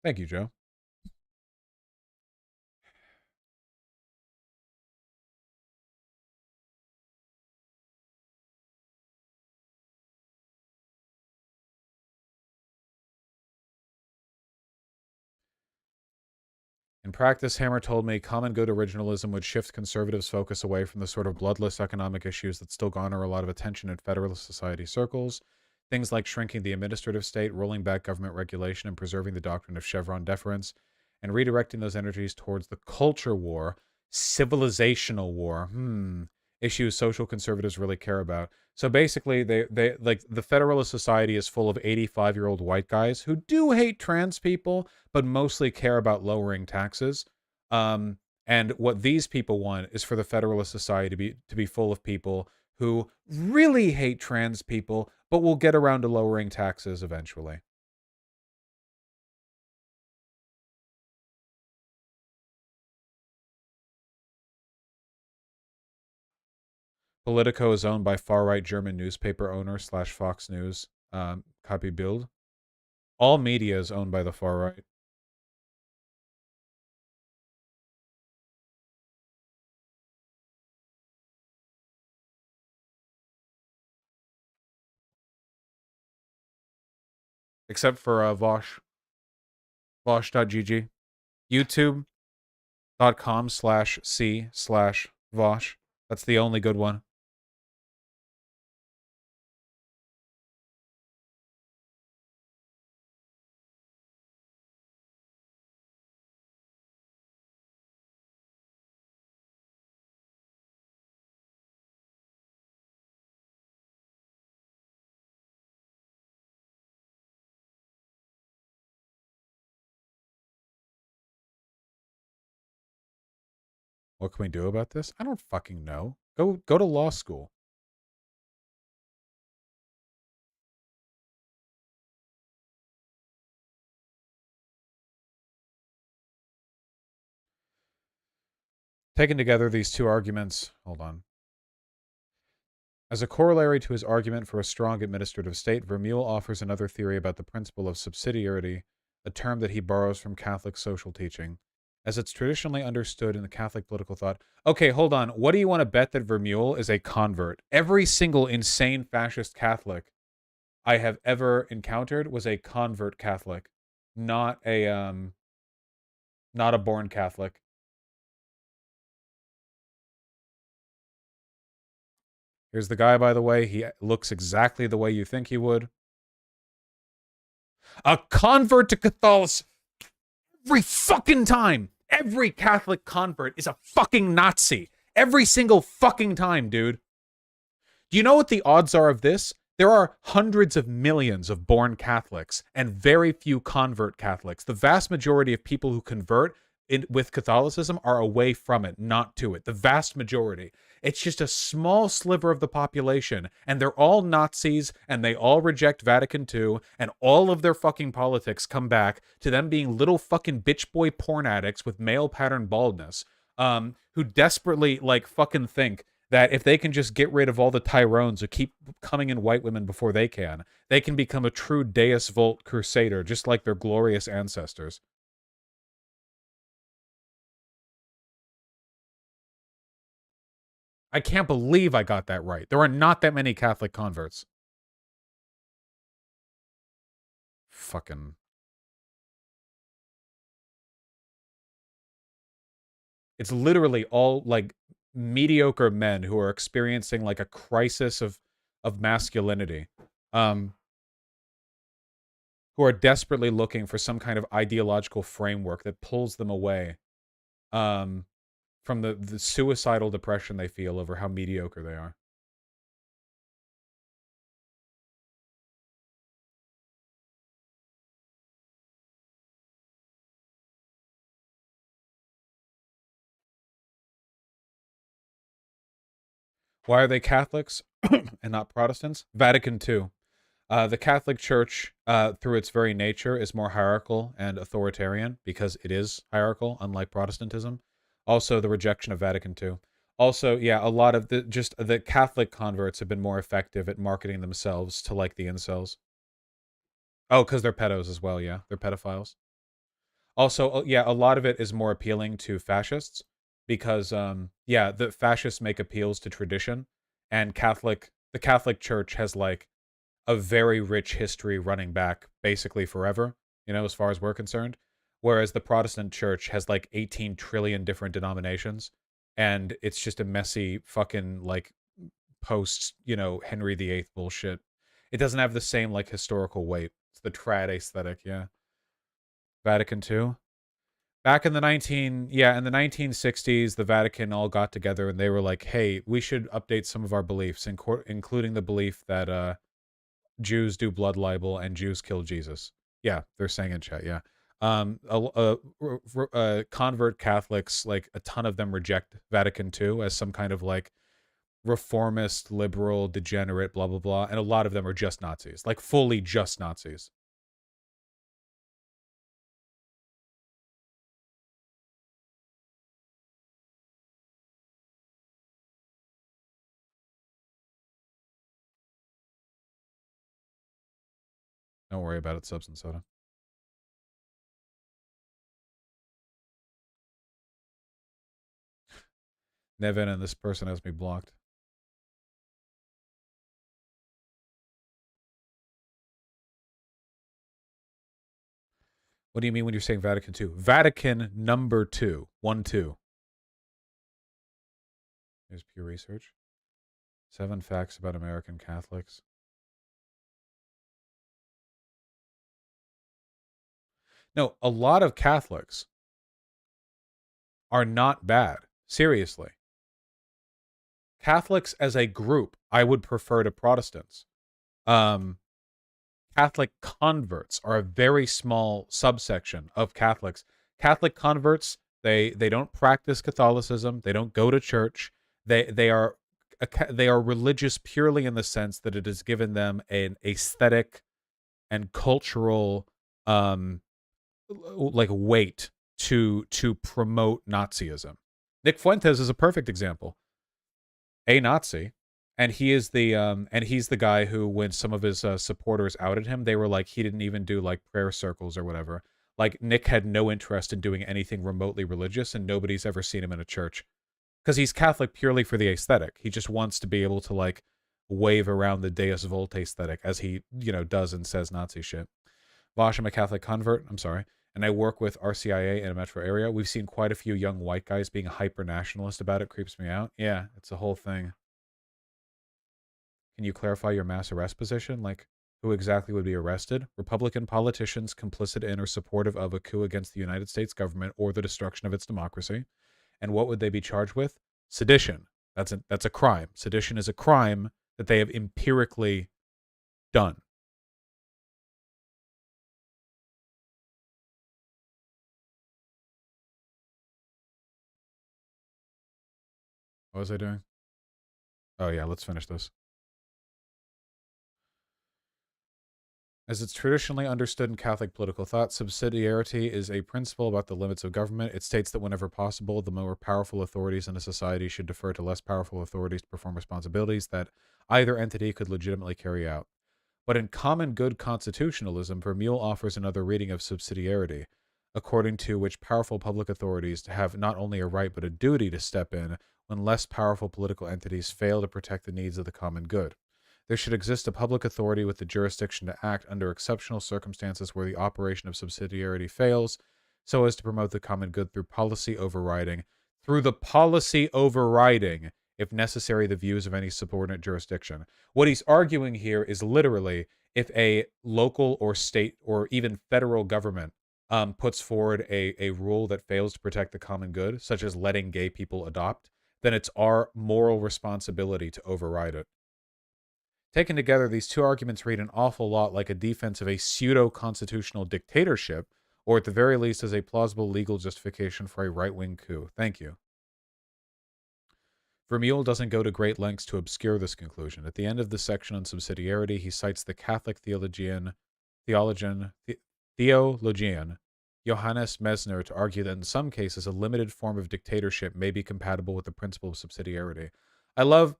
Thank you, Joe. In practice, Hammer told me common good originalism would shift conservatives' focus away from the sort of bloodless economic issues that still garner a lot of attention in Federalist Society circles. Things like shrinking the administrative state, rolling back government regulation, and preserving the doctrine of Chevron deference, and redirecting those energies towards the culture war, civilizational war, issues social conservatives really care about. So basically, they like the Federalist Society is full of 85-year-old white guys who do hate trans people, but mostly care about lowering taxes. And what these people want is for the Federalist Society to be full of people who really hate trans people, but will get around to lowering taxes eventually. Politico is owned by far-right German newspaper owner / Fox News, Copy Bild. All media is owned by the far-right. Except for Vosh. Vosh.gg. YouTube.com/C/Vosh. That's the only good one. What can we do about this? I don't fucking know. Go to law school. Taken together, these two arguments, hold on. As a corollary to his argument for a strong administrative state, Vermeulen offers another theory about the principle of subsidiarity, a term that he borrows from Catholic social teaching, as it's traditionally understood in the Catholic political thought. Okay, hold on. What do you want to bet that Vermeulen is a convert? Every single insane fascist Catholic I have ever encountered was a convert Catholic, not a born Catholic. Here's the guy, by the way. He looks exactly the way you think he would. A convert to Catholicism. Every fucking time. Every Catholic convert is a fucking Nazi. Every single fucking time, dude. Do you know what the odds are of this? There are hundreds of millions of born Catholics and very few convert Catholics. The vast majority of people who convert with Catholicism are away from it, not to it. The vast majority. It's just a small sliver of the population, and they're all Nazis, and they all reject Vatican II, and all of their fucking politics come back to them being little fucking bitch boy porn addicts with male pattern baldness, who desperately, like, fucking think that if they can just get rid of all the Tyrones who keep coming in white women before they can become a true Deus Vult crusader, just like their glorious ancestors. I can't believe I got that right. There are not that many Catholic converts. Fucking... It's literally all, like, mediocre men who are experiencing, like, a crisis of masculinity. Who are desperately looking for some kind of ideological framework that pulls them away from the suicidal depression they feel over how mediocre they are. Why are they Catholics and not Protestants? Vatican II. The Catholic Church, through its very nature, is more hierarchical and authoritarian because it is hierarchical, unlike Protestantism. Also, the rejection of Vatican II. Also, yeah, a lot of the Catholic converts have been more effective at marketing themselves to, like, the incels. Oh, because they're pedos as well, yeah. They're pedophiles. Also, yeah, a lot of it is more appealing to fascists because, yeah, the fascists make appeals to tradition, and the Catholic Church has, like, a very rich history running back basically forever, you know, as far as we're concerned. Whereas the Protestant church has like 18 trillion different denominations, and it's just a messy fucking, like, post, you know, Henry VIII bullshit. It doesn't have the same, like, historical weight. It's the trad aesthetic, yeah. Vatican II. Back in the 1960s, the Vatican all got together and they were like, hey, we should update some of our beliefs, including the belief that Jews do blood libel and Jews kill Jesus. Yeah, they're saying in chat, yeah. Convert Catholics, like, a ton of them reject Vatican II as some kind of, like, reformist, liberal, degenerate, blah, blah, blah. And a lot of them are just Nazis, like, fully just Nazis. Don't worry about it, Substance Soda. Nevin and this person has me blocked. What do you mean when you're saying Vatican II? Vatican number 2. 1, 2. Here's Pew Research. 7 facts about American Catholics. No, a lot of Catholics are not bad. Seriously. Catholics as a group, I would prefer to Protestants. Catholic converts are a very small subsection of Catholics. Catholic converts, they don't practice Catholicism. They don't go to church. They are religious purely in the sense that it has given them an aesthetic and cultural like weight to promote Nazism. Nick Fuentes is a perfect example. A Nazi, and he's the guy who, when some of his supporters outed him, they were like, he didn't even do, like, prayer circles or whatever. Like, Nick had no interest in doing anything remotely religious, and nobody's ever seen him in a church. Because he's Catholic purely for the aesthetic. He just wants to be able to, like, wave around the Deus Vult aesthetic as he, you know, does and says Nazi shit. Vosh, I'm a Catholic convert. I'm sorry. And I work with RCIA in a metro area. We've seen quite a few young white guys being hyper-nationalist about it. Creeps me out. Yeah, it's a whole thing. Can you clarify your mass arrest position? Like, Who exactly would be arrested? Republican politicians complicit in or supportive of a coup against the United States government or the destruction of its democracy. And what would they be charged with? Sedition. That's a crime. Sedition is a crime that they have empirically done. What was I doing? Oh yeah, let's finish this. As it's traditionally understood in Catholic political thought, subsidiarity is a principle about the limits of government. It states that whenever possible, the more powerful authorities in a society should defer to less powerful authorities to perform responsibilities that either entity could legitimately carry out. But in common good constitutionalism, Vermeule offers another reading of subsidiarity, according to which powerful public authorities have not only a right but a duty to step in when less powerful political entities fail to protect the needs of the common good. There should exist a public authority with the jurisdiction to act under exceptional circumstances where the operation of subsidiarity fails, so as to promote the common good through policy overriding, if necessary, the views of any subordinate jurisdiction. What he's arguing here is literally if a local or state or even federal government puts forward a rule that fails to protect the common good, such as letting gay people adopt, then it's our moral responsibility to override it. Taken together, these two arguments read an awful lot like a defense of a pseudo-constitutional dictatorship, or at the very least as a plausible legal justification for a right-wing coup. Thank you. Vermeule doesn't go to great lengths to obscure this conclusion. At the end of the section on subsidiarity, he cites the Catholic theologian Johannes Mesner to argue that in some cases a limited form of dictatorship may be compatible with the principle of subsidiarity. I love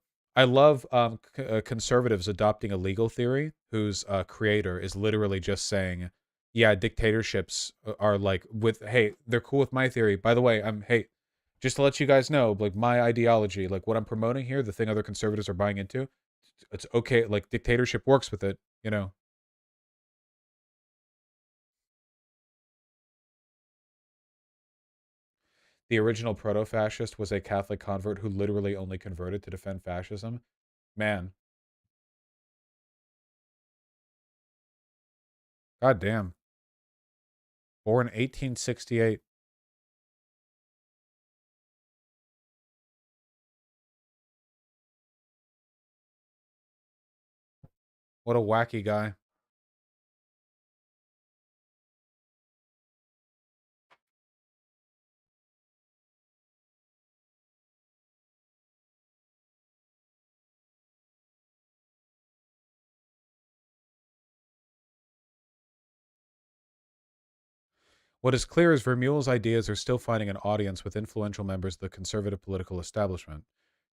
conservatives adopting a legal theory whose creator is literally just saying, yeah, dictatorships are like hey, they're cool with my theory. By the way, hey, just to let you guys know, like my ideology, like what I'm promoting here, the thing other conservatives are buying into, it's okay. Like dictatorship works with it, you know. The original proto-fascist was a Catholic convert who literally only converted to defend fascism. Man. God damn. Born 1868. What a wacky guy. What is clear is Vermeule's ideas are still finding an audience with influential members of the conservative political establishment.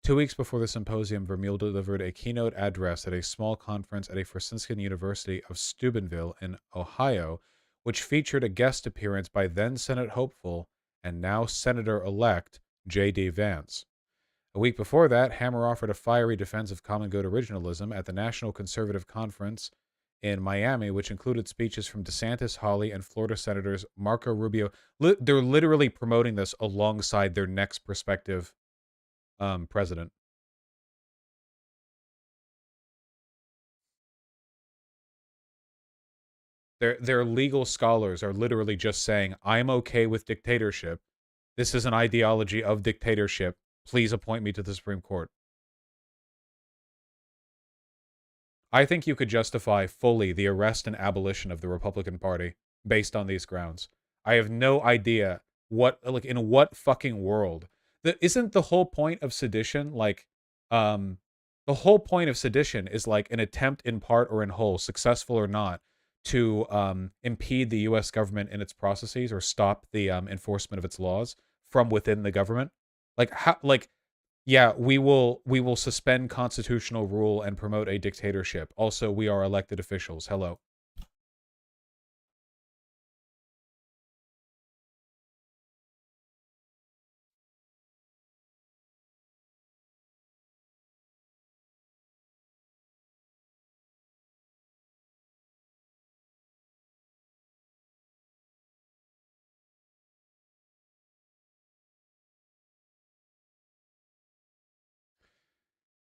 2 weeks before the symposium, Vermeule delivered a keynote address at a small conference at a Franciscan University of Steubenville in Ohio, which featured a guest appearance by then Senate hopeful and now Senator-elect J.D. Vance. A week before that, Hammer offered a fiery defense of common good originalism at the National Conservative Conference in Miami, which included speeches from DeSantis, Hawley, and Florida Senators Marco Rubio. They're literally promoting this alongside their next prospective president. Their legal scholars are literally just saying, I'm okay with dictatorship. This is an ideology of dictatorship. Please appoint me to the Supreme Court. I think you could justify fully the arrest and abolition of the Republican Party based on these grounds. I have no idea in what fucking world. Isn't the whole point of sedition the whole point of sedition is like an attempt in part or in whole, successful or not, to impede the U.S. government in its processes or stop the enforcement of its laws from within the government. Yeah, we will suspend constitutional rule and promote a dictatorship. Also, we are elected officials. Hello.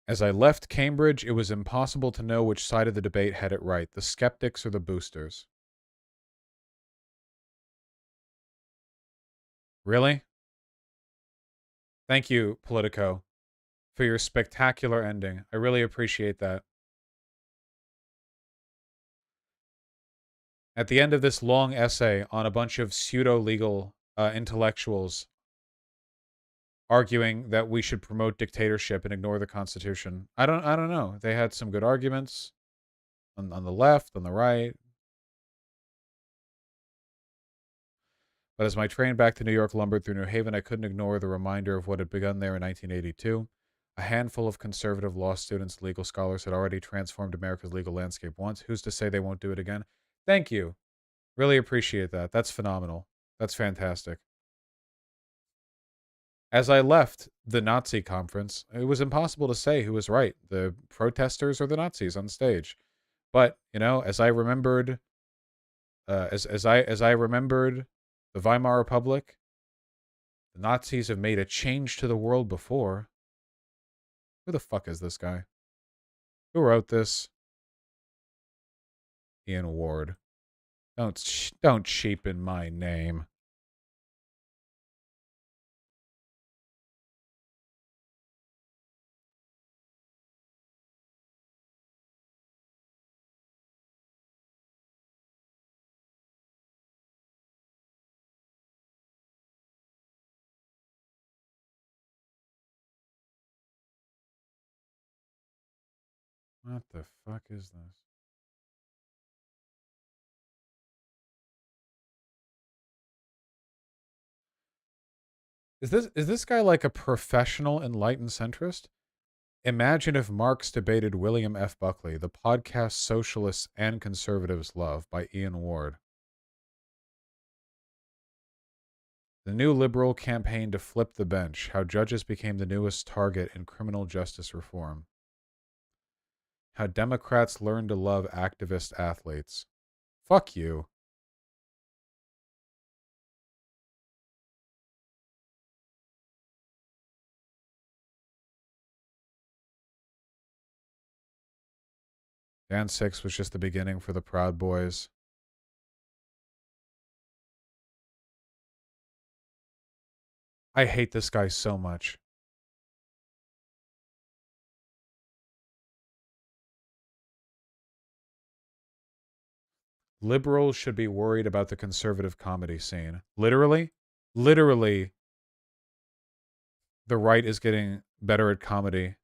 As I left Cambridge, it was impossible to know which side of the debate had it right, the skeptics or the boosters. Really? Thank you, Politico, for your spectacular ending. I really appreciate that. At the end of this long essay on a bunch of pseudo-legal intellectuals arguing that we should promote dictatorship and ignore the Constitution, I don't know. They had some good arguments on the left, on the right. But as my train back to New York lumbered through New Haven, I couldn't ignore the reminder of what had begun there in 1982. A handful of conservative law students, legal scholars, had already transformed America's legal landscape once. Who's to say they won't do it again? Thank you. Really appreciate that. That's phenomenal. That's fantastic. As I left the Nazi conference, it was impossible to say who was right, the protesters or the Nazis on stage. But, you know, as I remembered, as I remembered the Weimar Republic, the Nazis have made a change to the world before. Who the fuck is this guy? Who wrote this? Ian Ward. Don't cheapen my name. What the fuck is this? Is this guy like a professional enlightened centrist? Imagine if Marx debated William F. Buckley, the podcast socialists and conservatives love, by Ian Ward. The new liberal campaign to flip the bench, how judges became the newest target in criminal justice reform. How Democrats learned to love activist athletes. Fuck you. Jan 6 was just the beginning for the Proud Boys. I hate this guy so much. Liberals should be worried about the conservative comedy scene. Literally, the right is getting better at comedy.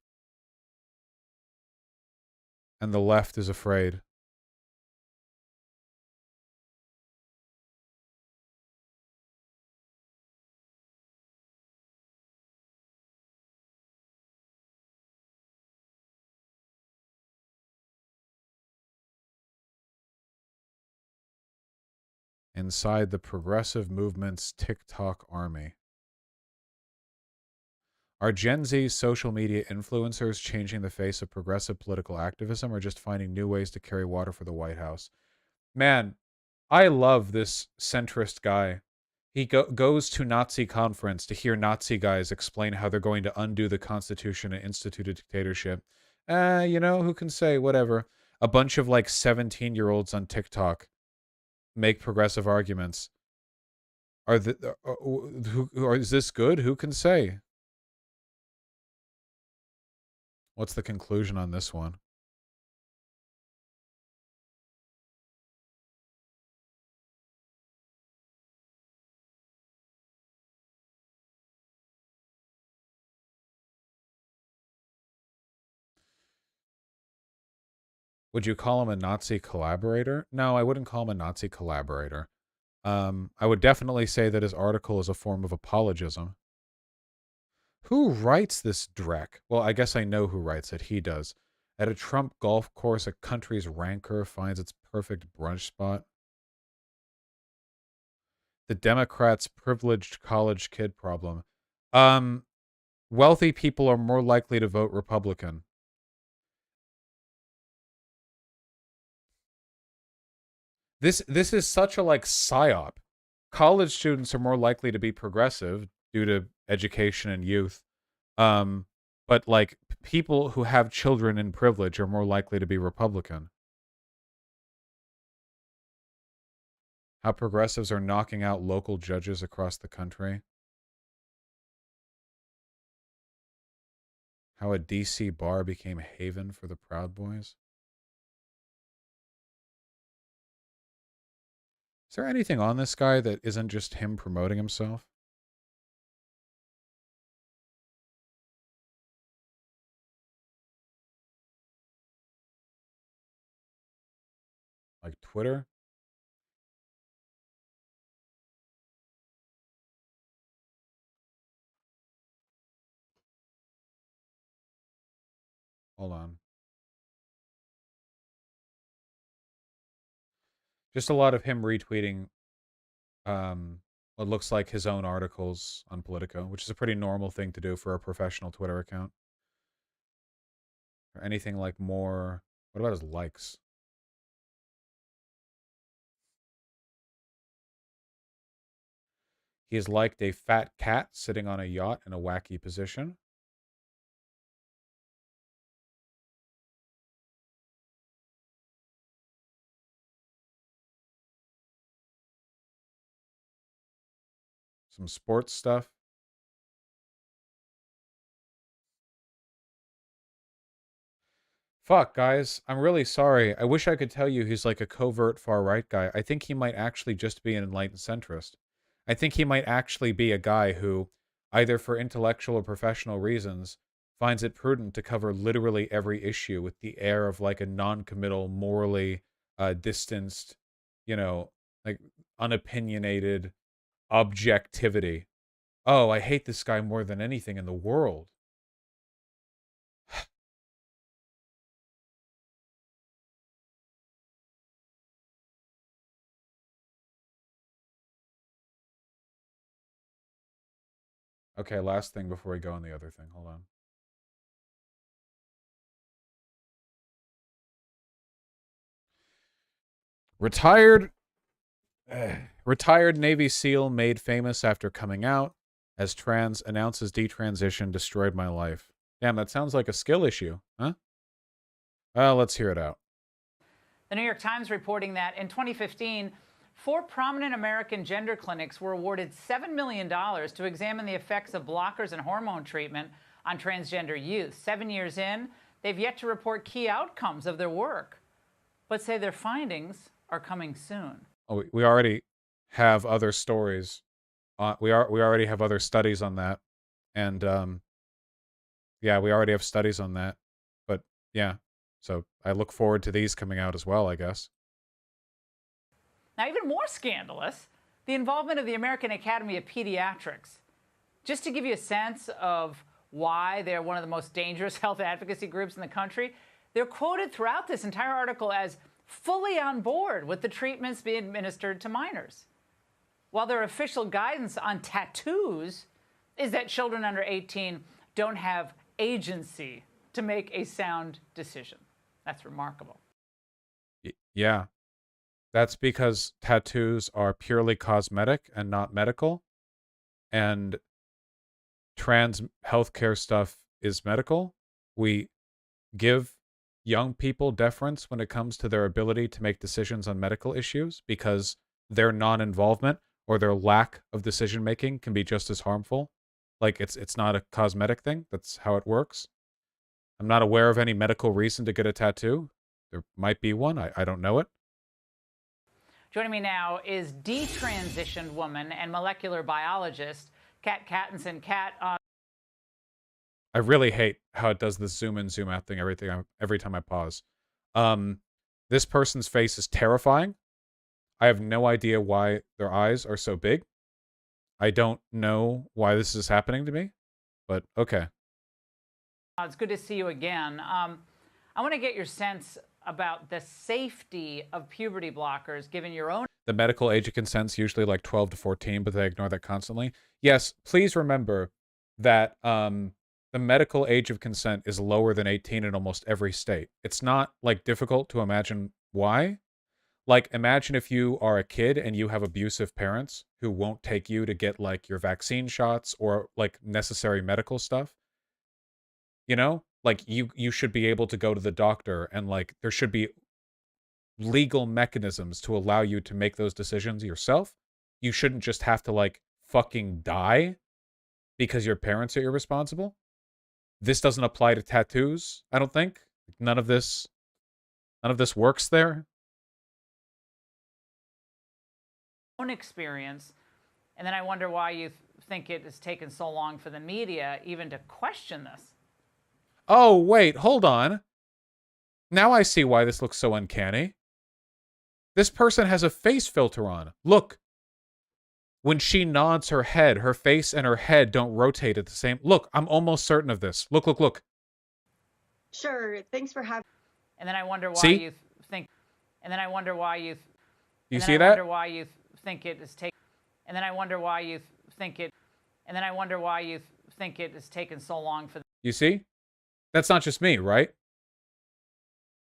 And the left is afraid. Inside the progressive movement's TikTok army. Are Gen Z social media influencers changing the face of progressive political activism or just finding new ways to carry water for the White House? Man, I love this centrist guy. He goes to Nazi conference to hear Nazi guys explain how they're going to undo the Constitution and institute a dictatorship. You know, who can say whatever? A bunch of like 17-year-olds on TikTok make progressive arguments. Is this good? Who can say? What's the conclusion on this one? Would you call him a Nazi collaborator? No, I wouldn't call him a Nazi collaborator. I would definitely say that his article is a form of apologism. Who writes this dreck? Well, I guess I know who writes it. He does. At a Trump golf course, a country's rancor finds its perfect brunch spot. The Democrats' privileged college kid problem. Wealthy people are more likely to vote Republican. This is such a like psyop. College students are more likely to be progressive due to education and youth. But but like people who have children in privilege are more likely to be Republican. How progressives are knocking out local judges across the country. How a DC bar became a haven for the Proud Boys. Is there anything on this guy that isn't just him promoting himself? Like Twitter? Hold on. Just a lot of him retweeting what looks like his own articles on Politico, which is a pretty normal thing to do for a professional Twitter account. Or anything like more... What about his likes? He is liked a fat cat sitting on a yacht in a wacky position. Some sports stuff. Fuck, guys. I'm really sorry. I wish I could tell you he's like a covert far-right guy. I think he might actually just be an enlightened centrist. I think he might actually be a guy who, either for intellectual or professional reasons, finds it prudent to cover literally every issue with the air of like a non-committal, morally distanced, you know, like unopinionated objectivity. Oh, I hate this guy more than anything in the world. Okay, last thing before we go on the other thing. Hold on. Retired Navy SEAL made famous after coming out as trans announces detransition destroyed my life. Damn, that sounds like a skill issue, huh? Well, let's hear it out. The New York Times reporting that in 2015, 4 prominent American gender clinics were awarded $7 million to examine the effects of blockers and hormone treatment on transgender youth. 7 years in, they've yet to report key outcomes of their work, but say their findings are coming soon. Oh, we already have other stories. We already have other studies on that, and yeah, we already have studies on that. But yeah, so I look forward to these coming out as well, I guess. Now, even more scandalous, the involvement of the American Academy of Pediatrics. Just to give you a sense of why they're one of the most dangerous health advocacy groups in the country, they're quoted throughout this entire article as fully on board with the treatments being administered to minors. While their official guidance on tattoos is that children under 18 don't have agency to make a sound decision. That's remarkable. Yeah. That's because tattoos are purely cosmetic and not medical. And trans healthcare stuff is medical. We give young people deference when it comes to their ability to make decisions on medical issues because their non-involvement or their lack of decision making can be just as harmful. Like it's not a cosmetic thing. That's how it works. I'm not aware of any medical reason to get a tattoo. There might be one. I don't know it. Joining me now is detransitioned woman and molecular biologist Kat Kattinson. Kat, I really hate how it does this zoom in, zoom out thing every time I pause. This person's face is terrifying. I have no idea why their eyes are so big. I don't know why this is happening to me, but okay. it's good to see you again. I want to get your sense about the safety of puberty blockers, given your own... The medical age of consent's usually like 12 to 14, but they ignore that constantly. Yes, please remember that the medical age of consent is lower than 18 in almost every state. It's not like difficult to imagine why. Like, imagine if you are a kid and you have abusive parents who won't take you to get like your vaccine shots or like necessary medical stuff. You know, like you should be able to go to the doctor, and like there should be legal mechanisms to allow you to make those decisions yourself. You shouldn't just have to like fucking die because your parents are irresponsible. This doesn't apply to tattoos, I don't think. None of this works there. Own experience, and then I wonder why you think it has taken so long for the media even to question this. Oh, wait, hold on. Now I see why this looks so uncanny. This person has a face filter on. Look. When she nods her head, her face and her head don't rotate at the same... Look, I'm almost certain of this. Look, look, look. Sure, thanks for having... And then I wonder why See? you think... And then I wonder why you... You see that? I wonder why you think it has taken... And then I wonder why you think it... And then I wonder why you think it has taken so long for... You see? That's not just me, right?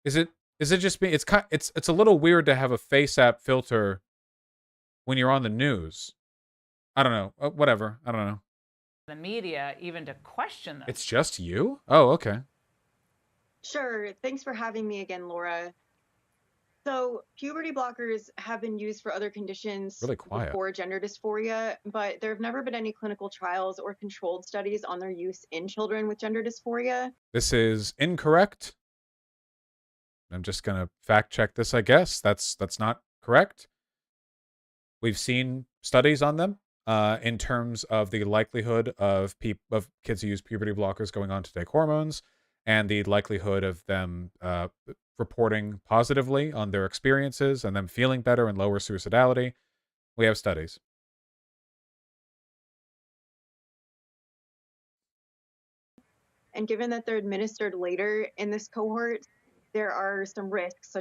Is it just me? It's a little weird to have a face app filter when you're on the news. I don't know. Whatever. I don't know. The media even to question this. It's just you? Oh, okay. Sure, thanks for having me again, Laura. So, puberty blockers have been used for other conditions Really quiet. before gender dysphoria, but there have never been any clinical trials or controlled studies on their use in children with gender dysphoria. This is incorrect. I'm just going to fact check this, I guess. That's not correct. We've seen studies on them in terms of the likelihood of kids who use puberty blockers going on to take hormones, and the likelihood of them reporting positively on their experiences and them feeling better and lower suicidality. We have studies. And given that they're administered later in this cohort, there are some risks,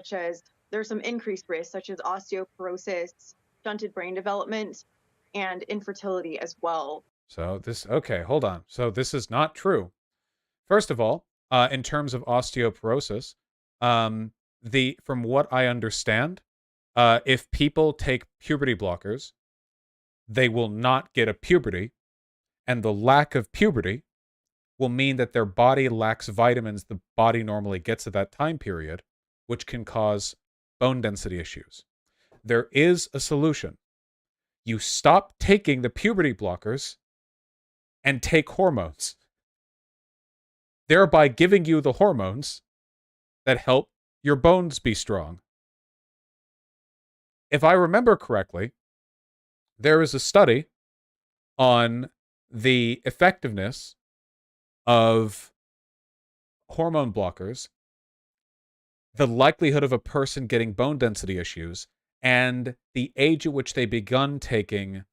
there's some increased risks, such as osteoporosis, stunted brain development, and infertility as well. So okay, hold on. So this is not true. First of all, in terms of osteoporosis, from what I understand, if people take puberty blockers, they will not get a puberty, and the lack of puberty will mean that their body lacks vitamins the body normally gets at that time period, which can cause bone density issues. There is a solution. You stop taking the puberty blockers and take hormones, thereby giving you the hormones that help your bones be strong. If I remember correctly, there is a study on the effectiveness of hormone blockers, the likelihood of a person getting bone density issues, and the age at which they begun taking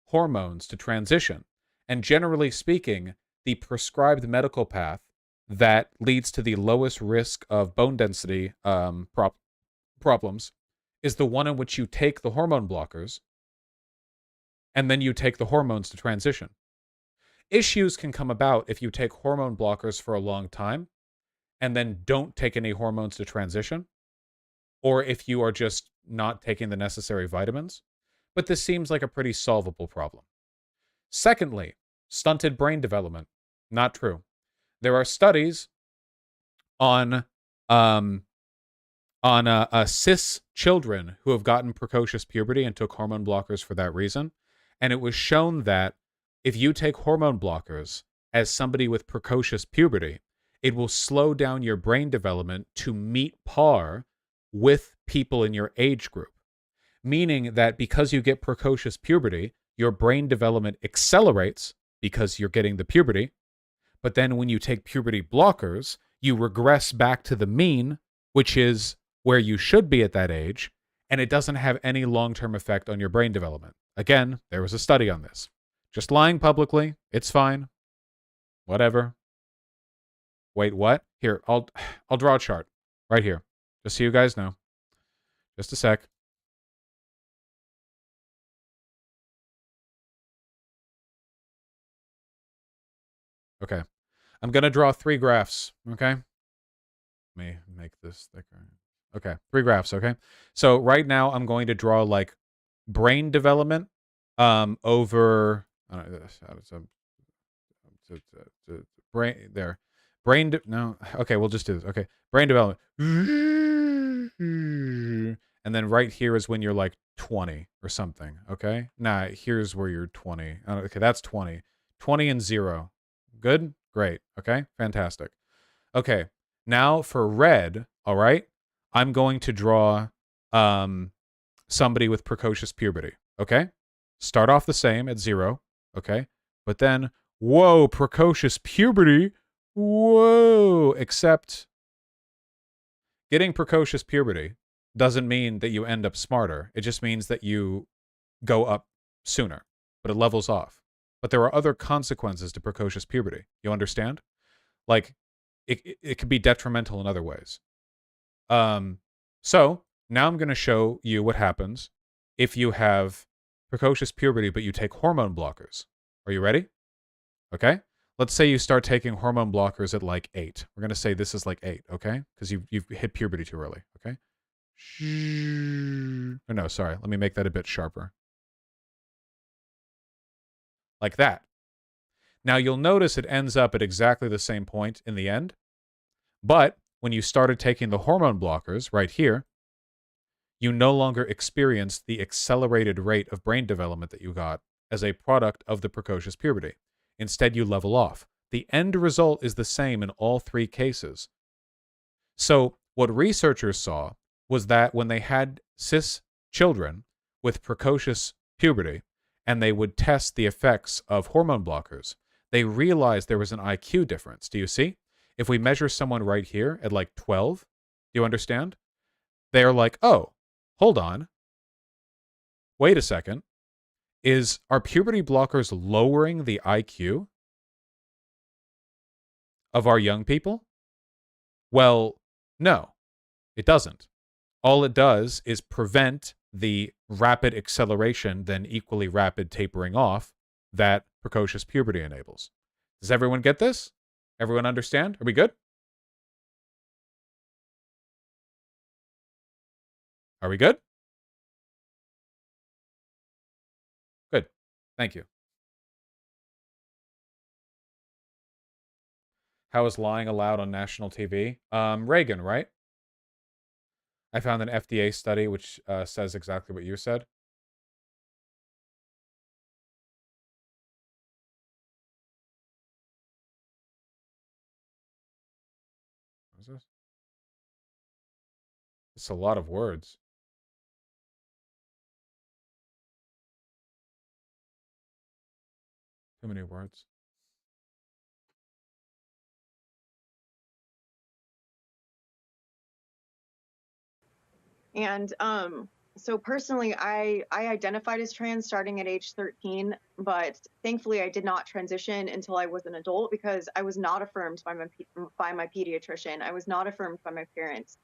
hormones to transition. And generally speaking, the prescribed medical path that leads to the lowest risk of bone density problems is the one in which you take the hormone blockers and then you take the hormones to transition. Issues can come about if you take hormone blockers for a long time and then don't take any hormones to transition, or if you are just not taking the necessary vitamins. But this seems like a pretty solvable problem. Secondly, stunted brain development. Not true. There are studies on cis children who have gotten precocious puberty and took hormone blockers for that reason. And it was shown that if you take hormone blockers as somebody with precocious puberty, it will slow down your brain development to meet par with people in your age group. Meaning that because you get precocious puberty, your brain development accelerates because you're getting the puberty. But then when you take puberty blockers, you regress back to the mean, which is where you should be at that age, and it doesn't have any long-term effect on your brain development. Again, there was a study on this. Just lying publicly, it's fine. Whatever. Wait, what? Here, I'll draw a chart right here, just so you guys know. Just a sec. Okay. I'm going to draw 3 graphs, okay? Let me make this thicker. Okay, 3 graphs, okay? So right now I'm going to draw like brain development brain No. Okay, we'll just do this. Okay. Brain development. And then right here is when you're like 20 or something. Okay. Nah, here's where you're 20. Okay, that's 20. 20 and 0. Good? Great. Okay. Fantastic. Okay. Now for red, all right, I'm going to draw somebody with precocious puberty. Okay. Start off the same at 0. Okay. But then, whoa, precocious puberty. Whoa. Except getting precocious puberty doesn't mean that you end up smarter. It just means that you go up sooner, but it levels off. But there are other consequences to precocious puberty. You understand? Like, it could be detrimental in other ways. So now I'm going to show you what happens if you have precocious puberty, but you take hormone blockers. Are you ready? Okay. Let's say you start taking hormone blockers at like 8. We're going to say this is like 8, okay? Because you've hit puberty too early, okay? Oh, no, sorry. Let me make that a bit sharper. Like that. Now you'll notice it ends up at exactly the same point in the end. But when you started taking the hormone blockers right here, you no longer experienced the accelerated rate of brain development that you got as a product of the precocious puberty. Instead, you level off. The end result is the same in all 3 cases. So what researchers saw was that when they had cis children with precocious puberty and they would test the effects of hormone blockers, they realized there was an IQ difference. Do you see? If we measure someone right here at like 12, do you understand? They're like, oh, hold on. Wait a second. Are puberty blockers lowering the IQ of our young people? Well, no, it doesn't. All it does is prevent the rapid acceleration, then equally rapid tapering off that precocious puberty enables. Does everyone get this? Everyone understand? Are we good? Are we good? Good. Thank you. How is lying allowed on national TV? Reagan, right? I found an FDA study which says exactly what you said. What is this? It's a lot of words. Too many words. And so personally, I identified as trans starting at age 13, but thankfully I did not transition until I was an adult because I was not affirmed by my pediatrician. I was not affirmed by my parents.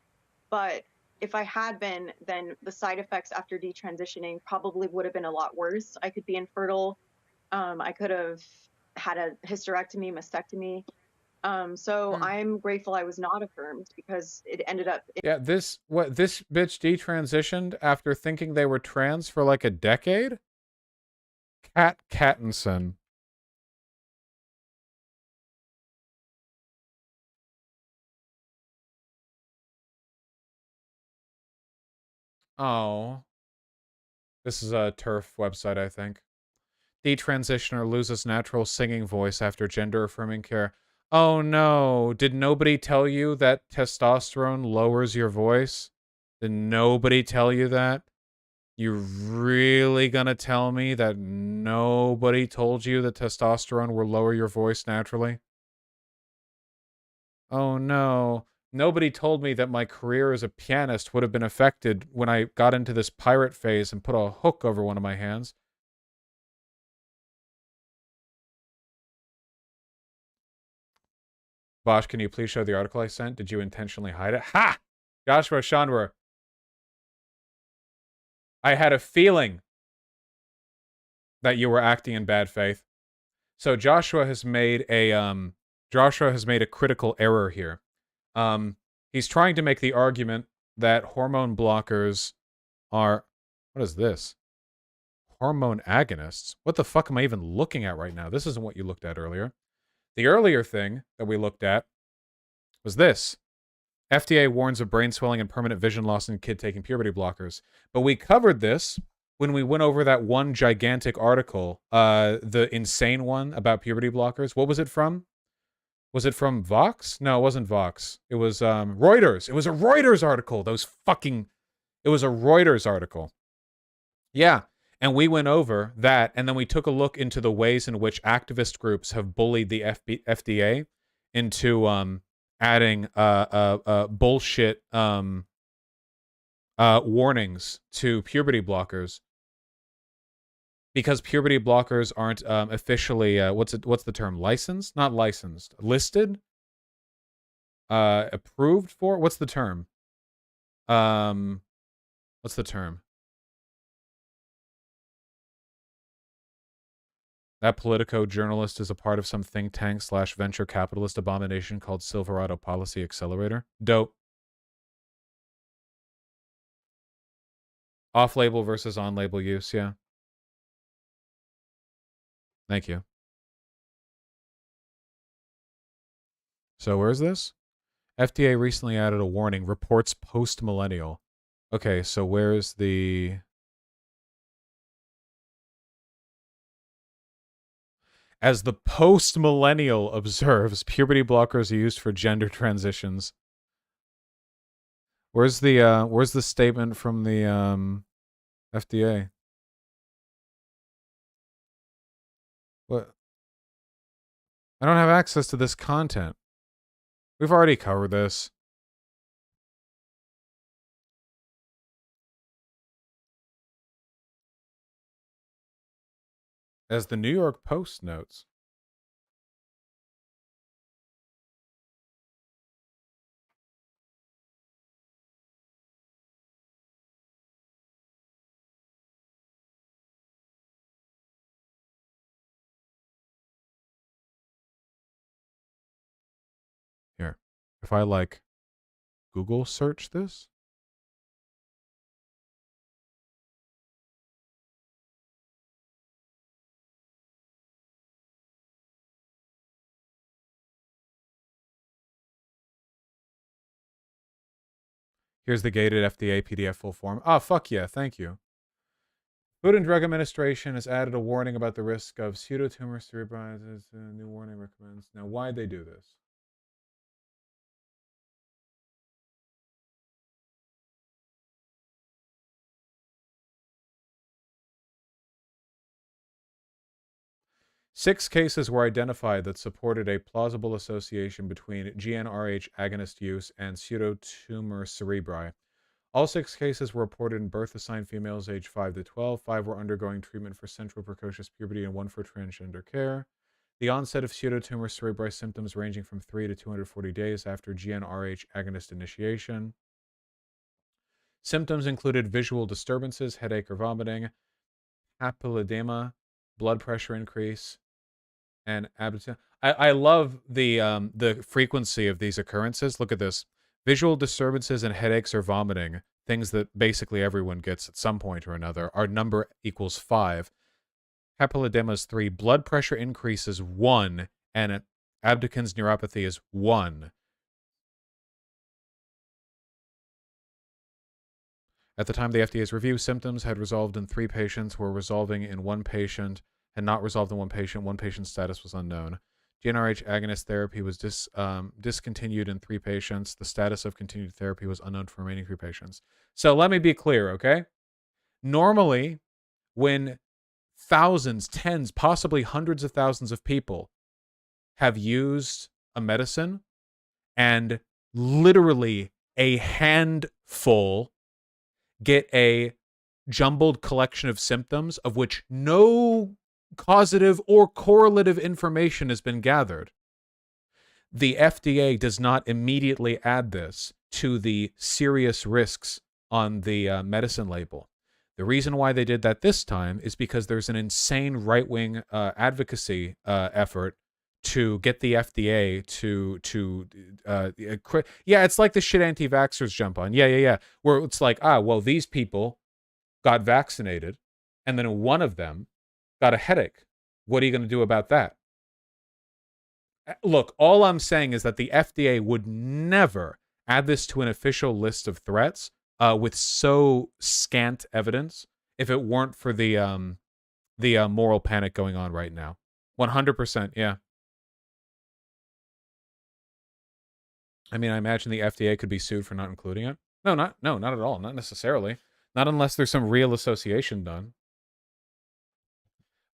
But if I had been, then the side effects after detransitioning probably would have been a lot worse. I could be infertile. I could have had a hysterectomy, mastectomy. So I'm grateful I was not affirmed because it ended up. Yeah, this bitch detransitioned after thinking they were trans for like a decade? Kat Kattinson. Oh. This is a TERF website, I think. Detransitioner loses natural singing voice after gender-affirming care. Oh no, did nobody tell you that testosterone lowers your voice? Did nobody tell you that? You really gonna tell me that nobody told you that testosterone will lower your voice naturally? Oh no. Nobody told me that my career as a pianist would have been affected when I got into this pirate phase and put a hook over one of my hands. Bosch, can you please show the article I sent? Did you intentionally hide it? Ha! Joshua Chandra. I had a feeling that you were acting in bad faith. So Joshua has made a critical error here. He's trying to make the argument that hormone blockers are, what is this? Hormone agonists? What the fuck am I even looking at right now? This isn't what you looked at earlier. The earlier thing that we looked at was this. FDA warns of brain swelling and permanent vision loss in kid taking puberty blockers. But we covered this when we went over that one gigantic article, the insane one about puberty blockers. What was it from? Was it from Vox? No, it wasn't Vox. It was Reuters. It was a Reuters article. It was a Reuters article. Yeah. And we went over that, and then we took a look into the ways in which activist groups have bullied the FDA into adding bullshit warnings to puberty blockers, because puberty blockers aren't officially what's the term? Licensed? Not licensed. Listed? Approved for? What's the term? What's the term? That Politico journalist is a part of some think tank / venture capitalist abomination called Silverado Policy Accelerator. Dope. Off-label versus on-label use, yeah. Thank you. So where's this? FDA recently added a warning, reports post-millennial. Okay, so where's the... As the post-millennial observes, puberty blockers are used for gender transitions. Where's the statement from the FDA? What? I don't have access to this content. We've already covered this. As the New York Post notes. Here, if I like Google search this. Here's the gated FDA PDF full form. Ah, fuck yeah, thank you. Food and Drug Administration has added a warning about the risk of pseudotumor cerebritis. A new warning recommends. Now, why'd they do this? Six cases were identified that supported a plausible association between GnRH agonist use and pseudotumor cerebri. All 6 cases were reported in birth-assigned females aged 5 to 12. 5 were undergoing treatment for central precocious puberty and 1 for transgender care. The onset of pseudotumor cerebri symptoms ranging from 3 to 240 days after GnRH agonist initiation. Symptoms included visual disturbances, headache or vomiting, papilledema, blood pressure increase, and abdomen. I love the frequency of these occurrences. Look at this. Visual disturbances and headaches or vomiting, things that basically everyone gets at some point or another, our number equals 5. Papilledema is 3. Blood pressure increase is 1. And abducens neuropathy is 1. At the time of the FDA's review, symptoms had resolved in 3 patients, were resolving in 1 patient, had not resolved in 1 patient. 1 patient's status was unknown. GnRH agonist therapy was discontinued in 3 patients. The status of continued therapy was unknown for remaining 3 patients. So let me be clear, okay? Normally, when thousands, tens, possibly hundreds of thousands of people have used a medicine, and literally a handful get a jumbled collection of symptoms of which no causative or correlative information has been gathered, the FDA does not immediately add this to the serious risks on the medicine label. The reason why they did that this time is because there's an insane right-wing advocacy effort to get the FDA yeah, it's like the shit anti-vaxxers jump on. Yeah. Where it's like, well, these people got vaccinated, and then one of them got a headache. What are you going to do about that? Look, all I'm saying is that the FDA would never add this to an official list of threats with so scant evidence if it weren't for the moral panic going on right now. 100%, yeah. I mean, I imagine the FDA could be sued for not including it. No, not at all. Not necessarily. Not unless there's some real association done.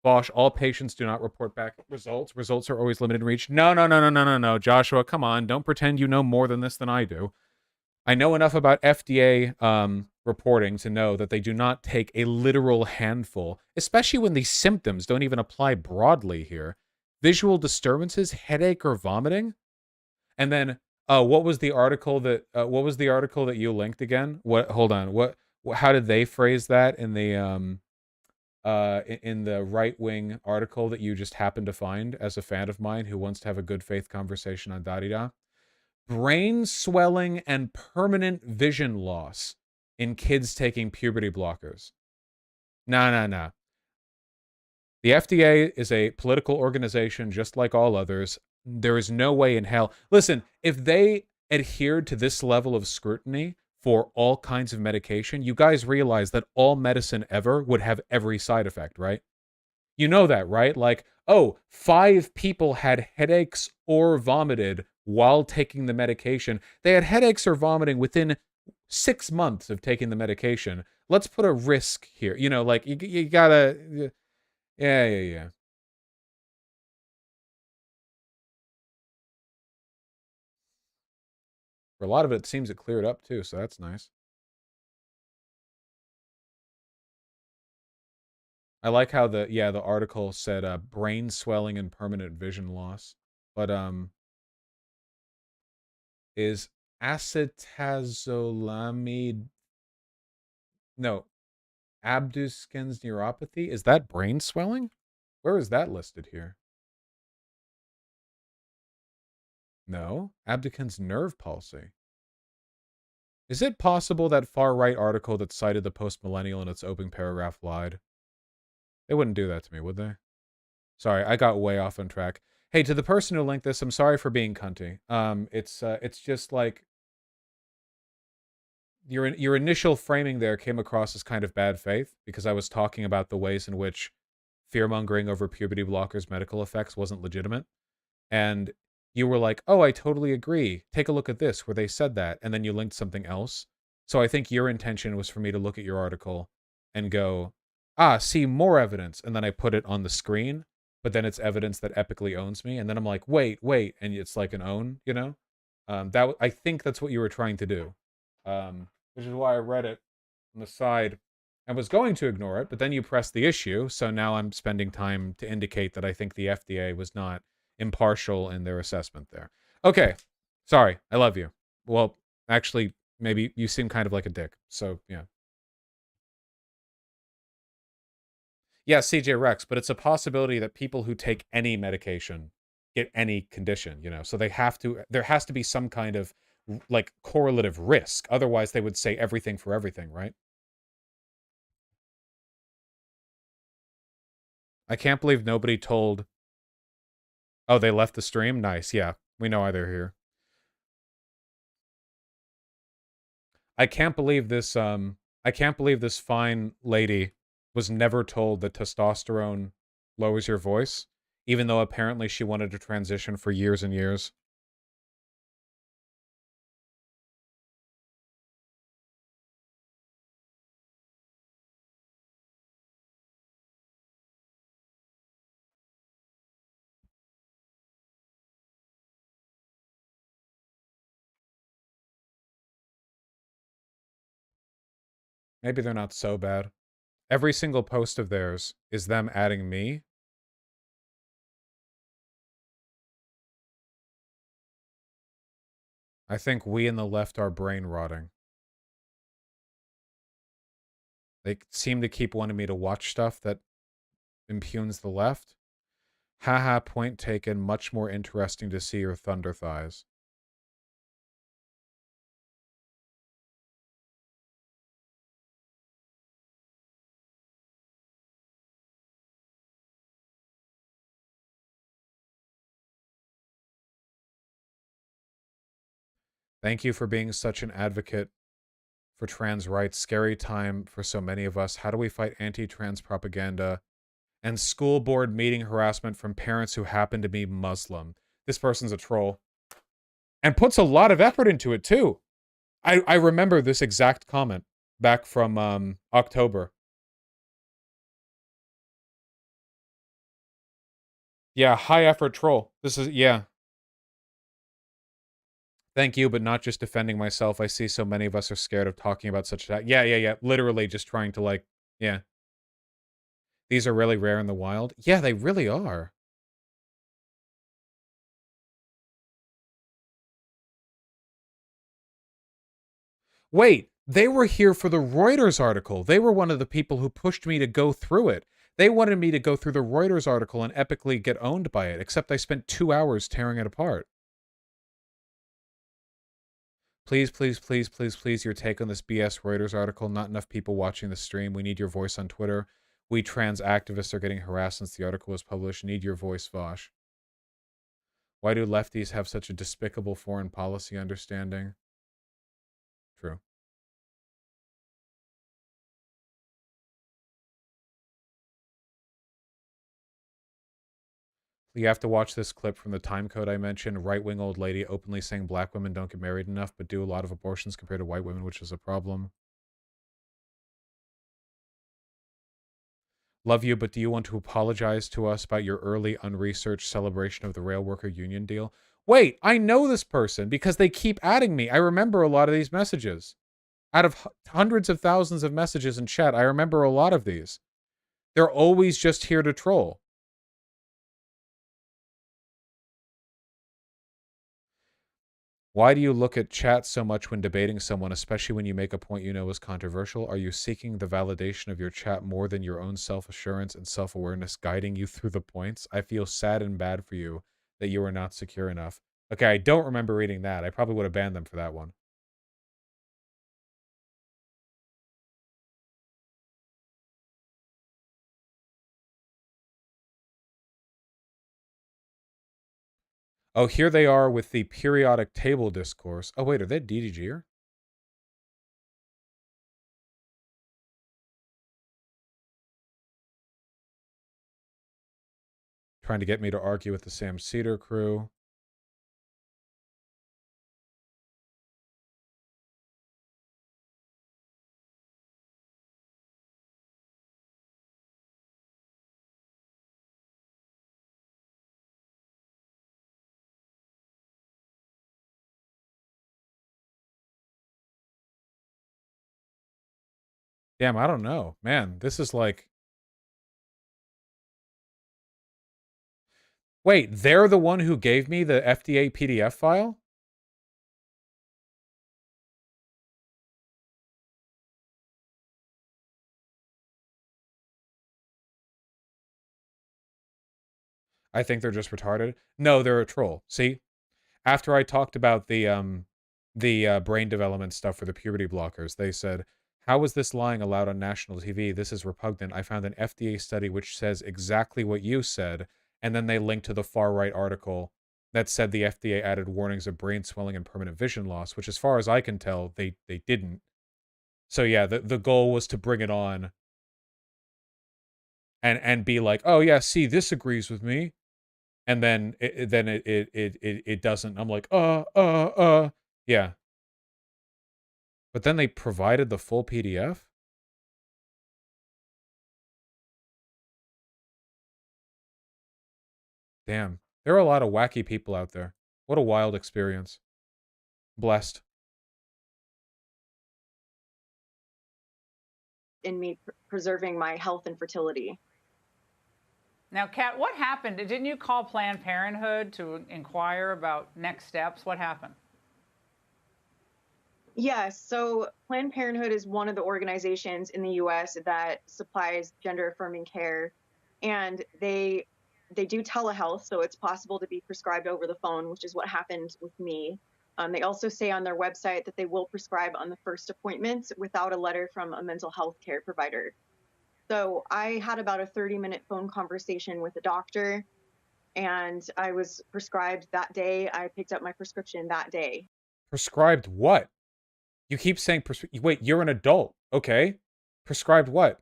Bosch, all patients do not report back results. Results are always limited in reach. No, Joshua, come on. Don't pretend you know more than this than I do. I know enough about FDA reporting to know that they do not take a literal handful, especially when these symptoms don't even apply broadly here. Visual disturbances, headache, or vomiting? And then what was the article that you linked again? What hold on. How did they phrase that in the right-wing article that you just happened to find as a fan of mine who wants to have a good faith conversation on da-di-da? Brain swelling and permanent vision loss in kids taking puberty blockers. No. The FDA is a political organization just like all others. There is no way in hell. Listen, if they adhered to this level of scrutiny for all kinds of medication, you guys realize that all medicine ever would have every side effect, right? You know that, right? Like, oh, 5 people had headaches or vomited while taking the medication. They had headaches or vomiting within 6 months of taking the medication. Let's put a risk here. You know, like, you gotta... Yeah. For a lot of it, it seems it cleared up, too, so that's nice. I like how the article said brain swelling and permanent vision loss. But, is acetazolamide... No. Abduskins neuropathy? Is that brain swelling? Where is that listed here? No. Abdukin's nerve palsy. Is it possible that far-right article that cited the post-millennial in its opening paragraph lied? They wouldn't do that to me, would they? Sorry, I got way off on track. Hey, to the person who linked this, I'm sorry for being cunty. It's just like your initial framing there came across as kind of bad faith because I was talking about the ways in which fear-mongering over puberty blockers' medical effects wasn't legitimate. And you were like, oh, I totally agree. Take a look at this, where they said that. And then you linked something else. So I think your intention was for me to look at your article and go, see more evidence. And then I put it on the screen, but then it's evidence that epically owns me. And then I'm like, wait. And it's like an own, you know? I think that's what you were trying to do. Which is why I read it on the side. I was going to ignore it, but then you pressed the issue, so now I'm spending time to indicate that I think the FDA was not impartial in their assessment there. Okay, sorry, I love you. Well, actually, maybe you seem kind of like a dick, so yeah. Yeah, CJ Rex, but it's a possibility that people who take any medication get any condition, you know, so there has to be some kind of, like, correlative risk. Otherwise, they would say everything for everything, right? I can't believe nobody told... Oh, they left the stream? Nice, yeah. We know why they're here. I can't believe this fine lady was never told that testosterone lowers your voice, even though apparently she wanted to transition for years and years. Maybe they're not so bad. Every single post of theirs is them adding me. I think we in the left are brain rotting. They seem to keep wanting me to watch stuff that impugns the left. Haha, point taken. Much more interesting to see your thunder thighs. Thank you for being such an advocate for trans rights. Scary time for so many of us. How do we fight anti-trans propaganda and school board meeting harassment from parents who happen to be Muslim? This person's a troll. And puts a lot of effort into it, too. I remember this exact comment back from October. Yeah, high effort troll. This is, yeah. Thank you, but not just defending myself. I see so many of us are scared of talking about such that. Yeah. Literally just trying to, like, yeah. These are really rare in the wild. Yeah, they really are. Wait, they were here for the Reuters article. They were one of the people who pushed me to go through it. They wanted me to go through the Reuters article and epically get owned by it, except I spent 2 hours tearing it apart. Please, your take on this BS Reuters article. Not enough people watching the stream. We need your voice on Twitter. We trans activists are getting harassed since the article was published. Need your voice, Vosh. Why do lefties have such a despicable foreign policy understanding? True. You have to watch this clip from the time code I mentioned. Right-wing old lady openly saying black women don't get married enough, but do a lot of abortions compared to white women, which is a problem. Love you, but do you want to apologize to us about your early unresearched celebration of the rail worker union deal? Wait, I know this person because they keep adding me. I remember a lot of these messages. Out of hundreds of thousands of messages in chat, I remember a lot of these. They're always just here to troll. Why do you look at chat so much when debating someone, especially when you make a point you know is controversial? Are you seeking the validation of your chat more than your own self-assurance and self-awareness guiding you through the points? I feel sad and bad for you that you are not secure enough. Okay, I don't remember reading that. I probably would have banned them for that one. Oh, here they are with the periodic table discourse. Oh, wait, are they DDGer? Trying to get me to argue with the Sam Cedar crew. Damn, I don't know. Man, this is like... Wait, they're the one who gave me the FDA PDF file? I think they're just retarded. No, they're a troll. See? After I talked about the brain development stuff for the puberty blockers, they said, how is this lying allowed on national TV? This is repugnant. I found an FDA study which says exactly what you said, and then they linked to the far-right article that said the FDA added warnings of brain swelling and permanent vision loss, which as far as I can tell, they didn't. So yeah, the goal was to bring it on and be like, oh yeah, see, this agrees with me. And then it doesn't. I'm like, yeah. But then they provided the full PDF? Damn. There are a lot of wacky people out there. What a wild experience. Blessed. In me preserving my health and fertility. Now, Kat, what happened? Didn't you call Planned Parenthood to inquire about next steps? What happened? Yes, so Planned Parenthood is one of the organizations in the U.S. that supplies gender-affirming care, and they do telehealth, so it's possible to be prescribed over the phone, which is what happened with me. They also say on their website that they will prescribe on the first appointment without a letter from a mental health care provider. So I had about a 30-minute phone conversation with a doctor, and I was prescribed that day. I picked up my prescription that day. Prescribed what? You keep saying, wait, you're an adult. Okay. Prescribed what?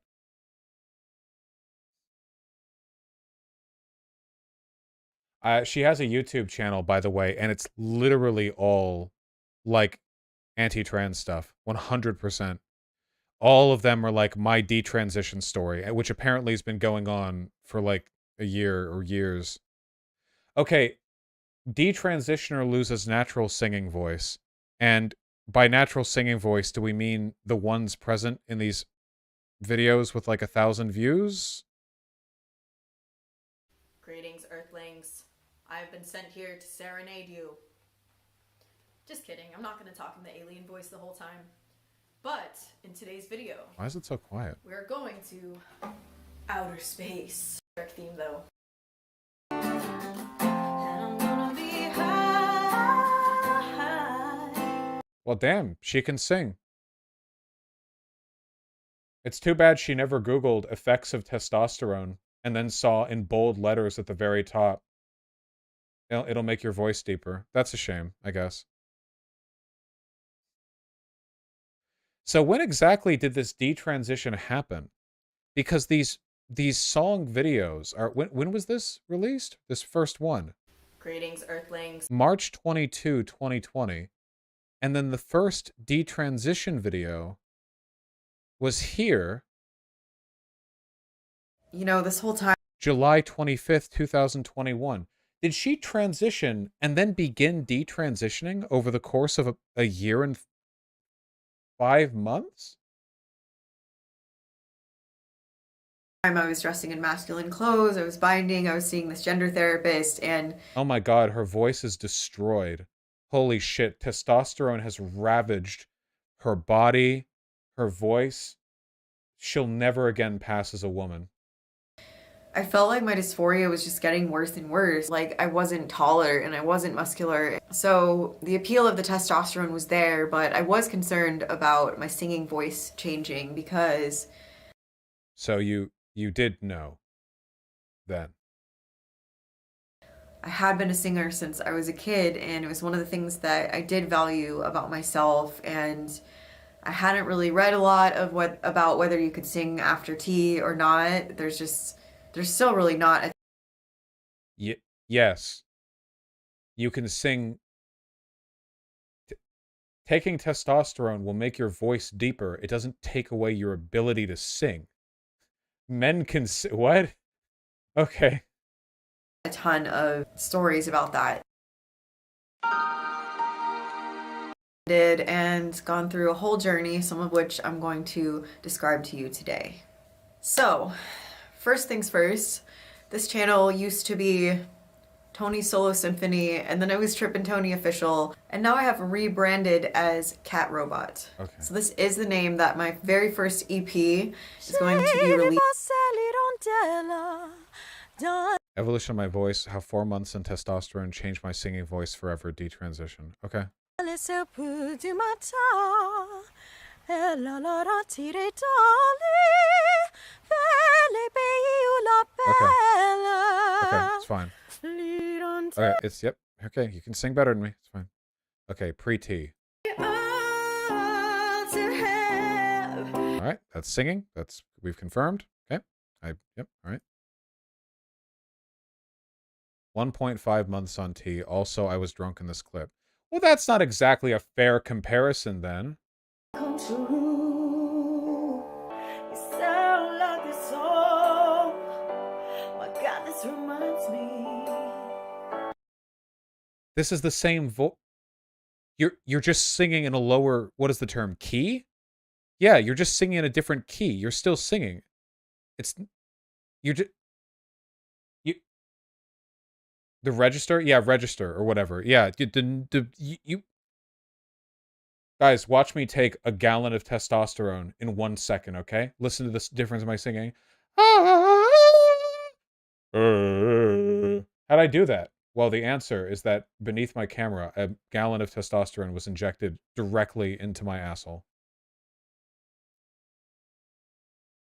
She has a YouTube channel, by the way, and it's literally all, like, anti-trans stuff. 100%. All of them are, like, my detransition story, which apparently has been going on for, like, a year or years. Okay, detransitioner loses natural singing voice. And by natural singing voice, do we mean the ones present in these videos with, like, 1,000 views? Greetings, Earthlings. I have been sent here to serenade you. Just kidding, I'm not going to talk in the alien voice the whole time. But, in today's video... Why is it so quiet? We're going to... outer space. Dark theme, though. Well, damn, she can sing. It's too bad she never Googled effects of testosterone and then saw in bold letters at the very top, it'll make your voice deeper. That's a shame, I guess. So when exactly did this detransition happen? Because these song videos are... When was this released? This first one? Greetings, Earthlings. March 22, 2020. And then the first detransition video was here. You know, this whole time... July 25th, 2021. Did she transition and then begin detransitioning over the course of a year and 5 months? I was dressing in masculine clothes, I was binding, I was seeing this gender therapist, and... Oh my god, her voice is destroyed. Holy shit, testosterone has ravaged her body, her voice. She'll never again pass as a woman. I felt like my dysphoria was just getting worse and worse. Like, I wasn't taller and I wasn't muscular. So the appeal of the testosterone was there, but I was concerned about my singing voice changing because... So you did know then? I had been a singer since I was a kid, and it was one of the things that I did value about myself, and I hadn't really read a lot of about whether you could sing after tea or not. There's still really not a... Yes. You can sing. Taking testosterone will make your voice deeper. It doesn't take away your ability to sing. Men can what? Okay. A ton of stories about that. Did and gone through a whole journey, some of which I'm going to describe to you today. So, first things first, this channel used to be Tony's Solo Symphony, and then it was Trip and Tony Official, and now I have rebranded as Cat Robot. Okay. So this is the name that my very first EP is going to be released. Evolution of my voice, how 4 months in testosterone changed my singing voice forever, detransition. Okay. Okay, it's fine. Okay, it's, yep. Okay, you can sing better than me. It's fine. Okay, pre-T. Alright, that's singing. We've confirmed. Okay. Yep, alright. 1.5 months on T. Also, I was drunk in this clip. Well, that's not exactly a fair comparison then. Come true. You sound like a song. My God, this reminds me. This is the same You're just singing in a lower, what is the term, key? Yeah, you're just singing in a different key. You're still singing. The register? Yeah, register or whatever. Yeah, you guys, watch me take a gallon of testosterone in 1 second, okay? Listen to this difference in my singing. How'd I do that? Well, the answer is that beneath my camera, a gallon of testosterone was injected directly into my asshole.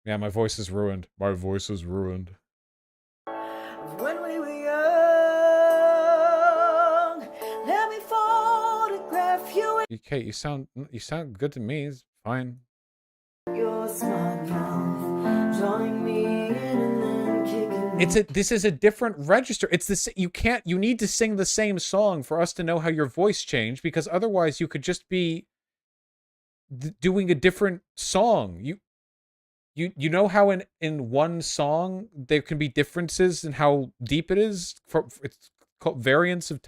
Yeah, my voice is ruined. My voice is ruined. When we were young, let me photograph you Okay, you sound good to me. It's fine. Your smart mouth, drawing me in and then kicking This is a different register. It's this. You need to sing the same song for us to know how your voice changed, because otherwise you could just be doing a different song. You know how in one song there can be differences in how deep it is. It's called variants of.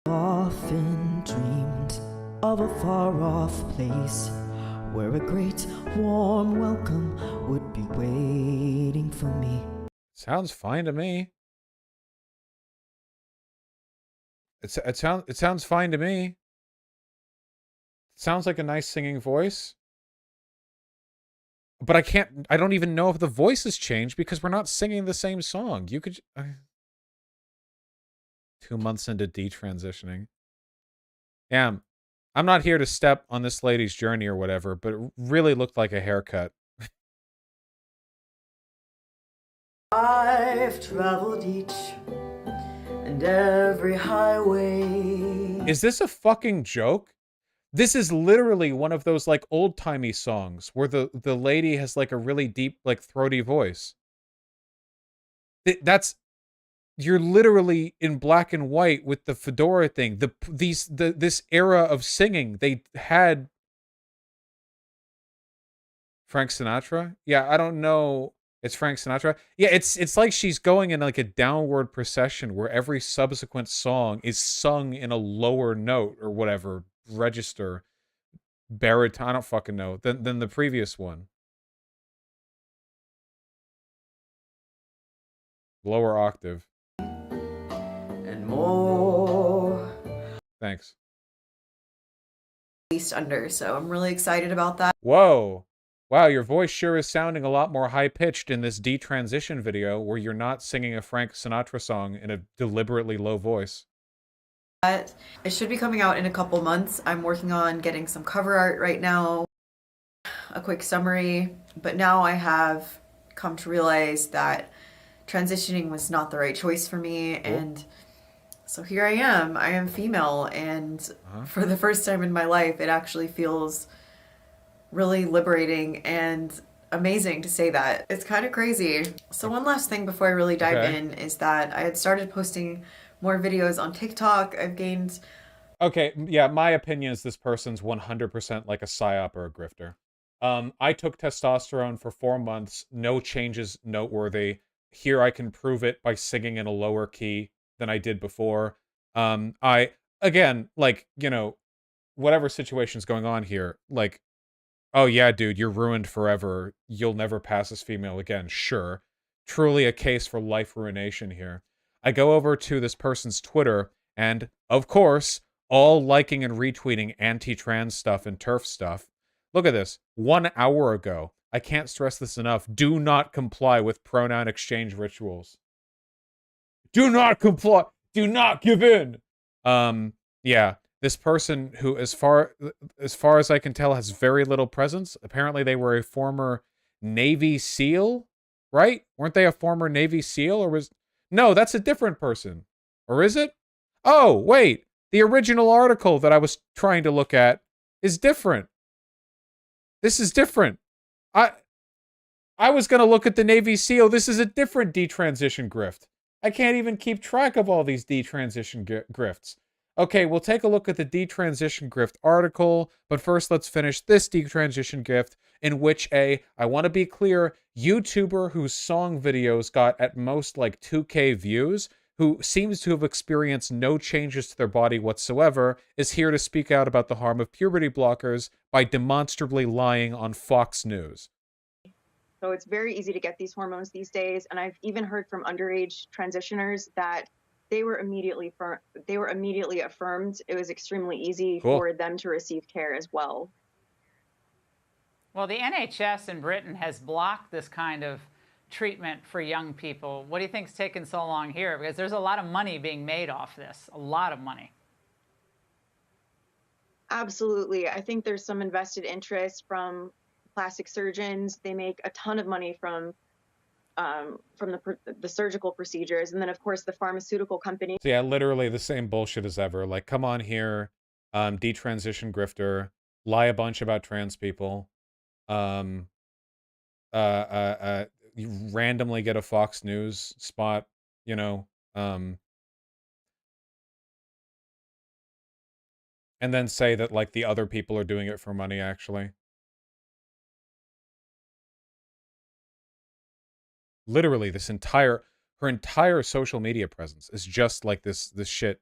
Often dreamed of a far-off place where a great warm welcome would be waiting for me. Sounds fine to me. It sounds fine to me. It sounds like a nice singing voice. But I don't even know if the voice has changed because we're not singing the same song. You could 2 months into detransitioning. Yeah, I'm not here to step on this lady's journey or whatever, but it really looked like a haircut. I've traveled each and every highway. Is this a fucking joke? This is literally one of those like old-timey songs where the lady has like a really deep, like throaty voice. You're literally in black and white with the fedora thing. This era of singing, they had Frank Sinatra. Yeah, I don't know. It's Frank Sinatra. Yeah, it's like she's going in like a downward procession where every subsequent song is sung in a lower note or whatever register, baritone. I don't fucking know than the previous one. Lower octave. And more. Thanks. Least under, so I'm really excited about that. Whoa. Wow, your voice sure is sounding a lot more high-pitched in this detransition video where you're not singing a Frank Sinatra song in a deliberately low voice. It should be coming out in a couple months. I'm working on getting some cover art right now. A quick summary, but now I have come to realize that transitioning was not the right choice for me, and so here I am. I am female, and for the first time in my life, it actually feels really liberating and amazing to say that. It's kind of crazy. So one last thing before I really dive in is that I had started posting more videos on TikTok. I've gained... Okay, yeah, my opinion is this person's 100% like a psyop or a grifter. I took testosterone for 4 months, no changes noteworthy. Here I can prove it by singing in a lower key than I did before. Again, like, you know, whatever situation's going on here, like, oh yeah, dude, you're ruined forever. You'll never pass as female again. Sure. Truly a case for life ruination here. I go over to this person's Twitter, and, of course, all liking and retweeting anti-trans stuff and TERF stuff. Look at this. 1 hour ago. I can't stress this enough. Do not comply with pronoun exchange rituals. Do not comply. Do not give in. Yeah. This person who, as far as I can tell, has very little presence. Apparently, they were a former Navy SEAL, right? Weren't they a former Navy SEAL, or was... No, that's a different person. Or is it? Oh, wait. The original article that I was trying to look at is different. This is different. I was going to look at the Navy SEAL. This is a different detransition grift. I can't even keep track of all these detransition grifts. Okay, we'll take a look at the detransition grift article, but first let's finish this detransition grift, in which I want to be clear, YouTuber whose song videos got at most like 2K views, who seems to have experienced no changes to their body whatsoever, is here to speak out about the harm of puberty blockers by demonstrably lying on Fox News. So it's very easy to get these hormones these days, and I've even heard from underage transitioners that they were immediately affirmed. It was extremely easy for them to receive care as well. Well, the NHS in Britain has blocked this kind of treatment for young people. What do you think's taken so long here? Because there's a lot of money being made off this, a lot of money. Absolutely. I think there's some invested interest from plastic surgeons. They make a ton of money from from the surgical procedures, and then of course the pharmaceutical company. So yeah, literally the same bullshit as ever. Like, come on here, detransition grifter, lie a bunch about trans people, um, you randomly get a Fox News spot, you know, and then say that like the other people are doing it for money. Actually, literally, her entire social media presence is just like this shit.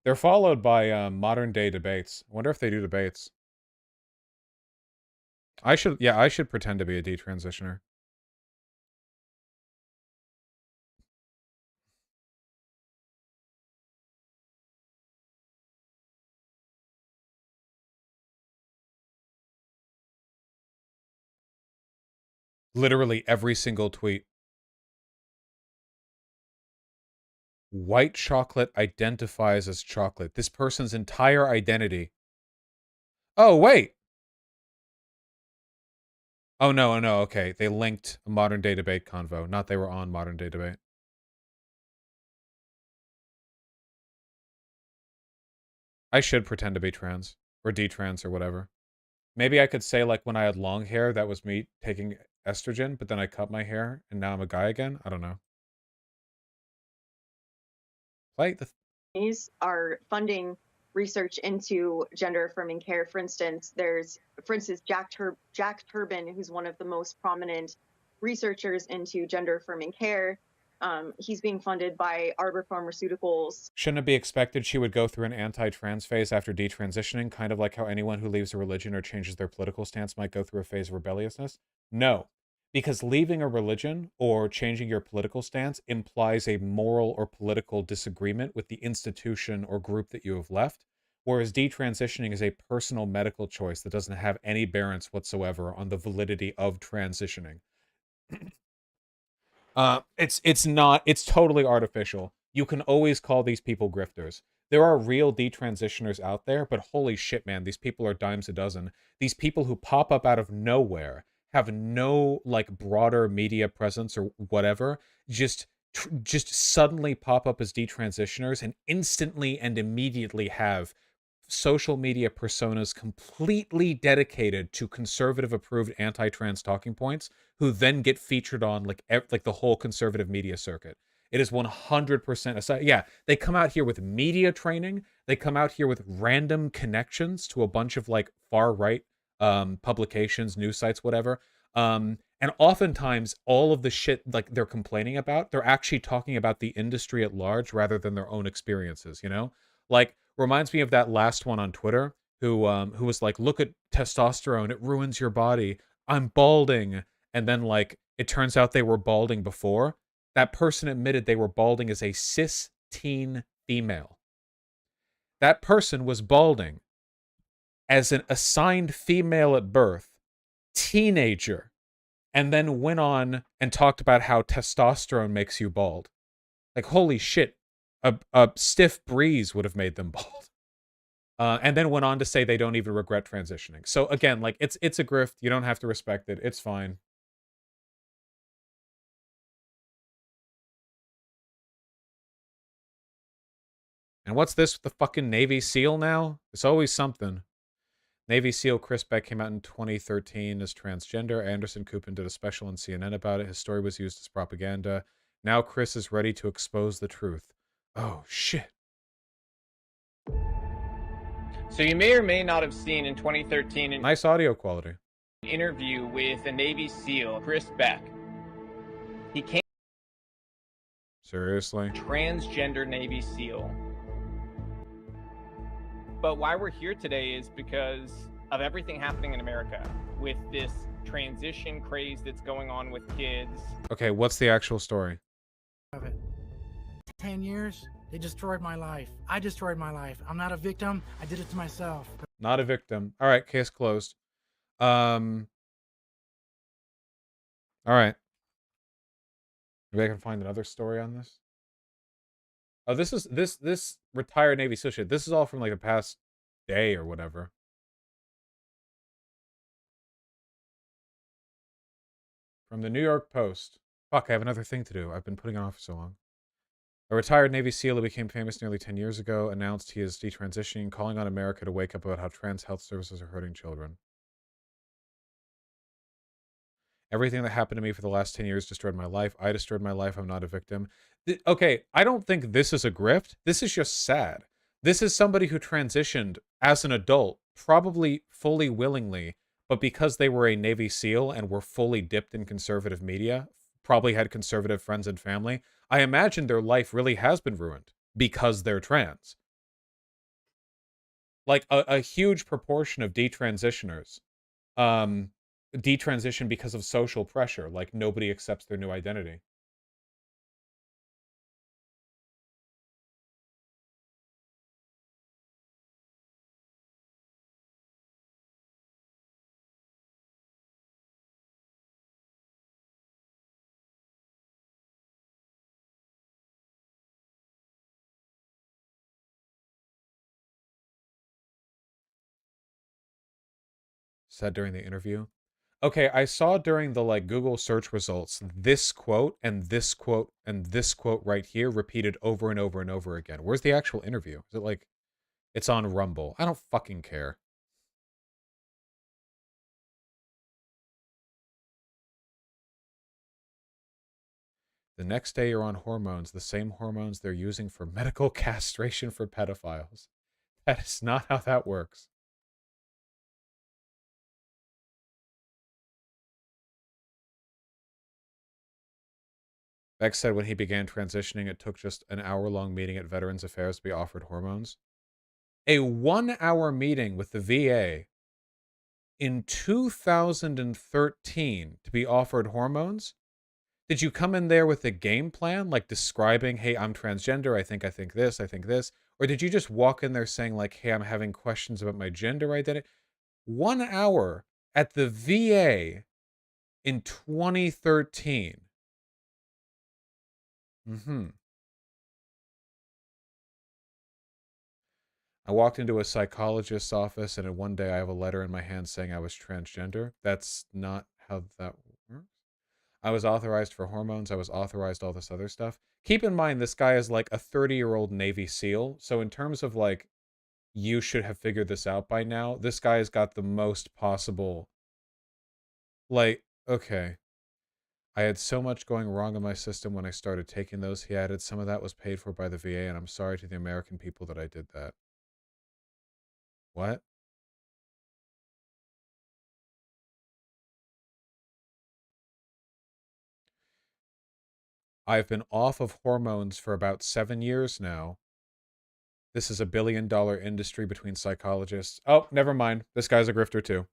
They're followed by modern day debates. I wonder if they do debates. I should pretend to be a detransitioner. Literally every single tweet. White chocolate identifies as chocolate. This person's entire identity. Oh, wait. Oh, no, no, okay. They linked a modern day debate convo. Not they were on modern day debate. I should pretend to be trans. Or detrans or whatever. Maybe I could say, like, when I had long hair, that was me taking estrogen, but then I cut my hair, and now I'm a guy again? I don't know. These are funding research into gender affirming care. For instance, Jack Turbin, who's one of the most prominent researchers into gender affirming care. He's being funded by Arbor Pharmaceuticals. Shouldn't it be expected she would go through an anti-trans phase after detransitioning, kind of like how anyone who leaves a religion or changes their political stance might go through a phase of rebelliousness? No, because leaving a religion or changing your political stance implies a moral or political disagreement with the institution or group that you have left, whereas detransitioning is a personal medical choice that doesn't have any bearance whatsoever on the validity of transitioning. It's totally artificial. You can always call these people grifters. There are real detransitioners out there, but holy shit, man, these people are dimes a dozen. These people who pop up out of nowhere, have no like broader media presence or whatever, just suddenly pop up as detransitioners and instantly and immediately have social media personas completely dedicated to conservative approved anti-trans talking points, who then get featured on like the whole conservative media circuit. It is 100% aside. Yeah, they come out here with media training. They come out here with random connections to a bunch of like far right publications, news sites, whatever. And oftentimes all of the shit like they're complaining about, they're actually talking about the industry at large rather than their own experiences, you know? Like, reminds me of that last one on Twitter who was like, look at testosterone, it ruins your body. I'm balding. And then like it turns out they were balding before. That person admitted they were balding as a cis teen female. That person was balding as an assigned female at birth, teenager, and then went on and talked about how testosterone makes you bald. Like, holy shit, a stiff breeze would have made them bald. And then went on to say they don't even regret transitioning. So again, like it's a grift. You don't have to respect it. It's fine. And what's this with the fucking Navy SEAL now? It's always something. Navy SEAL Chris Beck came out in 2013 as transgender. Anderson Coopin did a special on CNN about it. His story was used as propaganda. Now Chris is ready to expose the truth. Oh, shit. So you may or may not have seen in 2013 an nice audio quality interview with a Navy SEAL, Chris Beck. He came seriously transgender Navy SEAL. But why we're here today is because of everything happening in America with this transition craze that's going on with kids. Okay, what's the actual story? Of it. 10 years, they destroyed my life. I destroyed my life. I'm not a victim. I did it to myself. Not a victim. All right, case closed. All right. Maybe I can find another story on this. Oh, this is this retired Navy SEAL shit. This is all from like the past day or whatever. From the New York Post. Fuck, I have another thing to do. I've been putting it off for so long. A retired Navy SEAL who became famous nearly 10 years ago announced he is detransitioning, calling on America to wake up about how trans health services are hurting children. Everything that happened to me for the last 10 years destroyed my life. I destroyed my life. I'm not a victim. Okay, I don't think this is a grift. This is just sad. This is somebody who transitioned as an adult, probably fully willingly, but because they were a Navy SEAL and were fully dipped in conservative media, probably had conservative friends and family, I imagine their life really has been ruined because they're trans. Like a huge proportion of detransitioners detransition because of social pressure, like nobody accepts their new identity. Said during the interview. Okay, I saw during the like Google search results this quote and this quote and this quote right here repeated over and over and over again. Where's the actual interview? Is it like it's on Rumble? I don't fucking care. The next day you're on hormones, the same hormones they're using for medical castration for pedophiles. That is not how that works. Beck said when he began transitioning, it took just an hour-long meeting at Veterans Affairs to be offered hormones. A 1-hour meeting with the VA in 2013 to be offered hormones? Did you come in there with a game plan, like describing, hey, I'm transgender, I think this, I think this? Or did you just walk in there saying, like, hey, I'm having questions about my gender identity? 1 hour at the VA in 2013. I walked into a psychologist's office, and in one day I have a letter in my hand saying I was transgender. That's not how that works. I was authorized for hormones. I was authorized all this other stuff. Keep in mind, this guy is like a 30-year-old Navy SEAL. So in terms of like, you should have figured this out by now, this guy has got the most possible. Like, okay. I had so much going wrong in my system when I started taking those. He added, some of that was paid for by the VA, and I'm sorry to the American people that I did that. What? I've been off of hormones for about 7 years now. This is a billion-dollar industry between psychologists. Oh, never mind. This guy's a grifter too.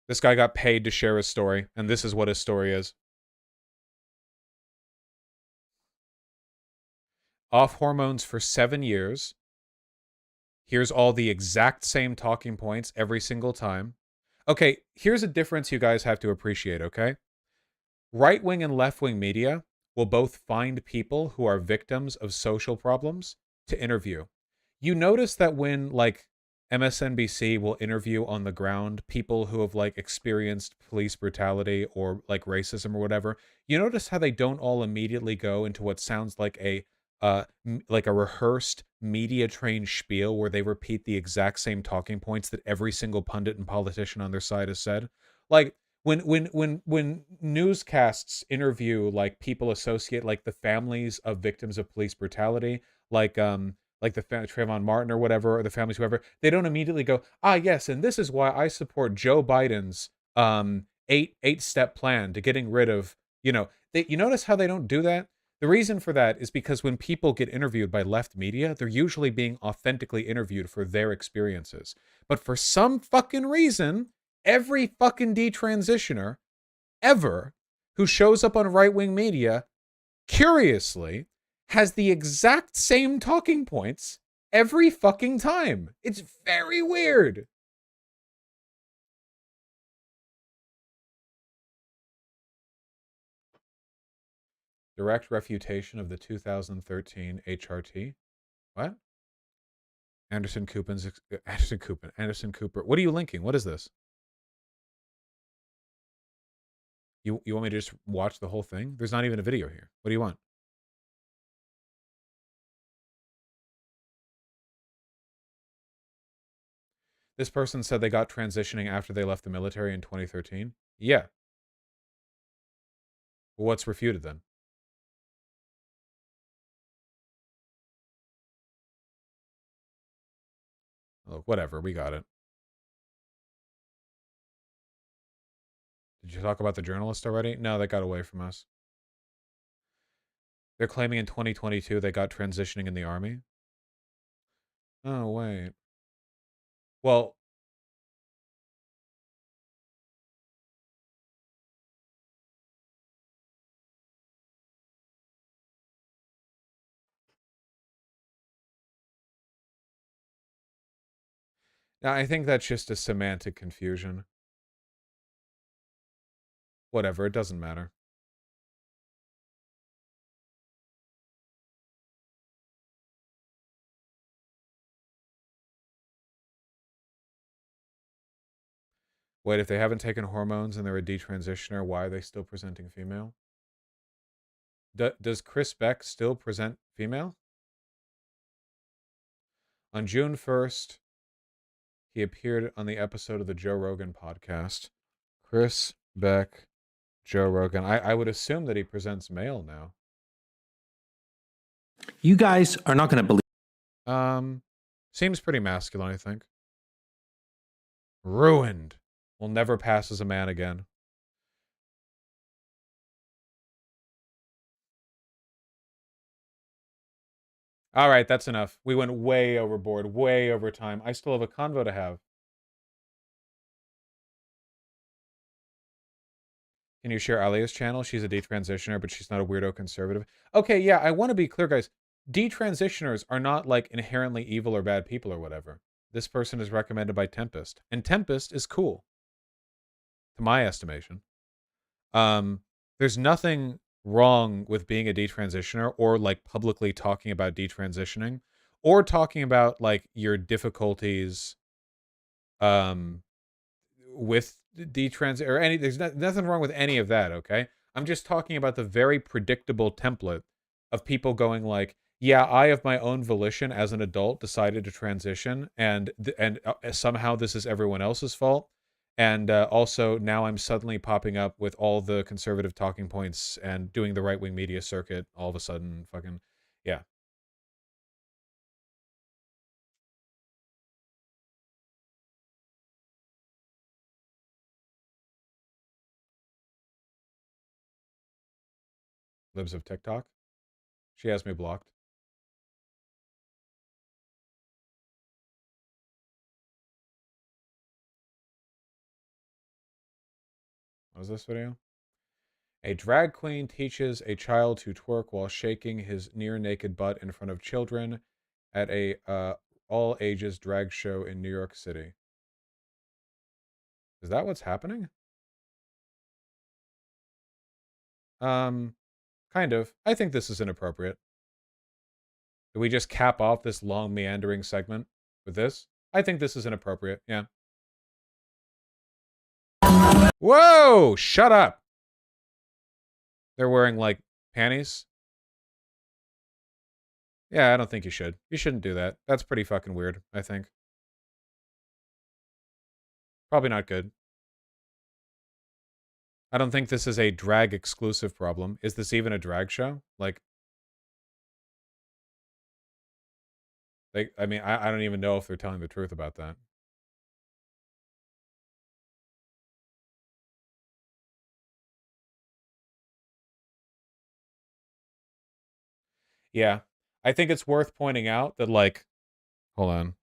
This guy got paid to share his story, and this is what his story is. Off hormones for 7 years. Here's all the exact same talking points every single time. Okay, here's a difference you guys have to appreciate, okay? Right-wing and left-wing media will both find people who are victims of social problems to interview. You notice that when, like, MSNBC will interview on the ground people who have, like, experienced police brutality or, like, racism or whatever, you notice how they don't all immediately go into what sounds like a rehearsed media-trained spiel where they repeat the exact same talking points that every single pundit and politician on their side has said. Like, when newscasts interview like people associate like the families of victims of police brutality, like the Trayvon Martin or whatever, or the families whoever, they don't immediately go, ah yes, and this is why I support Joe Biden's eight-step plan to getting rid of, you notice how they don't do that? The reason for that is because when people get interviewed by left media, they're usually being authentically interviewed for their experiences. But for some fucking reason, every fucking detransitioner ever who shows up on right-wing media, curiously, has the exact same talking points every fucking time. It's very weird. Direct refutation of the 2013 HRT. What? Anderson Cooper. What are you linking? What is this? You want me to just watch the whole thing? There's not even a video here. What do you want? This person said they got transitioning after they left the military in 2013. Yeah. Well, what's refuted then? Look, whatever. We got it. Did you talk about the journalist already? No, that got away from us. They're claiming in 2022 they got transitioning in the army. Oh, wait. Well, I think that's just a semantic confusion. Whatever, it doesn't matter. Wait, if they haven't taken hormones and they're a detransitioner, why are they still presenting female? Does Chris Beck still present female? On June 1st, he appeared on the episode of the Joe Rogan podcast. Chris Beck, Joe Rogan. I would assume that he presents male now. You guys are not going to believe. Seems pretty masculine, I think. Ruined. Will never pass as a man again. All right, that's enough. We went way overboard, way over time. I still have a convo to have. Can you share Alia's channel? She's a detransitioner, but she's not a weirdo conservative. Okay, yeah, I want to be clear, guys. Detransitioners are not, like, inherently evil or bad people or whatever. This person is recommended by Tempest. And Tempest is cool. To my estimation. There's nothing wrong with being a detransitioner or, like, publicly talking about detransitioning. Or talking about, like, your difficulties with detrans or any there's nothing wrong with any of that, okay? I'm just talking about the very predictable template of people going like, yeah, I of my own volition as an adult decided to transition and somehow this is everyone else's fault. And also now I'm suddenly popping up with all the conservative talking points and doing the right-wing media circuit all of a sudden. Fucking yeah. Libs of TikTok. She has me blocked. What was this video? A drag queen teaches a child to twerk while shaking his near-naked butt in front of children at a all-ages drag show in New York City. Is that what's happening? Kind of. I think this is inappropriate. Do we just cap off this long meandering segment with this? I think this is inappropriate, yeah. Whoa! Shut up! They're wearing, like, panties? Yeah, I don't think you should. You shouldn't do that. That's pretty fucking weird, I think. Probably not good. I don't think this is a drag exclusive problem. Is this even a drag show? Like, I mean, I don't even know if they're telling the truth about that. Yeah. I think it's worth pointing out that, like, hold on.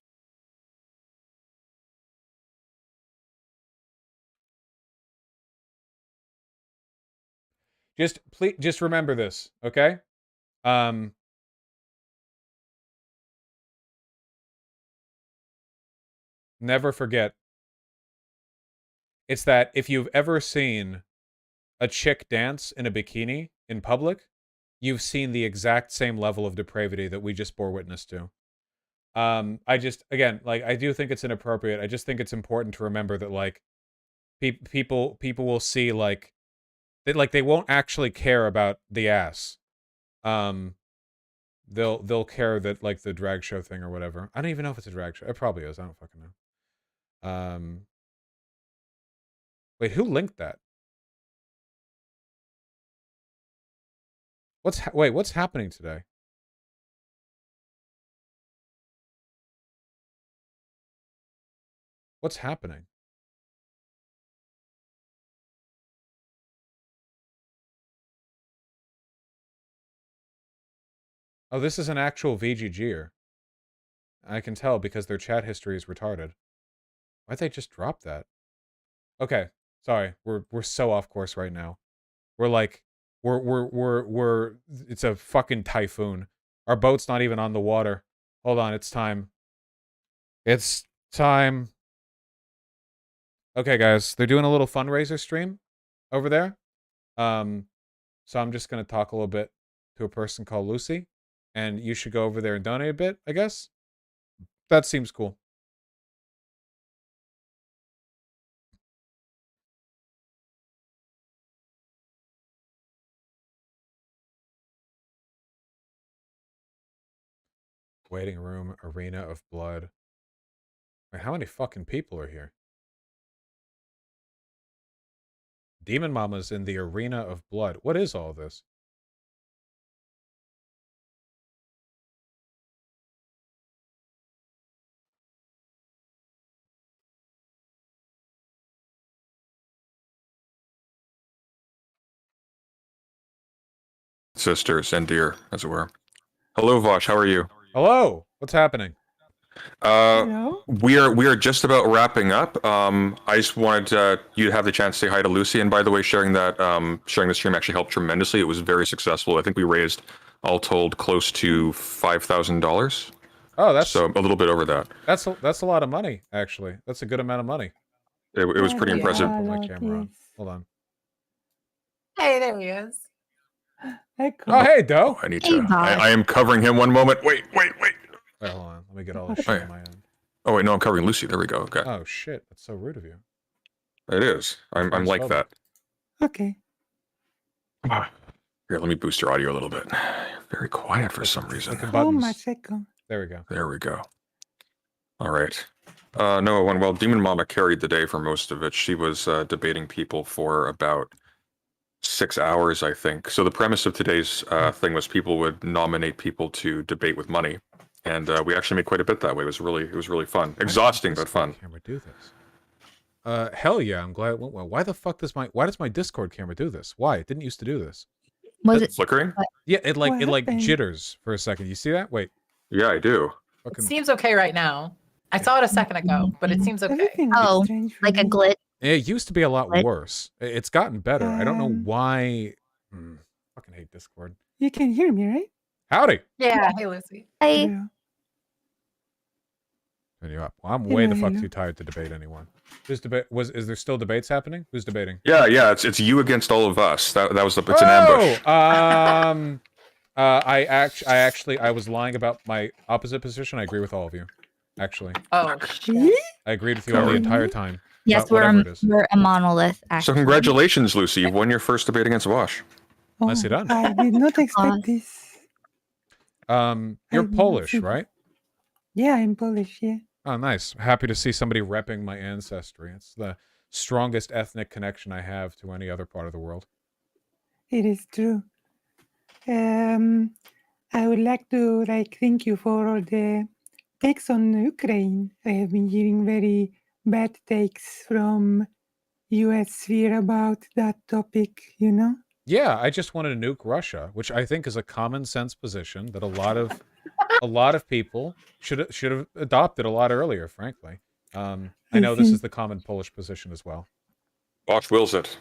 Just remember this, okay? Never forget. It's that if you've ever seen a chick dance in a bikini in public, you've seen the exact same level of depravity that we just bore witness to. I just, again, like, I do think it's inappropriate. I just think it's important to remember that, like, people will see, like, They won't actually care about the ass. They'll care that like the drag show thing or whatever. I don't even know if it's a drag show. It probably is. I don't fucking know. Wait, who linked that? What's happening today? What's happening? Oh, this is an actual VGGer. I can tell because their chat history is retarded. Why'd they just drop that? Okay, sorry. We're so off course right now. We're like, we're it's a fucking typhoon. Our boat's not even on the water. Hold on, it's time. It's time. Okay, guys, they're doing a little fundraiser stream over there. So I'm just gonna talk a little bit to a person called Lucy, and you should go over there and donate a bit, I guess. That seems cool. Waiting room, arena of blood. Wait, how many fucking people are here? Demon Mama's in the arena of blood. What is all this? Sisters and dear, as it were. Hello, Vosh. How are you? Hello. What's happening? We are just about wrapping up. I just wanted you to have the chance to say hi to Lucy. And by the way, sharing the stream actually helped tremendously. It was very successful. I think we raised, all told, close to $5,000. Oh, that's so a little bit over that. That's a lot of money, actually. That's a good amount of money. It was pretty impressive. Put my camera on. Hold on. Hey, there he is. Oh, hey, Doe. I need to. I am covering him. One moment. Wait. Wait, hold on. Let me get all this shit on my end. Oh wait, no, I'm covering Lucy. There we go. Okay. Oh shit, that's so rude of you. It is. I'm like that. Okay. Here, let me boost your audio a little bit. You're very quiet for some reason. My second. There we go. There we go. All right. No, well, Demon Mama carried the day for most of it. She was debating people for about 6 hours, I think. So the premise of today's thing was people would nominate people to debate with money, and we actually made quite a bit that way. It was really fun, exhausting but fun. Camera do this? Hell yeah! I'm glad it went well. Why the fuck does my Discord camera do this? Why? It didn't used to do this. Was it flickering? Yeah, it like jitters for a second. You see that? Wait. Yeah, I do. It seems okay right now. I saw it a second ago, but it seems okay. Oh, like a glitch. It used to be a lot worse. It's gotten better. I don't know why. Fucking hate Discord. You can hear me, right? Howdy. Yeah. Hey, Lucy. Hey. Turn you up. Well, I'm way the fuck too tired to debate anyone. Is there still debates happening? Who's debating? Yeah. It's you against all of us. That was it's an ambush. I was lying about my opposite position. I agree with all of you. Actually. Oh. I agreed with you all the entire time. Yes, we're a monolith. Actually. So congratulations, Lucy. You've won your first debate against Wash. Nicely done. I did not expect this. You're Polish, right? Yeah, I'm Polish. Yeah. Oh, nice. Happy to see somebody repping my ancestry. It's the strongest ethnic connection I have to any other part of the world. It is true. I would like to thank you for all the takes on Ukraine. I have been hearing very bad takes from U.S. sphere about that topic. Yeah, I just wanted to nuke Russia, which I think is a common sense position that a lot of people should have adopted a lot earlier, frankly. I know this is the common Polish position as well. Wash wills it.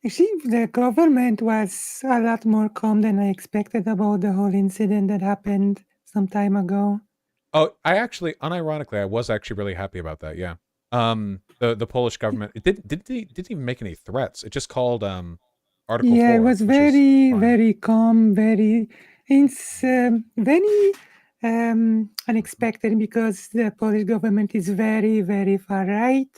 Actually, the government was a lot more calm than I expected about the whole incident that happened some time ago. Oh, unironically, I was actually really happy about that. Yeah. The Polish government, it didn't even make any threats. It just called Article 4. Yeah, it was very calm, very unexpected because the Polish government is very, very far right.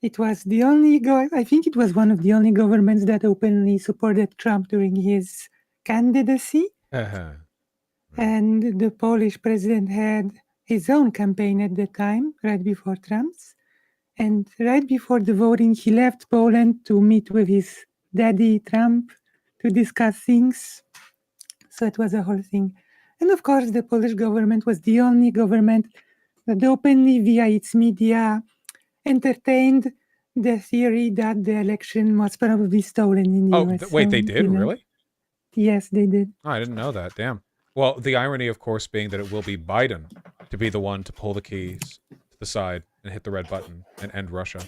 it was the only I think it was one of the only governments that openly supported Trump during his candidacy. And the Polish president had his own campaign at the time, right before Trump's. And right before the voting, he left Poland to meet with his daddy, Trump, to discuss things. So it was a whole thing. And of course, the Polish government was the only government that openly, via its media, entertained the theory that the election was probably stolen in the US. Wait, So, they did? Really? Yes, they did. Oh, I didn't know that. Damn. Well, the irony, of course, being that it will be Biden to be the one to pull the keys to the side and hit the red button and end Russia.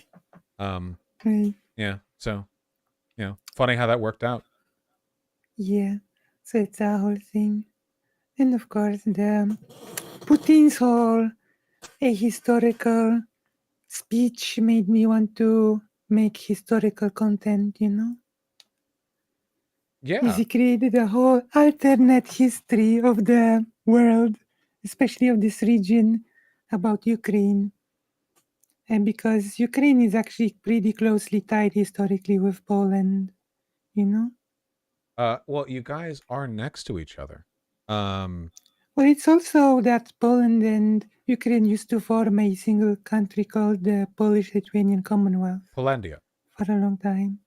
Right. Yeah. So, funny how that worked out. Yeah. So it's a whole thing. And of course, the Putin's whole ahistorical speech made me want to make historical content, Yeah. He created a whole alternate history of the world, especially of this region, about Ukraine. And because Ukraine is actually pretty closely tied historically with Poland, Well, you guys are next to each other. Well, it's also that Poland and Ukraine used to form a single country called the Polish-Lithuanian Commonwealth. Polandia. For a long time.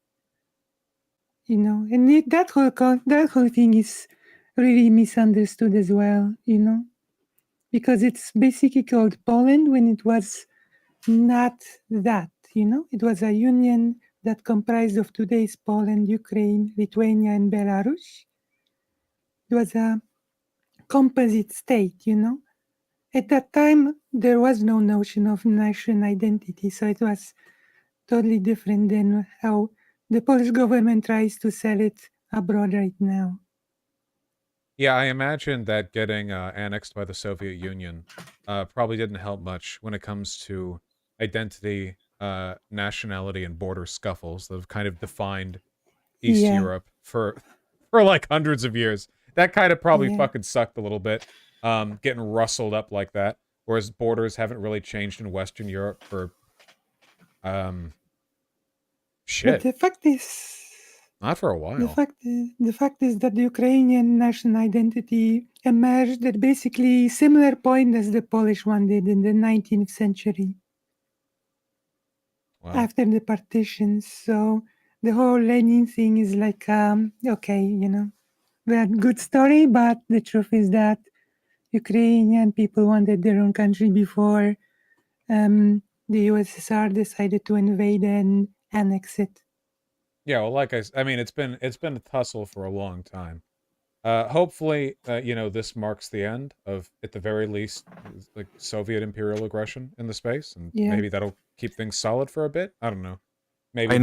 And that whole thing is really misunderstood as well, because it's basically called Poland when it was not that, It was a union that comprised of today's Poland, Ukraine, Lithuania, and Belarus. It was a composite state, At that time, there was no notion of national identity, so it was totally different than how the Polish government tries to sell it abroad right now. Yeah, I imagine that getting annexed by the Soviet Union probably didn't help much when it comes to identity, nationality, and border scuffles that have kind of defined East Europe for like hundreds of years. That kind of probably fucking sucked a little bit, getting rustled up like that. Whereas borders haven't really changed in Western Europe for shit. But the fact is, not for a while. The fact is that the Ukrainian national identity emerged at basically similar point as the Polish one did in the 19th century. Wow. After the partitions. So the whole Lenin thing is like, okay, we had good story, but the truth is that Ukrainian people wanted their own country before the USSR decided to invade and annex it. Yeah, well, I mean, it's been a tussle for a long time. Hopefully, this marks the end of, at the very least, like Soviet imperial aggression in the space, and maybe that'll keep things solid for a bit. I don't know. Maybe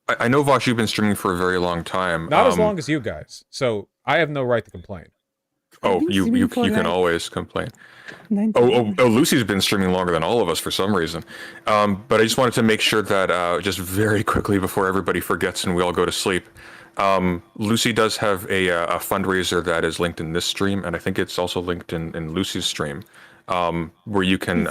I know, Vosh, you've been streaming for a very long time. Not as long as you guys, so I have no right to complain. Oh, you can always complain. Lucy's been streaming longer than all of us for some reason. But I just wanted to make sure that just very quickly before everybody forgets and we all go to sleep, Lucy does have a fundraiser that is linked in this stream, and I think it's also linked in Lucy's stream, where you can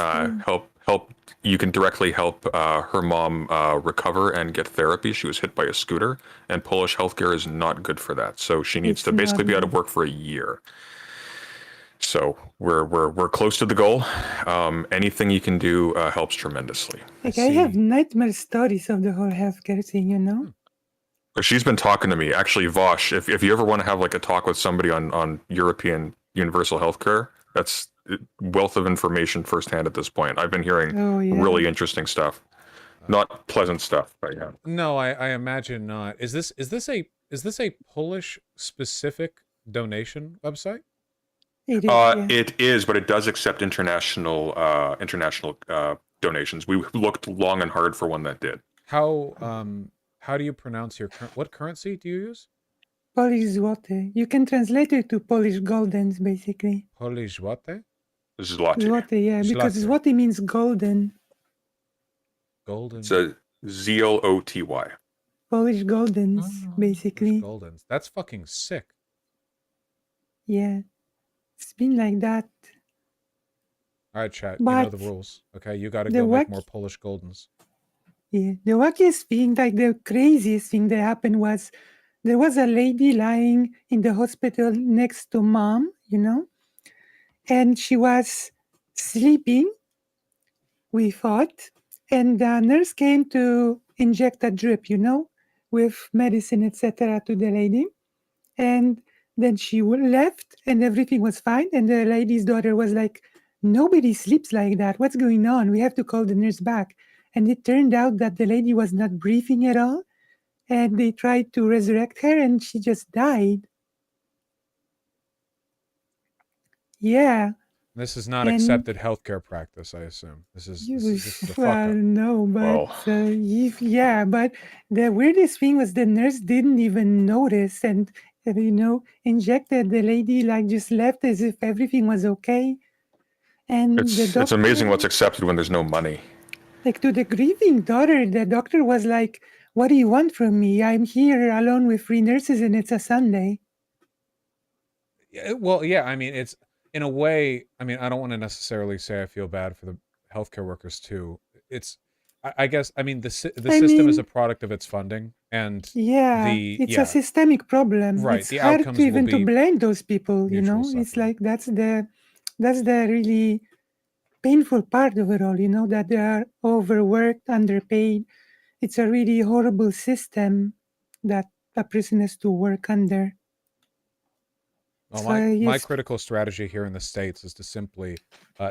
you can directly help her mom recover and get therapy. She was hit by a scooter, and Polish healthcare is not good for that. So she needs to basically be out of work for a year. So we're close to the goal. Anything you can do helps tremendously. Like I have nightmare stories of the whole healthcare thing, She's been talking to me. Actually, Vosh, if you ever want to have like a talk with somebody on European universal healthcare, that's wealth of information firsthand at this point. I've been hearing really interesting stuff. Not pleasant stuff, but yeah. No, I imagine not. Is this a Polish specific donation website? It is, but it does accept international donations. We looked long and hard for one that did. How do you pronounce what currency do you use? Polish złoty. You can translate it to Polish goldens, basically. Polish złoty? Zloty. Złoty, yeah, because złoty means golden. Golden. It's a ZLOTY. Polish goldens, basically. Polish goldens. That's fucking sick. Yeah. It's been like that. All right, chat. You know the rules. Okay, you got to go make more Polish goldens. Yeah, the wackiest thing, like the craziest thing that happened was there was a lady lying in the hospital next to mom, and she was sleeping, we thought, and the nurse came to inject a drip, with medicine, etc., to the lady. And then she left and everything was fine. And the lady's daughter was like, nobody sleeps like that. What's going on? We have to call the nurse back. And it turned out that the lady was not breathing at all. And they tried to resurrect her and she just died. Yeah. This is not And- accepted healthcare practice, I assume. This is a fuck Well, up. no, but yeah, but the weirdest thing was the nurse didn't even notice and injected the lady, like just left as if everything was okay. And the doctor, It's amazing what's accepted when there's no money. like to the grieving daughter, the doctor was like, "What do you want from me? I'm here alone with 3 nurses and it's a Sunday." Well, yeah, I mean, it's in a way, I mean, I don't want to necessarily say I feel bad for the healthcare workers too. It's, I guess, I mean, the system is a product of its funding, and Yeah, it's a systemic problem. Right, It's the hard outcomes to will even to be blame those people, It's like that's the really painful part of it all, that they are overworked, underpaid. It's a really horrible system that a person has to work under. Well, So, my yes. critical strategy here in the States is to simply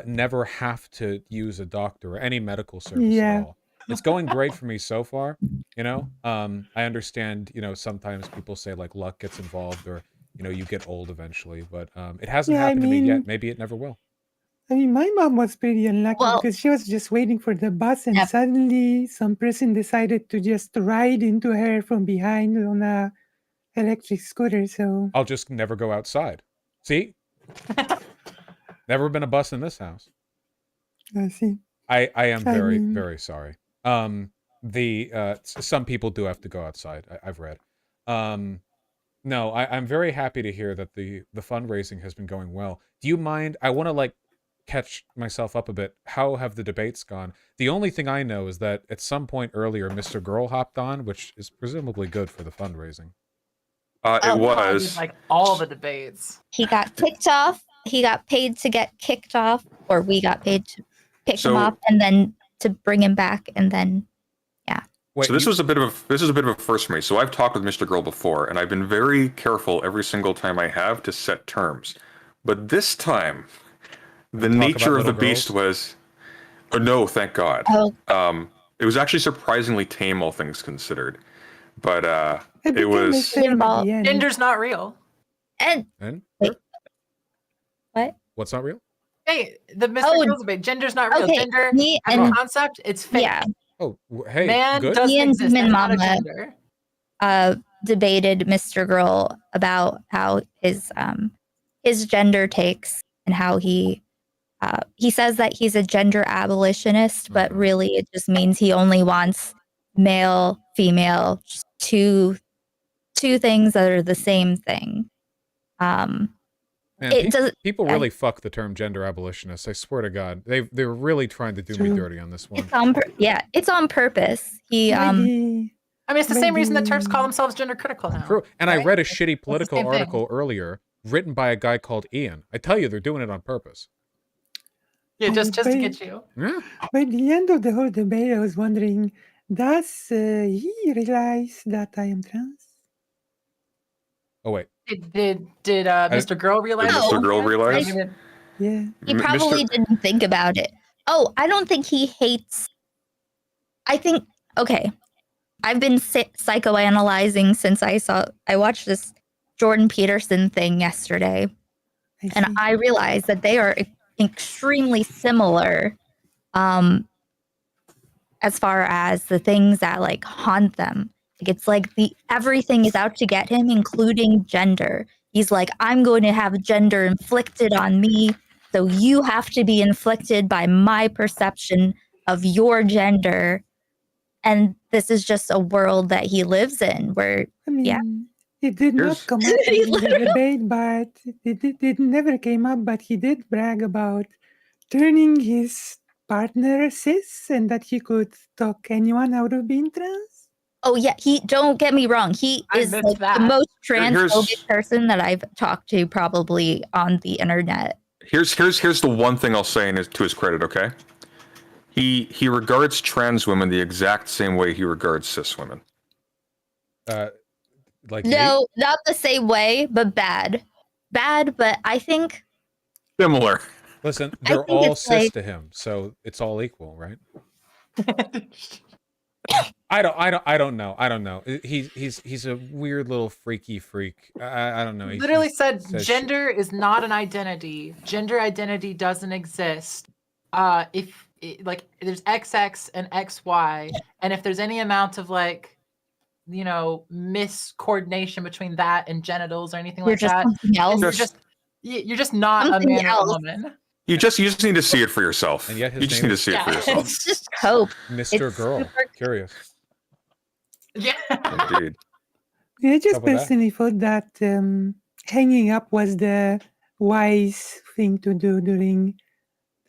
never have to use a doctor or any medical service Yeah. at all. It's going great for me so far, I understand, sometimes people say like luck gets involved or, you get old eventually, but it hasn't Yeah, I happened to me mean- yet. Maybe it never will. I mean, my mom was pretty unlucky because she was just waiting for the bus and suddenly some person decided to just ride into her from behind on a electric scooter. So I'll just never go outside. See? Never been a bus in this house. I see. I am I very, mean- very sorry. Some people do have to go outside. I've read. No, I'm very happy to hear that the fundraising has been going well. Do you mind? I want to catch myself up a bit. How have the debates gone? The only thing I know is that at some point earlier, Mr. Girl hopped on, which is presumably good for the fundraising. It was. Like all the debates. He got kicked off. He got paid to get kicked off, or we got paid to pick him up and then to bring him back, and then So this is a bit of a first for me. So I've talked with Mr. Girl before, and I've been very careful every single time I have to set terms. But this time, the nature of the beast was, oh no, thank God. It was actually surprisingly tame, all things considered. But it was. Gender's not real. And wait, what? What's not real? Hey, the Mr. Girls debate. Gender's not real. Okay, Gender me as a and- concept, it's fake. Yeah. Oh, hey, Man good. doesn't Me and exist. Demon That's not a Mama gender. debated Mr. Girl about how his gender takes and how he says that he's a gender abolitionist, but really it just means he only wants male, female, just two things that are the same thing. Man, It doesn't. people really fuck the term gender abolitionist. I swear to God, they're really trying to do me dirty on this one. It's on it's on purpose. He I mean, it's the same reason that Turks call themselves gender critical now. True. And I read a shitty political same thing. article earlier written by a guy called Ian. I tell you, they're doing it on purpose. Yeah, just to By- get you. Yeah. By the end of the whole debate, I was wondering, does he realize that I am trans? Oh wait. Did Mr. Girl realize? Did Mr. Girl realize? Yeah. He probably didn't think about it. Oh, I don't think he hates. I think, okay. I've been psychoanalyzing since I watched this Jordan Peterson thing yesterday. And I realized that they are extremely similar as far as the things that haunt them. It's like everything is out to get him, including gender. He's like, I'm going to have gender inflicted on me, so you have to be inflicted by my perception of your gender. And this is just a world that he lives in where, I mean, it did not come up in the debate, but it never came up, but he did brag about turning his partner cis and that he could talk anyone out of being trans? Oh yeah, don't get me wrong. He I is missed like that. the most Here's- transphobic person that I've talked to probably on the internet. Here's the one thing I'll say to his credit, okay? He regards trans women the exact same way he regards cis women. Like No, not the same way, but bad. Bad, but I think similar. Listen, I they're think all it's cis like- to him, so it's all equal, right? I don't know. He's a weird little freaky freak. I don't know. He Literally said says gender is not an identity. Gender identity doesn't exist. If like there's XX and XY, and if there's any amount of like, you know, miscoordination between that and genitals or anything You're like just that, something then else. you're just not Something a man or a else. woman. You just need to see it for yourself. And yet his you just name need to is- see it for Yeah. yourself. It's just cope. Mr. It's Girl. super- Curious. Yeah. Indeed. I just Up with that? personally thought that hanging up was the wise thing to do during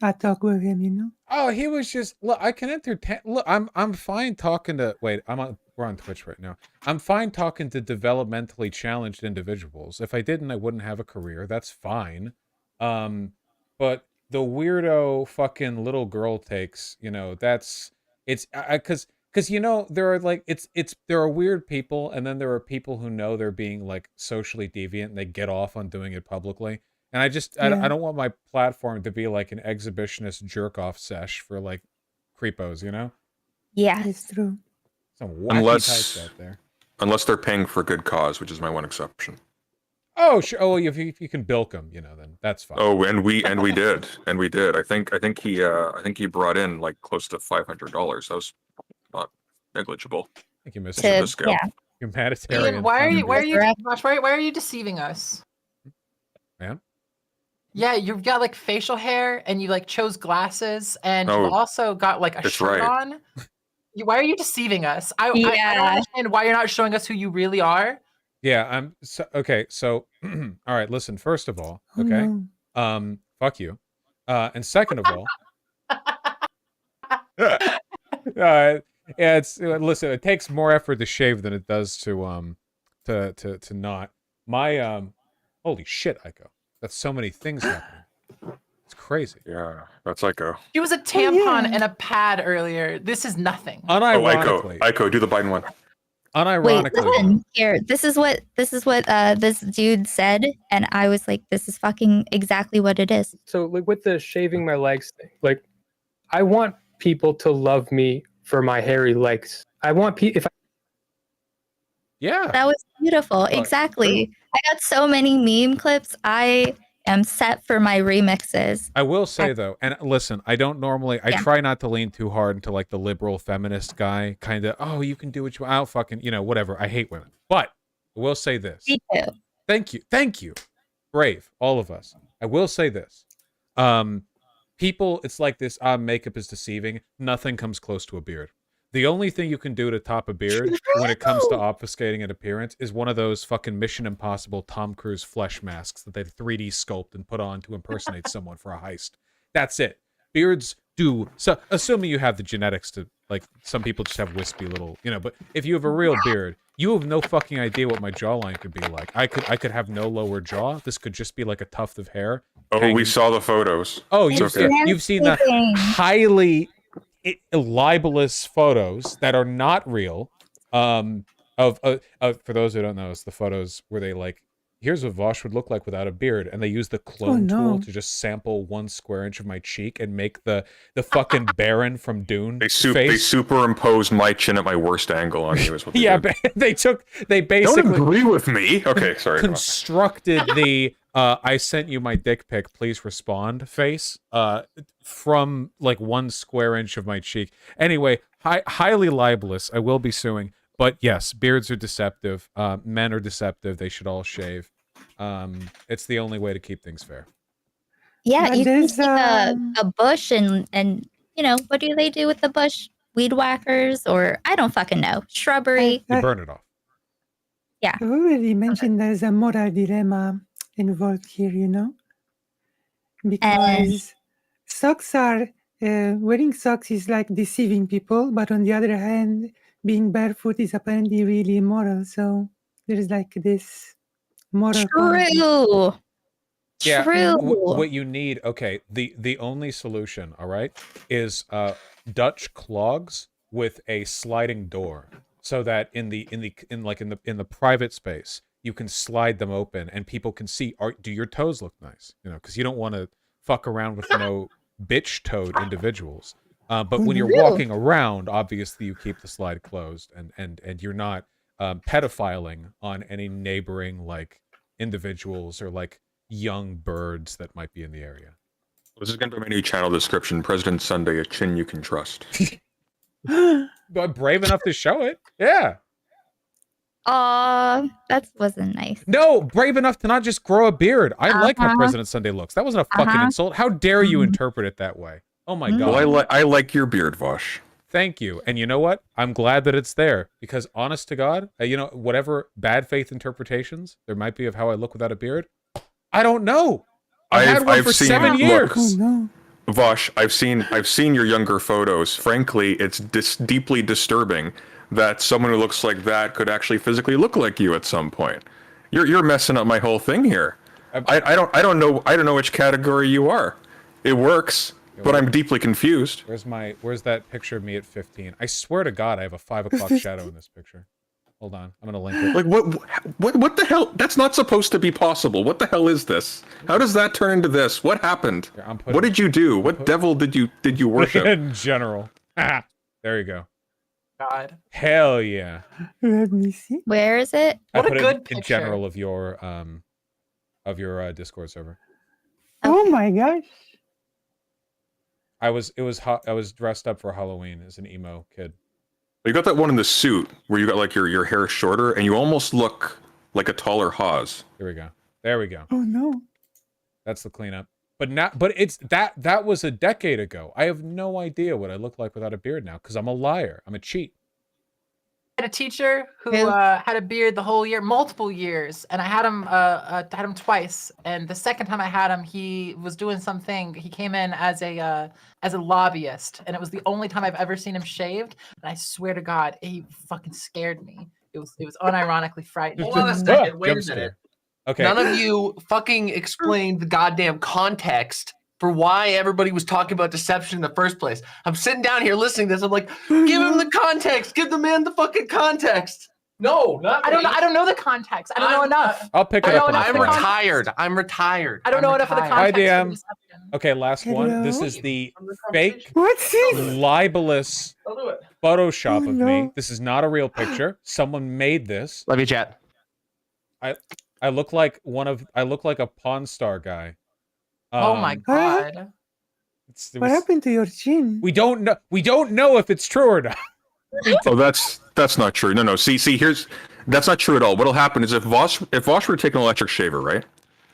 a talk with him, you know? Oh, he was just look. I can entertain. Look, I'm fine talking to. Wait, we're on Twitch right now. I'm fine talking to developmentally challenged individuals. If I didn't, I wouldn't have a career. That's fine. But the weirdo fucking little girl takes. You know, that's it's because you know there are like there are weird people, and then there are people who know they're being like socially deviant and they get off on doing it publicly. And I Yeah. don't want my platform to be like an exhibitionist jerk off sesh for like creepos, you know? Yeah. It's true. Some wacky types out there. Unless they're paying for good cause, which is my one exception. Oh, sure. Oh, if you can bilk them, you know, then that's fine. Oh, and we did. I think he brought in like close to $500. That was not negligible. Thank you, Mr. To- This scale. yeah. Humanitarian. Ian, why are you contribution. Josh, why are you deceiving us? Ma'am? Yeah, you've got like facial hair and you like chose glasses and Oh, you've also got like a that's shirt right. on. Why are you deceiving us? I don't Yeah. understand why you're not showing us who you really are. Yeah, I'm so okay, so all right, listen, first of all, Oh, okay. no. Fuck you. And second of all, yeah, it's listen, it takes more effort to shave than it does to not. My holy shit, Aiko. That's so many things happening. It's crazy. Yeah, that's Ico. She was a tampon and a pad earlier. This is nothing. Unironically. Ico, do the Biden one. Wait, Unironically. listen here. This is what this dude said, and I was like, this is fucking exactly what it is. So like with the shaving my legs thing, like I want people to love me for my hairy legs. I want people if I Yeah. That was beautiful. Exactly. I got so many meme clips. I am set for my remixes. I will say though, and listen, I don't normally, I Yeah. try not to lean too hard into like the liberal feminist guy, kind of, oh, you can do what you want, I'll fucking, you know, whatever. I hate women. But I will say this. Me too. Thank you. Brave, all of us. I will say this. People, it's like this, makeup is deceiving. Nothing comes close to a beard. The only thing you can do to top a beard when it comes to obfuscating an appearance is one of those fucking Mission Impossible Tom Cruise flesh masks that they 3D sculpt and put on to impersonate someone for a heist. That's it. Beards do, so assuming you have the genetics to, like, some people just have wispy little, you know, but if you have a real beard, you have no fucking idea what my jawline could be like. I could have no lower jaw. This could just be like a tuft of hair. Oh, hanging- we saw the photos. Oh, It's you've seen the highly libelous photos that are not real. Of for those who don't know, it's the photos where they like, here's what Vosh would look like without a beard, and they use the clone no. tool to just sample 1 square inch of my cheek and make the fucking Baron from Dune They face. superimposed my chin at my worst angle on you. Is what they Yeah, did. they Don't basically agree with me. Okay, sorry. constructed the I sent you my dick pic, please respond face from like 1 square inch of my cheek. Anyway, highly libelous. I will be suing. But yes, beards are deceptive. Men are deceptive. They should all shave. It's the only way to keep things fair. Yeah, But you can there's, keep a bush and you know, what do they do with the bush? Weed whackers, or I don't fucking know. Shrubbery. You burn it off. Yeah. I've already mentioned there's a moral dilemma involved here, you know? Because socks are wearing socks is like deceiving people, but on the other hand, being barefoot is apparently really immoral. So there's like this moral conflict. True. Yeah, True. what you need, okay, the only solution, all right, is Dutch clogs with a sliding door, so that in the private space you can slide them open and people can see. Do your toes look nice? You know, because you don't want to fuck around with no bitch-toed individuals. But when you're walking around, obviously you keep the slide closed, and you're not pedophiling on any neighboring like individuals or like young birds that might be in the area. This is going to be my new channel description. President Sunday, a chin you can trust. But brave enough to show it. Yeah. That wasn't nice. No, brave enough to not just grow a beard. I like how President Sunday looks. That wasn't a fucking insult. How dare you interpret it that way? Oh my God. Well, I like your beard, Vosh. Thank you. And you know what? I'm glad that it's there, because honest to God, you know, whatever bad faith interpretations there might be of how I look without a beard, I don't know. I've had one for 7 years. Oh no. Vosh, I've seen your younger photos. Frankly, it's deeply disturbing that someone who looks like that could actually physically look like you at some point. You're messing up my whole thing here. I don't know which category you are. It works, but I'm deeply confused. Where's that picture of me at 15? I swear to God, I have a 5 o'clock shadow in this picture. Hold on, I'm gonna link it. Like what the hell? That's not supposed to be possible. What the hell is this? How does that turn into this? What happened? What did you do? What devil did you worship? In general. Ah, there you go. God. Hell yeah. Let me see. Where is it? I What a put good in picture. general of your Discord server. Oh my gosh. I was dressed up for Halloween as an emo kid. You got that one in the suit where you got like your hair shorter and you almost look like a taller Hawes. Here we go. There we go. Oh no. That's the cleanup. But it's that was a decade ago. I have no idea what I look like without a beard now, because I'm a liar. I'm a cheat. I had a teacher who had a beard the whole year, multiple years, and I had him twice. And the second time I had him, he was doing something. He came in as a lobbyist, and it was the only time I've ever seen him shaved. And I swear to God, he fucking scared me. It was unironically frightening. Hold on a second. Wait a Jump minute. scare. Okay. None of you fucking explained the goddamn context for why everybody was talking about deception in the first place. I'm sitting down here listening to this. I'm like, give him the context. Give the man the fucking context. No, not I don't know the context. I don't know enough. I'll pick it up. I'm retired. I'm retired. I don't know enough of the Hi, context. of DM. this. Okay, last one. This is the fake, What's this? libelous I'll do it. Photoshop Oh, of no. me. This is not a real picture. Someone made this. Love you, chat. I look like a Pawn Star guy. Oh my God. What happened to your chin? We don't know if it's true or not. Oh, that's not true. No. See, that's not true at all. What'll happen is if Vosh were to take an electric shaver, right,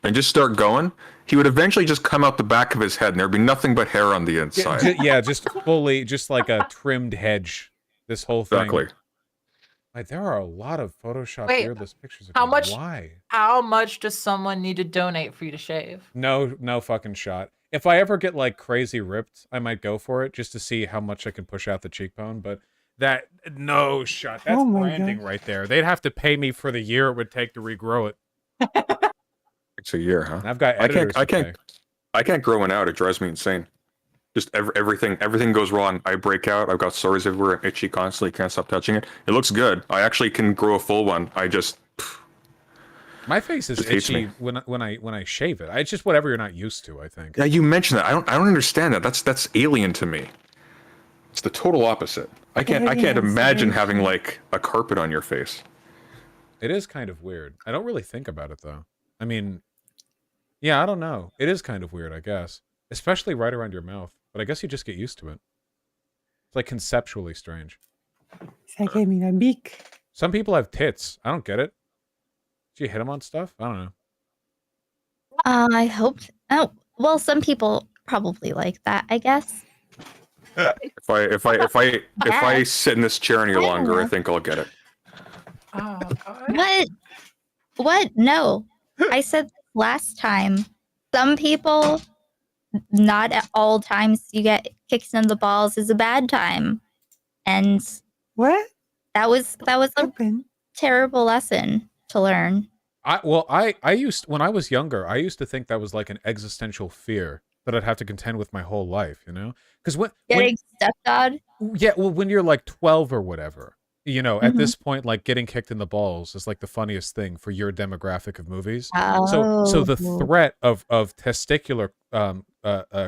and just start going, he would eventually just come out the back of his head, and there'd be nothing but hair on the inside. Yeah, just fully, just like a trimmed hedge. This whole thing. Exactly. Like, there are a lot of Photoshop Wait, beardless pictures of how me. much? Why? How much does someone need to donate for you to shave? No fucking shot. If I ever get like crazy ripped, I might go for it just to see how much I can push out the cheekbone. But no shot. That's Oh my branding gosh. right there. They'd have to pay me for the year it would take to regrow it. It's a year, huh? And I've got I editors. can't grow one out. It drives me insane. Just everything goes wrong. I break out. I've got sores everywhere. I'm itchy constantly. Can't stop touching it. It looks good. I actually can grow a full one. My face is Just hates itchy me. when I shave it. It's just whatever you're not used to, I think. Yeah, you mentioned that. I don't understand that. That's alien to me. It's the total opposite. I can't imagine having like a carpet on your face. It is kind of weird. I don't really think about it though. I mean, yeah, I don't know. It is kind of weird, I guess. Especially right around your mouth. But I guess you just get used to it. It's like conceptually strange. It's like having a beak. Some people have tits. I don't get it. Do you hit them on stuff? I don't know. I hope. Oh, well, some people probably like that, I guess. If I sit in this chair any longer, I think I'll get it. Oh, God. What? No. I said last time. Some people not at all times you get kicked in the balls is a bad time. And what? That was a terrible lesson to learn. I used, when I was younger, I used to think that was like an existential fear that I'd have to contend with my whole life, you know? Because getting stepdad? Yeah, well, when you're like 12 or whatever, you know, at this point, like getting kicked in the balls is like the funniest thing for your demographic of movies. So the threat of testicular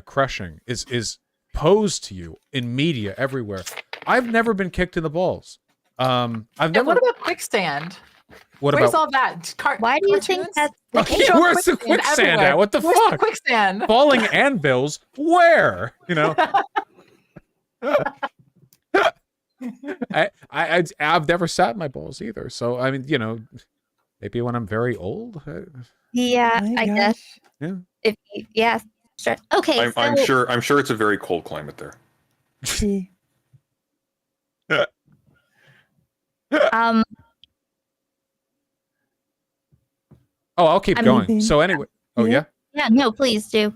crushing is posed to you in media everywhere. I've never been kicked in the balls. I've never. What about quicksand? What Where's about? all that? Why do you think that's Yeah, where's the quicksand at? What the Where's fuck? The quicksand? Falling anvils? Where? You know. I've never sat in my balls either. So I mean, you know, maybe when I'm very old. Yeah, I guess. Yeah. Sure. Okay. I'm sure it's a very cold climate there. Oh, I'll keep going. So anyway, yeah. Yeah, no, please do.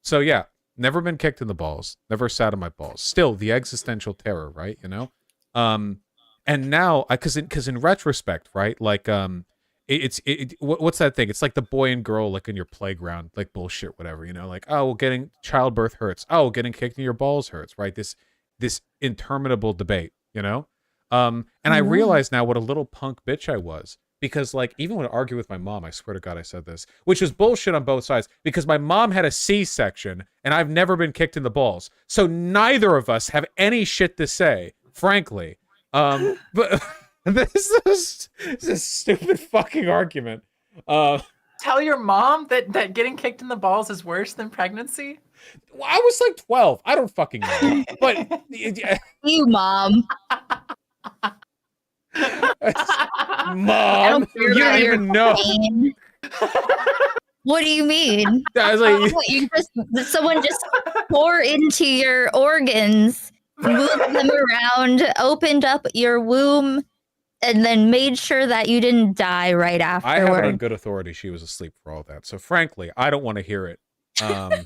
So yeah, never been kicked in the balls, never sat on my balls. Still the existential terror, right? You know, and now because in retrospect, right? Like what's that thing? It's like the boy and girl like in your playground, like bullshit, whatever. You know, like oh, well, getting childbirth hurts. Oh, getting kicked in your balls hurts, right? This interminable debate, you know. And I realize now what a little punk bitch I was. Because, like, even when I argue with my mom, I swear to God I said this, which was bullshit on both sides, because my mom had a C-section, and I've never been kicked in the balls. So neither of us have any shit to say, frankly. But this is a stupid fucking argument. Tell your mom that getting kicked in the balls is worse than pregnancy? Well, I was like 12. I don't fucking know. But... You, Mom. Mom, you don't even know. What do you mean? I was like, someone just tore into your organs, moved them around, opened up your womb, and then made sure that you didn't die right I have it on afterward. good authority. She was asleep for all that. So frankly, I don't want to hear it. I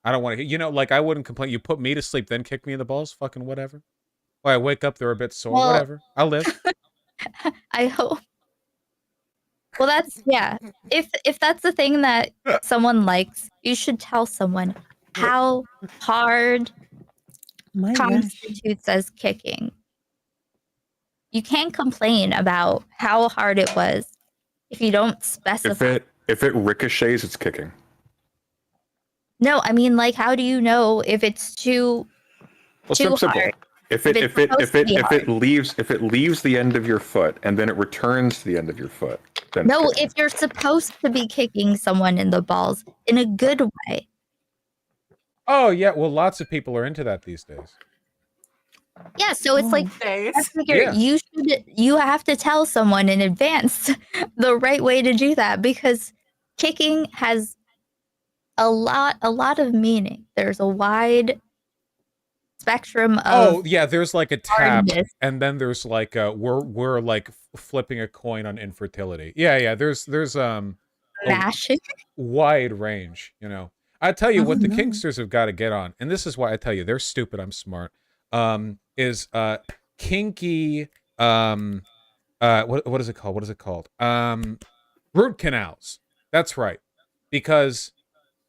don't want to hear, you know, like I wouldn't complain. You put me to sleep, then kick me in the balls, fucking whatever. Or I wake up, they're a bit sore, Well, whatever. I'll live. I hope. Well, that's if that's the thing that someone likes, you should tell someone how hard constitutes as kicking. You can't complain about how hard it was if you don't specify. If it ricochets, it's kicking. No, I mean, like, how do you know if it's too Simple. hard? If it leaves the end of your foot and then it returns to the end of your foot, then No, if you're supposed to be kicking someone in the balls in a good way. Oh yeah, well, lots of people are into that these days. Yeah, so it's like I figure Yeah. you have to tell someone in advance the right way to do that, because kicking has a lot of meaning. There's a wide spectrum of Oh yeah, there's like a tap, hardness. and then there's like we're like flipping a coin on infertility. Yeah, there's a Mashing. wide range, you know. I tell you Oh, what the no. Kingsters have got to get on, and this is why I tell you they're stupid, I'm smart. Is kinky what is it called? What is it called? Root canals. That's right. Because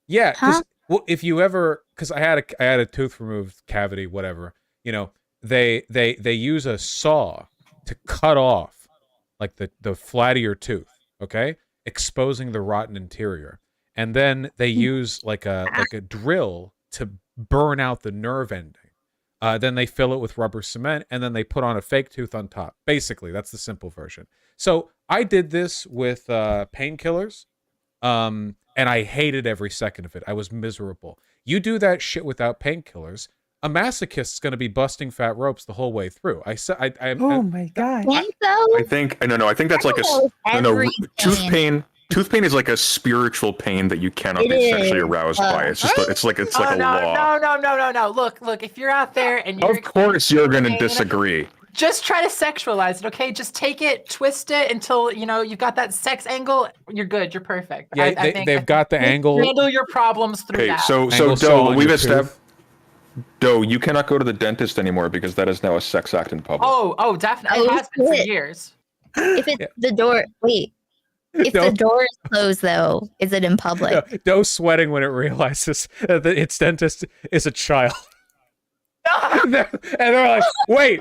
yeah, well, if you ever, because I had a tooth removed, cavity, whatever, you know, they use a saw to cut off like the flat of your tooth, okay, exposing the rotten interior, and then they use like a drill to burn out the nerve ending. Then they fill it with rubber cement, and then they put on a fake tooth on top. Basically, that's the simple version. So I did this with painkillers. And I hated every second of it. I was miserable. You do that shit without painkillers, a masochist's going to be busting fat ropes the whole way through. Oh my god! I think that's like tooth pain. Tooth pain is like a spiritual pain that you cannot be sexually aroused by. It's just it's like a law. No. Look, if you're out there and you're Of course, you're going to disagree. Just try to sexualize it, okay? Just take it, twist it until you've got that sex angle. You're good. You're perfect. Yeah, they've got the angle. Handle your problems through Okay, that. so Angle saw Doe, on we've your established. tooth. Doe, you cannot go to the dentist anymore because that is now a sex act in public. Oh, definitely. It has been for years. If it's the door, wait. If the door is closed, though, is it in public? No, Doe's sweating when it realizes that its dentist is a child. And they're like, wait.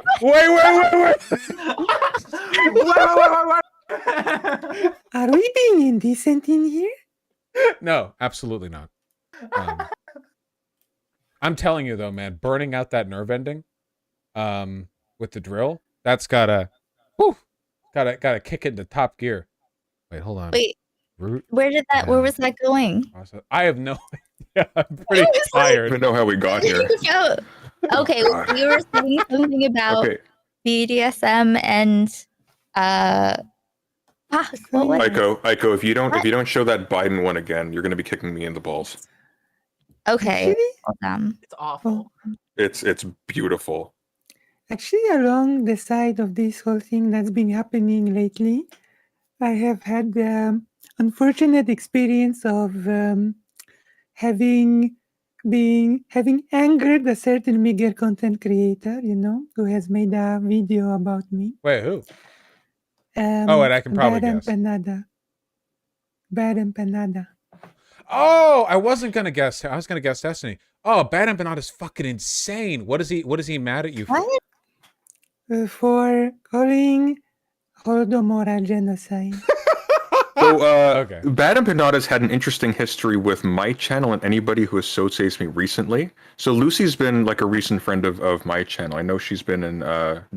Are we being indecent in here? No, absolutely not. I'm telling you though, man, burning out that nerve ending with the drill, that's gotta kick into top gear. Wait, hold on. Wait, Root. where was that going? I have no idea. I'm pretty tired. I don't even know how we got here. Okay, we were saying something about BDSM and what was it? Aiko, if you don't show that Biden one again, you're gonna be kicking me in the balls. Okay. It's awful. It's beautiful. Actually, along the side of this whole thing that's been happening lately, I have had the unfortunate experience of having angered a certain meager content creator, who has made a video about me. Wait, who? And I can probably guess. Bad Empanada. Oh, I wasn't gonna guess. I was gonna guess Destiny. Oh, Bad Empanada is fucking insane. What is he mad at you for? For calling Holodomor a genocide. So, okay. Bad Empanadas had an interesting history with my channel and anybody who associates me recently. So Lucy's been like a recent friend of my channel. I know she's been in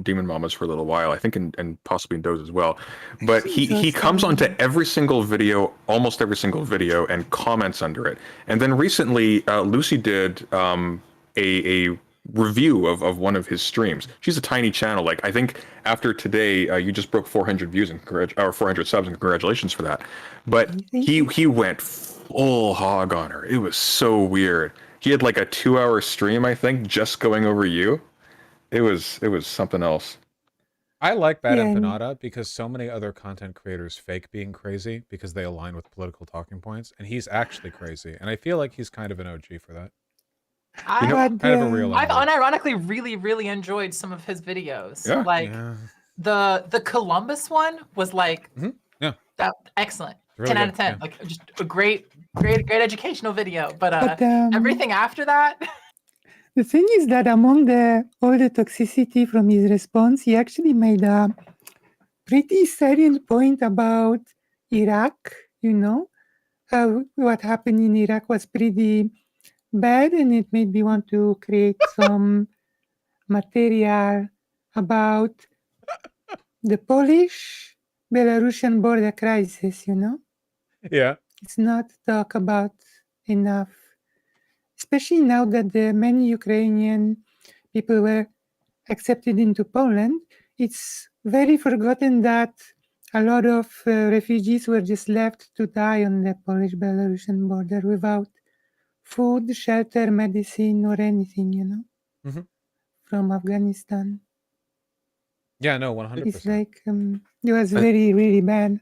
Demon Mamas for a little while. I think and possibly in Doze as well. But he comes onto every single video, almost every single video, and comments under it. And then recently, Lucy did a review of one of his streams. She's a tiny channel. Like, I think after today, you just broke 400 views or 400 subs, and congratulations for that. But he went full hog on her. It was so weird. He had like a 2-hour stream, I think, just going over you. It was something else. I like Bad Empanada because so many other content creators fake being crazy because they align with political talking points, and he's actually crazy. And I feel like he's kind of an OG for that. Kind of a real. I've unironically really enjoyed some of his videos. Yeah. Like the Columbus one was like that excellent. Really 10 out of 10. Like just a great educational video. But everything after that. The thing is that among all the toxicity from his response, he actually made a pretty salient point about Iraq. What happened in Iraq was pretty bad, and it made me want to create some material about the Polish-Belarusian border crisis, Yeah. It's not talked about enough, especially now that the many Ukrainian people were accepted into Poland. It's very forgotten that a lot of refugees were just left to die on the Polish-Belarusian border without food, shelter, medicine, or anything, from Afghanistan. Yeah, no, 100%. It's like, it was very, really bad.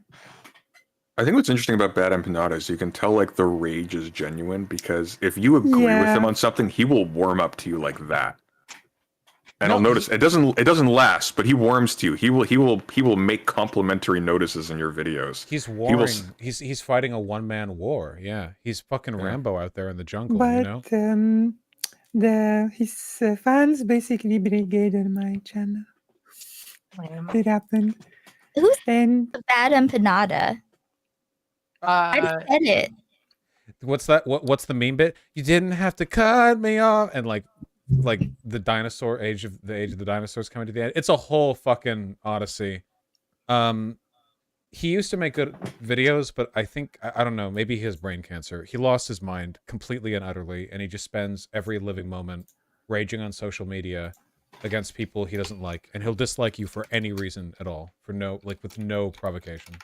I think what's interesting about Bad Empanada is you can tell like the rage is genuine, because if you agree with him on something, he will warm up to you like that. And I'll notice it doesn't last, but he warms to you. He will make complimentary notices in your videos. He's warring. He's fighting a one-man war. Yeah, he's fucking Rambo out there in the jungle. But his fans basically brigaded my channel. It happened. Who's Bad Empanada? I just said it. What's that? What's the meme bit? You didn't have to cut me off, and like the dinosaur age of the dinosaurs coming to the end. It's a whole fucking odyssey. He used to make good videos, but I think I don't know, maybe he has brain cancer. He lost his mind completely and utterly, and he just spends every living moment raging on social media against people he doesn't like, and he'll dislike you for any reason at all, with no provocation.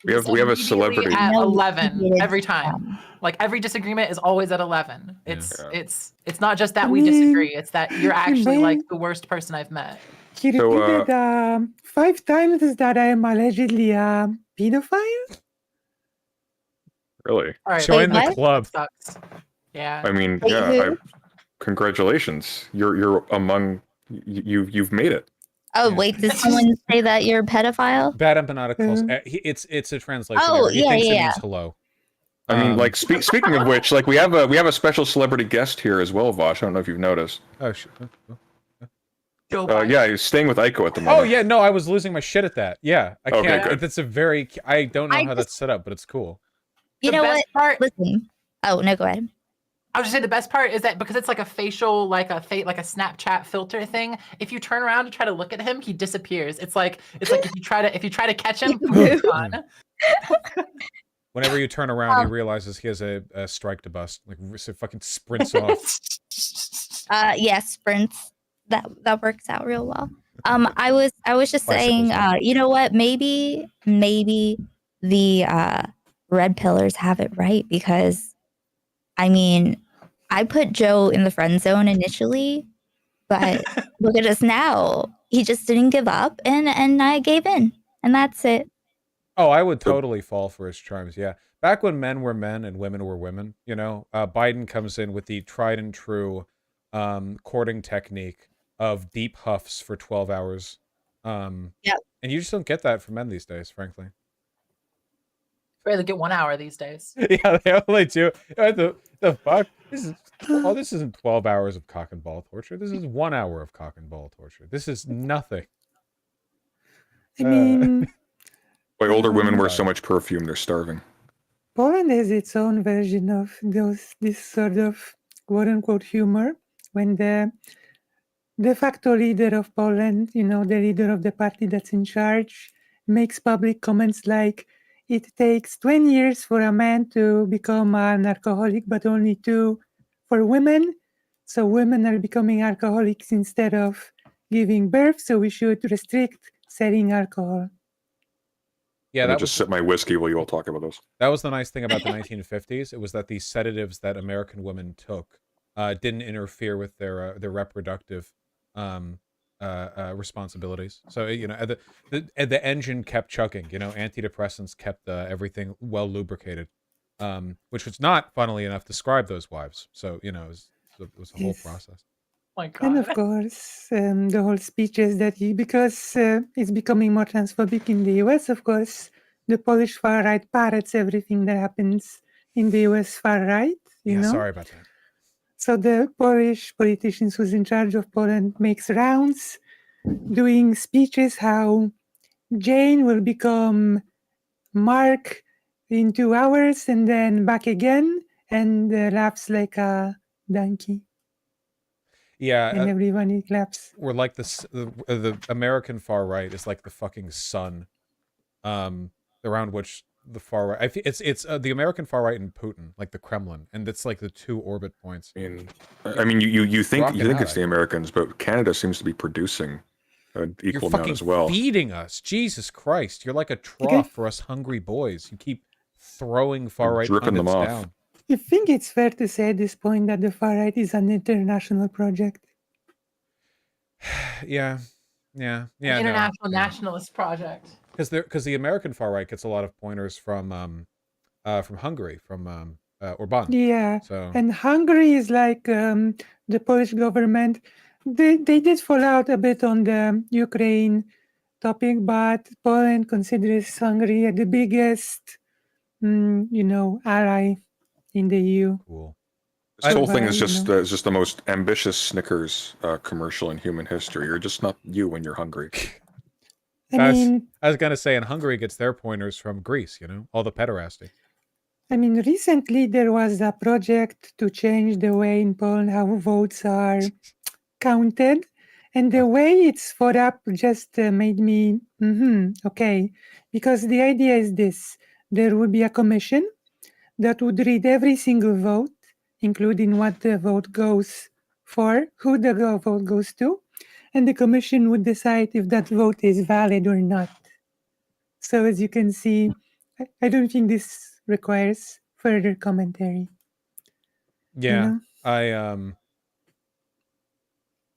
We have a celebrity at 11 every time. Like every disagreement is always at 11. It's not just that we disagree. It's that you're actually like the worst person I've met. He repeated 5 times that I am allegedly a pedophile. Really? All right, Join the what? club. sucks. Yeah. I mean, Wait, yeah. who? Congratulations. You're among. You've made it. Oh, Yeah. wait, did someone say that you're a pedophile? Bad empanaticals. Mhm. It's a translation Oh, error. He yeah, thinks yeah, it yeah. means hello. I mean, like speaking of which, like we have a special celebrity guest here as well, Vosh. I don't know if you've noticed. Oh shit. Joe Biden. Yeah, he's staying with Aiko at the Oh moment. yeah, no, I was losing my shit at that. Yeah, I Okay, can't. good. That's a very. I don't know I how that's set up, but it's cool. You The know best what? part- Listen. Oh, no, go ahead. I was just saying the best part is that because it's like a facial, like a Snapchat filter thing. If you turn around to try to look at him, he disappears. It's like if you try to catch him, he's gone. Whenever you turn around, he realizes he has a strike to bust. Like so fucking sprints off. Yeah, sprints. That works out real well. I was just saying, you know what? Maybe the red pillars have it right, because I mean, I put Joe in the friend zone initially, but look at us now. He just didn't give up, and I gave in, and that's it. Oh, I would totally fall for his charms. Yeah, back when men were men and women were women, you know, Biden comes in with the tried and true courting technique of deep huffs for 12 hours. Yep. And you just don't get that from men these days, frankly. Barely get 1 hour these days. Yeah, they only do. The fuck? This isn't 12 hours of cock and ball torture. This is 1 hour of cock and ball torture. This is nothing. I mean, Why older women wear so much perfume, they're starving. Poland has its own version of this sort of quote unquote humor when the de facto leader of Poland, you know, the leader of the party that's in charge, makes public comments like, it takes 20 years for a man to become an alcoholic, but only 2 for women. So women are becoming alcoholics instead of giving birth, so we should restrict selling alcohol. Yeah, Let me just sip my whiskey while you all talk about this. That was the nice thing about the 1950s. It was that the sedatives that American women took didn't interfere with their reproductive responsibilities. So you know, the engine kept chugging. You know, antidepressants kept everything well lubricated, which was not, funnily enough, describe those wives. So you know, it was a whole Yes. process. My God. And of course, the whole speeches that because it's becoming more transphobic in the US, of course, the Polish far right parrots everything that happens in the US far right, you know? Sorry about that. So the Polish politicians who's in charge of Poland makes rounds doing speeches how Jane will become Mark in 2 hours and then back again, and laughs like a donkey. Yeah, And everyone claps. we're like the American far right is like the fucking sun, around which the far right. It's the American far right and Putin, like the Kremlin, and it's like the 2 orbit points. I mean, you think Rocking it's out, the Americans, but Canada seems to be producing an You're equal amount fucking as well. feeding us, Jesus Christ! You're like a trough for us hungry boys. You keep throwing far right dripping them pundits off. down. I think it's fair to say at this point that the far right is an international project. Yeah. An international nationalist project. Because the American far right gets a lot of pointers from Hungary, from Orban. Yeah, So and Hungary is like the Polish government. They did fall out a bit on the Ukraine topic, but Poland considers Hungary the biggest, ally in the EU. Cool. This whole thing is just the most ambitious Snickers commercial in human history. You're just not you when you're hungry. I was gonna say, and Hungary gets their pointers from Greece. You know, all the pederasty. I mean, recently there was a project to change the way in Poland how votes are counted, and the way it's thought up just made me, okay, because the idea is this: there would be a commission that would read every single vote, including what the vote goes for, who the vote goes to, and the commission would decide if that vote is valid or not. So as you can see, I don't think this requires further commentary. Yeah, You know?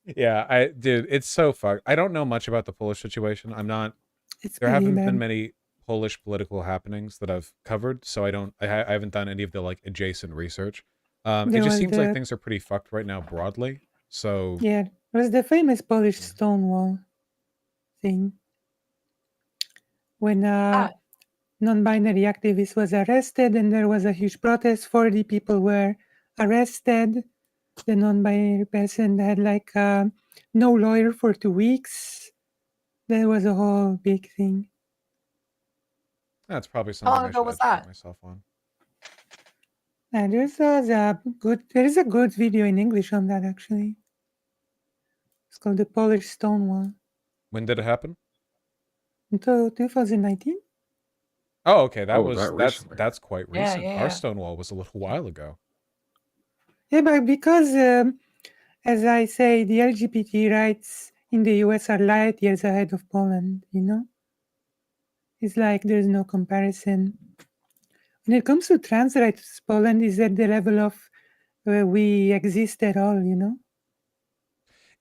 Yeah, dude, it's so fucked. I don't know much about the Polish situation. It's There pretty haven't been bad. many Polish political happenings that I've covered, so I haven't done any of the like adjacent research. It There just was seems like the things are pretty fucked right now broadly. So yeah, there was the famous Polish Stonewall thing when non-binary activist was arrested, and there was a huge protest. 40 people were arrested. The non-binary person had like no lawyer for 2 weeks. There was a whole big thing. that's probably How long something I ago should was educate that? myself on. And there is a good video in English on that actually. It's called the Polish Stonewall. When did it happen? Until 2019. Oh, okay. Oh, that recently. That's quite Yeah, recent. yeah, Our yeah. Stonewall was a little while ago. Yeah, but because, as I say, the LGBT rights in the US are light years ahead of Poland, you know? It's like there's no comparison. When it comes to trans rights, Poland is at the level of we exist at all, you know?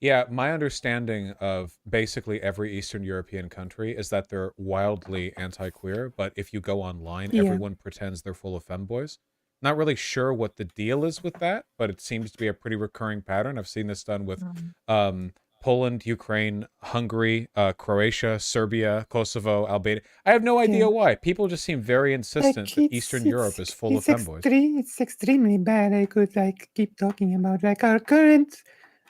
Yeah, my understanding of basically every Eastern European country is that they're wildly anti-queer, but if you go online, Yeah. everyone pretends they're full of femboys. Not really sure what the deal is with that, but it seems to be a pretty recurring pattern. I've seen this done with Poland, Ukraine, Hungary, Croatia, Serbia, Kosovo, Albania. I have no idea Yeah. why. People just seem very insistent that Eastern Europe is full of femboys. It's extremely bad. I could like keep talking about like our current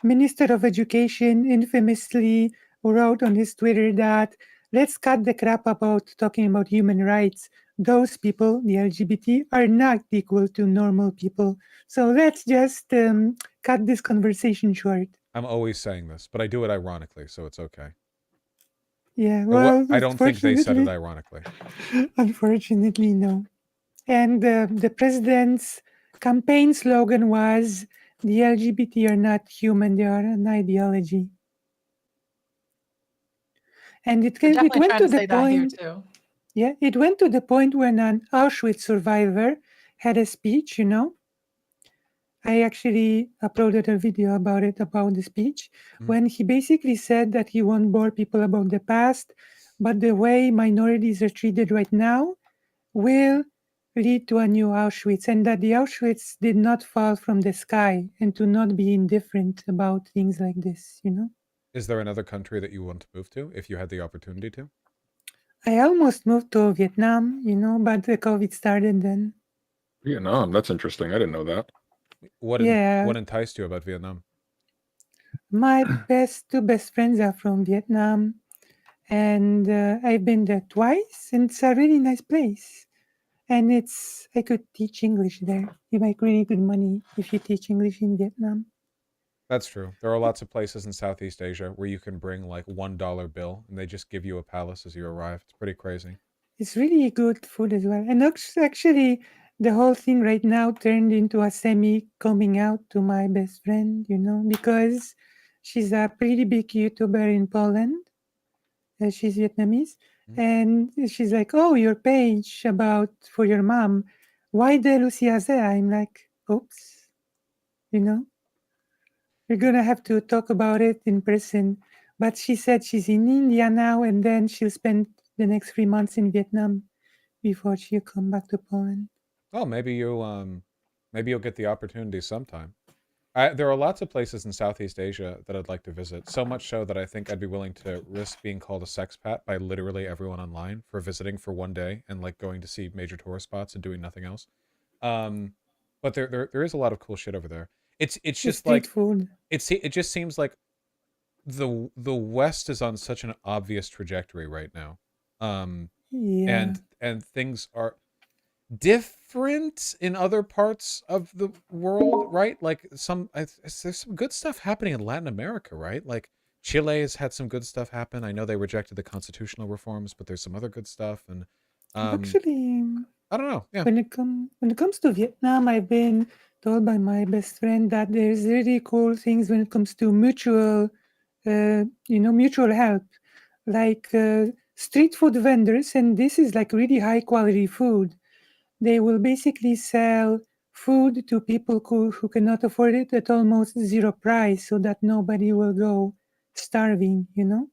Minister of Education infamously wrote on his Twitter that let's cut the crap about talking about human rights. Those people, the LGBT, are not equal to normal people. So let's just cut this conversation short. I'm always saying this, but I do it ironically, so it's okay. Yeah, well, I don't think they said it unfortunately- ironically. Unfortunately, no. And the president's campaign slogan was, the LGBT are not human, they are an ideology. And it We're definitely went trying to to the say that here point, too. yeah, it went to the point when an Auschwitz survivor had a speech, you know. I actually uploaded a video about it, about the speech, when he basically said that he won't bore people about the past, but the way minorities are treated right now will lead to a new Auschwitz, and that the Auschwitz did not fall from the sky, and to not be indifferent about things like this, you know? Is there another country that you want to move to if you had the opportunity to? I almost moved to Vietnam, you know, but the COVID started then. Vietnam, that's interesting. I didn't know that. What enticed you about Vietnam? My two best friends are from Vietnam, and I've been there twice, and it's a really nice place. And I could teach English there. You make really good money if you teach English in Vietnam. That's true. There are lots of places in Southeast Asia where you can bring like $1 bill and they just give you a palace as you arrive. It's pretty crazy. It's really good food as well. And actually, the whole thing right now turned into a semi coming out to my best friend, you know, because she's a pretty big YouTuber in Poland. She's Vietnamese. And she's like, oh, your page for your mom. Why the Lucia Zé? I'm like, oops, you know, we're going to have to talk about it in person. But she said she's in India now, and then she'll spend the next 3 months in Vietnam before she'll come back to Poland. Oh, maybe you'll get the opportunity sometime. There are lots of places in Southeast Asia that I'd like to visit. So much so that I think I'd be willing to risk being called a sexpat by literally everyone online for visiting for one day and like going to see major tourist spots and doing nothing else. But there is a lot of cool shit over there. It's just street like food. it just seems like the West is on such an obvious trajectory right now. Yeah. And things are different in other parts of the world, right? Like there's some good stuff happening in Latin America, right? Like Chile has had some good stuff happen. I know they rejected the constitutional reforms, but there's some other good stuff. And Actually, I don't know. Yeah. When it comes to Vietnam, I've been told by my best friend that there's really cool things when it comes to mutual help, like street food vendors, and this is like really high quality food. They will basically sell food to people who cannot afford it at almost zero price, so that nobody will go starving. You know.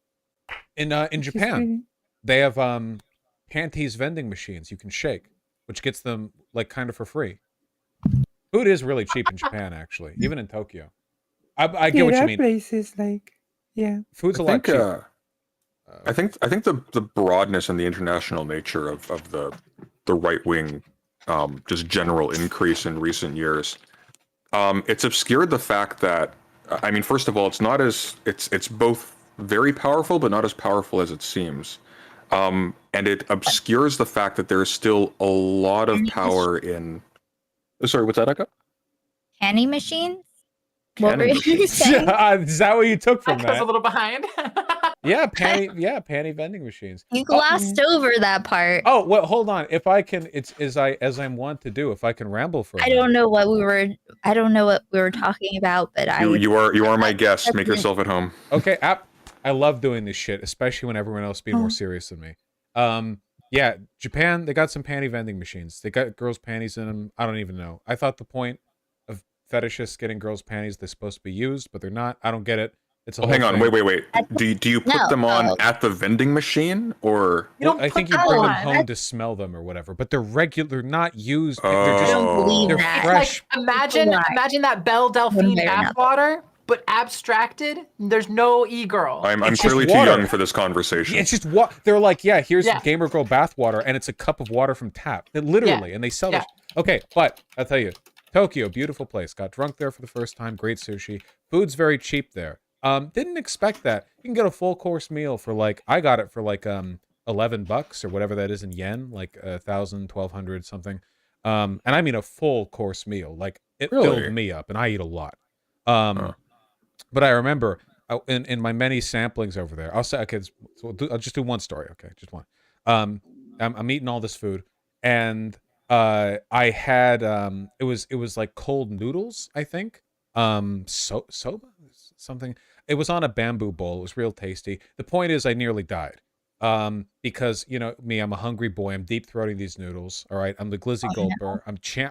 In Which is Japan, pretty- they have panties vending machines you can shake, which gets them like kind of for free. Food is really cheap in Japan, actually, even in Tokyo. I get yeah, what there you are mean. places like Food's a lot cheaper. I think the broadness and the international nature of the right wing just general increase in recent years, it's obscured the fact that I mean, first of all, it's both very powerful but not as powerful as it seems. And it obscures the fact that there's still a lot of power in. Sorry, what's that, Eka? Candy machines? What Candy were you machines. saying? Is that what you took from I was a that? little behind. Yeah, panty vending machines. You glossed over that part. Oh, well, hold on. If I can, it's as I'm wont to do. If I can ramble for a I minute. don't know what we were talking about, but You are my guest. Make yourself at home. Okay, I love doing this shit, especially when everyone else being more serious than me. Yeah, Japan, they got some panty vending machines. They got girls' panties in them. I don't even know. I thought the point of fetishists getting girls' panties, they're supposed to be used, but they're not. I don't get it. It's a Well, whole hang on, thing. wait. Do you put them on at the vending machine or? Well, I think you bring them home to smell them or whatever, but they're regular, not used. They're just they're It's fresh. like imagine that Belle Delphine bathwater, but abstracted. There's no e-girl. I'm It's clearly just too water. young for this conversation. It's just what they're like. Yeah, here's Yeah. Gamer Girl bathwater, and it's a cup of water from tap. Literally, and they sell it. Okay, but I'll tell you, Tokyo, beautiful place. Got drunk there for the first time. Great sushi. Food's very cheap there. Didn't expect that. You can get a full course meal for like I got it for like $11 or whatever that is in yen, like 1,000, 1,200 something. And I mean a full course meal. Like it filled me up, and I eat a lot. But I remember in my many samplings over there, I'll say, okay, so I'll just do one story, okay, just one. I'm eating all this food, and I had it was like cold noodles, I think, soba, something. It was on a bamboo bowl. It was real tasty. The point is, I nearly died, because you know me, I'm a hungry boy. I'm deep throating these noodles. All right, I'm the glizzy gulper.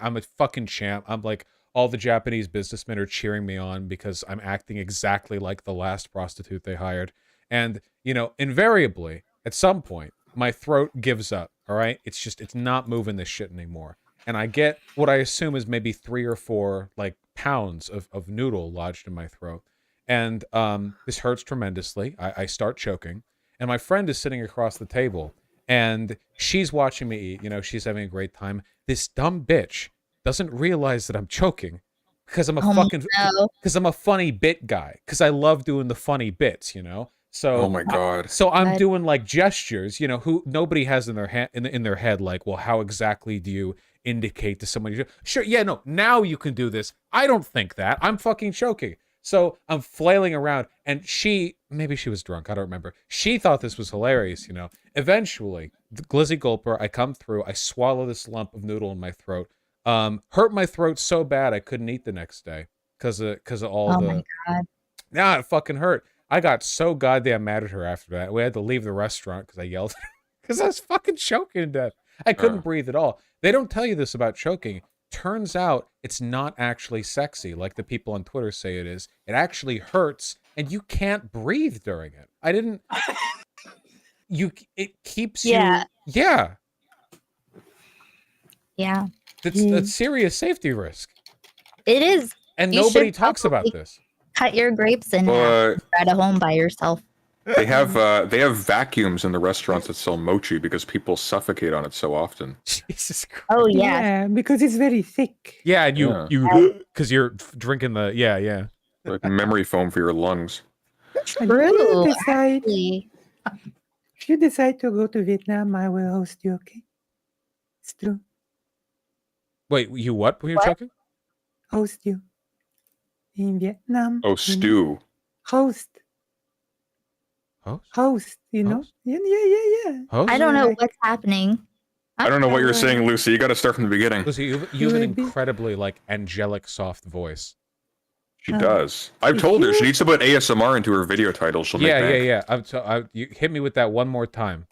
I'm a fucking champ. I'm like. All the Japanese businessmen are cheering me on because I'm acting exactly like the last prostitute they hired. And, you know, invariably, at some point, my throat gives up, all right? It's not moving this shit anymore. And I get what I assume is maybe 3 or 4, like, pounds of noodle lodged in my throat. And this hurts tremendously. I start choking. And my friend is sitting across the table, and she's watching me eat. You know, she's having a great time. This dumb bitch doesn't realize that I'm choking because I'm a funny bit guy, because I love doing the funny bits, you know. So oh my god. So I'm doing like gestures, you know, who nobody has in their in their head, like, well, how exactly do you indicate to somebody? Sure, yeah, no, now you can do this. I don't think that. I'm fucking choking. So I'm flailing around, and maybe she was drunk, I don't remember. She thought this was hilarious, you know. Eventually, the glizzy gulper, I come through, I swallow this lump of noodle in my throat. Hurt my throat so bad I couldn't eat the next day because of all the. My God. Yeah, it fucking hurt. I got so goddamn mad at her after that. We had to leave the restaurant because I yelled because I was fucking choking to death. I couldn't breathe at all. They don't tell you this about choking. Turns out it's not actually sexy like the people on Twitter say it is. It actually hurts, and you can't breathe during it. I didn't. It keeps you. Yeah. Yeah. That's a serious safety risk. It is. And You nobody should talks about probably this. Cut your grapes and try at home by yourself. They have vacuums in the restaurants that sell mochi because people suffocate on it so often. Jesus Christ. Oh yeah, because it's very thick. Yeah, and you because you're drinking the yeah. Like memory foam for your lungs. And if you decide to go to Vietnam, I will host you. Okay, it's true. Wait, you what? Were you choking? Host you in Vietnam. Oh, stew. Host. You know? Yeah. Host? I don't know what's happening. I don't know what you're saying, Lucy. You got to start from the beginning. Lucy, you have an incredibly like angelic, soft voice. She does. I've told her she needs to put ASMR into her video title. She'll make bank. Yeah. You hit me with that one more time.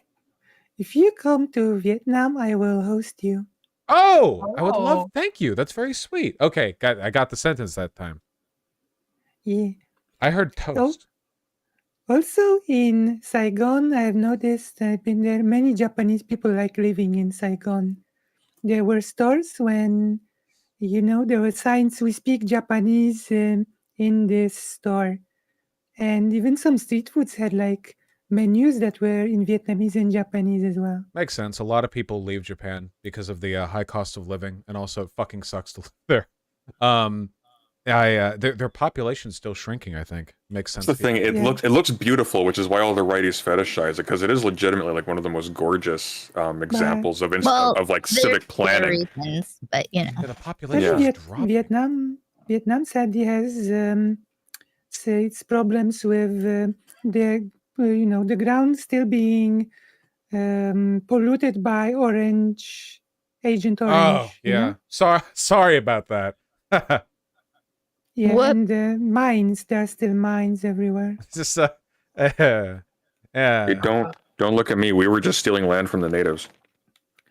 If you come to Vietnam, I will host you. Oh, I would love. Oh. Thank you. That's very sweet. Okay, I got the sentence that time. Yeah. I heard toast. Also in Saigon, I have noticed I've been there. Many Japanese people like living in Saigon. There were stores when, there were signs we speak Japanese in this store. And even some street foods had like menus that were in Vietnamese and Japanese as well. Makes sense. A lot of people leave Japan because of the high cost of living, and also it fucking sucks to live there. Their population's still shrinking. I think makes sense. That's the thing. It looks beautiful, which is why all the righties fetishize it, because it is legitimately like one of the most gorgeous examples of like civic planning. Reasons, but the population is dropping. Vietnam sadly has its problems with the ground still being polluted by Agent Orange. Oh yeah. Sorry about that. Yeah, What? and mines. There are still mines everywhere. Just Hey, don't look at me. We were just stealing land from the natives.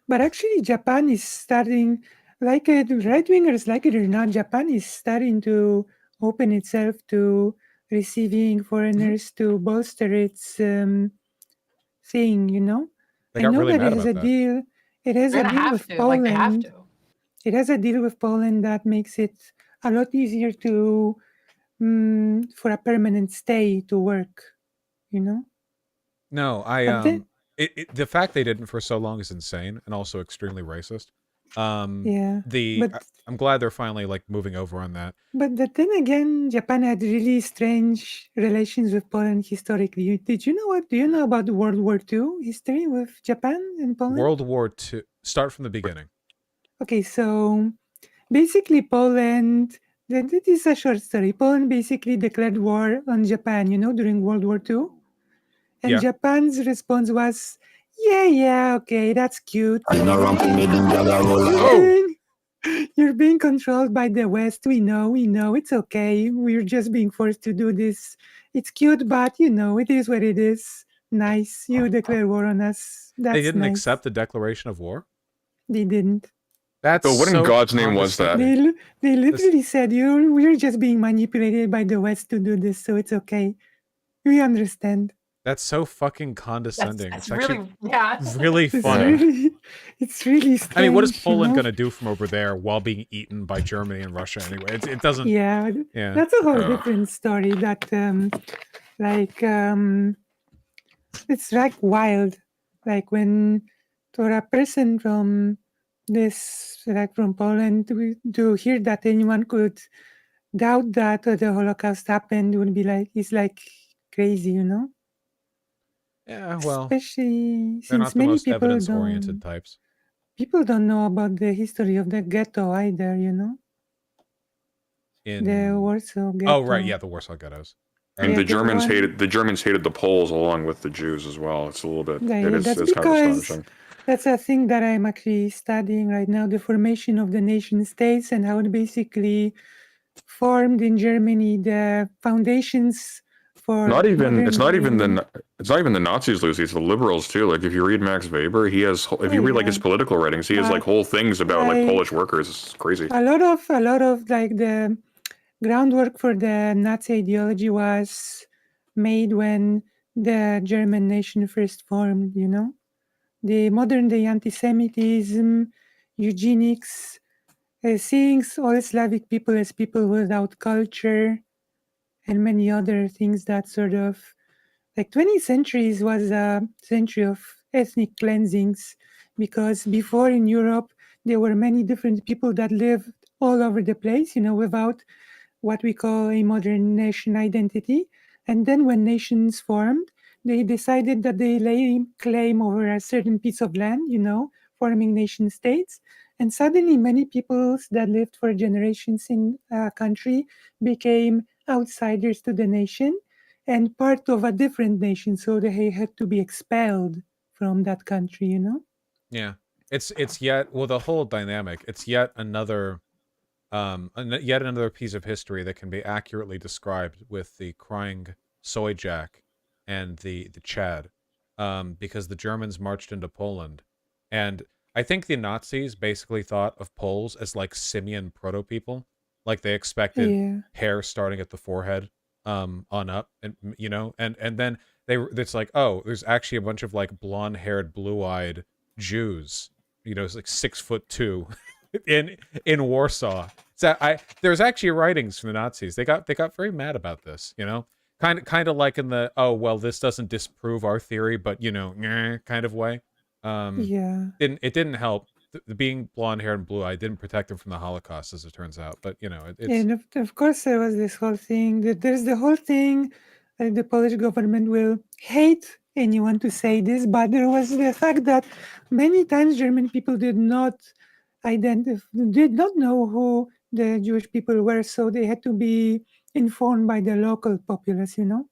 But actually, Japan is starting, like right wingers like it or not, Japan is starting to open itself to receiving foreigners to bolster its thing. They I got know really that mad it has about a that. deal. It has They're a gonna deal have with to, Poland. like they have to. It has a deal with Poland that makes it a lot easier to for a permanent stay to work. No, But then- the fact they didn't for so long is insane and also extremely racist. Yeah, but I'm glad they're finally like moving over on that. But then again, Japan had really strange relations with Poland historically. Do you know about World War II history with Japan and Poland? World War II. Start from the beginning. Okay, so basically Poland, this is a short story. Poland basically declared war on Japan, during World War II. And Yeah. Japan's response was, yeah, okay, that's cute. You're being controlled by the West. We know, it's okay. We're just being forced to do this. It's cute, but it is what it is. Nice. You declare war on us. That's They didn't nice. accept the declaration of war? They didn't. That's So what in God's name was that? They literally said, we're just being manipulated by the West to do this, so it's okay. We understand. That's so fucking condescending. That's It's actually really, really funny. It's really strange. I mean, what is Poland going to do from over there while being eaten by Germany and Russia anyway? It doesn't. Yeah, that's a whole different story. That it's like wild. Like when for a person from from Poland to hear that anyone could doubt that the Holocaust happened would be like, it's like crazy, Yeah, well, especially they're not since the many most people evidence-oriented types. People don't know about the history of the ghetto either, the Warsaw Ghetto. Oh right, yeah, the Warsaw ghettos. And the Germans hated the Poles along with the Jews as well. It's a little bit. That's it's kind of because astonishing. that's a thing that I'm actually studying right now: the formation of the nation states and how it basically formed in Germany the foundations for. It's not even the Nazis, Lucy. It's the liberals too. Like if you read Max Weber, if you read like his political writings, he has like whole things about like Polish workers. It's crazy. A lot of like the groundwork for the Nazi ideology was made when the German nation first formed, the modern day anti-Semitism, eugenics, seeing all Slavic people as people without culture, and many other things that sort of, like 20th centuries was a century of ethnic cleansings, because before in Europe, there were many different people that lived all over the place, without what we call a modern nation identity. And then when nations formed, they decided that they lay claim over a certain piece of land, forming nation states. And suddenly many peoples that lived for generations in a country became outsiders to the nation and part of a different nation. So they had to be expelled from that country, Yeah. It's yet, well, the whole dynamic, it's yet another piece of history that can be accurately described with the crying soy jack and the Chad, because the Germans marched into Poland, and I think the Nazis basically thought of Poles as like simian proto people. Like they expected Yeah. hair starting at the forehead, on up, and you know, and then it's like, oh, there's actually a bunch of like blonde-haired, blue-eyed Jews. You know, it's like 6'2" in Warsaw. So there's actually writings from the Nazis. They got very mad about this. You know, kind of like in the, oh well, this doesn't disprove our theory, but you know, kind of way. Yeah. It didn't help. Being blonde hair and blue eye didn't protect him from the Holocaust, as it turns out. But you know, it's And of course, there was this whole thing that there's the whole thing. The Polish government will hate anyone to say this, but there was the fact that many times German people did not know who the Jewish people were, so they had to be informed by the local populace. You know,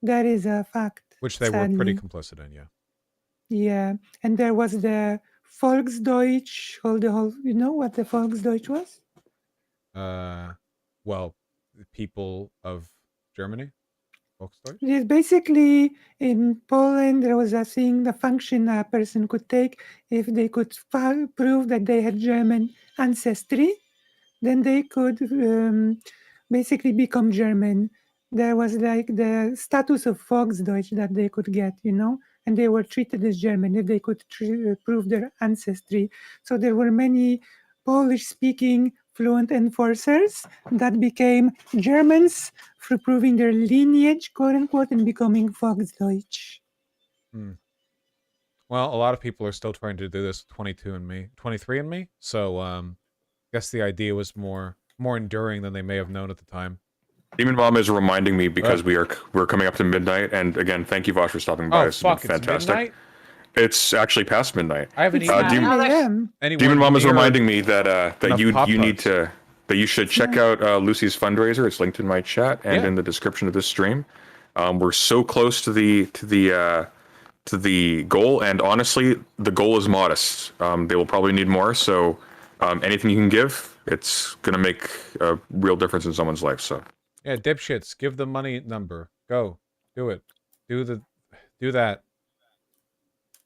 that is a fact. which they were pretty Sadly. complicit in. Yeah. Yeah, and there was the Volksdeutsch. You know what the Volksdeutsch was? Well, the people of Germany, Volksdeutsch. Yes, basically in Poland there was a thing, the function a person could take if they could prove that they had German ancestry, then they could basically become German. There was like the status of Volksdeutsch that they could get, you know, and they were treated as German if they could prove their ancestry. So there were many Polish-speaking fluent enforcers that became Germans for proving their lineage, quote unquote, and becoming Volksdeutsch. Hmm. Well, a lot of people are still trying to do this with 23andMe. So, guess the idea was more enduring than they may have known at the time. Demon Mom is reminding me because we're coming up to midnight, and again, thank you, Vosh, for stopping by. Oh, It's been fuck, it's fantastic. midnight? It's actually past midnight. I haven't eaten. Demon Mom is reminding me that enough you Pop need Tarts. that you should check out Lucy's fundraiser. It's linked in my chat and Yeah. in the description of this stream. We're so close to the goal, and honestly, the goal is modest. They will probably need more, so anything you can give, it's gonna make a real difference in someone's life. So Yeah, dipshits, give the money number. Go, do it. Do that.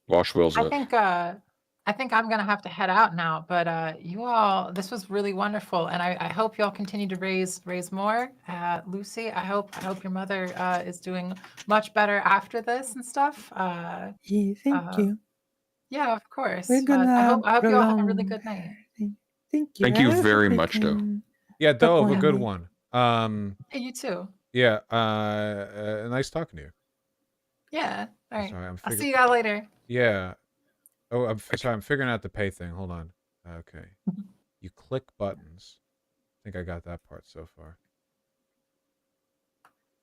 Wash wills I it. think I'm gonna have to head out now. But you all, this was really wonderful, and I hope you all continue to raise more. Lucy, I hope your mother is doing much better after this and stuff. Yeah, thank you. Yeah, of course. We're But I hope gonna you all have a really prolong good night. Thank you. Thank you I hope very we much, Doe. can Yeah, Doe, talk have a more good later. one. Hey, you too. Yeah, nice talking to you. Yeah. All right. Sorry, I'll see you all later. Yeah. Oh, I'm sorry, I'm figuring out the pay thing. Hold on. Okay. You click buttons. I think I got that part so far.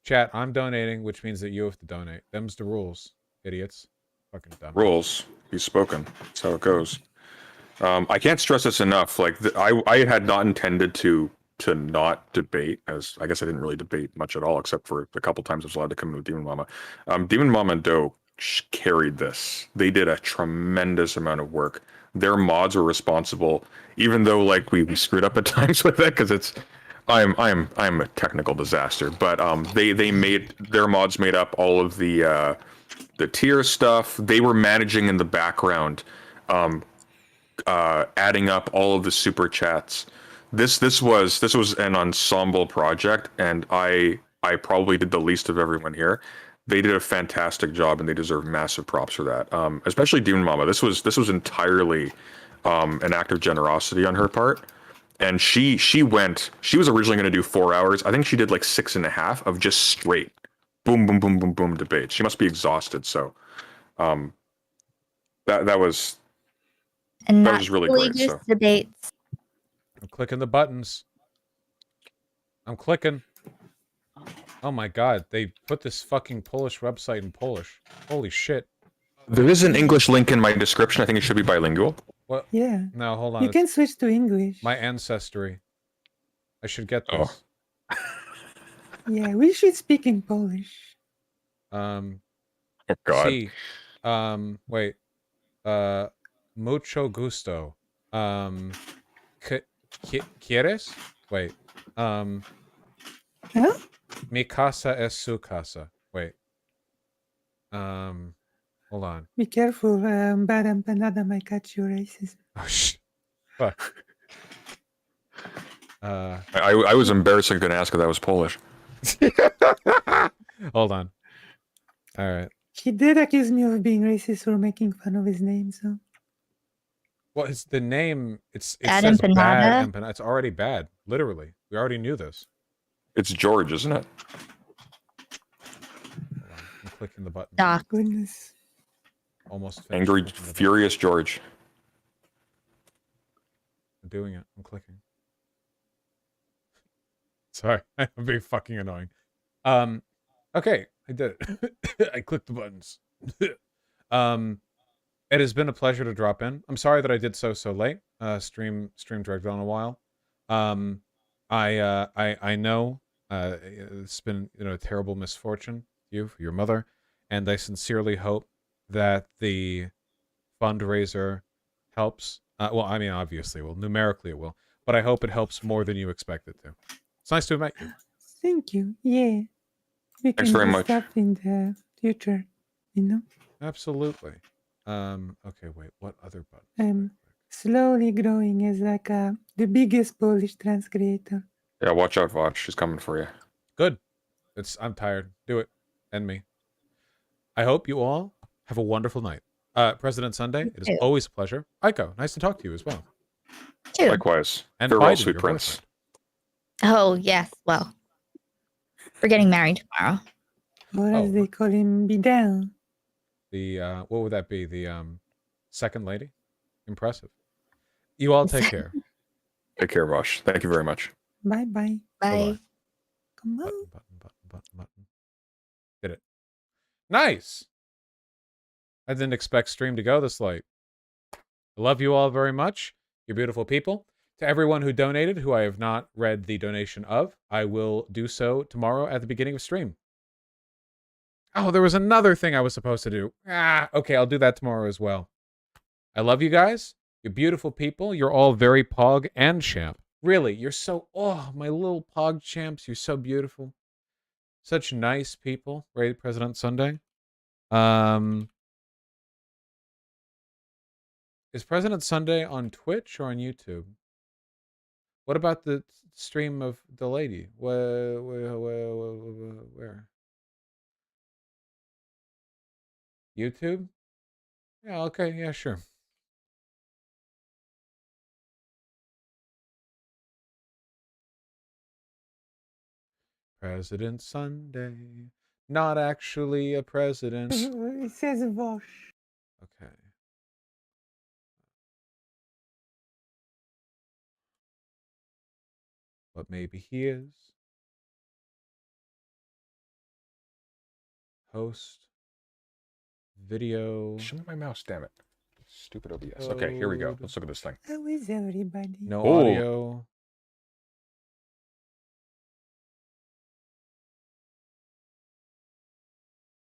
Chat, I'm donating, which means that you have to donate. Them's the rules, idiots. Fucking dumb. Rules. He's spoken. That's how it goes. I can't stress this enough. Like I had not intended to not debate, as I guess I didn't really debate much at all, except for a couple times I was allowed to come in with Demon Mama. Demon Mama and Doe carried this. They did a tremendous amount of work. Their mods were responsible, even though like we screwed up at times with it, because I'm a technical disaster. But they made their mods made up all of the tier stuff. They were managing in the background, adding up all of the super chats. This was an ensemble project, and I probably did the least of everyone here. They did a fantastic job, and they deserve massive props for that. Especially Demon Mama. This was entirely an act of generosity on her part, and she was originally going to do 4 hours. I think she did like 6.5 of just straight boom boom boom boom boom debates. She must be exhausted. So that was really great. So. Debates. I'm clicking the buttons. I'm clicking. Oh my god, they put this fucking Polish website in Polish. Holy shit. There is an English link in my description. I think it should be bilingual. What? Yeah. No, hold on. You can switch to English. My ancestry. I should get this. Yeah, we should speak in Polish. Oh god. See. Wait. Mucho gusto. ¿Quieres? Wait. Huh? Mi casa es su casa. Wait. Hold on. Be careful, bad empanada might catch your racism. Oh, fuck. I was embarrassed I couldn't ask if that was Polish. Hold on. All right. He did accuse me of being racist for making fun of his name, so. Well, it's the name. It Bad says empanada? bad empanada. It's already bad. Literally. We already knew this. It's George, isn't it? Hold on. I'm clicking the button. Ah, goodness. Almost finished Angry, clicking the button. furious George. I'm doing it. I'm clicking. Sorry. I'm being fucking annoying. Okay. I did it. I clicked the buttons. It has been a pleasure to drop in. I'm sorry that I did so late. Stream dragged on a while. I know it's been a terrible misfortune for your mother, and I sincerely hope that the fundraiser helps. Well, I mean, obviously, numerically it will, but I hope it helps more than you expect it to. It's nice to have met you. Thank you. Yeah. We Thanks can very do much. stuff in the future, Absolutely. Okay, wait. What other button? I'm slowly growing as like the biggest Polish trans creator. Yeah, watch out, Vod. She's coming for you. Good. I'm tired. Do it. And me. I hope you all have a wonderful night. President Sunday, it is too. always a pleasure. Aiko, nice to talk to you as well. Two. Likewise. And Farewell, Biden, sweet your prince. Oh, yes. Well, we're getting married tomorrow. Or as they call him, Bidel. The what would that be? The second lady? Impressive. You all take care. Take care, Vosh. Thank you very much. Bye-bye. Bye. Come on. Button. Did it. Nice. I didn't expect stream to go this late. I love you all very much. You're beautiful people. To everyone who donated, who I have not read the donation of, I will do so tomorrow at the beginning of stream. Oh, there was another thing I was supposed to do. Okay, I'll do that tomorrow as well. I love you guys. You're beautiful people. You're all very pog and champ. Really, you're so... Oh, my little pog champs. You're so beautiful. Such nice people. Right, President Sunday? Is President Sunday on Twitch or on YouTube? What about the stream of the lady? Where? YouTube? Yeah, okay, yeah, sure. President Sunday. Not actually a president. It says Vosh. Okay. But maybe he is. Host. Video. Show me my mouse, damn it. Stupid OBS. Okay, here we go. Let's look at this thing. How is everybody? No Oh. audio.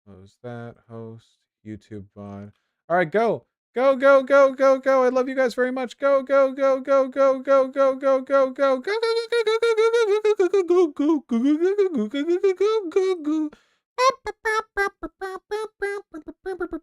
Close that. Host. YouTube VOD. All right, go. Go, go, go, go, go. I love you guys very much. Go, go, go, go, go, go, go, go, go, go, go, go, go, go, go, go.